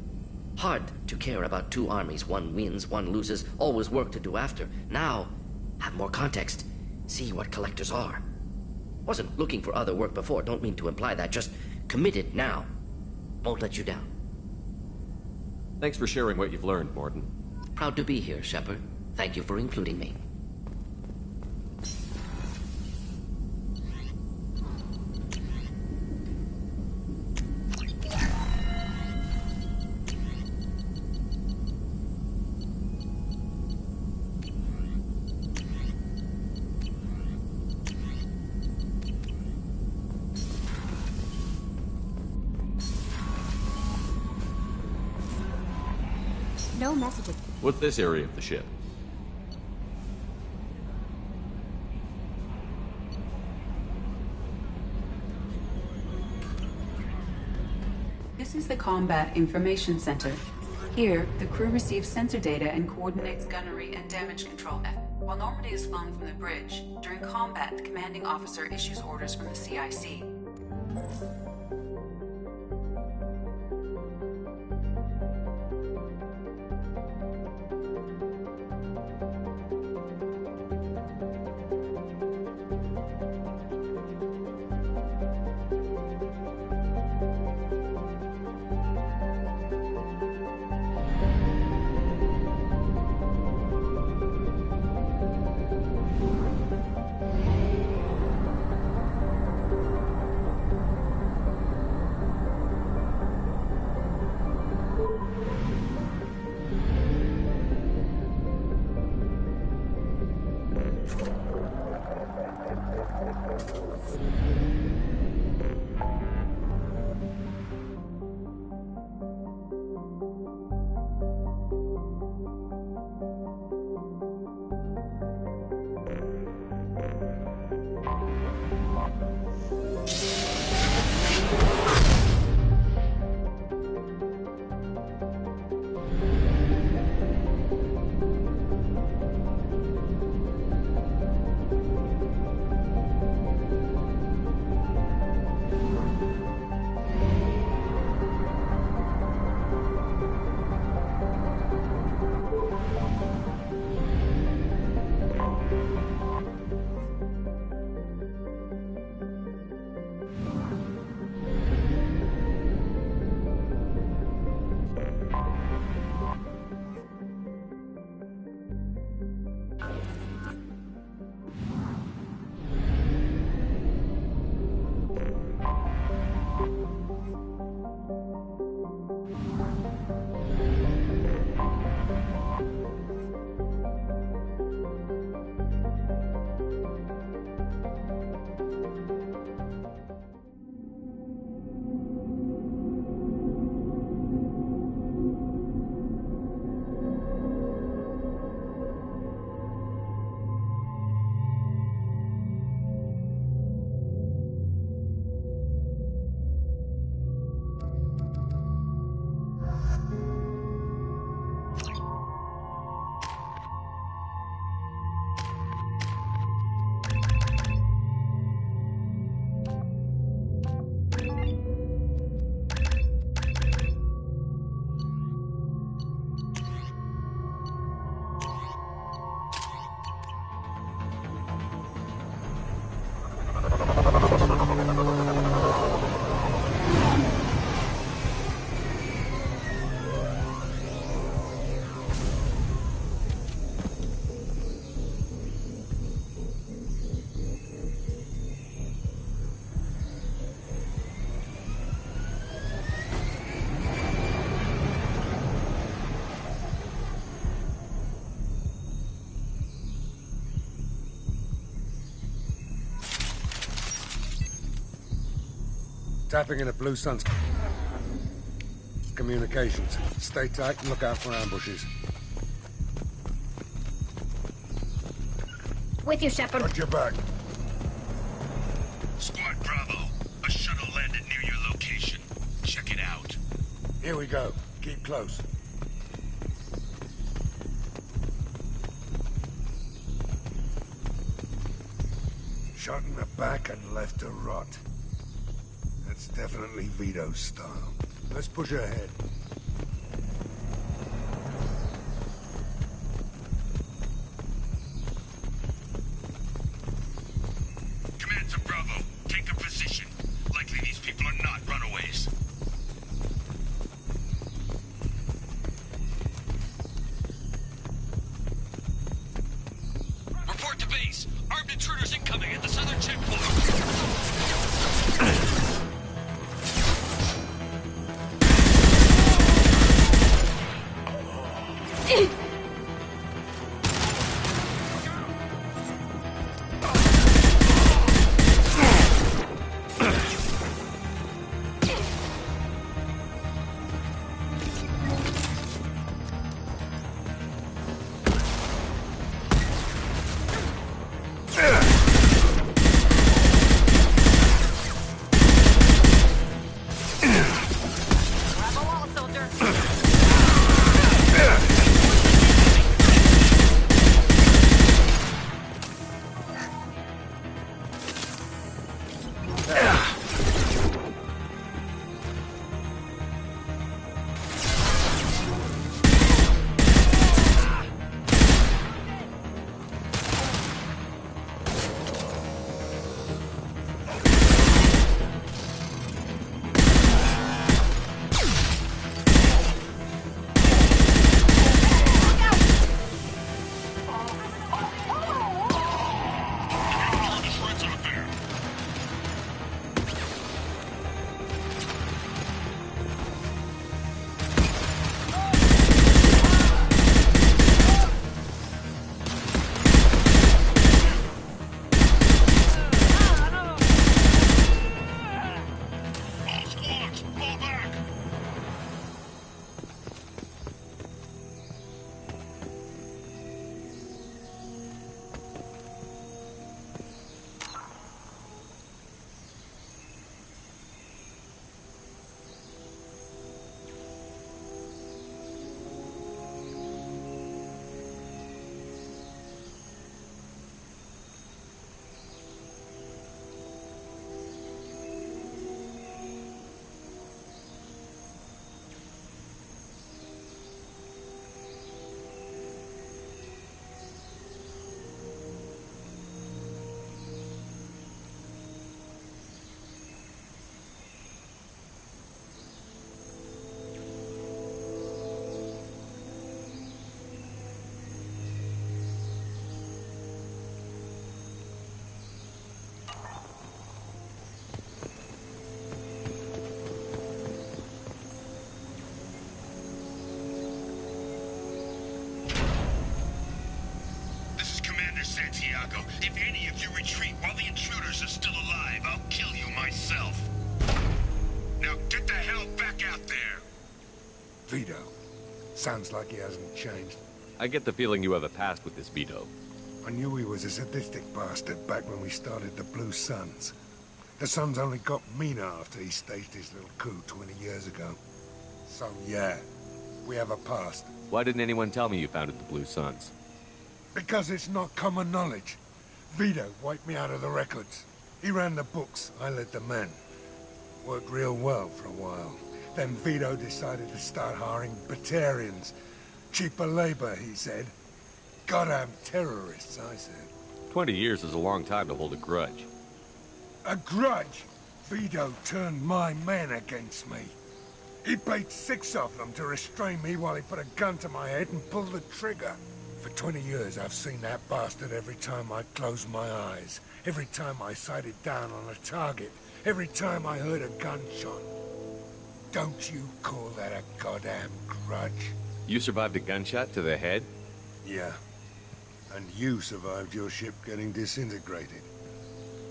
Hard to care about two armies. One wins, one loses. Always work to do after. Now, have more context. See what Collectors are. Wasn't looking for other work before. Don't mean to imply that. Just committed now. Won't let you down. Thanks for sharing what you've learned, Morton. Proud to be here, Shepard. Thank you for including me. No messages. What's this area of the ship? This is the Combat Information Center. Here, the crew receives sensor data and coordinates gunnery and damage control efforts. While Normandy is flown from the bridge, during combat, the commanding officer issues orders from the CIC. Tapping into Blue Sun's communications. Stay tight and look out for ambushes. With you, Shepard. Watch your back. Squad Bravo, a shuttle landed near your location. Check it out. Here we go. Keep close. Shot in the back and left to rot. That's definitely Vito's style. Let's push ahead. Command to Bravo. Take a position. Likely these people are not runaways. Report to base. Armed intruders incoming at the southern checkpoint. Santiago, if any of you retreat while the intruders are still alive, I'll kill you myself. Now get the hell back out there! Vito. Sounds like he hasn't changed. I get the feeling you have a past with this Vito. I knew he was a sadistic bastard back when we started the Blue Suns. The Suns only got meaner after he staged his little coup 20 years ago. So yeah, we have a past. Why didn't anyone tell me you founded the Blue Suns? Because it's not common knowledge. Vito wiped me out of the records. He ran the books, I led the men. Worked real well for a while. Then Vito decided to start hiring Batarians. Cheaper labor, he said. Goddamn terrorists, I said. 20 years is a long time to hold a grudge. A grudge? Vito turned my men against me. He paid 6 of them to restrain me while he put a gun to my head and pulled the trigger. For 20 years, I've seen that bastard every time I closed my eyes. Every time I sighted down on a target. Every time I heard a gunshot. Don't you call that a goddamn grudge? You survived a gunshot to the head? Yeah. And you survived your ship getting disintegrated.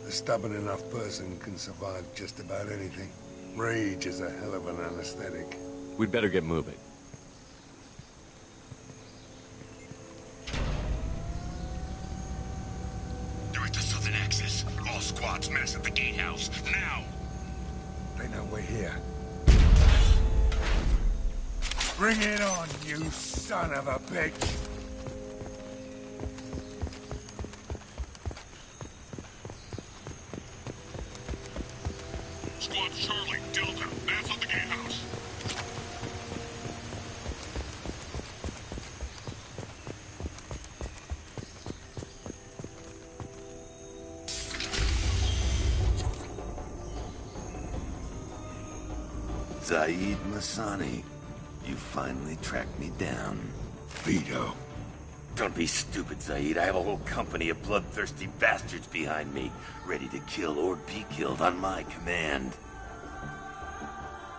A stubborn enough person can survive just about anything. Rage is a hell of an anesthetic. We'd better get moving. They're at the southern axis. All squads mass at the gatehouse. Now! They know we're here. Bring it on, you son of a bitch! Squad Charlie, Delta, mass at the gatehouse. Zaid Masani, you finally tracked me down. Vito. Don't be stupid, Zaid. I have a whole company of bloodthirsty bastards behind me, ready to kill or be killed on my command.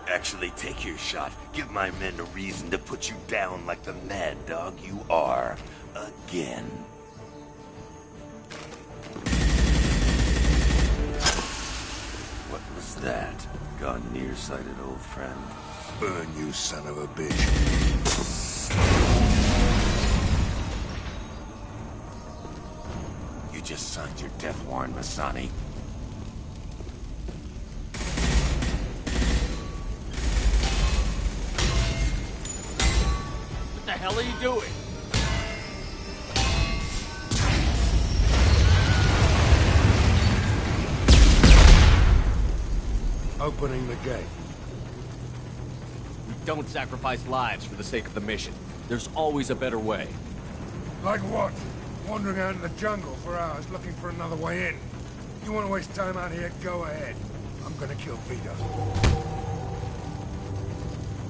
Actually, take your shot. Give my men a reason to put you down like the mad dog you are. Again. What was that? Gone nearsighted, old friend. Burn, you son of a bitch. You just signed your death warrant, Masani. What the hell are you doing? Opening the gate. We don't sacrifice lives for the sake of the mission. There's always a better way. Like what? Wandering out in the jungle for hours looking for another way in. You want to waste time out here, go ahead. I'm gonna kill Vito.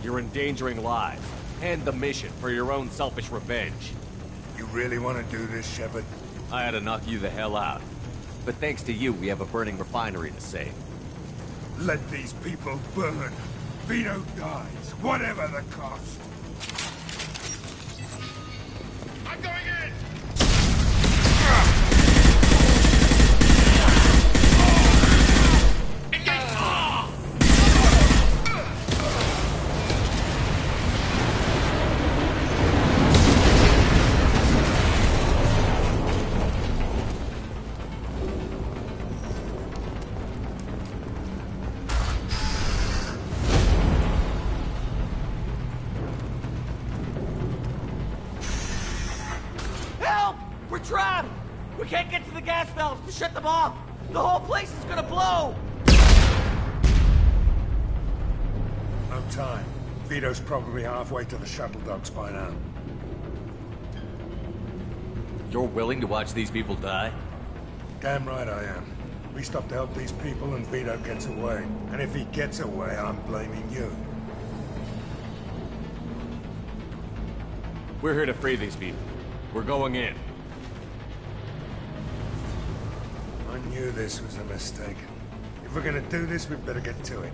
You're endangering lives and the mission for your own selfish revenge. You really want to do this, Shepard? I had to knock you the hell out. But thanks to you, we have a burning refinery to save. Let these people burn. Vito dies, whatever the cost. I'm going in! We're trapped! We can't get to the gas valves to shut them off! The whole place is gonna blow! No time. Vito's probably halfway to the shuttle docks by now. You're willing to watch these people die? Damn right I am. We stop to help these people and Vito gets away. And if he gets away, I'm blaming you. We're here to free these people. We're going in. I knew this was a mistake. If we're gonna do this, we'd better get to it.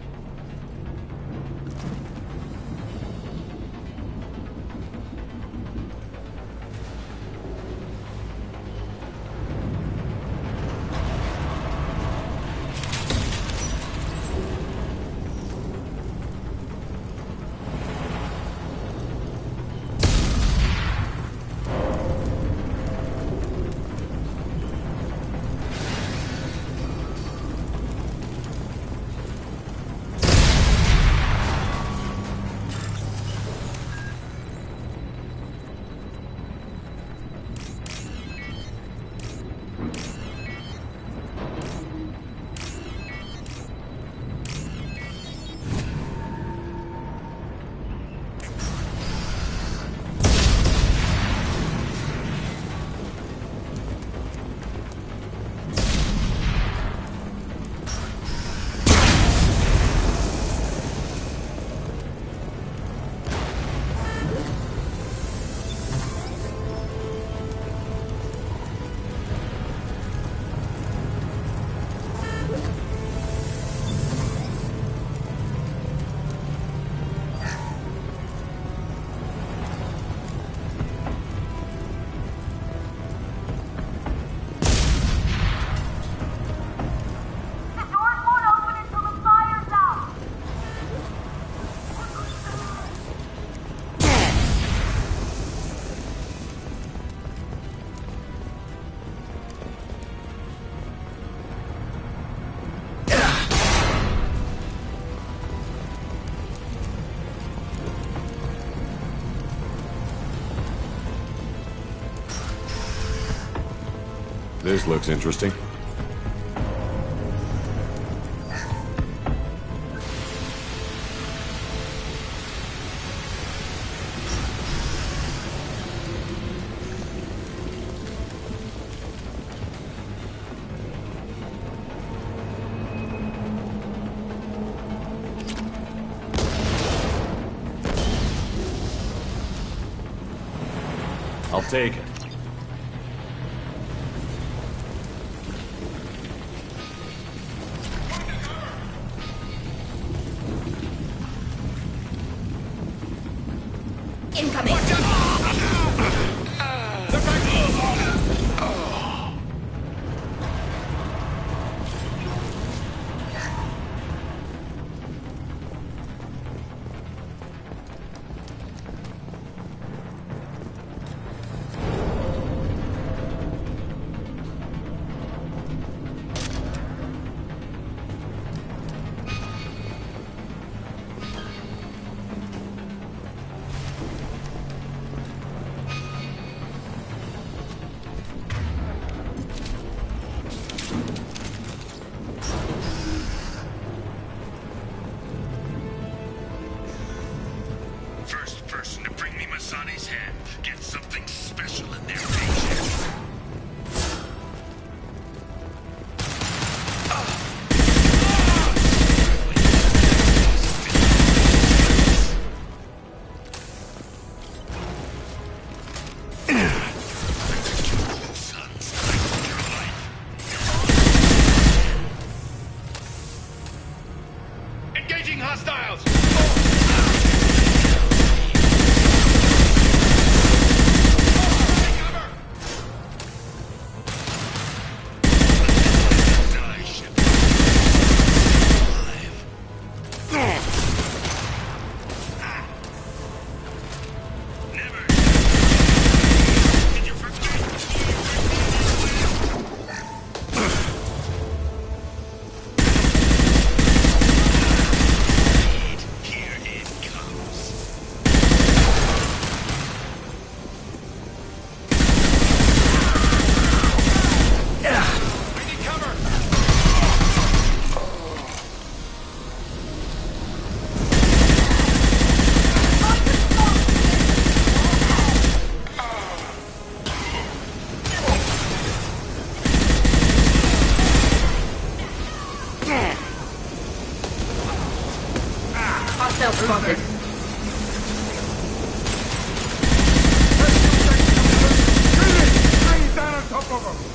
This looks interesting. I'll take it. Incoming! First person to bring me Masani's head gets something special in their paycheck. Engaging hostiles! Hostile spotted. Bring it down on top of him!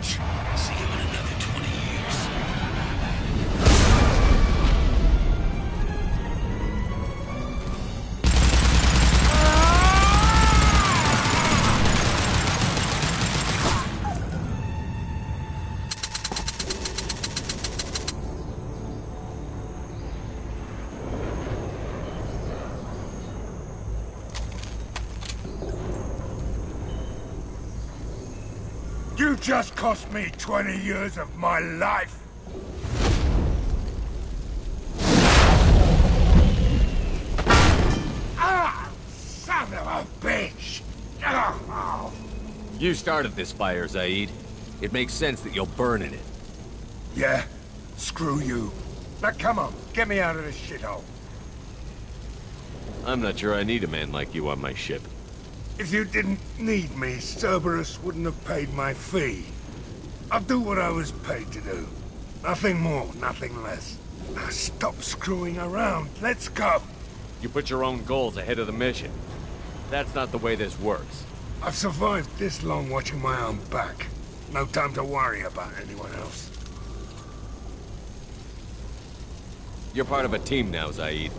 bitch. See you in another 20 years. You just cost me 20 years of my life. Ah, son of a bitch! Oh. You started this fire, Zaid. It makes sense that you'll burn in it. Yeah? Screw you. Now come on, get me out of this shithole. I'm not sure I need a man like you on my ship. If you didn't need me, Cerberus wouldn't have paid my fee. I'll do what I was paid to do. Nothing more, nothing less. Now stop screwing around. Let's go. You put your own goals ahead of the mission. That's not the way this works. I've survived this long watching my own back. No time to worry about anyone else. You're part of a team now, Zaid.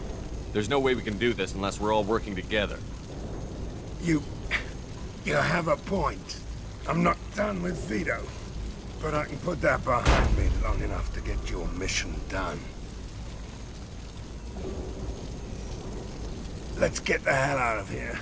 There's no way we can do this unless we're all working together. You have a point. I'm not done with Vito. But I can put that behind me long enough to get your mission done. Let's get the hell out of here.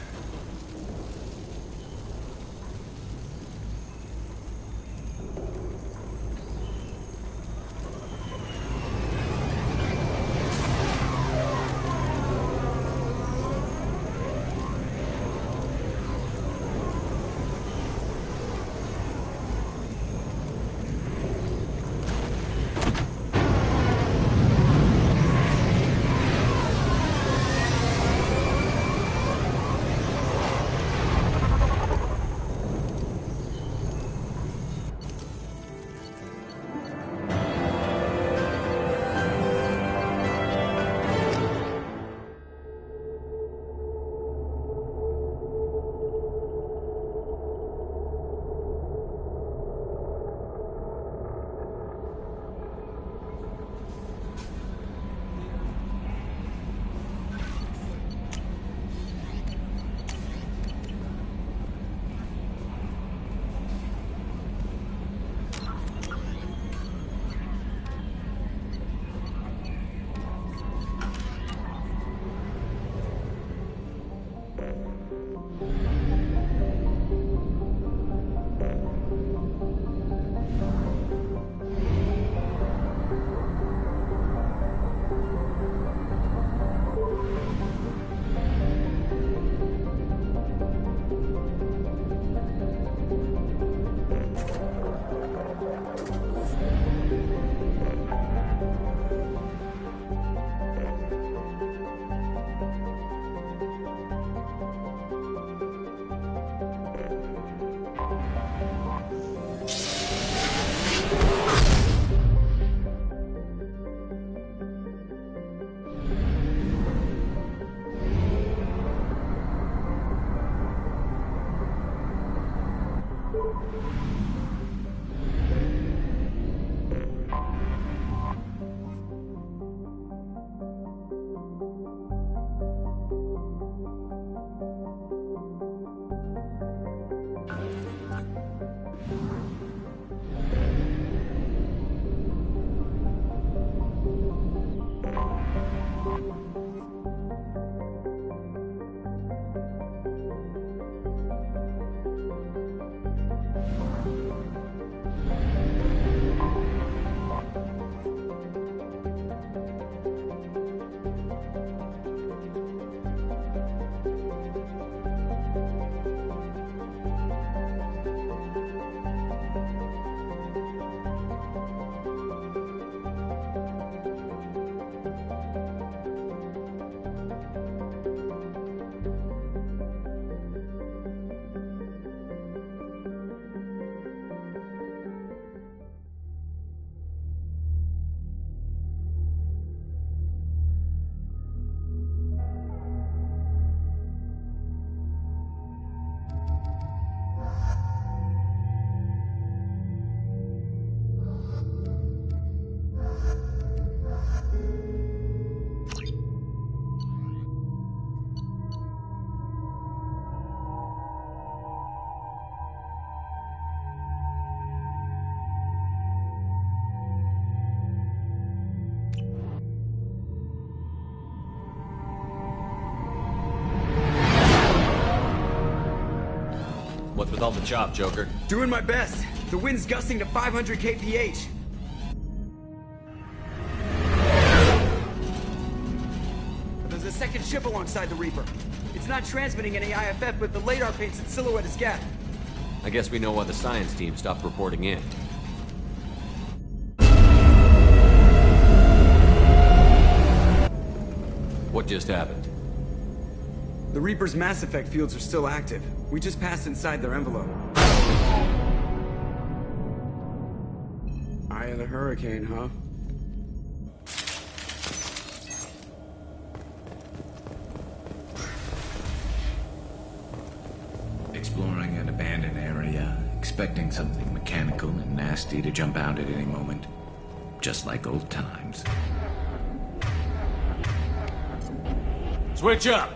with all the chop, Joker? Doing my best. The wind's gusting to 500 kph. There's a second ship alongside the Reaper. It's not transmitting any IFF, but the radar paints its silhouette as Geth. I guess we know why the science team stopped reporting in. What just happened? The Reaper's Mass Effect fields are still active. We just passed inside their envelope. Eye of the Hurricane, huh? Exploring an abandoned area, expecting something mechanical and nasty to jump out at any moment. Just like old times. Switch up!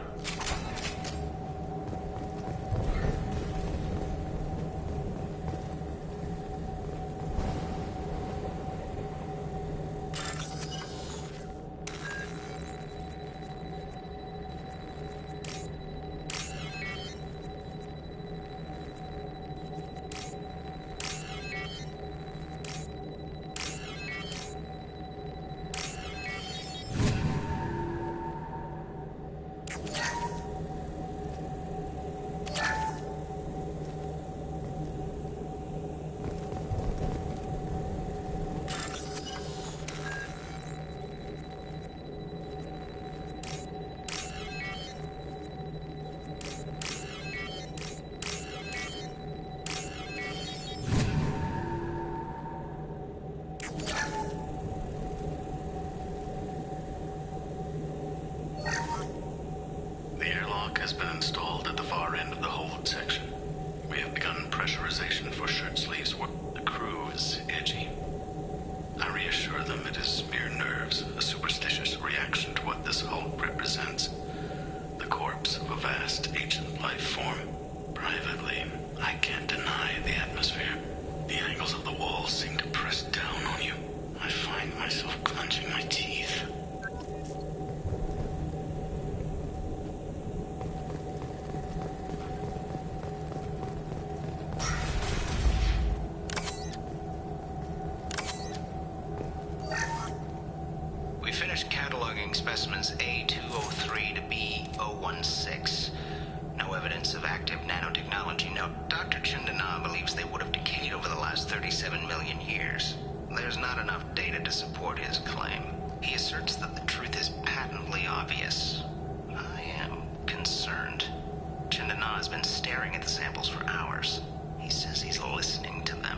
The airlock has been installed at the far end of the hold section. We have begun pressurization for shirt sleeves work. The crew is edgy. I reassure them it is mere nerves, a superstitious reaction to what this hulk represents. The corpse of a vast ancient life form. Privately, I can't deny the atmosphere. The angles of the walls seem to press down on you. I find myself clenching my teeth. We finished cataloging specimens A203 to B016. No evidence of active nanotechnology. Now, Dr. Chindana believes they would have decayed over the last 37 million years. There's not enough data to support his claim. He asserts that the truth is patently obvious. I am concerned. Chindana has been staring at the samples for hours. He says he's listening to them.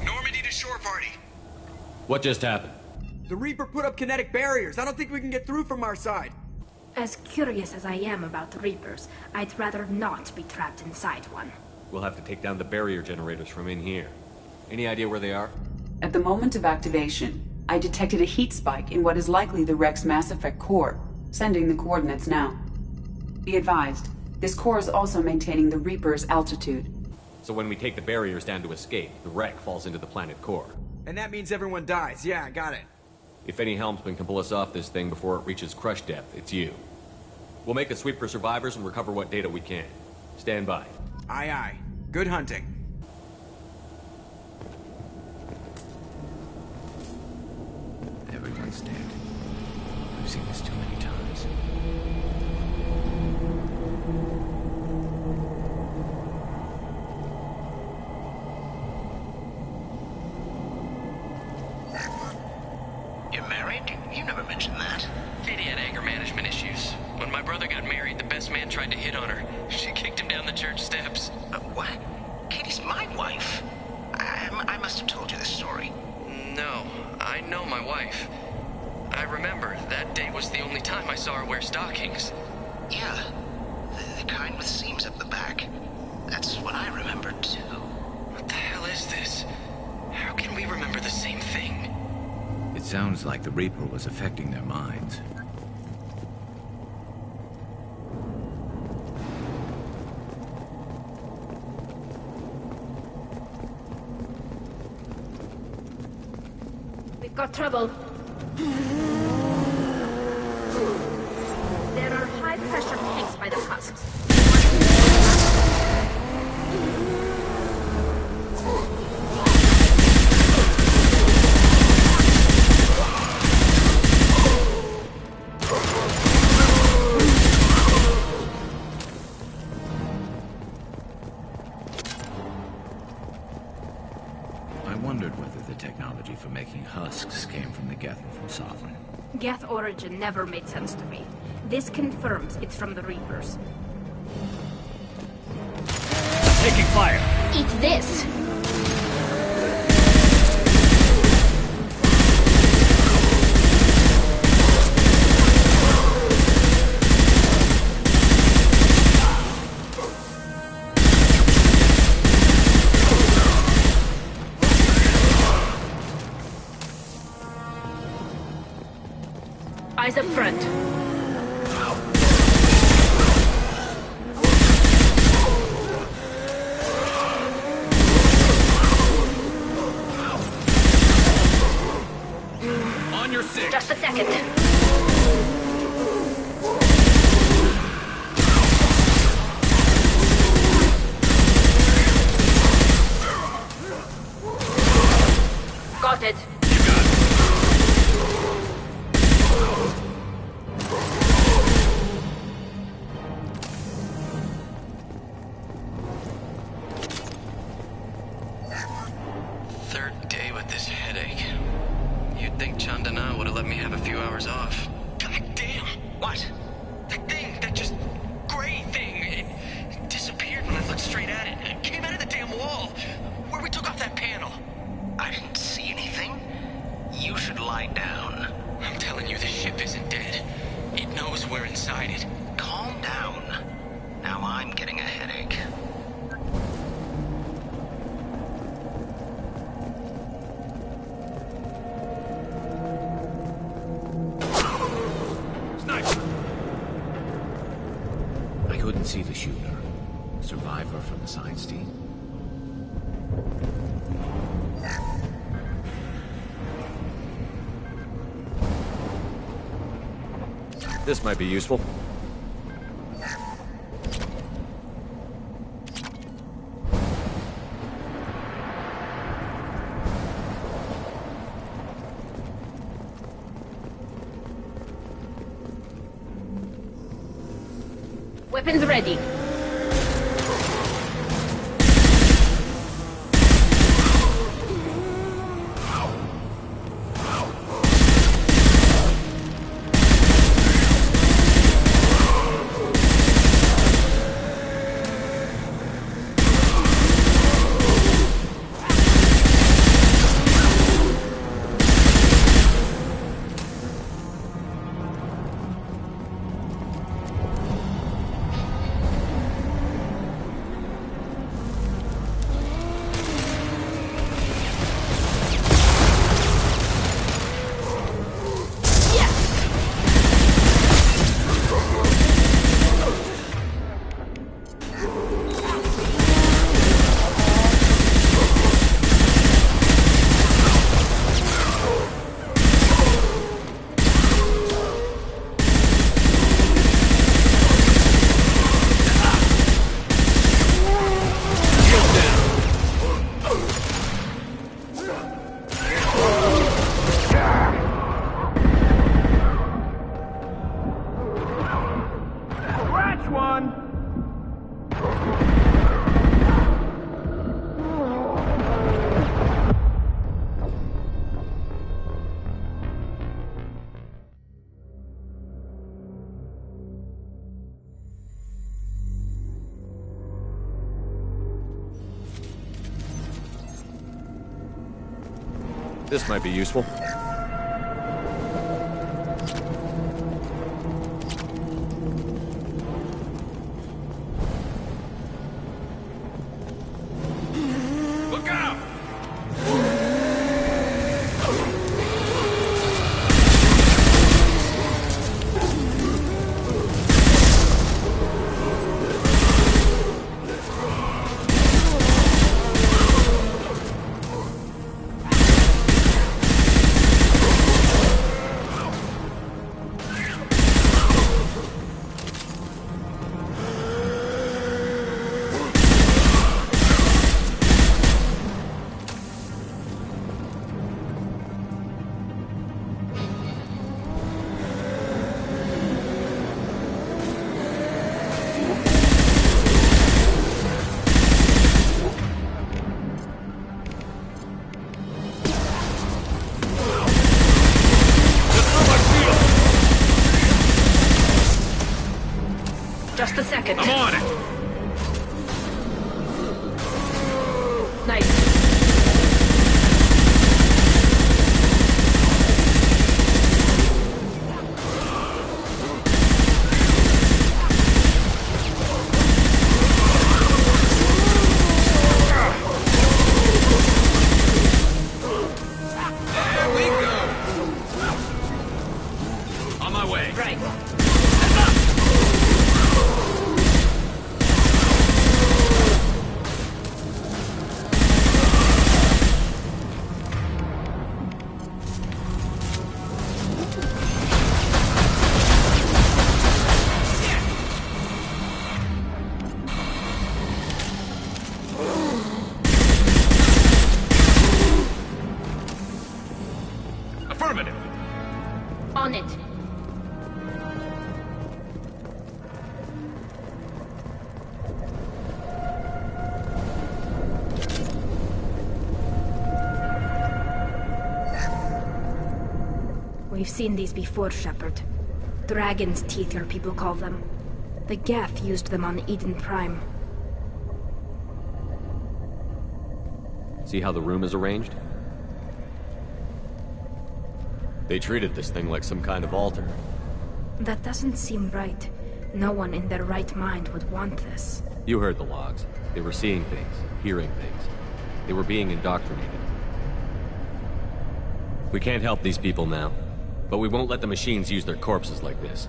Normandy to shore party. What just happened? The Reaper put up kinetic barriers. I don't think we can get through from our side. As curious as I am about the Reapers, I'd rather not be trapped inside one. We'll have to take down the barrier generators from in here. Any idea where they are? At the moment of activation, I detected a heat spike in what is likely the Rex Mass Effect core, sending the coordinates now. Be advised, this core is also maintaining the Reaper's altitude. So when we take the barriers down to escape, the wreck falls into the planet core. And that means everyone dies. Yeah, I got it. If any helmsman can pull us off this thing before it reaches crush depth, it's you. We'll make a sweep for survivors and recover what data we can. Stand by. Aye, aye. Good hunting. Everyone's dead. I've seen this too many times. You're married? You never mentioned that. Katie had anger management issues. When my brother got married, the best man tried to hit on her. She kicked him down the church steps. What? Katie's my wife. I must have told you this story. No, I know my wife. I remember that day was the only time I saw her wear stockings. Yeah, the kind with seams up the back. That's what I remember too. What the hell is this? How can we remember the same thing? It sounds like the Reaper was affecting their minds. We've got trouble. high-pressure tanks by the husks. I wondered whether the technology for making husks came from the Geth or from Sovereign. Geth origin never made sense to me. This confirms it's from the Reapers. Taking fire! Eat this! Eyes up front. On your six! Just a second. Got it. Third day with this headache. You'd think Chandana would have let me have a few hours off. God damn! What? That thing, that just gray thing, it disappeared when I looked straight at it. It came out of the damn wall, where we took off that panel. I didn't see anything. You should lie down. I'm telling you, this ship isn't dead. It knows we're inside it. Calm down. Now I'm getting a headache. I couldn't see the shooter. Survivor from the science team. This might be useful. Weapons ready. This might be useful. Look out! Just a second. I'm on it! Nice. There we go! On my way. Right. Affirmative. On it. We've seen these before, Shepard. Dragon's teeth, your people call them. The Geth used them on Eden Prime. See how the room is arranged? They treated this thing like some kind of altar. That doesn't seem right. No one in their right mind would want this. You heard the logs. They were seeing things, hearing things. They were being indoctrinated. We can't help these people now, but we won't let the machines use their corpses like this.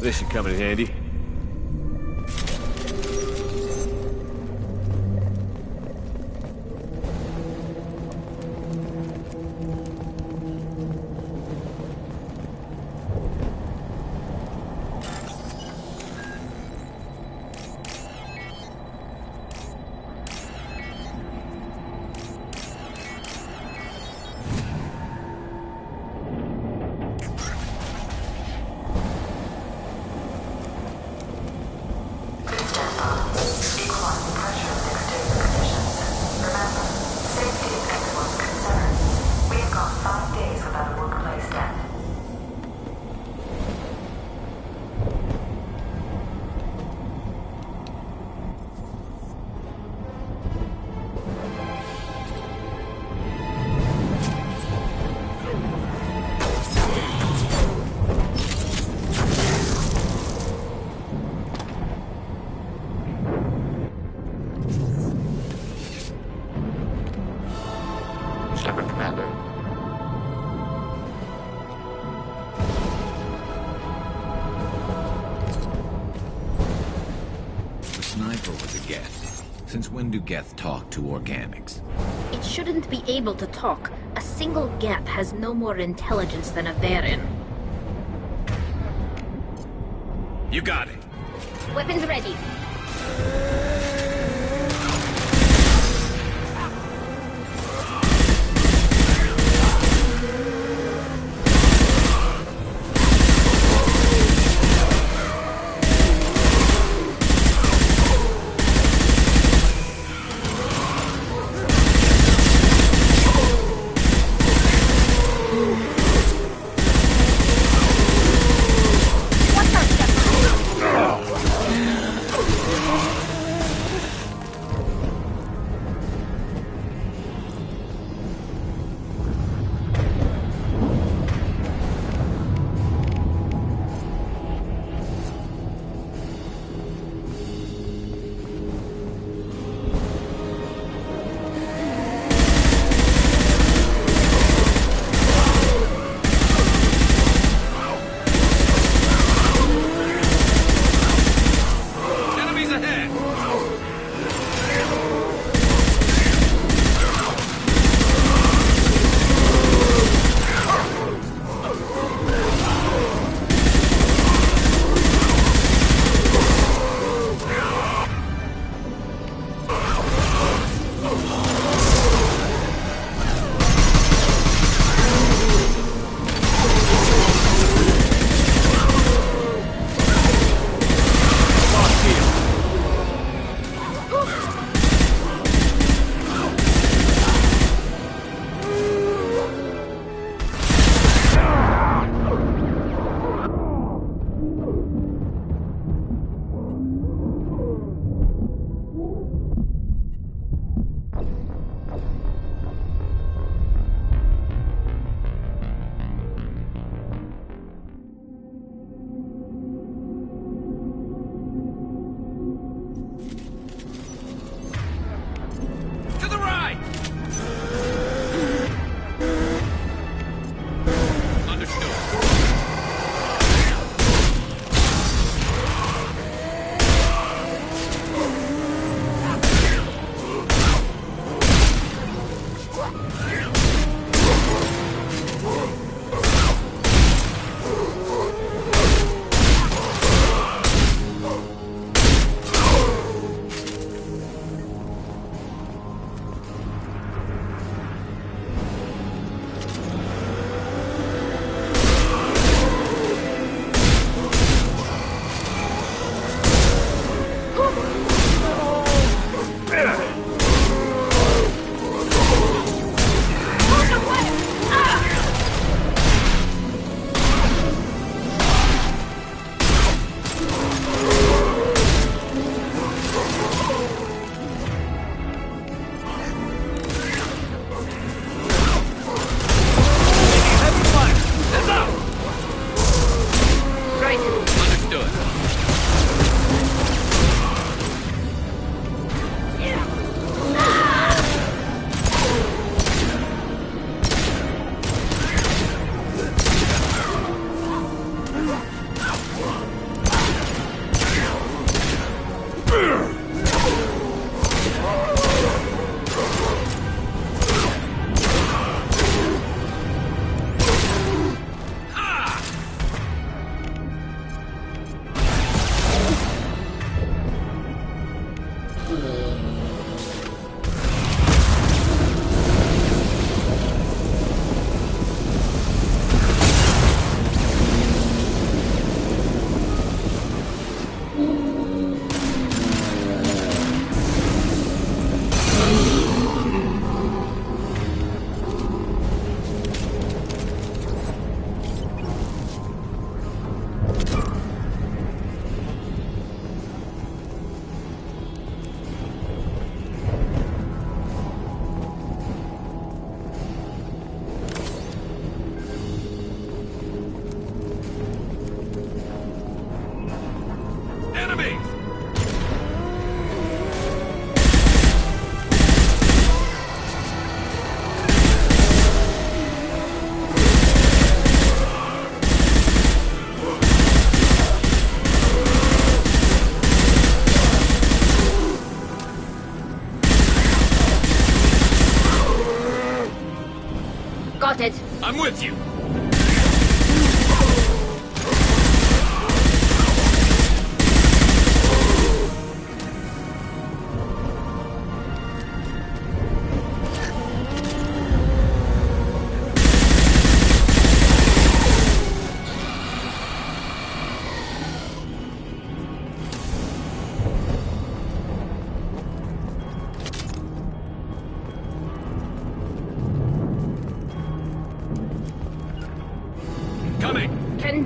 This should come in handy. Since when do Geth talk to organics? It shouldn't be able to talk. A single Geth has no more intelligence than a Varen. You got it. Weapons ready.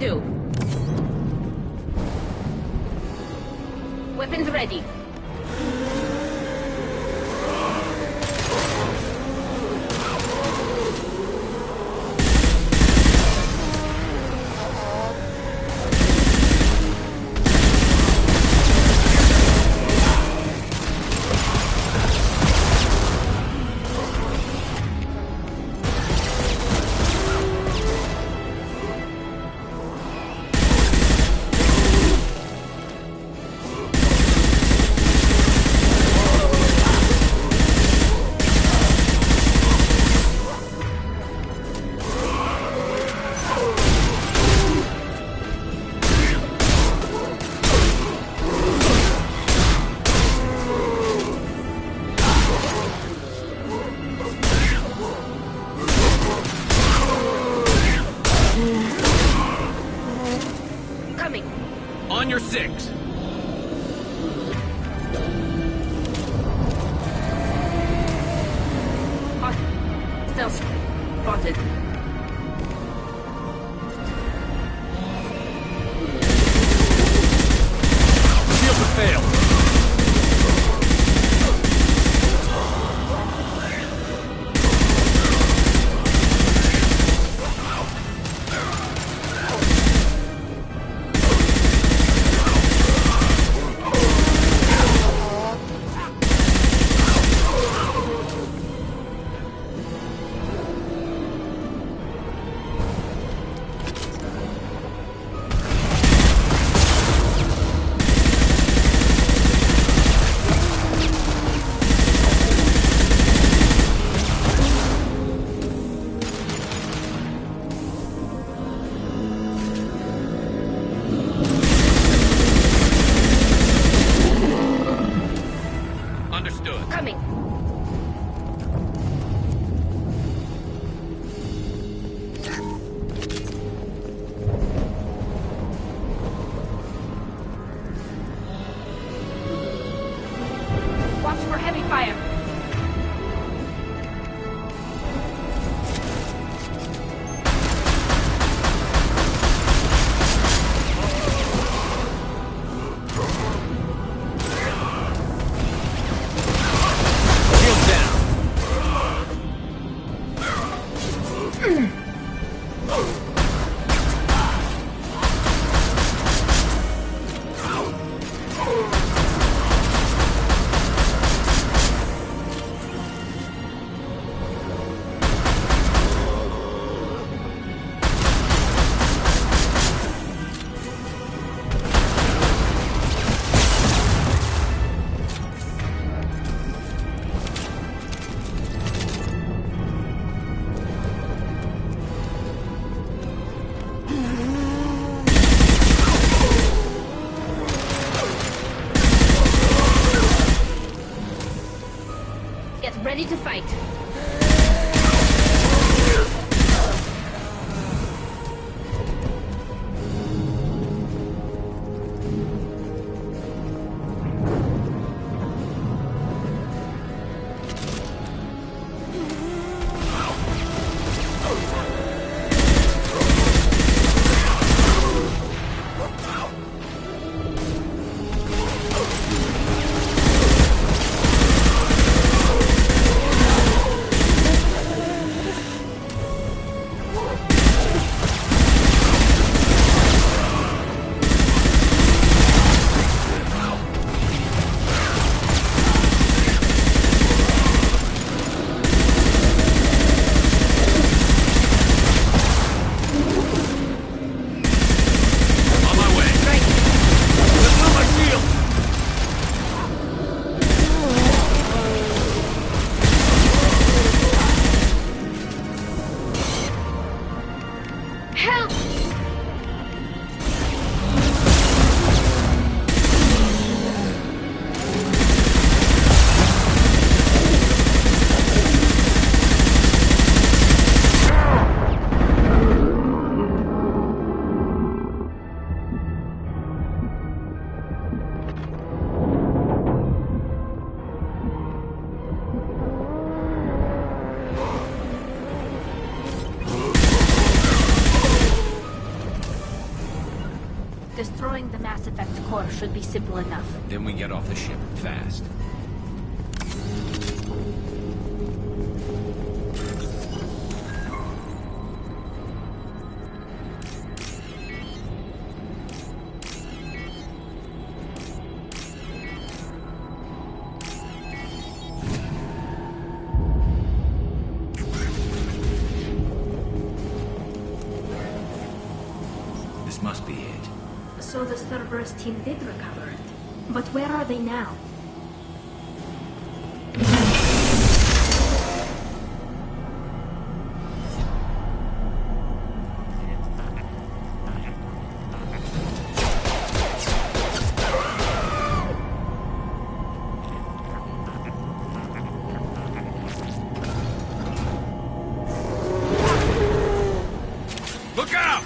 do. Weapons ready. On your six. Still spotted. Shield to fail. Understood. Coming. Watch for heavy fire. Get ready to fight. the Mass Effect core should be simple enough. Then we get off the ship fast. Must be it. So the Cerberus team did recover it. But where are they now? Look out!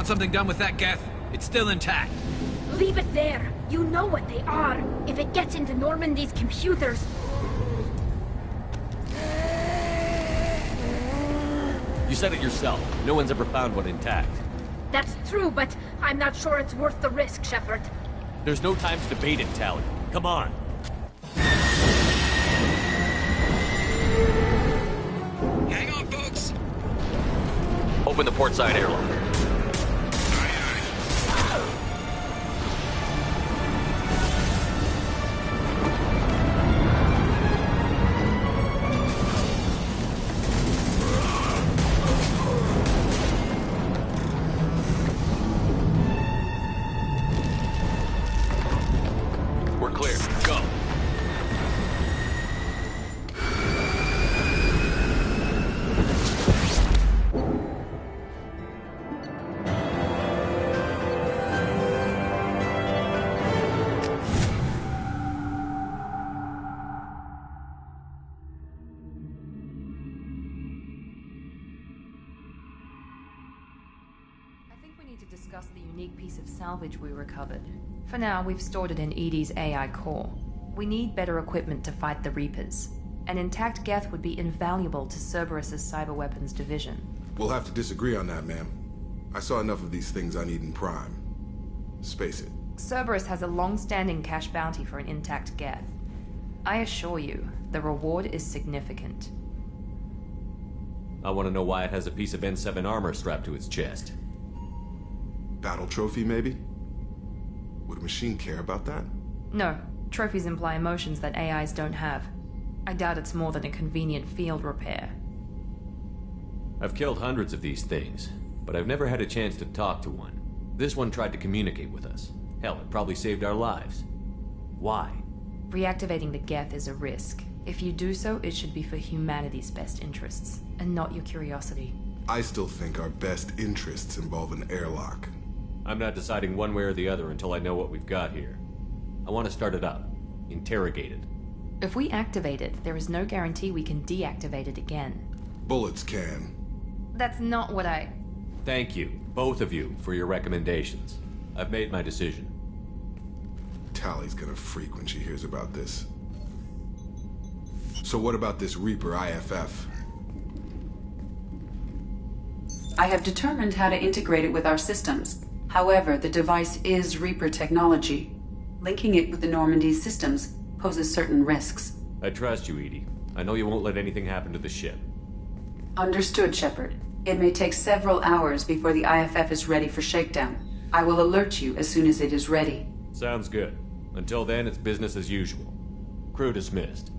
Want something done with that, Geth? It's still intact. Leave it there. You know what they are. If it gets into Normandy's computers... You said it yourself. No one's ever found one intact. That's true, but I'm not sure it's worth the risk, Shepard. There's no time to debate it, Tally. Come on. Hang on, folks. Open the port side airlock. We're clear. Go. I think we need to discuss the unique piece of salvage we recovered. For now, we've stored it in Edie's AI core. We need better equipment to fight the Reapers. An intact Geth would be invaluable to Cerberus's cyber weapons division. We'll have to disagree on that, ma'am. I saw enough of these things I need in Prime. Space it. Cerberus has a long-standing cash bounty for an intact Geth. I assure you, the reward is significant. I want to know why it has a piece of N7 armor strapped to its chest. Battle trophy, maybe? Would a machine care about that? No, trophies imply emotions that AIs don't have. I doubt it's more than a convenient field repair. I've killed hundreds of these things, but I've never had a chance to talk to one. This one tried to communicate with us. Hell, it probably saved our lives. Why? Reactivating the Geth is a risk. If you do so, it should be for humanity's best interests, and not your curiosity. I still think our best interests involve an airlock. I'm not deciding one way or the other until I know what we've got here. I want to start it up. Interrogate it. If we activate it, there is no guarantee we can deactivate it again. Bullets can. That's not what I... Thank you, both of you, for your recommendations. I've made my decision. Tally's gonna freak when she hears about this. So what about this Reaper IFF? I have determined how to integrate it with our systems. However, the device is Reaper technology. Linking it with the Normandy's systems poses certain risks. I trust you, Edie. I know you won't let anything happen to the ship. Understood, Shepard. It may take several hours before the IFF is ready for shakedown. I will alert you as soon as it is ready. Sounds good. Until then, it's business as usual. Crew dismissed.